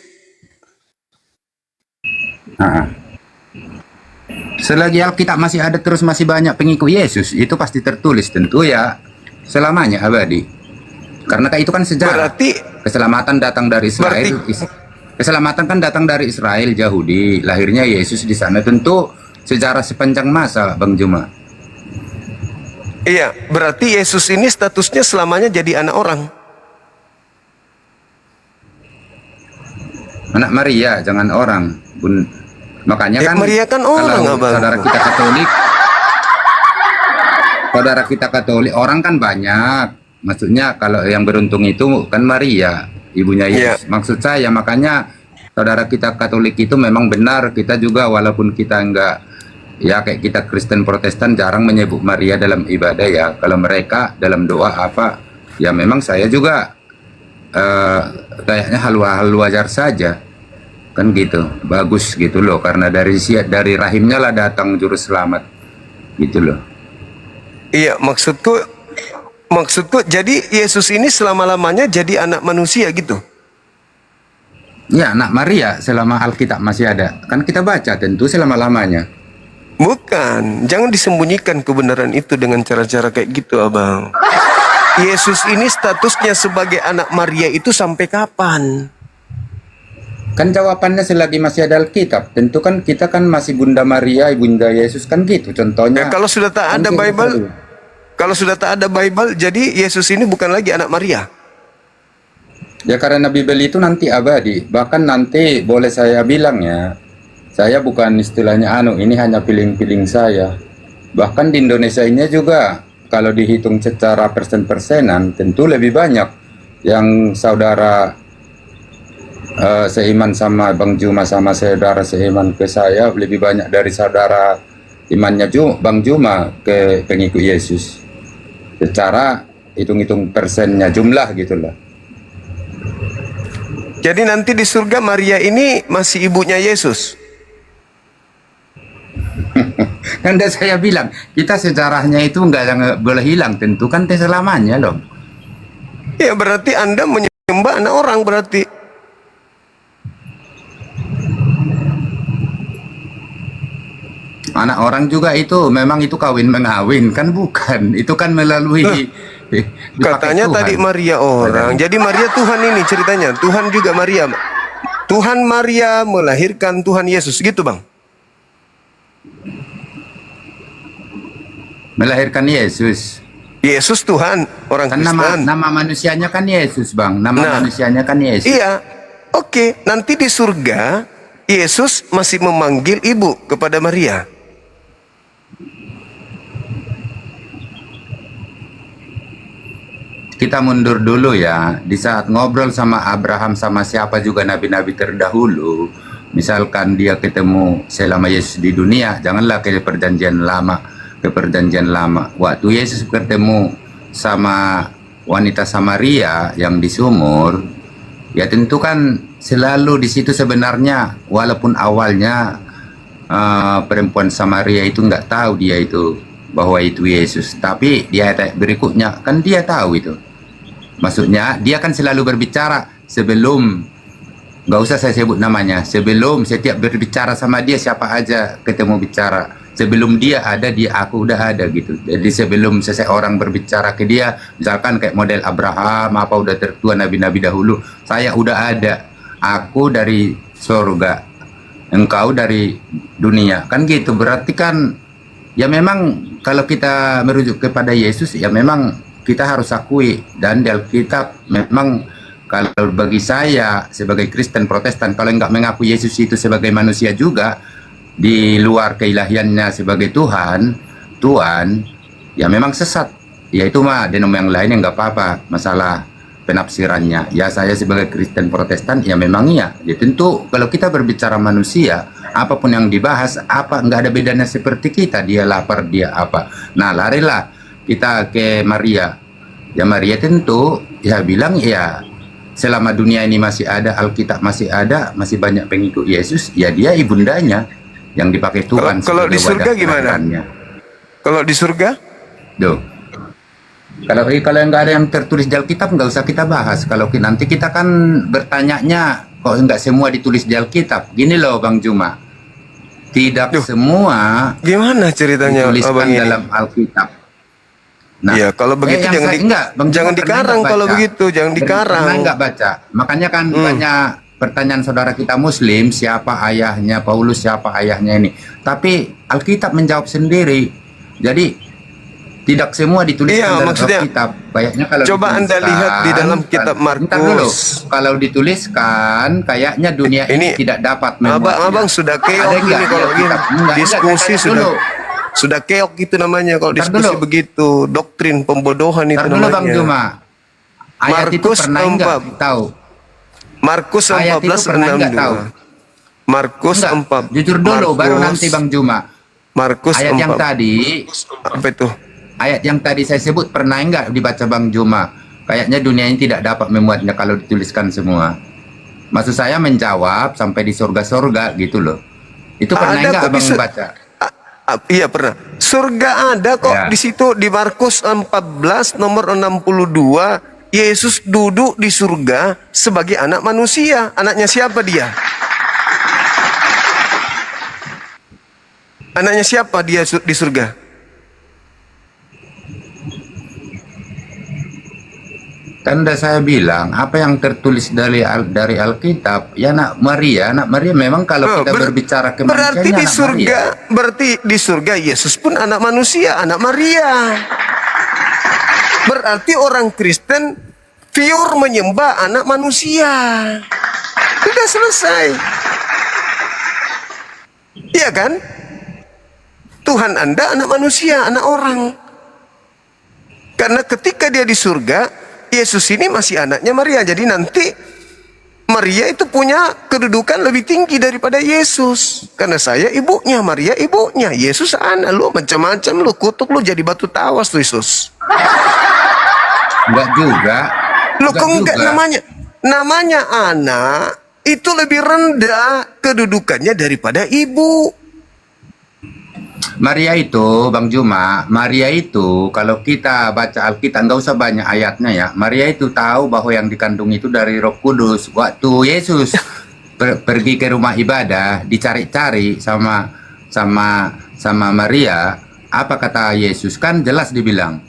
Nah, selagi Alkitab masih ada, terus masih banyak pengikut Yesus, itu pasti tertulis tentu ya selamanya abadi. Karena itu kan sejarah. Berarti keselamatan datang dari Israel. Keselamatan kan datang dari Israel Yahudi. Lahirnya Yesus di sana, tentu sejarah sepanjang masa, Bang Juma. Iya, berarti Yesus ini statusnya selamanya jadi anak orang. Anak Maria, jangan orang. Bun. Makanya Ya, kan Maria kan orang, kalau Abang. saudara kita Katolik, orang kan banyak. Maksudnya kalau yang beruntung itu kan Maria, ibunya Yesus. Maksud saya, makanya saudara kita Katolik itu memang benar, kita juga walaupun kita enggak, ya kayak kita Kristen Protestan jarang menyebut Maria dalam ibadah ya. Kalau mereka dalam doa apa, ya memang saya juga kayaknya hal wajar saja. Kan gitu, bagus gitu loh, karena dari rahimnya lah datang juru selamat. Gitu loh. Iya, maksudku jadi Yesus ini selama-lamanya jadi anak manusia gitu. Ya, anak Maria selama Alkitab masih ada. Kan kita baca tentu selama-lamanya. Bukan, jangan disembunyikan kebenaran itu dengan cara-cara kayak gitu, Abang. Yesus ini statusnya sebagai anak Maria itu sampai kapan? Kan jawabannya selagi masih ada Alkitab. Tentu kan kita kan masih Bunda Maria, Ibunda Yesus kan gitu contohnya. Ya, kalau sudah tak ada Bible, jadi Yesus ini bukan lagi anak Maria. Ya karena Bible itu nanti abadi. Bahkan nanti boleh saya bilang ya, saya bukan istilahnya ini hanya feeling-feeling saya. Bahkan di Indonesia ini juga kalau dihitung secara persen-persenan tentu lebih banyak yang saudara seiman sama Bang Juma, sama saudara seiman ke saya, lebih banyak dari saudara imannya Bang Juma ke pengikut Yesus. Secara hitung-hitung persennya, jumlah gitulah. Jadi nanti di surga Maria ini masih ibunya Yesus. Kan udah saya bilang, kita sejarahnya itu nggak boleh hilang, tentu kan selamanya loh. Ya berarti Anda menyembah anak orang berarti. Anak orang juga itu memang itu kawin mengawin kan, bukan? Itu kan melalui katanya Tuhan. tadi Maria orang. Jadi Maria Tuhan ini ceritanya. Tuhan juga Maria. Tuhan Maria melahirkan Tuhan Yesus gitu, Bang. Melahirkan Yesus. Yesus Tuhan, orang kan Kristen. Nama manusianya kan Yesus, Bang. Nama manusianya kan Yesus. Iya. Oke, nanti di surga Yesus masih memanggil ibu kepada Maria. Kita mundur dulu ya. Di saat ngobrol sama Abraham, sama siapa juga nabi-nabi terdahulu, misalkan dia ketemu selama Yesus di dunia, janganlah ke perjanjian lama. Waktu Yesus ketemu sama wanita Samaria yang di sumur, ya tentu kan selalu di situ sebenarnya, walaupun awalnya perempuan Samaria itu nggak tahu dia itu bahwa itu Yesus, tapi di ayat berikutnya kan dia tahu itu. Maksudnya dia kan selalu berbicara sebelum, nggak usah saya sebut namanya, sebelum setiap berbicara sama dia siapa aja ketemu bicara, sebelum dia ada, aku udah ada gitu. Jadi sebelum seseorang berbicara ke dia, misalkan kayak model Abraham apa udah tertua nabi-nabi dahulu, saya udah ada, aku dari surga, engkau dari dunia, kan gitu. Berarti kan ya memang kalau kita merujuk kepada Yesus ya memang kita harus akui, dan di Alkitab memang kalau bagi saya sebagai Kristen Protestan, kalau nggak mengaku Yesus itu sebagai manusia juga di luar keilahiannya sebagai Tuhan, ya memang sesat. Ya itu mah denom yang lain yang nggak apa-apa masalah penafsirannya. Ya saya sebagai Kristen Protestan ya memang iya. Ya tentu kalau kita berbicara manusia, apapun yang dibahas, nggak ada bedanya seperti kita. Dia lapar, dia apa. Nah larilah kita ke Maria. Ya Maria tentu ya bilang ya selama dunia ini masih ada, Alkitab masih ada, masih banyak pengikut Yesus, ya dia ibundanya yang dipakai Tuhan. Kalau di surga gimana? Kalau di surga? Duh. Kalau nggak ada yang tertulis di Alkitab nggak usah kita bahas. Kalau nanti kita kan bertanyanya kok nggak semua ditulis di Alkitab. Gini loh Bang Juma, tidak semua gimana ceritanya dituliskan dalam Alkitab. Nah, ya kalau begitu jangan dikarang. Kalau begitu jangan dikarang. Pernah nggak baca? Makanya kan banyak pertanyaan saudara kita Muslim, siapa ayahnya Paulus, siapa ayahnya ini. Tapi Alkitab menjawab sendiri. Jadi tidak semua dituliskan dalam Alkitab. Kayaknya kalau coba Anda lihat di dalam kitab Markus. Kalau dituliskan, kayaknya dunia ini tidak dapat memuatnya. Abang sudah keok ini kalau gini. Diskusi sudah keok gitu namanya kalau diskusi begitu. Doktrin pembodohan itu namanya. Bang Juma. Ayat itu pernah enggak tahu? Markus 14:62. Markus 4. Jujur dulu baru nanti Bang Juma. Markus ayat 4. yang tadi. Apa itu? Ayat yang tadi saya sebut pernah enggak dibaca Bang Juma? Kayaknya dunia ini tidak dapat memuatnya kalau dituliskan semua. Maksud saya menjawab sampai di surga-surga gitu loh. Itu pernah enggak Abang baca? Iya pernah. Surga ada kok di situ di Markus 14 nomor 62. Yesus duduk di surga sebagai anak manusia. Anaknya siapa dia? Anaknya siapa dia di surga? Kan udah saya bilang apa yang tertulis dari Alkitab ya anak Maria memang kalau kita berbicara ke berarti di surga Maria. Berarti di surga Yesus pun anak manusia, anak Maria. Berarti orang Kristen pure menyembah anak manusia. Sudah selesai. Iya kan? Tuhan Anda anak manusia, anak orang. Karena ketika dia di surga, Yesus ini masih anaknya Maria. Jadi nanti Maria itu punya kedudukan lebih tinggi daripada Yesus. Karena saya ibunya, Maria ibunya. Yesus anak lu, macam-macam lu, kutuk lu jadi batu tawas tuh Yesus. Enggak juga. Lu kok enggak namanya anak itu lebih rendah kedudukannya daripada ibu. Maria itu, Bang Juma, Maria itu kalau kita baca Alkitab nggak usah banyak ayatnya ya. Maria itu tahu bahwa yang dikandung itu dari Roh Kudus. Waktu Yesus pergi ke rumah ibadah, dicari-cari sama Maria, apa kata Yesus? Kan jelas dibilang,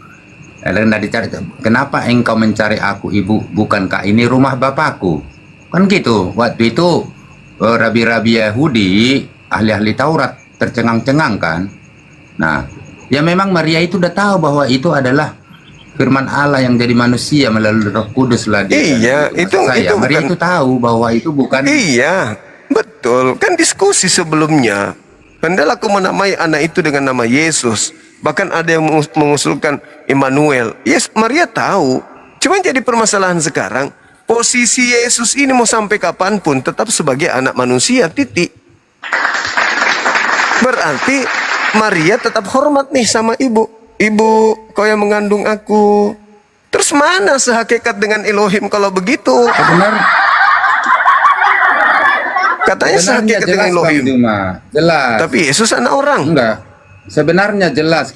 dicari, kenapa engkau mencari aku, ibu? Bukankah ini rumah Bapakku? Kan gitu. Waktu itu rabi-rabi Yahudi, ahli-ahli Taurat tercengang-cengang kan. Nah, ya memang Maria itu udah tahu bahwa itu adalah firman Allah yang jadi manusia melalui Roh Kudus lah dia. Iya, itu Maria itu tahu bahwa itu bukan. Iya, betul. Kan diskusi sebelumnya. Hendalah aku menamai anak itu dengan nama Yesus. Bahkan ada yang mengusulkan Immanuel. Yes, Maria tahu. Cuma jadi permasalahan sekarang, posisi Yesus ini mau sampai kapanpun tetap sebagai anak manusia, titik. Berarti Maria tetap hormat nih sama ibu. Ibu, kau yang mengandung aku. Terus mana sehakikat dengan Elohim kalau begitu? Katanya sehakikat dengan Elohim. Jelas. Tapi Yesus anak orang. Enggak. Sebenarnya jelas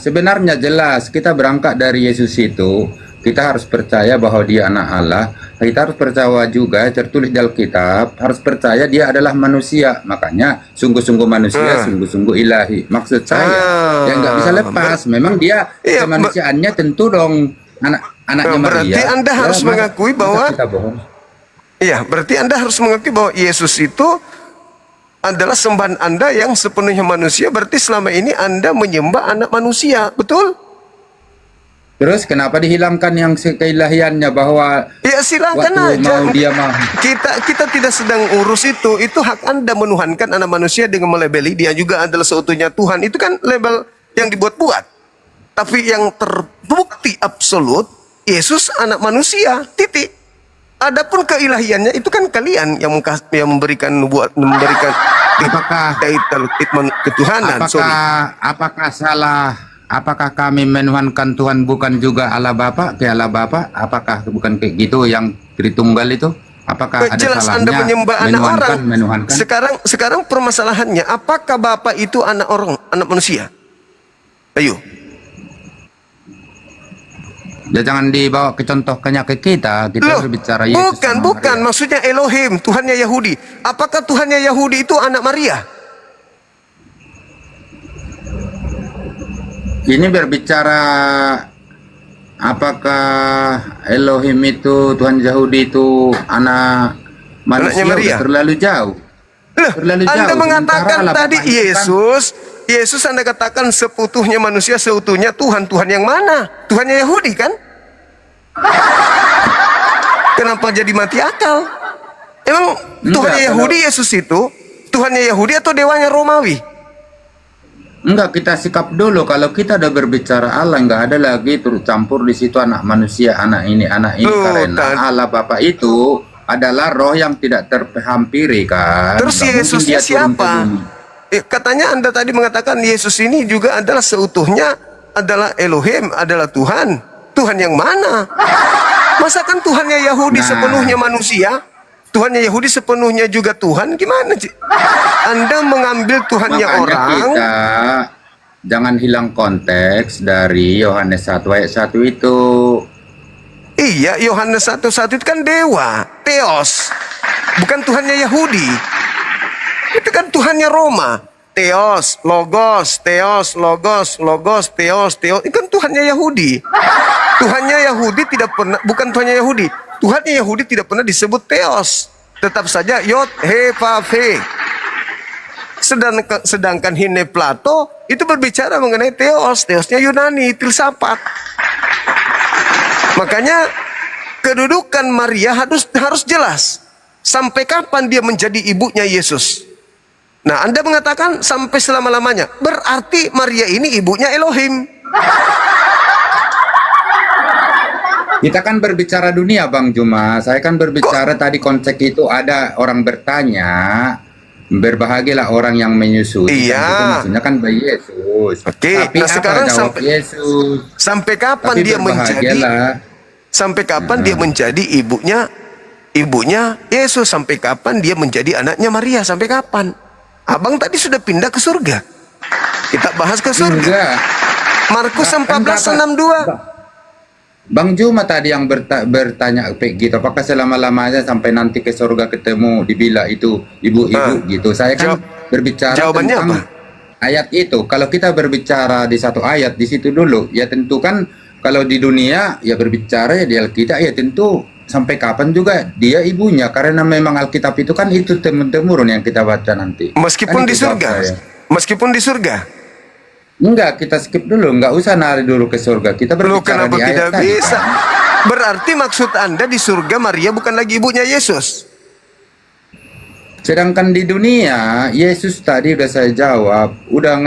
sebenarnya jelas kita berangkat dari Yesus itu, kita harus percaya bahwa dia anak Allah. kita harus percaya juga tertulis di Alkitab, harus percaya dia adalah manusia. Makanya sungguh-sungguh manusia, sungguh-sungguh ilahi. Maksud saya yang nggak bisa lepas. Memang dia kemanusiaannya tentu dong anaknya Maria. Berarti Anda harus mengakui bahwa berarti Anda harus mengakui bahwa Yesus itu adalah sembahan Anda yang sepenuhnya manusia. Berarti selama ini Anda menyembah anak manusia, betul? Terus kenapa dihilangkan yang keilahiannya bahwa ya silakan aja. Kita tidak sedang urus itu. Itu hak Anda menuhankan anak manusia dengan melebeli dia juga adalah seutuhnya Tuhan. Itu kan label yang dibuat-buat. Tapi yang terbukti absolut, Yesus anak manusia, titik. Adapun keilahiannya itu kan kalian yang memberikan ketuhanan. Apakah salah? Apakah kami menuhankan Tuhan bukan juga Allah Bapa, ke Allah Bapa? Apakah bukan kayak gitu yang Tritunggal itu? Apakah ada jelas salahnya Anda menyembah anak orang? Menuhankan? Sekarang permasalahannya, apakah Bapa itu anak orang, anak manusia? Ayo. Ya jangan dibawa ke contohnya ke kita berbicara Yesus. Bukan, maksudnya Elohim, Tuhannya Yahudi. Apakah Tuhannya Yahudi itu anak Maria? Ini berbicara apakah Elohim itu, Tuhan Yahudi itu anak manusia? Maria. Terlalu jauh. Terlalu Anda jauh. mengatakan tadi Yesus Anda katakan seutuhnya manusia, seutuhnya Tuhan. Tuhan yang mana? Tuhannya Yahudi kan? Kenapa jadi mati akal? Emang Tuhannya Yahudi Yesus itu Tuhannya Yahudi atau dewanya Romawi? Enggak, kita sikap dulu. Kalau kita udah berbicara Allah, enggak ada lagi turut campur di situ anak manusia, anak ini karena Allah Bapa itu adalah roh yang tidak terhampiri kan. Terus Yesusnya siapa? Katanya Anda tadi mengatakan Yesus ini juga adalah seutuhnya adalah Elohim, adalah Tuhan. Tuhan yang mana? Masakan Tuhannya Yahudi sepenuhnya manusia? Tuhannya Yahudi sepenuhnya juga Tuhan, gimana sih? Anda mengambil Tuhannya orang. Kita jangan hilang konteks dari Yohanes 1 ayat 1 itu. Iya, Yohanes 1:1 itu kan dewa, Theos. Bukan Tuhannya Yahudi. Itu kan Tuhannya Roma. Theos, Logos, Theos, Logos, Logos, Theos, Theos. Itu kan Tuhannya Yahudi. Tuhannya Yahudi tidak pernah, bukan Tuhannya Yahudi. Tuhannya Yahudi tidak pernah disebut Theos. Tetap saja Yod, He, Vav, He. Sedangkan Hine Plato itu berbicara mengenai Theos. Theosnya Yunani, filsafat. Makanya kedudukan Maria harus jelas. Sampai kapan dia menjadi ibunya Yesus? Nah, Anda mengatakan sampai selama-lamanya. Berarti Maria ini ibunya Elohim. Kita kan berbicara dunia, Bang Juma. Saya kan berbicara tadi konsep itu ada orang bertanya, berbahagialah orang yang menyusui. Iya. Kan itu maksudnya kan bayi Yesus. Oke. Tapi Nah, sekarang Yesus? Sampai kapan Tapi dia menjadi? Sampai kapan dia menjadi ibunya Yesus? Sampai kapan dia menjadi anaknya Maria? Sampai kapan? Abang tadi sudah pindah ke surga. Kita bahas ke surga. Markus 14:62. Bang Juma tadi yang bertanya gitu, apakah selama-lamanya sampai nanti ke surga ketemu dibilang itu ibu-ibu gitu. Saya kan berbicara tentang ayat itu. Kalau kita berbicara di satu ayat di situ dulu, ya tentu kan kalau di dunia ya berbicara ya di Alkitab ya tentu sampai kapan juga dia ibunya, karena memang Alkitab itu kan itu temurun yang kita baca nanti. Meskipun kan di surga. Meskipun di surga. Enggak, kita skip dulu, enggak usah nari dulu ke surga. Kita berbicara di ayat tidak bisa? Berarti maksud Anda di surga Maria bukan lagi ibunya Yesus. Sedangkan di dunia, Yesus tadi udah saya jawab, udah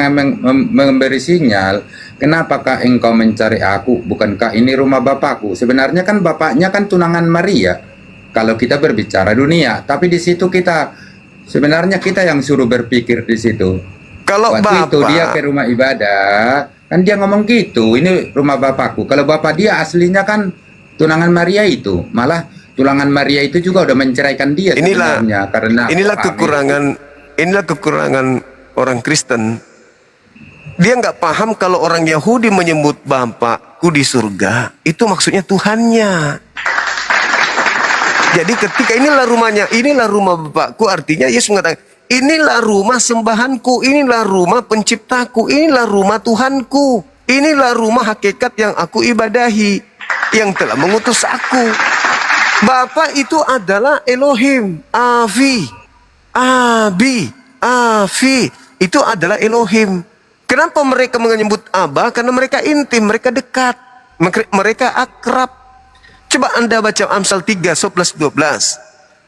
memberi sinyal, kenapakah engkau mencari aku? Bukankah ini rumah Bapakku? Sebenarnya kan bapaknya kan tunangan Maria. Kalau kita berbicara dunia, tapi di situ kita sebenarnya kita yang suruh berpikir di situ. Kalau waktu itu dia ke rumah ibadah, kan dia ngomong gitu, ini rumah Bapakku. Kalau bapak dia aslinya kan tunangan Maria itu, malah tunangan Maria itu juga udah menceraikan dia sebenarnya, karena inilah kekurangan orang Kristen. Dia nggak paham kalau orang Yahudi menyebut Bapakku di surga, itu maksudnya Tuhannya. Jadi ketika inilah rumahnya, inilah rumah Bapakku, artinya Yesus mengatakan, inilah rumah sembahanku, inilah rumah penciptaku, inilah rumah Tuhanku, inilah rumah hakikat yang aku ibadahi, yang telah mengutus aku. Bapa itu adalah Elohim, Avi, Abi, Avi, itu adalah Elohim. Kenapa mereka menyebut Aba? Karena mereka intim, mereka dekat, mereka akrab. Coba Anda baca Amsal 3, 11-12.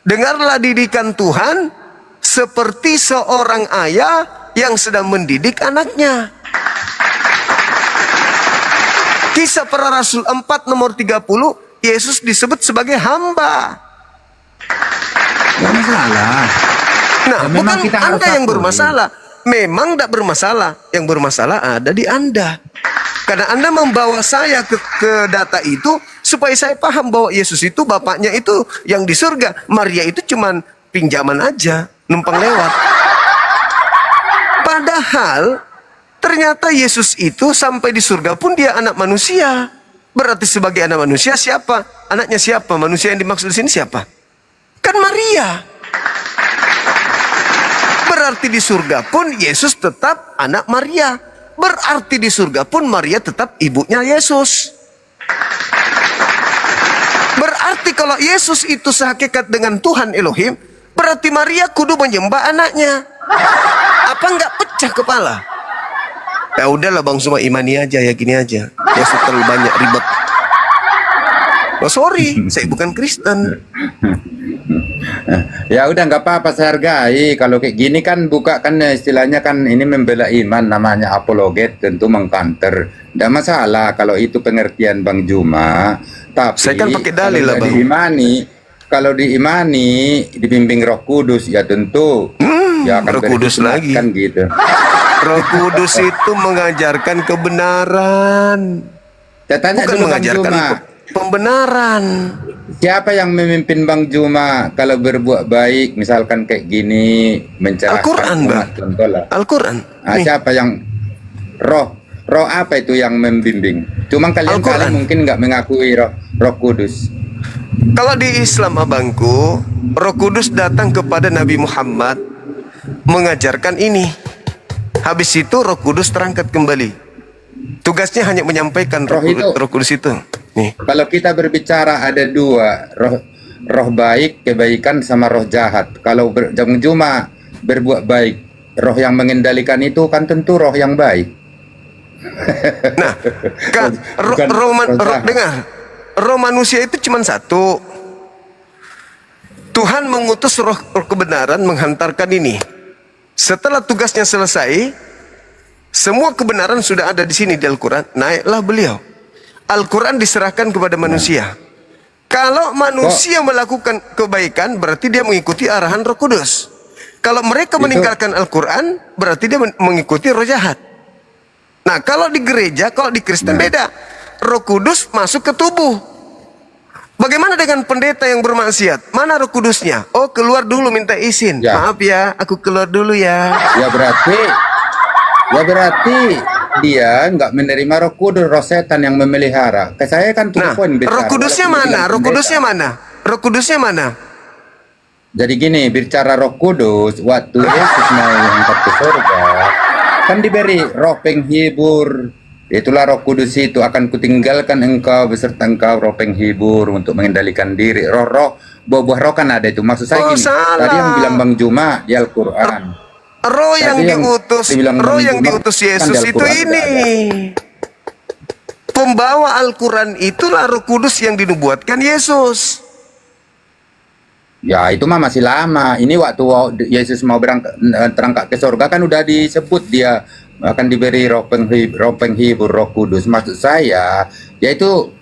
Dengarlah didikan Tuhan seperti seorang ayah yang sedang mendidik anaknya. Kisah Para Rasul 4 nomor 30, Yesus disebut sebagai hamba. Gak masalah. Nah, Ya, memang bukan kita harus Anda yang akui. bermasalah. Memang tidak bermasalah. Yang bermasalah ada di Anda. Karena Anda membawa saya ke data itu supaya saya paham bahwa Yesus itu bapaknya itu yang di surga. Maria itu cuman pinjaman aja, numpang lewat. Padahal ternyata Yesus itu sampai di surga pun dia anak manusia. Berarti sebagai anak manusia siapa? Anaknya siapa? Manusia yang dimaksud di sini siapa? Kan Maria. Berarti di surga pun Yesus tetap anak Maria. Berarti di surga pun Maria tetap ibunya Yesus. Berarti kalau Yesus itu sehakikat dengan Tuhan Elohim, berarti Maria kudu menyembah anaknya. Apa enggak pecah kepala? Ya udahlah Bang, semua imani aja, yakini aja. Ya terlalu banyak ribet. Oh sorry, saya bukan Kristen. Ya udah nggak apa-apa, saya hargai. Kalau kayak gini kan buka kan istilahnya kan ini membela iman, namanya apologet, tentu mengkanter. Tidak masalah kalau itu pengertian Bang Juma. Tapi Saya kan pakai dalil lah, kalau Bang. diimani, kalau diimani dibimbing Roh Kudus ya tentu ya akan Roh Kudus berhikmat lagi. kan gitu. Roh Kudus itu mengajarkan kebenaran. Saya tanya Bukan dulu Bang mengajarkan Juma, pembenaran. siapa yang memimpin Bang Juma kalau berbuat baik misalkan kayak gini mencerahkan Al-Quran, Bang. umat, contoh lah. Al-Quran. Nih. Siapa yang roh apa itu yang membimbing? Cuma kalian Al-Quran. mungkin nggak mengakui roh Kudus. Kalau di Islam abangku, Roh Kudus datang kepada Nabi Muhammad mengajarkan ini. Habis itu Roh Kudus terangkat kembali. Tugasnya hanya menyampaikan Roh Kudus itu. Nih. Kalau kita berbicara ada dua, roh baik, kebaikan sama roh jahat. Kalau Bang Juma berbuat baik, roh yang mengendalikan itu kan tentu roh yang baik. Nah, dengar, roh manusia itu cuma satu. Tuhan mengutus roh kebenaran menghantarkan ini. Setelah tugasnya selesai, semua kebenaran sudah ada di sini di Al-Quran. Naiklah beliau. Al-Quran diserahkan kepada manusia. Kalau manusia melakukan kebaikan, berarti dia mengikuti arahan Roh Kudus. Kalau mereka meninggalkan Al-Quran, berarti dia mengikuti roh jahat. Nah, kalau di gereja, kalau di Kristen beda. Roh Kudus masuk ke tubuh. Bagaimana dengan pendeta yang bermaksiat? Mana Roh Kudusnya? Oh, keluar dulu minta izin. Maaf ya, aku keluar dulu ya. Ya berarti dia nggak menerima Roh Kudus, roh setan yang memelihara. Ke saya kan tuh poin bicara. Roh Kudusnya mana? Roh Kudusnya mana? Roh Kudusnya mana? Jadi gini, bicara Roh Kudus, waktu Yesus mau angkat ke surga, kan diberi roh penghibur. Itulah Roh Kudus itu, akan kutinggalkan engkau beserta engkau roh penghibur untuk mengendalikan diri. Roh buah roh kan ada itu. Maksud saya gini, tadi yang bilang Bang Juma di Al-Quran. Roh yang diutus Yesus itu ini. Pembawa Al-Quran itulah Roh Kudus yang dinubuatkan Yesus. Ya itu mah masih lama. Ini waktu Yesus mau terangkat ke surga kan udah disebut dia akan diberi roh penghibur, Roh Kudus. Maksud saya yaitu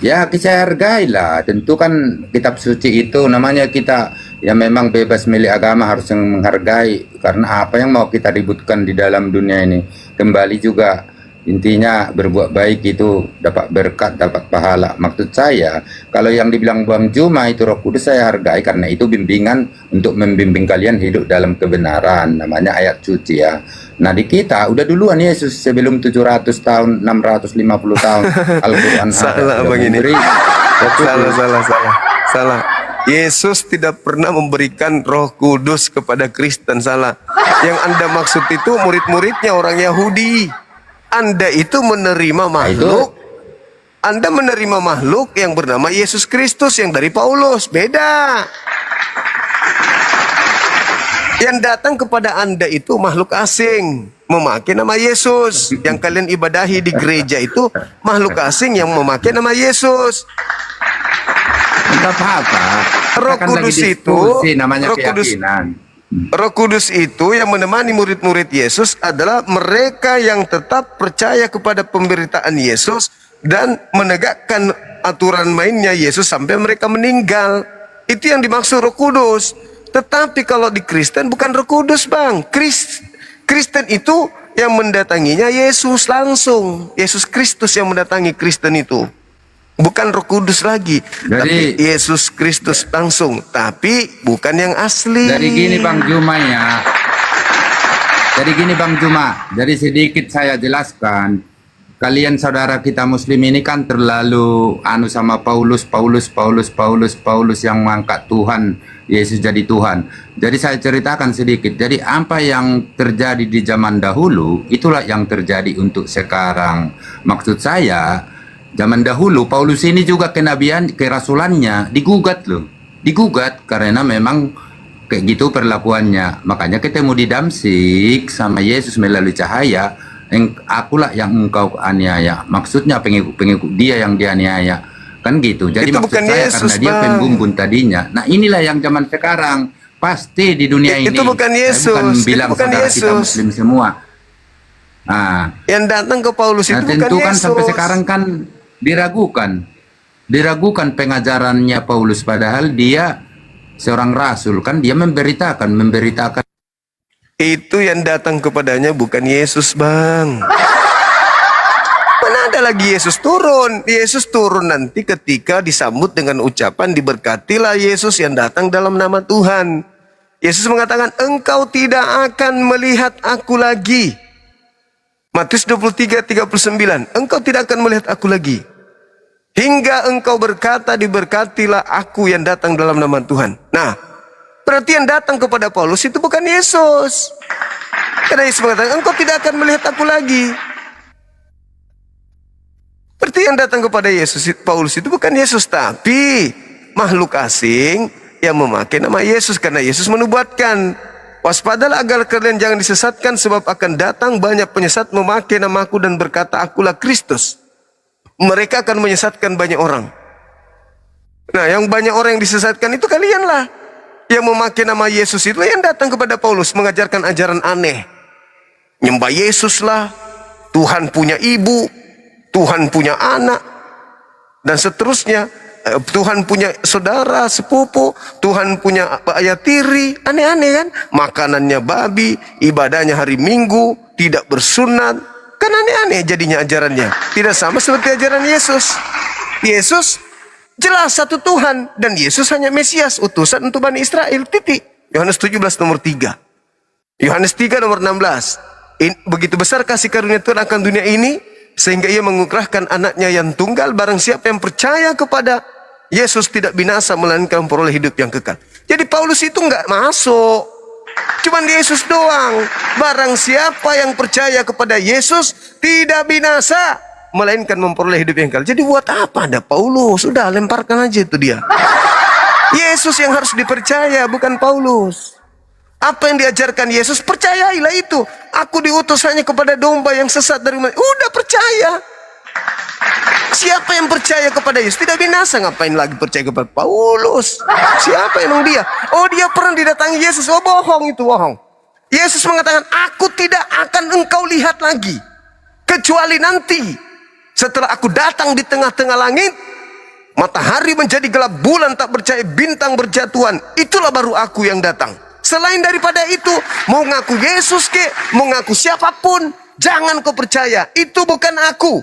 ya saya hargai lah. Tentu kan kitab suci itu namanya kita ya memang bebas milik agama, harus menghargai. Karena apa yang mau kita ributkan di dalam dunia ini, kembali juga intinya berbuat baik itu dapat berkat, dapat pahala. Maksud saya kalau yang dibilang Bang Juma itu Roh Kudus saya hargai, karena itu bimbingan untuk membimbing kalian hidup dalam kebenaran, namanya ayat suci ya. Nah di kita udah duluan Yesus sebelum 700 tahun, 650 tahun Al-Quran salah abang ini. Salah. Yesus tidak pernah memberikan Roh Kudus kepada Kristen, salah. Yang Anda maksud itu murid-muridnya orang Yahudi. Anda itu menerima makhluk. Anda menerima makhluk yang bernama Yesus Kristus yang dari Paulus. Beda. Yang datang kepada Anda itu makhluk asing, memakai nama Yesus. Yang kalian ibadahi di gereja itu makhluk asing yang memakai nama Yesus. Enggak apa-apa. Roh Kita kan Kudus lagi itu, diskusi, namanya Roh Kudus, keyakinan. Roh Kudus itu yang menemani murid-murid Yesus adalah mereka yang tetap percaya kepada pemberitaan Yesus dan menegakkan aturan mainnya Yesus sampai mereka meninggal. Itu yang dimaksud Roh Kudus. Tetapi kalau di Kristen bukan Roh Kudus, Bang. Kristen itu yang mendatanginya Yesus langsung. Yesus Kristus yang mendatangi Kristen itu. Bukan Roh Kudus lagi. Tapi Yesus Kristus langsung. Tapi bukan yang asli. Dari gini Bang Juma ya. Jadi sedikit saya jelaskan. Kalian saudara kita muslim ini kan terlalu sama Paulus yang mengangkat Tuhan Yesus jadi Tuhan. Jadi saya ceritakan sedikit. Jadi apa yang terjadi di zaman dahulu itulah yang terjadi untuk sekarang. Maksud saya zaman dahulu Paulus ini juga kenabian, kerasulannya digugat loh. Digugat karena memang kayak gitu perlakuannya. Makanya ketemu di Damsik sama Yesus melalui cahaya. Akulah yang engkau aniaya. Maksudnya pengikut dia yang dianiaya. Kan gitu. Jadi itu maksud bukan saya Yesus, karena dia Bang. pembumbun tadinya. Nah inilah yang zaman sekarang. Pasti di dunia ini. Itu bukan Yesus. Saya bukan bilang Itu bukan saudara Yesus. kita muslim semua. Nah, yang datang ke Paulus itu bukan tentu kan Yesus. sampai sekarang kan diragukan pengajarannya Paulus. Padahal dia seorang rasul. Kan dia memberitakan. Itu yang datang kepadanya bukan Yesus, Bang. Mana ada lagi Yesus turun? Yesus turun nanti ketika disambut dengan ucapan diberkatilah Yesus yang datang dalam nama Tuhan. Yesus mengatakan, engkau tidak akan melihat aku lagi. Matius 23:39, engkau tidak akan melihat aku lagi. Hingga engkau berkata diberkatilah aku yang datang dalam nama Tuhan. Nah, berarti yang datang kepada Paulus itu bukan Yesus. Karena Yesus mengatakan, engkau tidak akan melihat aku lagi. Berarti yang datang kepada Paulus itu bukan Yesus, tapi makhluk asing yang memakai nama Yesus. Karena Yesus menubuatkan, waspadalah agar kalian jangan disesatkan, sebab akan datang banyak penyesat memakai namaku dan berkata, akulah Kristus. Mereka akan menyesatkan banyak orang. Nah, yang banyak orang yang disesatkan itu kalianlah. Yang memakai nama Yesus itu yang datang kepada Paulus mengajarkan ajaran aneh. Nyembah Yesus lah, Tuhan punya ibu, Tuhan punya anak, dan seterusnya. Tuhan punya saudara, sepupu, Tuhan punya ayah tiri, aneh-aneh kan? Makanannya babi, ibadahnya hari Minggu, tidak bersunat. Kan aneh-aneh jadinya ajarannya. Tidak sama seperti ajaran Yesus. Yesus jelas satu Tuhan dan Yesus hanya Mesias, utusan untuk Bani Israel. Titik. Yohanes 17 nomor 3. Yohanes 3 nomor 16. Begitu besar kasih karunia Tuhan akan dunia ini sehingga ia mengukrahkan anaknya yang tunggal, barang siapa yang percaya kepada Yesus tidak binasa melainkan memperoleh hidup yang kekal. Jadi Paulus itu nggak masuk. Cuman Yesus doang. Barang siapa yang percaya kepada Yesus tidak binasa melainkan memperoleh hidup yang kekal. Jadi buat apa ada Paulus? Sudah lemparkan aja itu dia. Yesus yang harus dipercaya, bukan Paulus. Apa yang diajarkan Yesus, percayailah itu. Aku diutus hanya kepada domba yang sesat dari umat. Udah percaya. Siapa yang percaya kepada Yesus tidak binasa, ngapain lagi percaya kepada Paulus? Siapa emang dia? Oh, dia pernah didatangi Yesus. Oh, bohong itu, bohong. Yesus mengatakan, aku tidak akan engkau lihat lagi kecuali nanti setelah aku datang di tengah-tengah langit, matahari menjadi gelap, bulan tak bercahaya, bintang berjatuhan. Itulah baru aku yang datang. Selain daripada itu, mau ngaku Yesus ke, mau ngaku siapapun, jangan kau percaya. Itu bukan aku.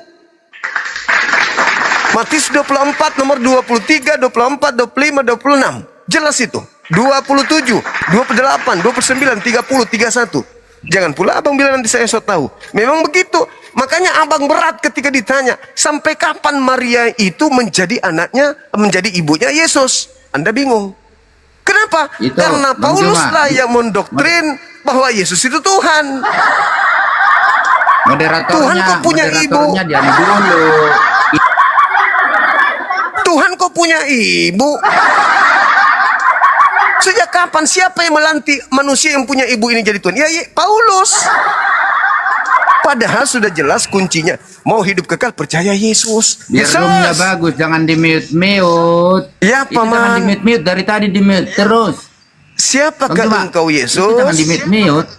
Matius 24 nomor 23, 24, 25, 26. Jelas itu. 27, 28, 29, 30, 31. Jangan pula abang bilang nanti saya so tahu. Memang begitu. Makanya abang berat ketika ditanya, sampai kapan Maria itu menjadi anaknya, menjadi ibunya Yesus? Anda bingung. Kenapa? Itu, Karena Bang Paulus Juma. lah yang mendoktrin bahwa Yesus itu Tuhan. Tuhan kok punya ibu? Diam dulu. Tuhan kok punya ibu? Sejak kapan siapa yang melantik manusia yang punya ibu ini jadi Tuhan? Ya, Paulus. Padahal sudah jelas kuncinya. Mau hidup kekal, percaya Yesus. Biar roomnya bagus, jangan di mute. Ya, Itu jangan di mute, dari tadi di mute terus. Siapakah engkau Yesus? Itu jangan di mute.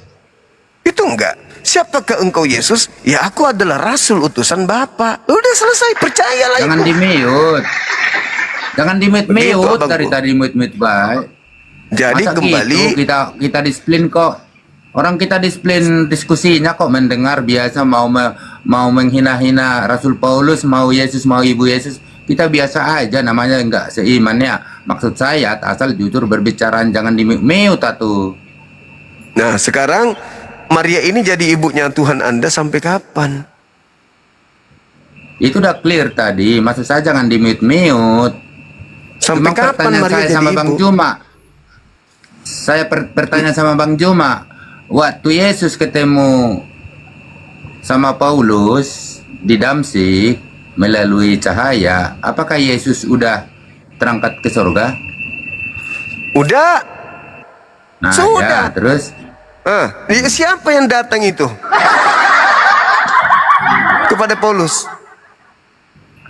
Itu enggak. Siapakah engkau Yesus? Ya, aku adalah rasul utusan Bapa. Udah selesai, percayalah. Jangan itu. di mute. Jangan di mute dari tadi mute baik. Jadi Masa kembali gitu, kita disiplin kok. Orang kita disiplin diskusinya kok, mendengar biasa mau menghina-hina Rasul Paulus, mau Yesus, mau Ibu Yesus. Kita biasa aja, namanya enggak seimannya. Maksud saya asal jujur berbicara, jangan di mute tuh. Nah, sekarang Maria ini jadi ibunya Tuhan Anda sampai kapan? Itu udah clear tadi. Maksud saya jangan di mute. Sampai kapan Maria jadi sama ibu? Bang Juma. Saya bertanya sama Bang Juma, waktu Yesus ketemu sama Paulus di Damsyik melalui cahaya, apakah Yesus udah terangkat ke surga? Udah. Nah, sudah. ya, terus? Siapa yang datang itu? Kepada Paulus.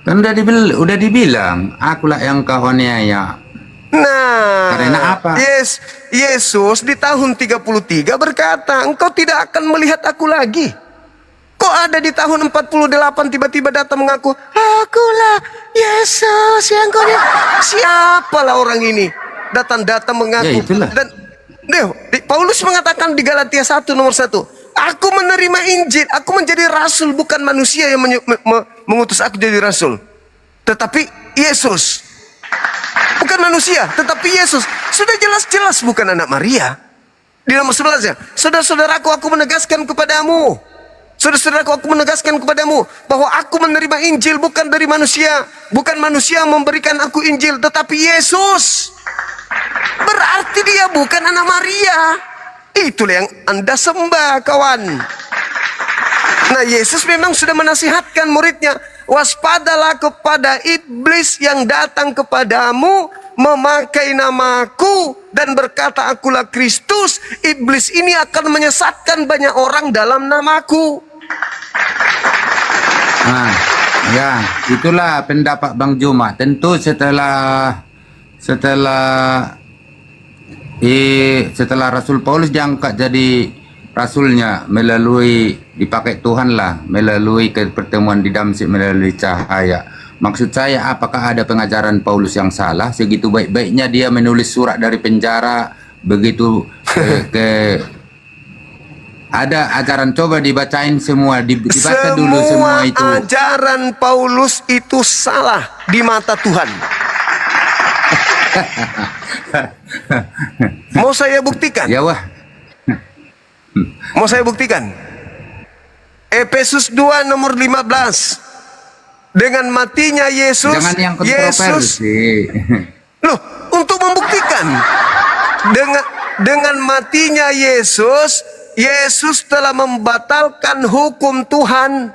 Kan udah dibilang, akulah yang kau aniaya. Nah, karena apa? Yesus di tahun 33 berkata, engkau tidak akan melihat aku lagi. Kok ada di tahun 48 tiba-tiba datang mengaku, akulah Yesus yang kau lihat. Siapalah orang ini? Datang-datang mengaku. Ya, itulah. Dan Paulus mengatakan di Galatia 1 nomor 1, aku menerima Injil, aku menjadi rasul, bukan manusia yang mengutus aku jadi rasul, tetapi Yesus. Bukan manusia, tetapi Yesus. Sudah jelas-jelas bukan anak Maria. Di nomor 11 ya, saudara-saudaraku, aku menegaskan kepadamu. Saudara-saudaraku, aku menegaskan kepadamu bahwa aku menerima Injil bukan dari manusia. Bukan manusia memberikan aku Injil, tetapi Yesus. Berarti dia bukan anak Maria. Itulah yang Anda sembah, kawan. Nah, Yesus memang sudah menasihatkan muridnya, waspadalah kepada iblis yang datang kepadamu memakai namaku dan berkata akulah Kristus. Iblis ini akan menyesatkan banyak orang dalam namaku. Nah, ya, itulah pendapat Bang Juma. Tentu setelah Rasul Paulus diangkat jadi rasulnya melalui dipakai Tuhan lah, melalui pertemuan di Damsyik melalui cahaya. Maksud saya, apakah ada pengajaran Paulus yang salah? Segitu baik-baiknya dia menulis surat dari penjara, begitu ada ajaran, coba dibacain semua, dibaca dulu semua itu. Ajaran Paulus itu salah di mata Tuhan. Mau saya buktikan? Ya wah. Mau saya buktikan? Efesus 2 nomor 15. Dengan matinya Yesus, jangan yang kontroversi. Loh, untuk membuktikan dengan matinya Yesus, Yesus telah membatalkan hukum Tuhan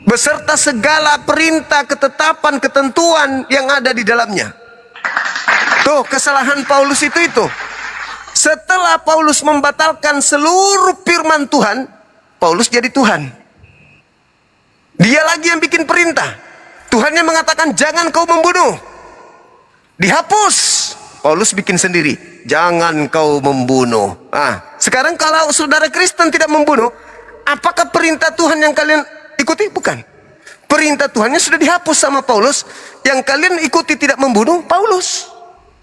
beserta segala perintah, ketetapan, ketentuan yang ada di dalamnya. Tuh, kesalahan Paulus itu. Setelah Paulus membatalkan seluruh firman Tuhan, Paulus jadi Tuhan. Dia lagi yang bikin perintah. Tuhan yang mengatakan jangan kau membunuh, dihapus. Paulus bikin sendiri, jangan kau membunuh. Sekarang kalau saudara Kristen tidak membunuh, apakah perintah Tuhan yang kalian ikuti? Bukan. Perintah Tuhannya sudah dihapus sama Paulus. Yang kalian ikuti tidak membunuh, Paulus.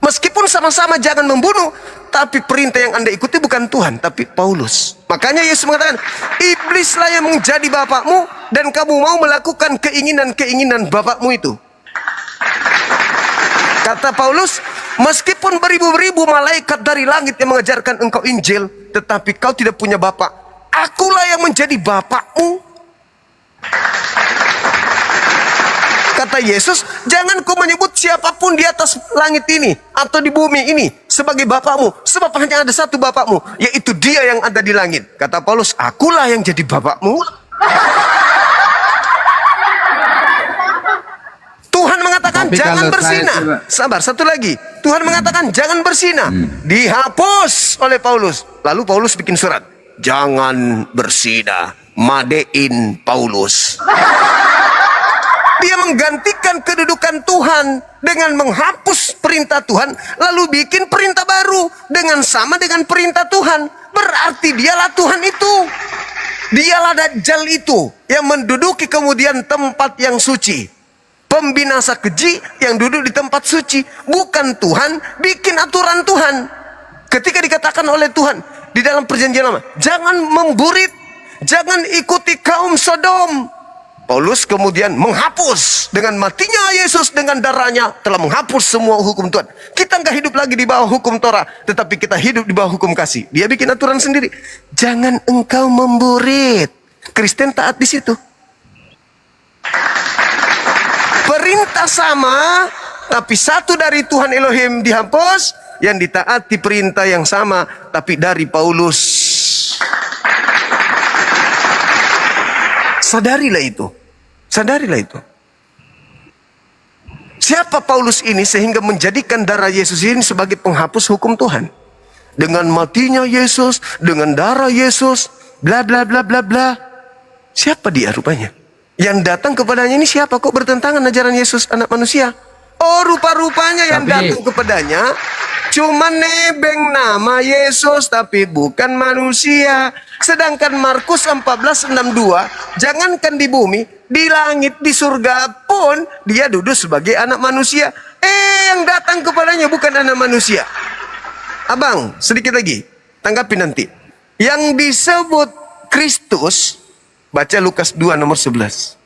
Meskipun sama-sama jangan membunuh, tapi perintah yang Anda ikuti bukan Tuhan, tapi Paulus. Makanya Yesus mengatakan, iblislah yang menjadi bapakmu, dan kamu mau melakukan keinginan-keinginan bapakmu itu. Kata Paulus, meskipun beribu-ribu malaikat dari langit yang mengajarkan engkau Injil, tetapi kau tidak punya bapak. Akulah yang menjadi bapakmu. Kata Kata Yesus, jangan kau menyebut siapapun di atas langit ini atau di bumi ini sebagai bapakmu, sebab hanya ada satu bapakmu, yaitu Dia yang ada di langit. Kata Paulus, akulah yang jadi bapakmu. Tuhan mengatakan Tapi jangan kalau saya berzina. coba- Sabar, satu lagi. Tuhan mengatakan jangan berzina. Dihapus oleh Paulus. Lalu Paulus bikin surat, jangan berzina. Madein Paulus. Dia menggantikan kedudukan Tuhan dengan menghapus perintah Tuhan, lalu bikin perintah baru dengan sama dengan perintah Tuhan. Berarti dialah Tuhan itu. Dialah Dajjal itu yang menduduki kemudian tempat yang suci. Pembinasa keji yang duduk di tempat suci. Bukan Tuhan bikin aturan Tuhan. Ketika dikatakan oleh Tuhan di dalam perjanjian lama, jangan memburit, jangan ikuti kaum Sodom. Paulus kemudian menghapus dengan matinya Yesus, dengan darahnya telah menghapus semua hukum Tuhan. Kita nggak hidup lagi di bawah hukum Torah, tetapi kita hidup di bawah hukum kasih. Dia bikin aturan sendiri. Jangan engkau memburit. Kristen taat di situ. Perintah sama, tapi satu dari Tuhan Elohim dihapus, yang ditaati perintah yang sama, tapi dari Paulus. Sadarilah itu. Sadarilah itu. Siapa Paulus ini sehingga menjadikan darah Yesus ini sebagai penghapus hukum Tuhan? Dengan matinya Yesus, dengan darah Yesus, bla bla bla bla bla. Siapa dia rupanya? Yang datang kepadanya ini siapa? Kok bertentangan ajaran Yesus anak manusia? Oh, rupa-rupanya yang datang kepadanya cuma nebeng nama Yesus tapi bukan manusia. Sedangkan Markus 14:62, jangankan di bumi, di langit, di surga pun dia duduk sebagai anak manusia. Yang datang kepadanya bukan anak manusia. Abang, sedikit lagi, tanggapi nanti. Yang disebut Kristus, baca Lukas 2 nomor 11.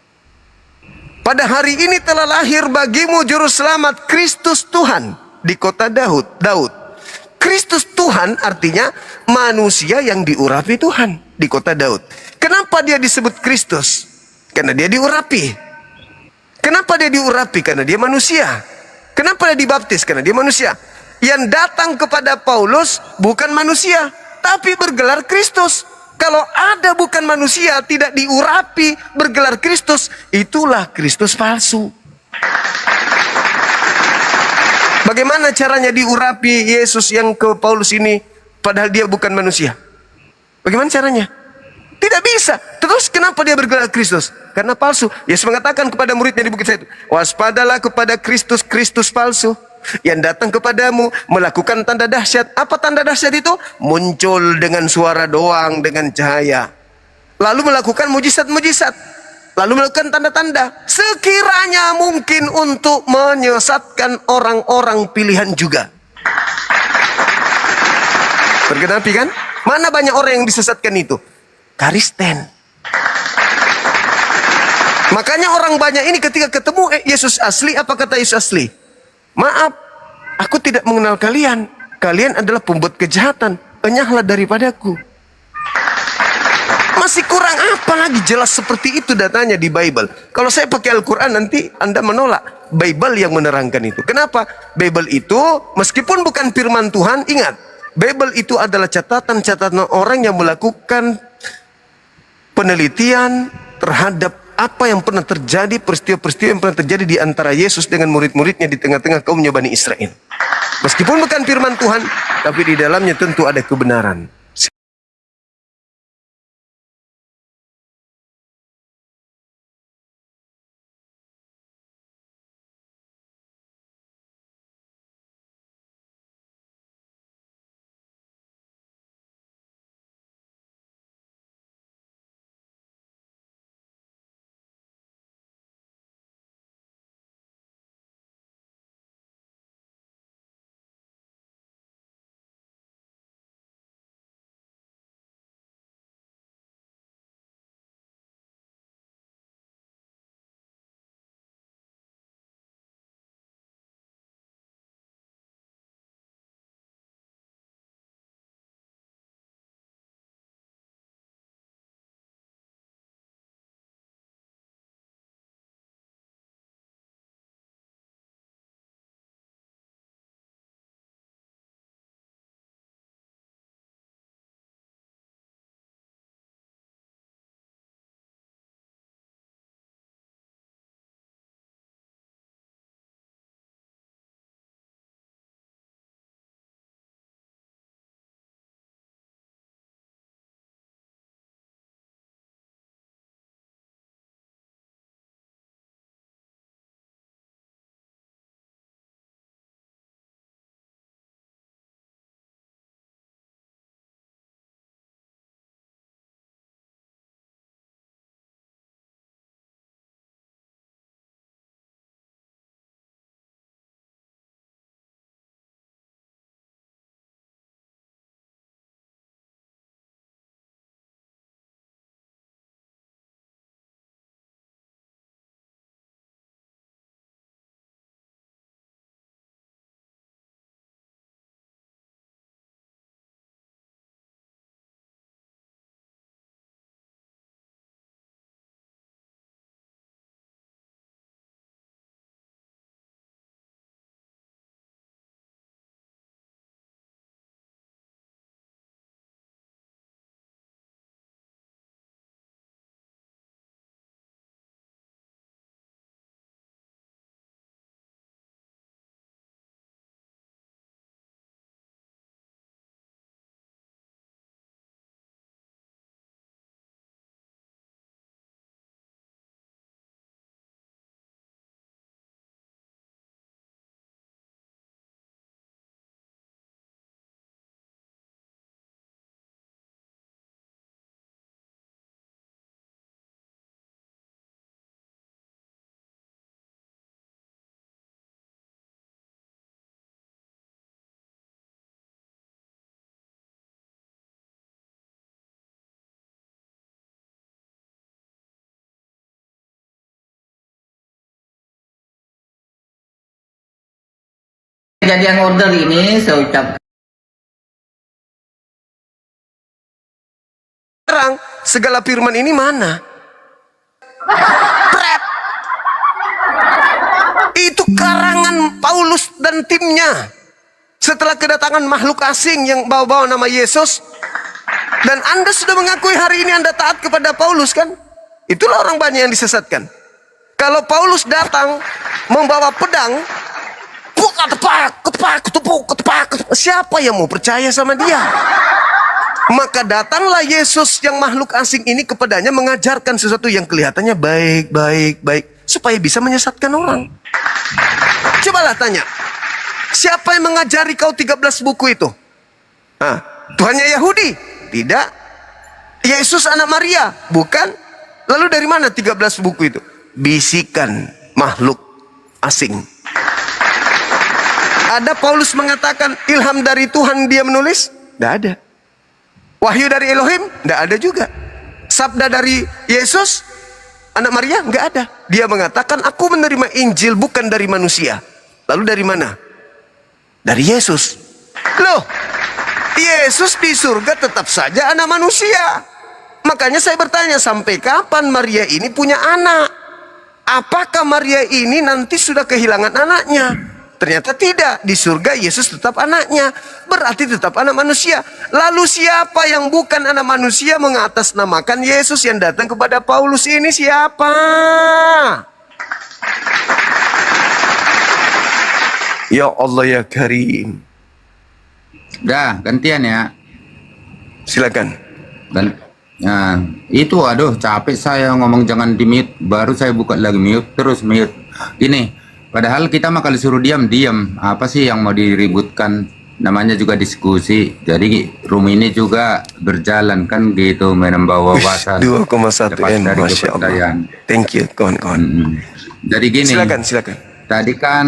Pada hari ini telah lahir bagimu juru selamat, Kristus Tuhan di kota Daud. Kristus Tuhan artinya manusia yang diurapi Tuhan di kota Daud. Kenapa dia disebut Kristus? Karena dia diurapi. Kenapa dia diurapi? Karena dia manusia. Kenapa dia dibaptis? Karena dia manusia. Yang datang kepada Paulus bukan manusia, tapi bergelar Kristus. Kalau ada bukan manusia, tidak diurapi, bergelar Kristus, itulah Kristus palsu. Bagaimana caranya diurapi Yesus yang ke Paulus ini, padahal dia bukan manusia? Bagaimana caranya? Tidak bisa. Terus kenapa dia bergelar Kristus? Karena palsu. Yesus mengatakan kepada muridnya di bukit Zaitun, waspadalah kepada Kristus palsu yang datang kepadamu melakukan tanda dahsyat. Apa tanda dahsyat itu? Muncul dengan suara doang, dengan cahaya. Lalu melakukan mujizat-mujizat. Lalu melakukan tanda-tanda. Sekiranya mungkin untuk menyesatkan orang-orang pilihan juga. Bergenapi kan? Mana banyak orang yang disesatkan itu? Kristen. Makanya orang banyak ini ketika ketemu Yesus asli, apa kata Yesus asli? Maaf, aku tidak mengenal kalian. Kalian adalah pembuat kejahatan. Enyahlah daripadaku. Masih kurang apa lagi jelas seperti itu datanya di Bible. Kalau saya pakai Al-Quran nanti Anda menolak. Bible yang menerangkan itu. Kenapa? Bible itu meskipun bukan firman Tuhan, ingat. Bible itu adalah catatan-catatan orang yang melakukan penelitian terhadap apa yang pernah terjadi, peristiwa-peristiwa yang pernah terjadi di antara Yesus dengan murid-muridnya di tengah-tengah kaumnya Bani Israel. Meskipun bukan firman Tuhan, tapi di dalamnya tentu ada kebenaran. kejadian order ini saya ucapkan Sekarang segala firman ini mana? Pret. Itu karangan Paulus dan timnya. Setelah kedatangan makhluk asing yang bawa-bawa nama Yesus, dan Anda sudah mengakui hari ini Anda taat kepada Paulus kan? Itulah orang banyak yang disesatkan. Kalau Paulus datang membawa pedang, ketepak, siapa yang mau percaya sama dia? Maka datanglah Yesus yang makhluk asing ini kepadanya mengajarkan sesuatu yang kelihatannya baik, supaya bisa menyesatkan orang. Cobalah tanya, siapa yang mengajari kau 13 buku itu? Tuhannya Yahudi? Tidak. Yesus anak Maria? Bukan. Lalu dari mana 13 buku itu? Bisikan makhluk asing. Ada Paulus mengatakan ilham dari Tuhan dia menulis? Tidak ada. Wahyu dari Elohim? Tidak ada juga. Sabda dari Yesus anak Maria? Nggak ada. Dia mengatakan aku menerima Injil bukan dari manusia. Lalu dari mana? Dari Yesus. Loh, Yesus di surga tetap saja anak manusia. Makanya saya bertanya, sampai kapan Maria ini punya anak? Apakah Maria ini nanti sudah kehilangan anaknya? Ternyata tidak. Di surga Yesus tetap anaknya. Berarti tetap anak manusia. Lalu siapa yang bukan anak manusia mengatasnamakan Yesus yang datang kepada Paulus ini? Siapa? Ya Allah ya Karim. Dah, gantian ya. Silakan. Dan nah, itu aduh capek saya ngomong jangan di mute, baru saya buka lagi mute, terus mute. Gini, padahal kita mah kalau suruh diam. Apa sih yang mau diributkan? Namanya juga diskusi. Jadi room ini juga berjalan kan gitu, menambah wawasan. 2,1 M, Masya Allah. Thank you, kawan-kawan. Jadi gini. Silakan. Tadi kan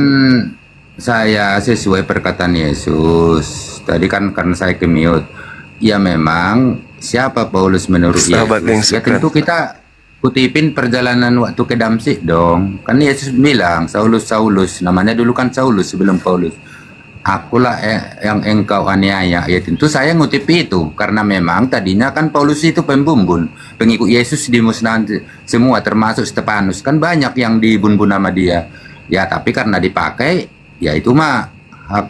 saya sesuai perkataan Yesus. Tadi kan karena saya ke mute. Ya memang siapa Paulus menurut Yesus? Ya tentu kita kutipin perjalanan waktu ke Damsik dong. Kan Yesus bilang, Saulus, namanya dulu kan Saulus sebelum Paulus. Akulah yang engkau aniaya. Ya tentu saya ngutip itu. Karena memang tadinya kan Paulus itu pembumbun. Pengikut Yesus dimusnahkan semua termasuk Stefanus. Kan banyak yang dibumbun nama dia. Ya tapi karena dipakai, ya itu mah hak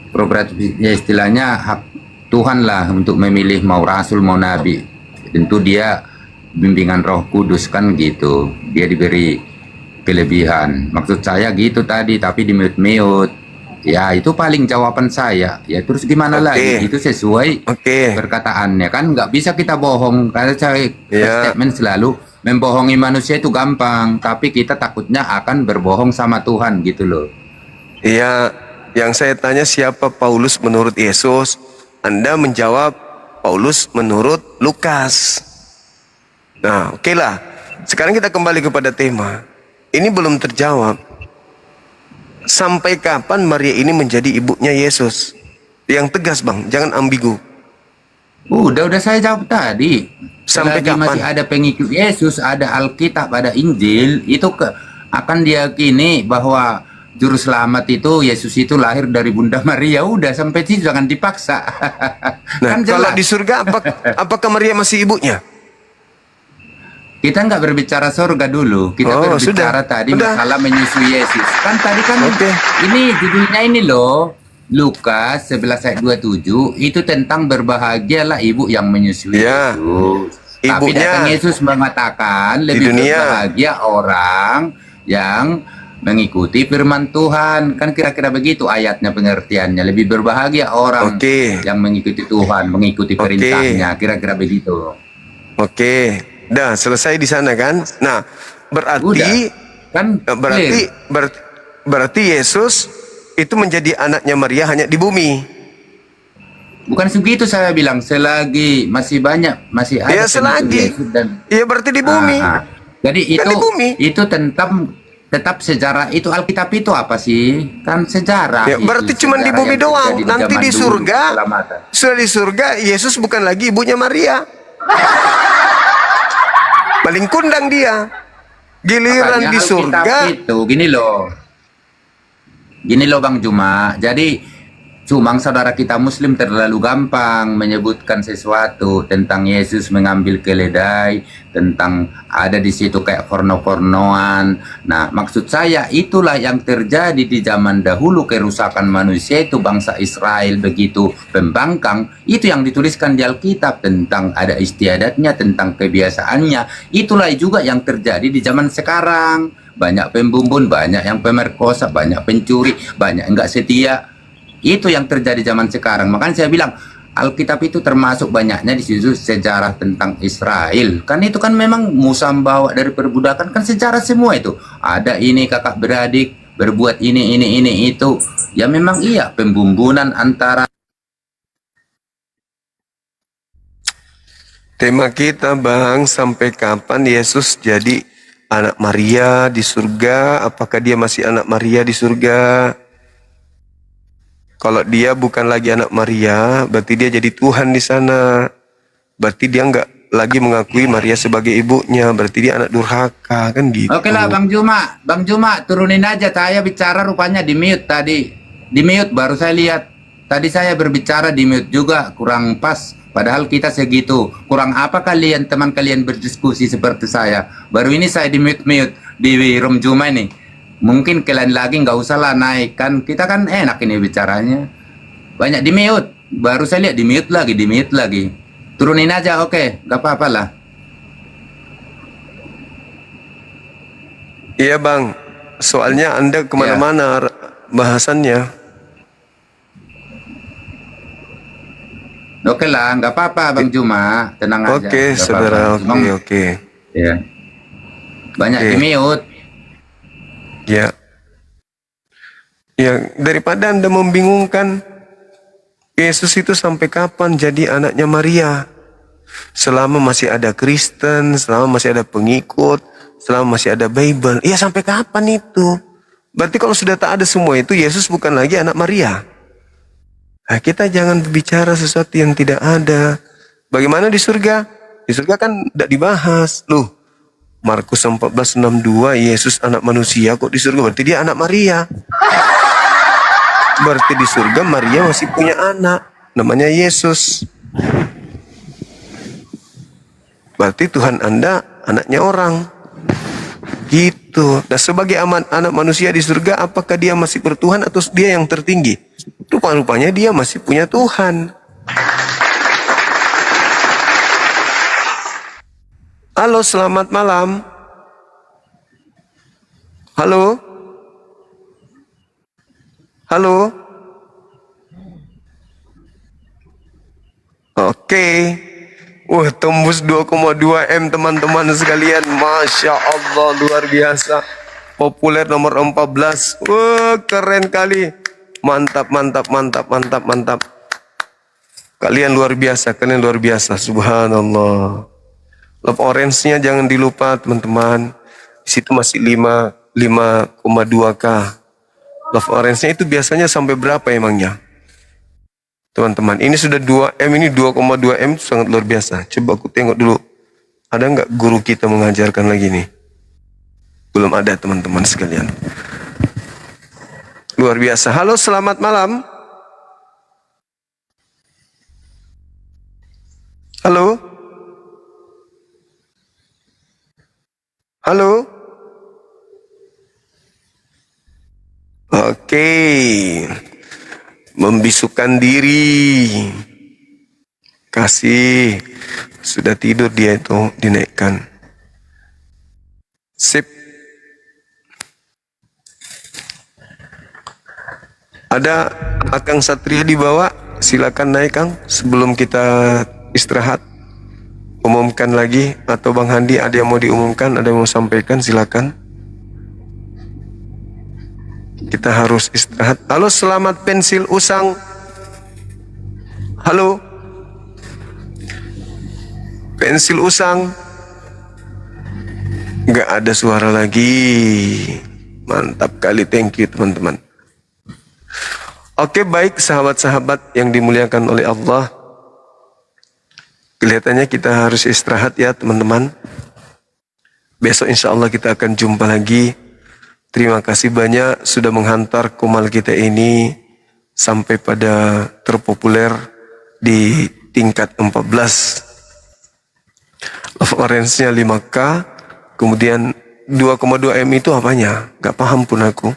prerogatif, ya istilahnya hak Tuhan lah untuk memilih mau rasul mau nabi. Tentu dia bimbingan Roh Kudus kan gitu. Dia diberi kelebihan. Maksud saya gitu tadi, tapi di mute. Ya itu paling jawaban saya. Ya terus gimana lagi? Itu sesuai perkataannya kan. Nggak bisa kita bohong. Karena saya statement selalu membohongi manusia itu gampang, tapi kita takutnya akan berbohong sama Tuhan gitu loh. Iya, yang saya tanya siapa Paulus menurut Yesus? Anda menjawab Paulus menurut Lukas. Nah, oke lah. Sekarang kita kembali kepada tema. Ini belum terjawab. Sampai kapan Maria ini menjadi ibunya Yesus? Yang tegas bang, jangan ambigu. Udah saya jawab tadi. Sampai kapan? Masih ada pengikut Yesus, ada Alkitab, ada Injil, itu akan diyakini bahwa juru selamat itu Yesus itu lahir dari Bunda Maria. Udah sampai situ, jangan dipaksa. Nah, kan kalau di surga apakah Maria masih ibunya? Kita nggak berbicara surga dulu, kita berbicara tadi masalah menyusui Yesus. Kan tadi kan ini judulnya ini loh, Lukas 11 ayat 27 itu tentang berbahagialah ibu yang menyusui Yesus. Tapi datang Yesus mengatakan lebih berbahagia orang yang mengikuti firman Tuhan. Kan kira-kira begitu ayatnya, pengertiannya. Lebih berbahagia orang yang mengikuti Tuhan, mengikuti perintahnya. Kira-kira begitu. Dah selesai di sana kan. Nah, berarti kan berarti Yesus itu menjadi anaknya Maria hanya di bumi. Bukan segitu saya bilang, selagi masih banyak, masih ada. Ya selagi. Iya berarti di bumi. Jadi itu tetap sejarah itu. Alkitab itu apa sih? Kan sejarah. Ya, berarti cuma di bumi doang. Nanti di surga, sudah di surga Yesus bukan lagi ibunya Maria. Paling kundang dia. Giliran makanya di surga itu gini loh. Gini loh Bang Juma, jadi cuma saudara kita Muslim terlalu gampang menyebutkan sesuatu tentang Yesus mengambil keledai, tentang ada di situ kayak porno-pornoan. Nah, maksud saya itulah yang terjadi di zaman dahulu, kerusakan manusia itu bangsa Israel begitu pembangkang. Itu yang dituliskan di Alkitab tentang ada istiadatnya, tentang kebiasaannya. Itulah juga yang terjadi di zaman sekarang. Banyak pembumbun, banyak yang pemerkosa, banyak pencuri, banyak yang enggak setia. Itu yang terjadi zaman sekarang. Makanya saya bilang Alkitab itu termasuk banyaknya di situ sejarah tentang Israel. Kan itu kan memang Musa membawa dari perbudakan, kan sejarah semua itu. Ada ini kakak beradik berbuat ini itu. Ya memang iya pembumbunan antara. Tema kita Bang, sampai kapan Yesus jadi anak Maria di surga? Apakah dia masih anak Maria di surga? Kalau dia bukan lagi anak Maria, berarti dia jadi Tuhan di sana. Berarti dia nggak lagi mengakui Maria sebagai ibunya. Berarti dia anak durhaka, kan gitu. Oke lah Bang Juma turunin aja. Saya bicara rupanya di mute tadi. Di mute baru saya lihat. Tadi saya berbicara di mute juga, kurang pas. Padahal kita segitu. Kurang apa teman kalian berdiskusi seperti saya. Baru ini saya di mute di room Juma ini. Mungkin kalian lagi nggak usah lah naik, kan kita kan enak ini bicaranya. Banyak di mute, baru saya lihat di mute lagi. Turunin aja, oke, nggak apa-apa lah. Iya Bang, soalnya Anda kemana-mana bahasannya. Oke lah, nggak apa-apa Bang Juma, tenang aja. Oke, saudara, oke. Ya. Banyak di mute. Ya. Ya, daripada Anda membingungkan, Yesus itu sampai kapan jadi anaknya Maria? Selama masih ada Kristen, selama masih ada pengikut, selama masih ada Bible, ya sampai kapan itu? Berarti kalau sudah tak ada semua itu, Yesus bukan lagi anak Maria. Nah, kita jangan berbicara sesuatu yang tidak ada. Bagaimana di surga? Di surga kan tidak dibahas. Loh, Markus 14:62, Yesus anak manusia kok di surga, berarti dia anak Maria. Berarti di surga Maria masih punya anak, namanya Yesus. Berarti Tuhan Anda anaknya orang. Gitu. Nah, sebagai anak manusia di surga, apakah dia masih bertuhan atau dia yang tertinggi? Rupa-rupanya dia masih punya Tuhan. Halo, selamat malam. Halo? Halo? Oke. Wah, tembus 2,2 M teman-teman sekalian. Masya Allah, luar biasa. Populer nomor 14. Wah, keren kali. Mantap. Kalian luar biasa, subhanallah. Love orange-nya jangan dilupa teman-teman. Di situ masih 5,2K. Love orange-nya itu biasanya sampai berapa emangnya? Teman-teman, ini sudah 2M, ini 2,2M, sangat luar biasa. Coba aku tengok dulu. Ada nggak guru kita mengajarkan lagi nih? Belum ada teman-teman sekalian. Luar biasa. Halo, selamat malam. Halo? Halo? Oke. Membisukan diri. Kasih. Sudah tidur dia itu, dinaikkan. Sip. Ada Akang Satria di bawah. Silakan naik Kang sebelum kita istirahat. Umumkan lagi, atau Bang Handi ada yang mau diumumkan, ada yang mau sampaikan, silakan. Kita harus istirahat. Halo, selamat pensil usang. Halo, pensil usang. Nggak ada suara lagi. Mantap kali, thank you teman-teman. Oke, baik sahabat-sahabat yang dimuliakan oleh Allah. Kelihatannya kita harus istirahat ya teman-teman. Besok insya Allah kita akan jumpa lagi. Terima kasih banyak sudah menghantar Komal kita ini sampai pada terpopuler di tingkat 14. Love orange-nya 5K, kemudian 2,2 M itu apanya? Gak paham pun aku.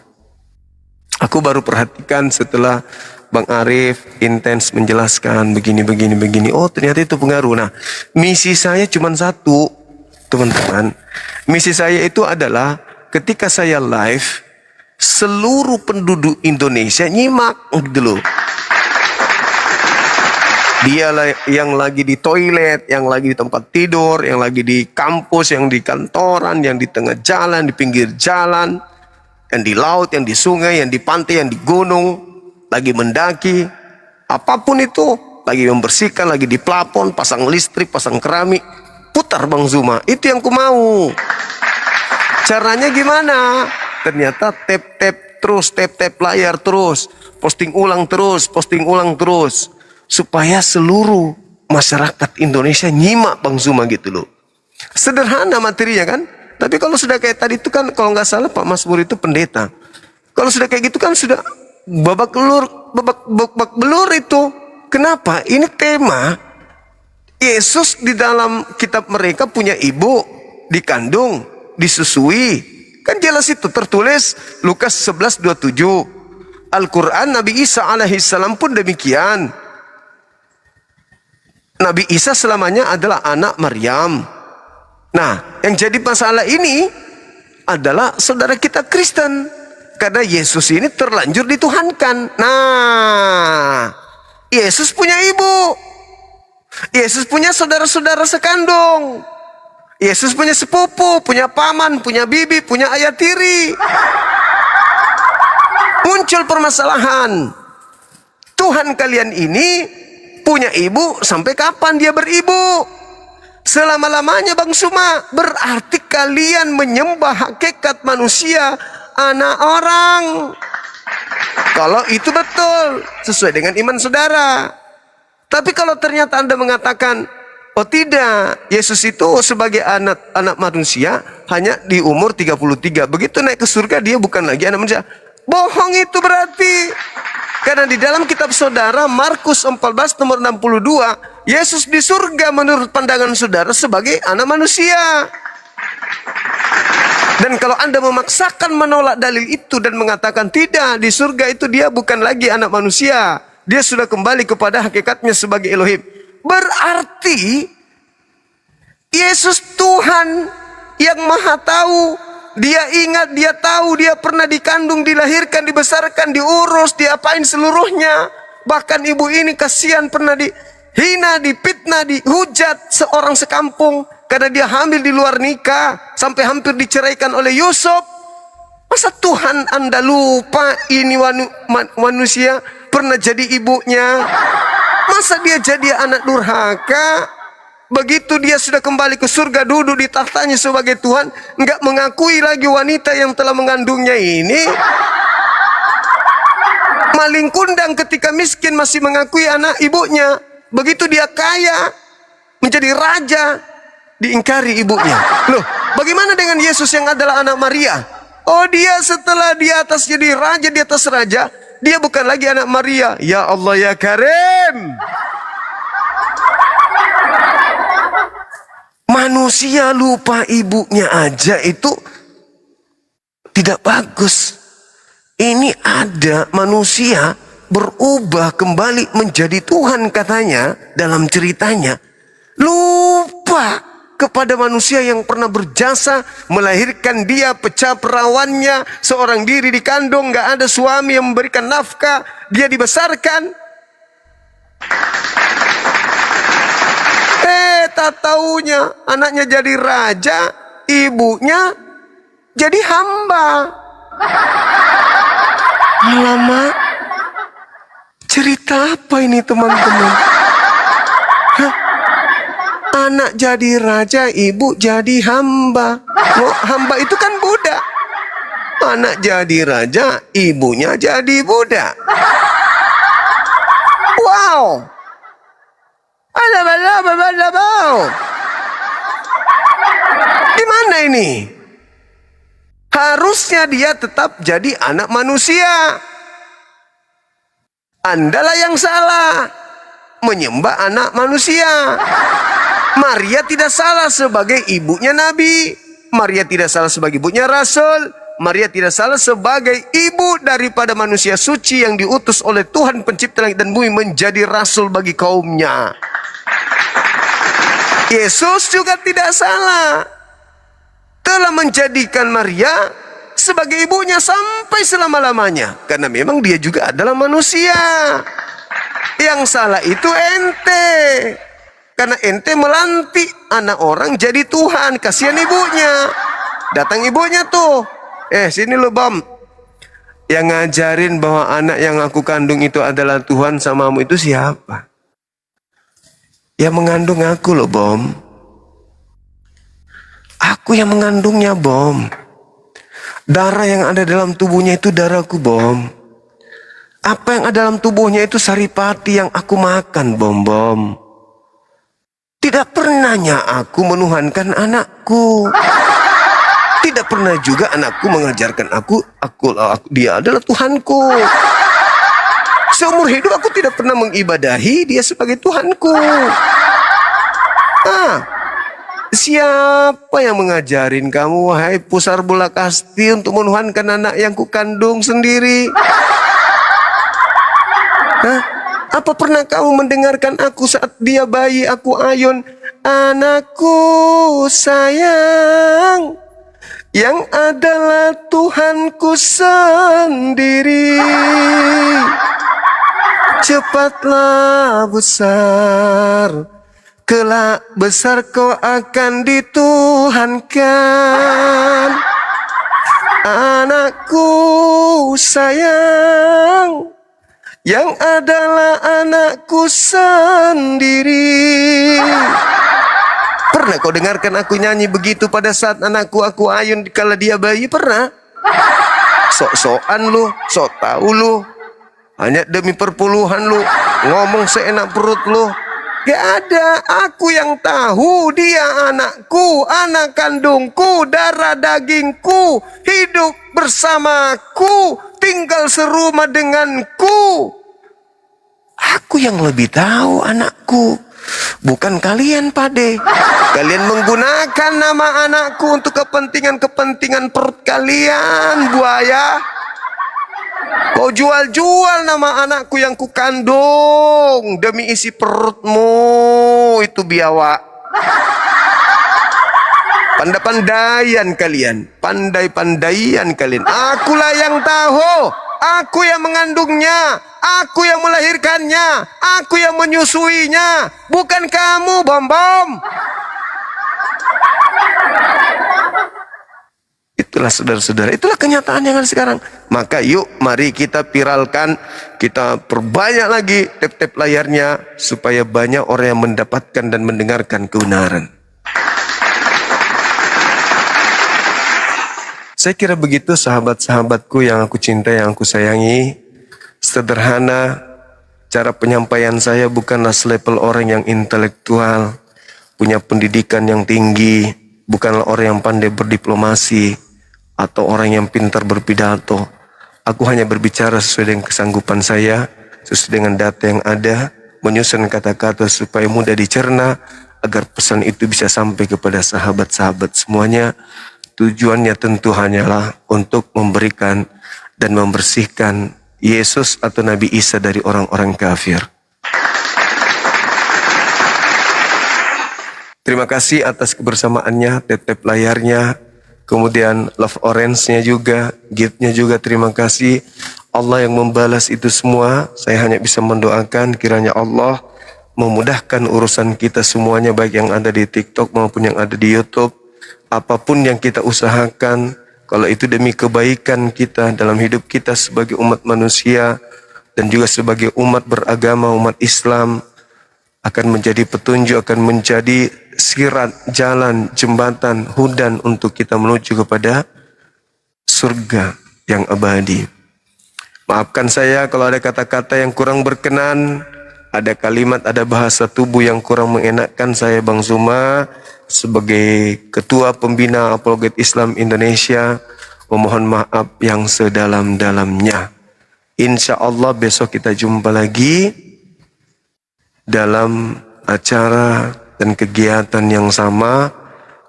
Aku baru perhatikan setelah Bang Arif intens menjelaskan begini. Oh ternyata itu pengaruh. Nah, misi saya cuma satu, teman-teman. Misi saya itu adalah ketika saya live, seluruh penduduk Indonesia nyimak gitu loh. Dia yang lagi di toilet, yang lagi di tempat tidur, yang lagi di kampus, yang di kantoran, yang di tengah jalan, di pinggir jalan, yang di laut, yang di sungai, yang di pantai, yang di gunung, lagi mendaki, apapun itu, lagi membersihkan, lagi di plafon, pasang listrik, pasang keramik, putar Bang Zuma, itu yang ku mau. Caranya gimana? Ternyata tap layar terus, posting ulang terus, supaya seluruh masyarakat Indonesia nyimak Bang Zuma gitu loh. Sederhana materinya kan, tapi kalau sudah kayak tadi itu kan, kalau nggak salah Pak Masbur itu pendeta. Kalau sudah kayak gitu kan sudah babak belur itu. Kenapa? Ini tema Yesus di dalam kitab mereka punya ibu, dikandung, disusui. Kan jelas itu tertulis Lukas 11:27. Al-Quran Nabi Isa alaihissalam pun demikian. Nabi Isa selamanya adalah anak Maryam. Nah, yang jadi masalah ini adalah saudara kita Kristen. Karena Yesus ini terlanjur dituhankan. Nah, Yesus punya ibu. Yesus punya saudara-saudara sekandung. Yesus punya sepupu, punya paman, punya bibi, punya ayah tiri. Muncul permasalahan. Tuhan kalian ini punya ibu, sampai kapan dia beribu? Selama-lamanya Bang Suma. Berarti kalian menyembah hakikat manusia, anak orang. Kalau itu betul, sesuai dengan iman saudara. Tapi kalau ternyata Anda mengatakan, oh tidak, Yesus itu sebagai anak manusia hanya di umur 33. Begitu naik ke surga dia bukan lagi anak manusia. Bohong itu berarti. Karena di dalam kitab saudara Markus 14 nomor 62, Yesus di surga menurut pandangan saudara sebagai anak manusia. Dan kalau Anda memaksakan menolak dalil itu dan mengatakan tidak, di surga itu dia bukan lagi anak manusia, dia sudah kembali kepada hakikatnya sebagai Elohim, berarti Yesus Tuhan yang maha tahu. Dia ingat, dia tahu, dia pernah dikandung, dilahirkan, dibesarkan, diurus, diapain seluruhnya. Bahkan ibu ini kasihan pernah dihina, dipitnah, dihujat seorang sekampung karena dia hamil di luar nikah, sampai hampir diceraikan oleh Yusuf. Masa Tuhan Anda lupa ini manusia pernah jadi ibunya? Masa dia jadi anak durhaka? Begitu dia sudah kembali ke surga, duduk di tahtanya sebagai Tuhan, nggak mengakui lagi wanita yang telah mengandungnya ini. Maling kundang ketika miskin masih mengakui anak ibunya. Begitu dia kaya, menjadi raja, diingkari ibunya. Loh, bagaimana dengan Yesus yang adalah anak Maria? Oh, dia setelah di atas jadi raja, di atas raja, dia bukan lagi anak Maria. Ya Allah ya Karim. Manusia lupa ibunya aja itu tidak bagus. Ini ada manusia berubah kembali menjadi Tuhan katanya dalam ceritanya. Lupa kepada manusia yang pernah berjasa melahirkan dia, pecah perawannya, seorang diri dikandung, gak ada suami yang memberikan nafkah, dia dibesarkan. Tak taunya anaknya jadi raja, ibunya jadi hamba. Alamak, cerita apa ini teman-teman? Anak jadi raja, ibu jadi hamba. Oh, hamba itu kan budak. Anak jadi raja, ibunya jadi budak. Wow. Di mana ini? Harusnya dia tetap jadi anak manusia. Andalah yang salah menyembah anak manusia. Maria tidak salah sebagai ibunya Nabi. Maria tidak salah sebagai ibunya Rasul. Maria tidak salah sebagai ibu daripada manusia suci yang diutus oleh Tuhan pencipta langit dan bumi menjadi rasul bagi kaumnya. Yesus juga tidak salah telah menjadikan Maria sebagai ibunya sampai selama-lamanya, karena memang dia juga adalah manusia. Yang salah itu ente, karena ente melantik anak orang jadi Tuhan. Kasihan ibunya. Datang ibunya tuh, sini lo Bom, yang ngajarin bahwa anak yang aku kandung itu adalah Tuhan samamu itu siapa? Yang mengandung aku loh Bom. Aku yang mengandungnya Bom. Darah yang ada dalam tubuhnya itu darahku Bom. Apa yang ada dalam tubuhnya itu saripati yang aku makan Bom. Tidak pernahnya aku menuhankan anakku. Tidak pernah juga anakku mengajarkan aku dia adalah Tuhanku. Seumur hidup aku tidak pernah mengibadahi dia sebagai Tuhanku. Siapa yang mengajarin kamu, wahai pusar bola kasti, untuk menuhankan anak yang kukandung sendiri? Apa pernah kamu mendengarkan aku saat dia bayi aku ayun, anakku sayang, yang adalah Tuhanku sendiri. Cepatlah besar, kelak besar kau akan dituhankan. Anakku sayang, yang adalah anakku sendiri. Pernah kau dengarkan aku nyanyi begitu pada saat anakku aku ayun kala dia bayi? Pernah? Sok-sokan lu, sok tahu lu. Hanya demi perpuluhan lu, ngomong seenak perut lu. Gak ada, aku yang tahu dia anakku, anak kandungku, darah dagingku, hidup bersamaku, tinggal serumah denganku. Aku yang lebih tahu anakku, bukan kalian Pade. Kalian menggunakan nama anakku untuk kepentingan-kepentingan perut kalian, buaya. Kau jual-jual nama anakku yang kukandung demi isi perutmu, itu biawak. Pandai-pandaian kalian, pandai-pandaian kalian. Akulah yang tahu, aku yang mengandungnya, aku yang melahirkannya, aku yang menyusuinya, bukan kamu, Bom. Itulah saudara-saudara, itulah kenyataan yang ada sekarang. Maka yuk, mari kita viralkan, kita perbanyak lagi tap-tap layarnya, supaya banyak orang yang mendapatkan dan mendengarkan kebenaran. Saya kira begitu sahabat-sahabatku yang aku cintai, yang aku sayangi. Sederhana, cara penyampaian saya bukanlah selevel orang yang intelektual, punya pendidikan yang tinggi, bukanlah orang yang pandai berdiplomasi, atau orang yang pintar berpidato. Aku hanya berbicara sesuai dengan kesanggupan saya, sesuai dengan data yang ada, menyusun kata-kata supaya mudah dicerna, agar pesan itu bisa sampai kepada sahabat-sahabat semuanya. Tujuannya tentu hanyalah untuk memberikan dan membersihkan Yesus atau Nabi Isa dari orang-orang kafir. Terima kasih atas kebersamaannya, tap-tap layarnya, kemudian love orange-nya juga, gift-nya juga, terima kasih. Allah yang membalas itu semua. Saya hanya bisa mendoakan kiranya Allah memudahkan urusan kita semuanya, baik yang ada di TikTok maupun yang ada di YouTube. Apapun yang kita usahakan, kalau itu demi kebaikan kita dalam hidup kita sebagai umat manusia dan juga sebagai umat beragama, umat Islam, akan menjadi petunjuk, akan menjadi sirat, jalan, jembatan, hudan untuk kita menuju kepada surga yang abadi. Maafkan saya kalau ada kata-kata yang kurang berkenan, ada kalimat, ada bahasa tubuh yang kurang mengenakkan saya, Bang Zuma, sebagai Ketua Pembina Apologet Islam Indonesia, Memohon maaf yang sedalam-dalamnya. Insya Allah besok kita jumpa lagi dalam acara dan kegiatan yang sama,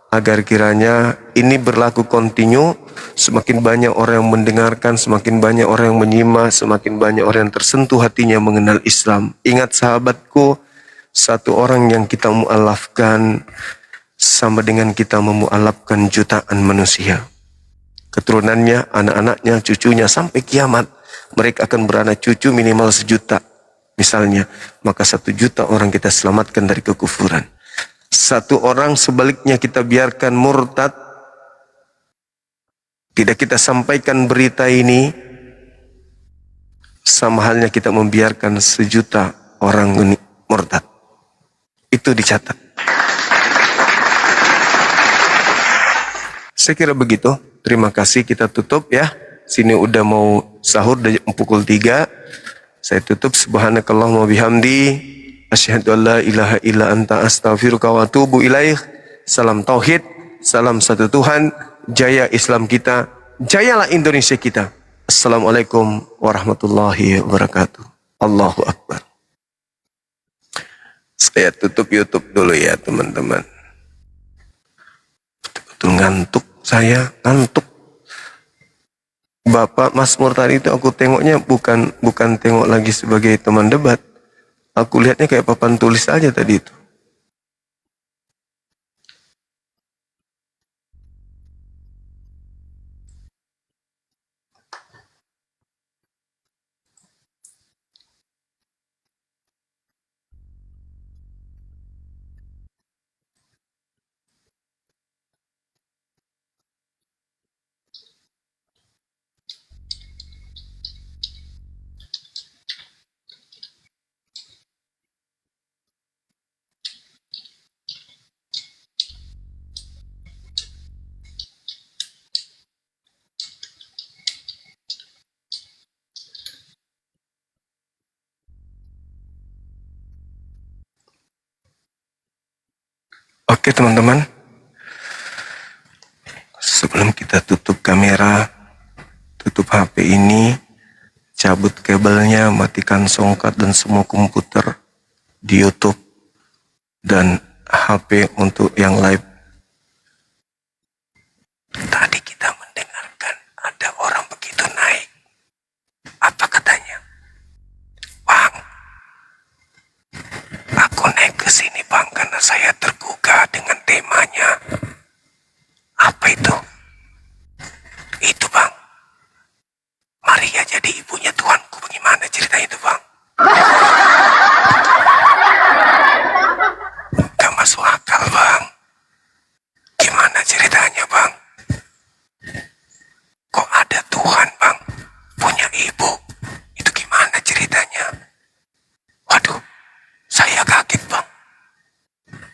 agar kiranya ini berlaku kontinu. Semakin banyak orang yang mendengarkan, semakin banyak orang yang menyimak, semakin banyak orang yang tersentuh hatinya mengenal Islam. Ingat sahabatku, satu orang yang kita mu'alafkan sama dengan kita memu'alafkan jutaan manusia. Keturunannya, anak-anaknya, cucunya sampai kiamat, mereka akan beranak cucu minimal 1 juta. Misalnya, maka 1 juta orang kita selamatkan dari kekufuran. 1 orang sebaliknya kita biarkan murtad, tidak kita sampaikan berita ini, sama halnya kita membiarkan 1 juta orang murtad. Itu dicatat. Saya kira begitu. Terima kasih, kita tutup ya. Sini udah mau sahur, udah pukul 3. Saya tutup. Subhanakallahumma bihamdi, asyhadu an la ilaha illa anta astaghfiruka wa atubu ilaih. Salam tauhid, salam satu Tuhan. Jaya Islam kita, jayalah Indonesia kita. Assalamualaikum warahmatullahi wabarakatuh. Allahu Akbar. Saya tutup YouTube dulu ya teman-teman. Betul ngantuk, saya ngantuk. Bapak Masmur tadi itu aku tengoknya bukan tengok lagi sebagai teman debat. Aku lihatnya kayak papan tulis aja tadi itu. Oke teman-teman, sebelum kita tutup kamera, tutup HP ini, cabut kabelnya, matikan songkat dan semua komputer di YouTube dan HP untuk yang live. Tadi kita mendengarkan ada orang begitu naik. Apa katanya? Bang, aku naik ke sini bang karena saya tergugah dengan temanya. Apa itu? Itu bang, Maria jadi ibunya Tuhanku. Bagaimana ceritanya itu bang? Gak masuk akal bang. Gimana ceritanya bang? Kok ada Tuhan bang punya ibu? Itu gimana ceritanya? Waduh, saya kaget bang.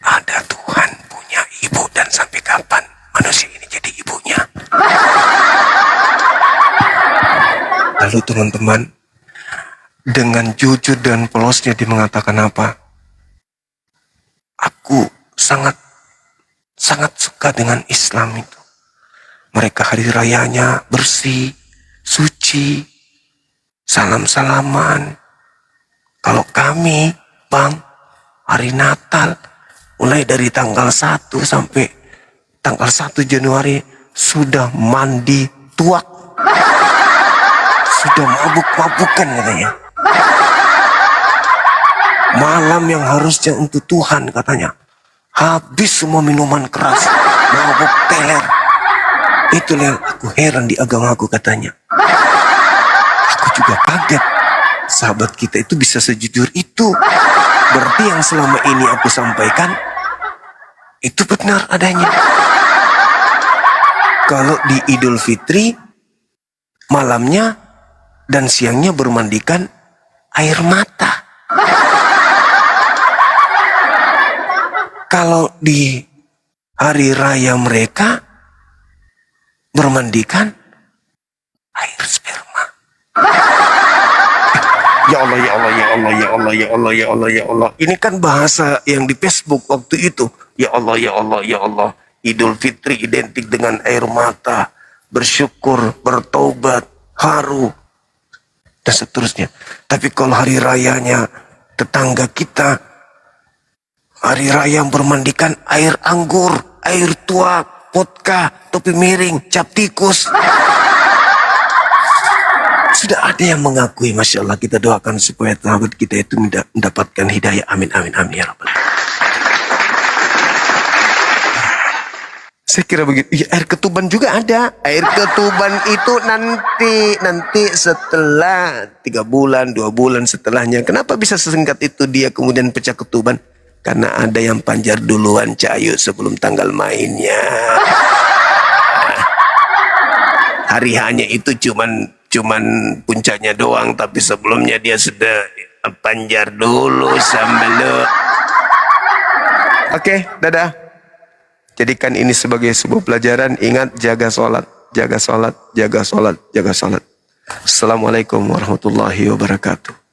Ada Tuhan punya ibu, dan sampai kapan manusia ini jadi ibunya? Lalu teman-teman, dengan jujur dan polosnya dia mengatakan apa? Aku sangat suka dengan Islam itu. Mereka hari rayanya bersih, suci, salam-salaman. Kalau kami, bang, hari Natal, mulai dari tanggal 1 sampai tanggal 1 Januari, sudah mandi tuak. Sudah mabuk-mabukan katanya. Malam yang harusnya untuk Tuhan katanya, habis semua minuman keras, mabuk teler. Itulah yang aku heran di agama aku katanya. Aku juga kaget. Sahabat kita itu bisa sejujur itu. Berarti yang selama ini aku sampaikan itu benar adanya. Kalau di Idul Fitri, malamnya dan siangnya bermandikan air mata. Kalau di hari raya mereka bermandikan air sperma. Ya Allah, ya Allah, ya Allah, ya Allah, ya Allah, ya Allah, ya Allah. Ini kan bahasa yang di Facebook waktu itu. Ya Allah, ya Allah, ya Allah. Idul Fitri identik dengan air mata. bersyukur, bertaubat, haru, dan seterusnya. Tapi kalau hari rayanya tetangga kita, hari raya yang bermandikan air anggur, air tua, vodka, topi miring, cap tikus. Sudah ada yang mengakui, Masya Allah. Kita doakan supaya sahabat kita itu mendapatkan hidayah. Amin, amin, amin ya Rabbal. Saya kira begitu. Ya, air ketuban juga ada. Air ketuban itu nanti setelah 3 bulan, 2 bulan setelahnya. Kenapa bisa sesingkat itu dia kemudian pecah ketuban? Karena ada yang panjar duluan Cahayu sebelum tanggal mainnya. Hari hanya itu cuman puncaknya doang, tapi sebelumnya dia sudah panjar dulu sambil. Oke, dadah. Jadikan ini sebagai sebuah pelajaran. Ingat, jaga sholat, jaga sholat, jaga sholat, jaga sholat. Assalamualaikum warahmatullahi wabarakatuh.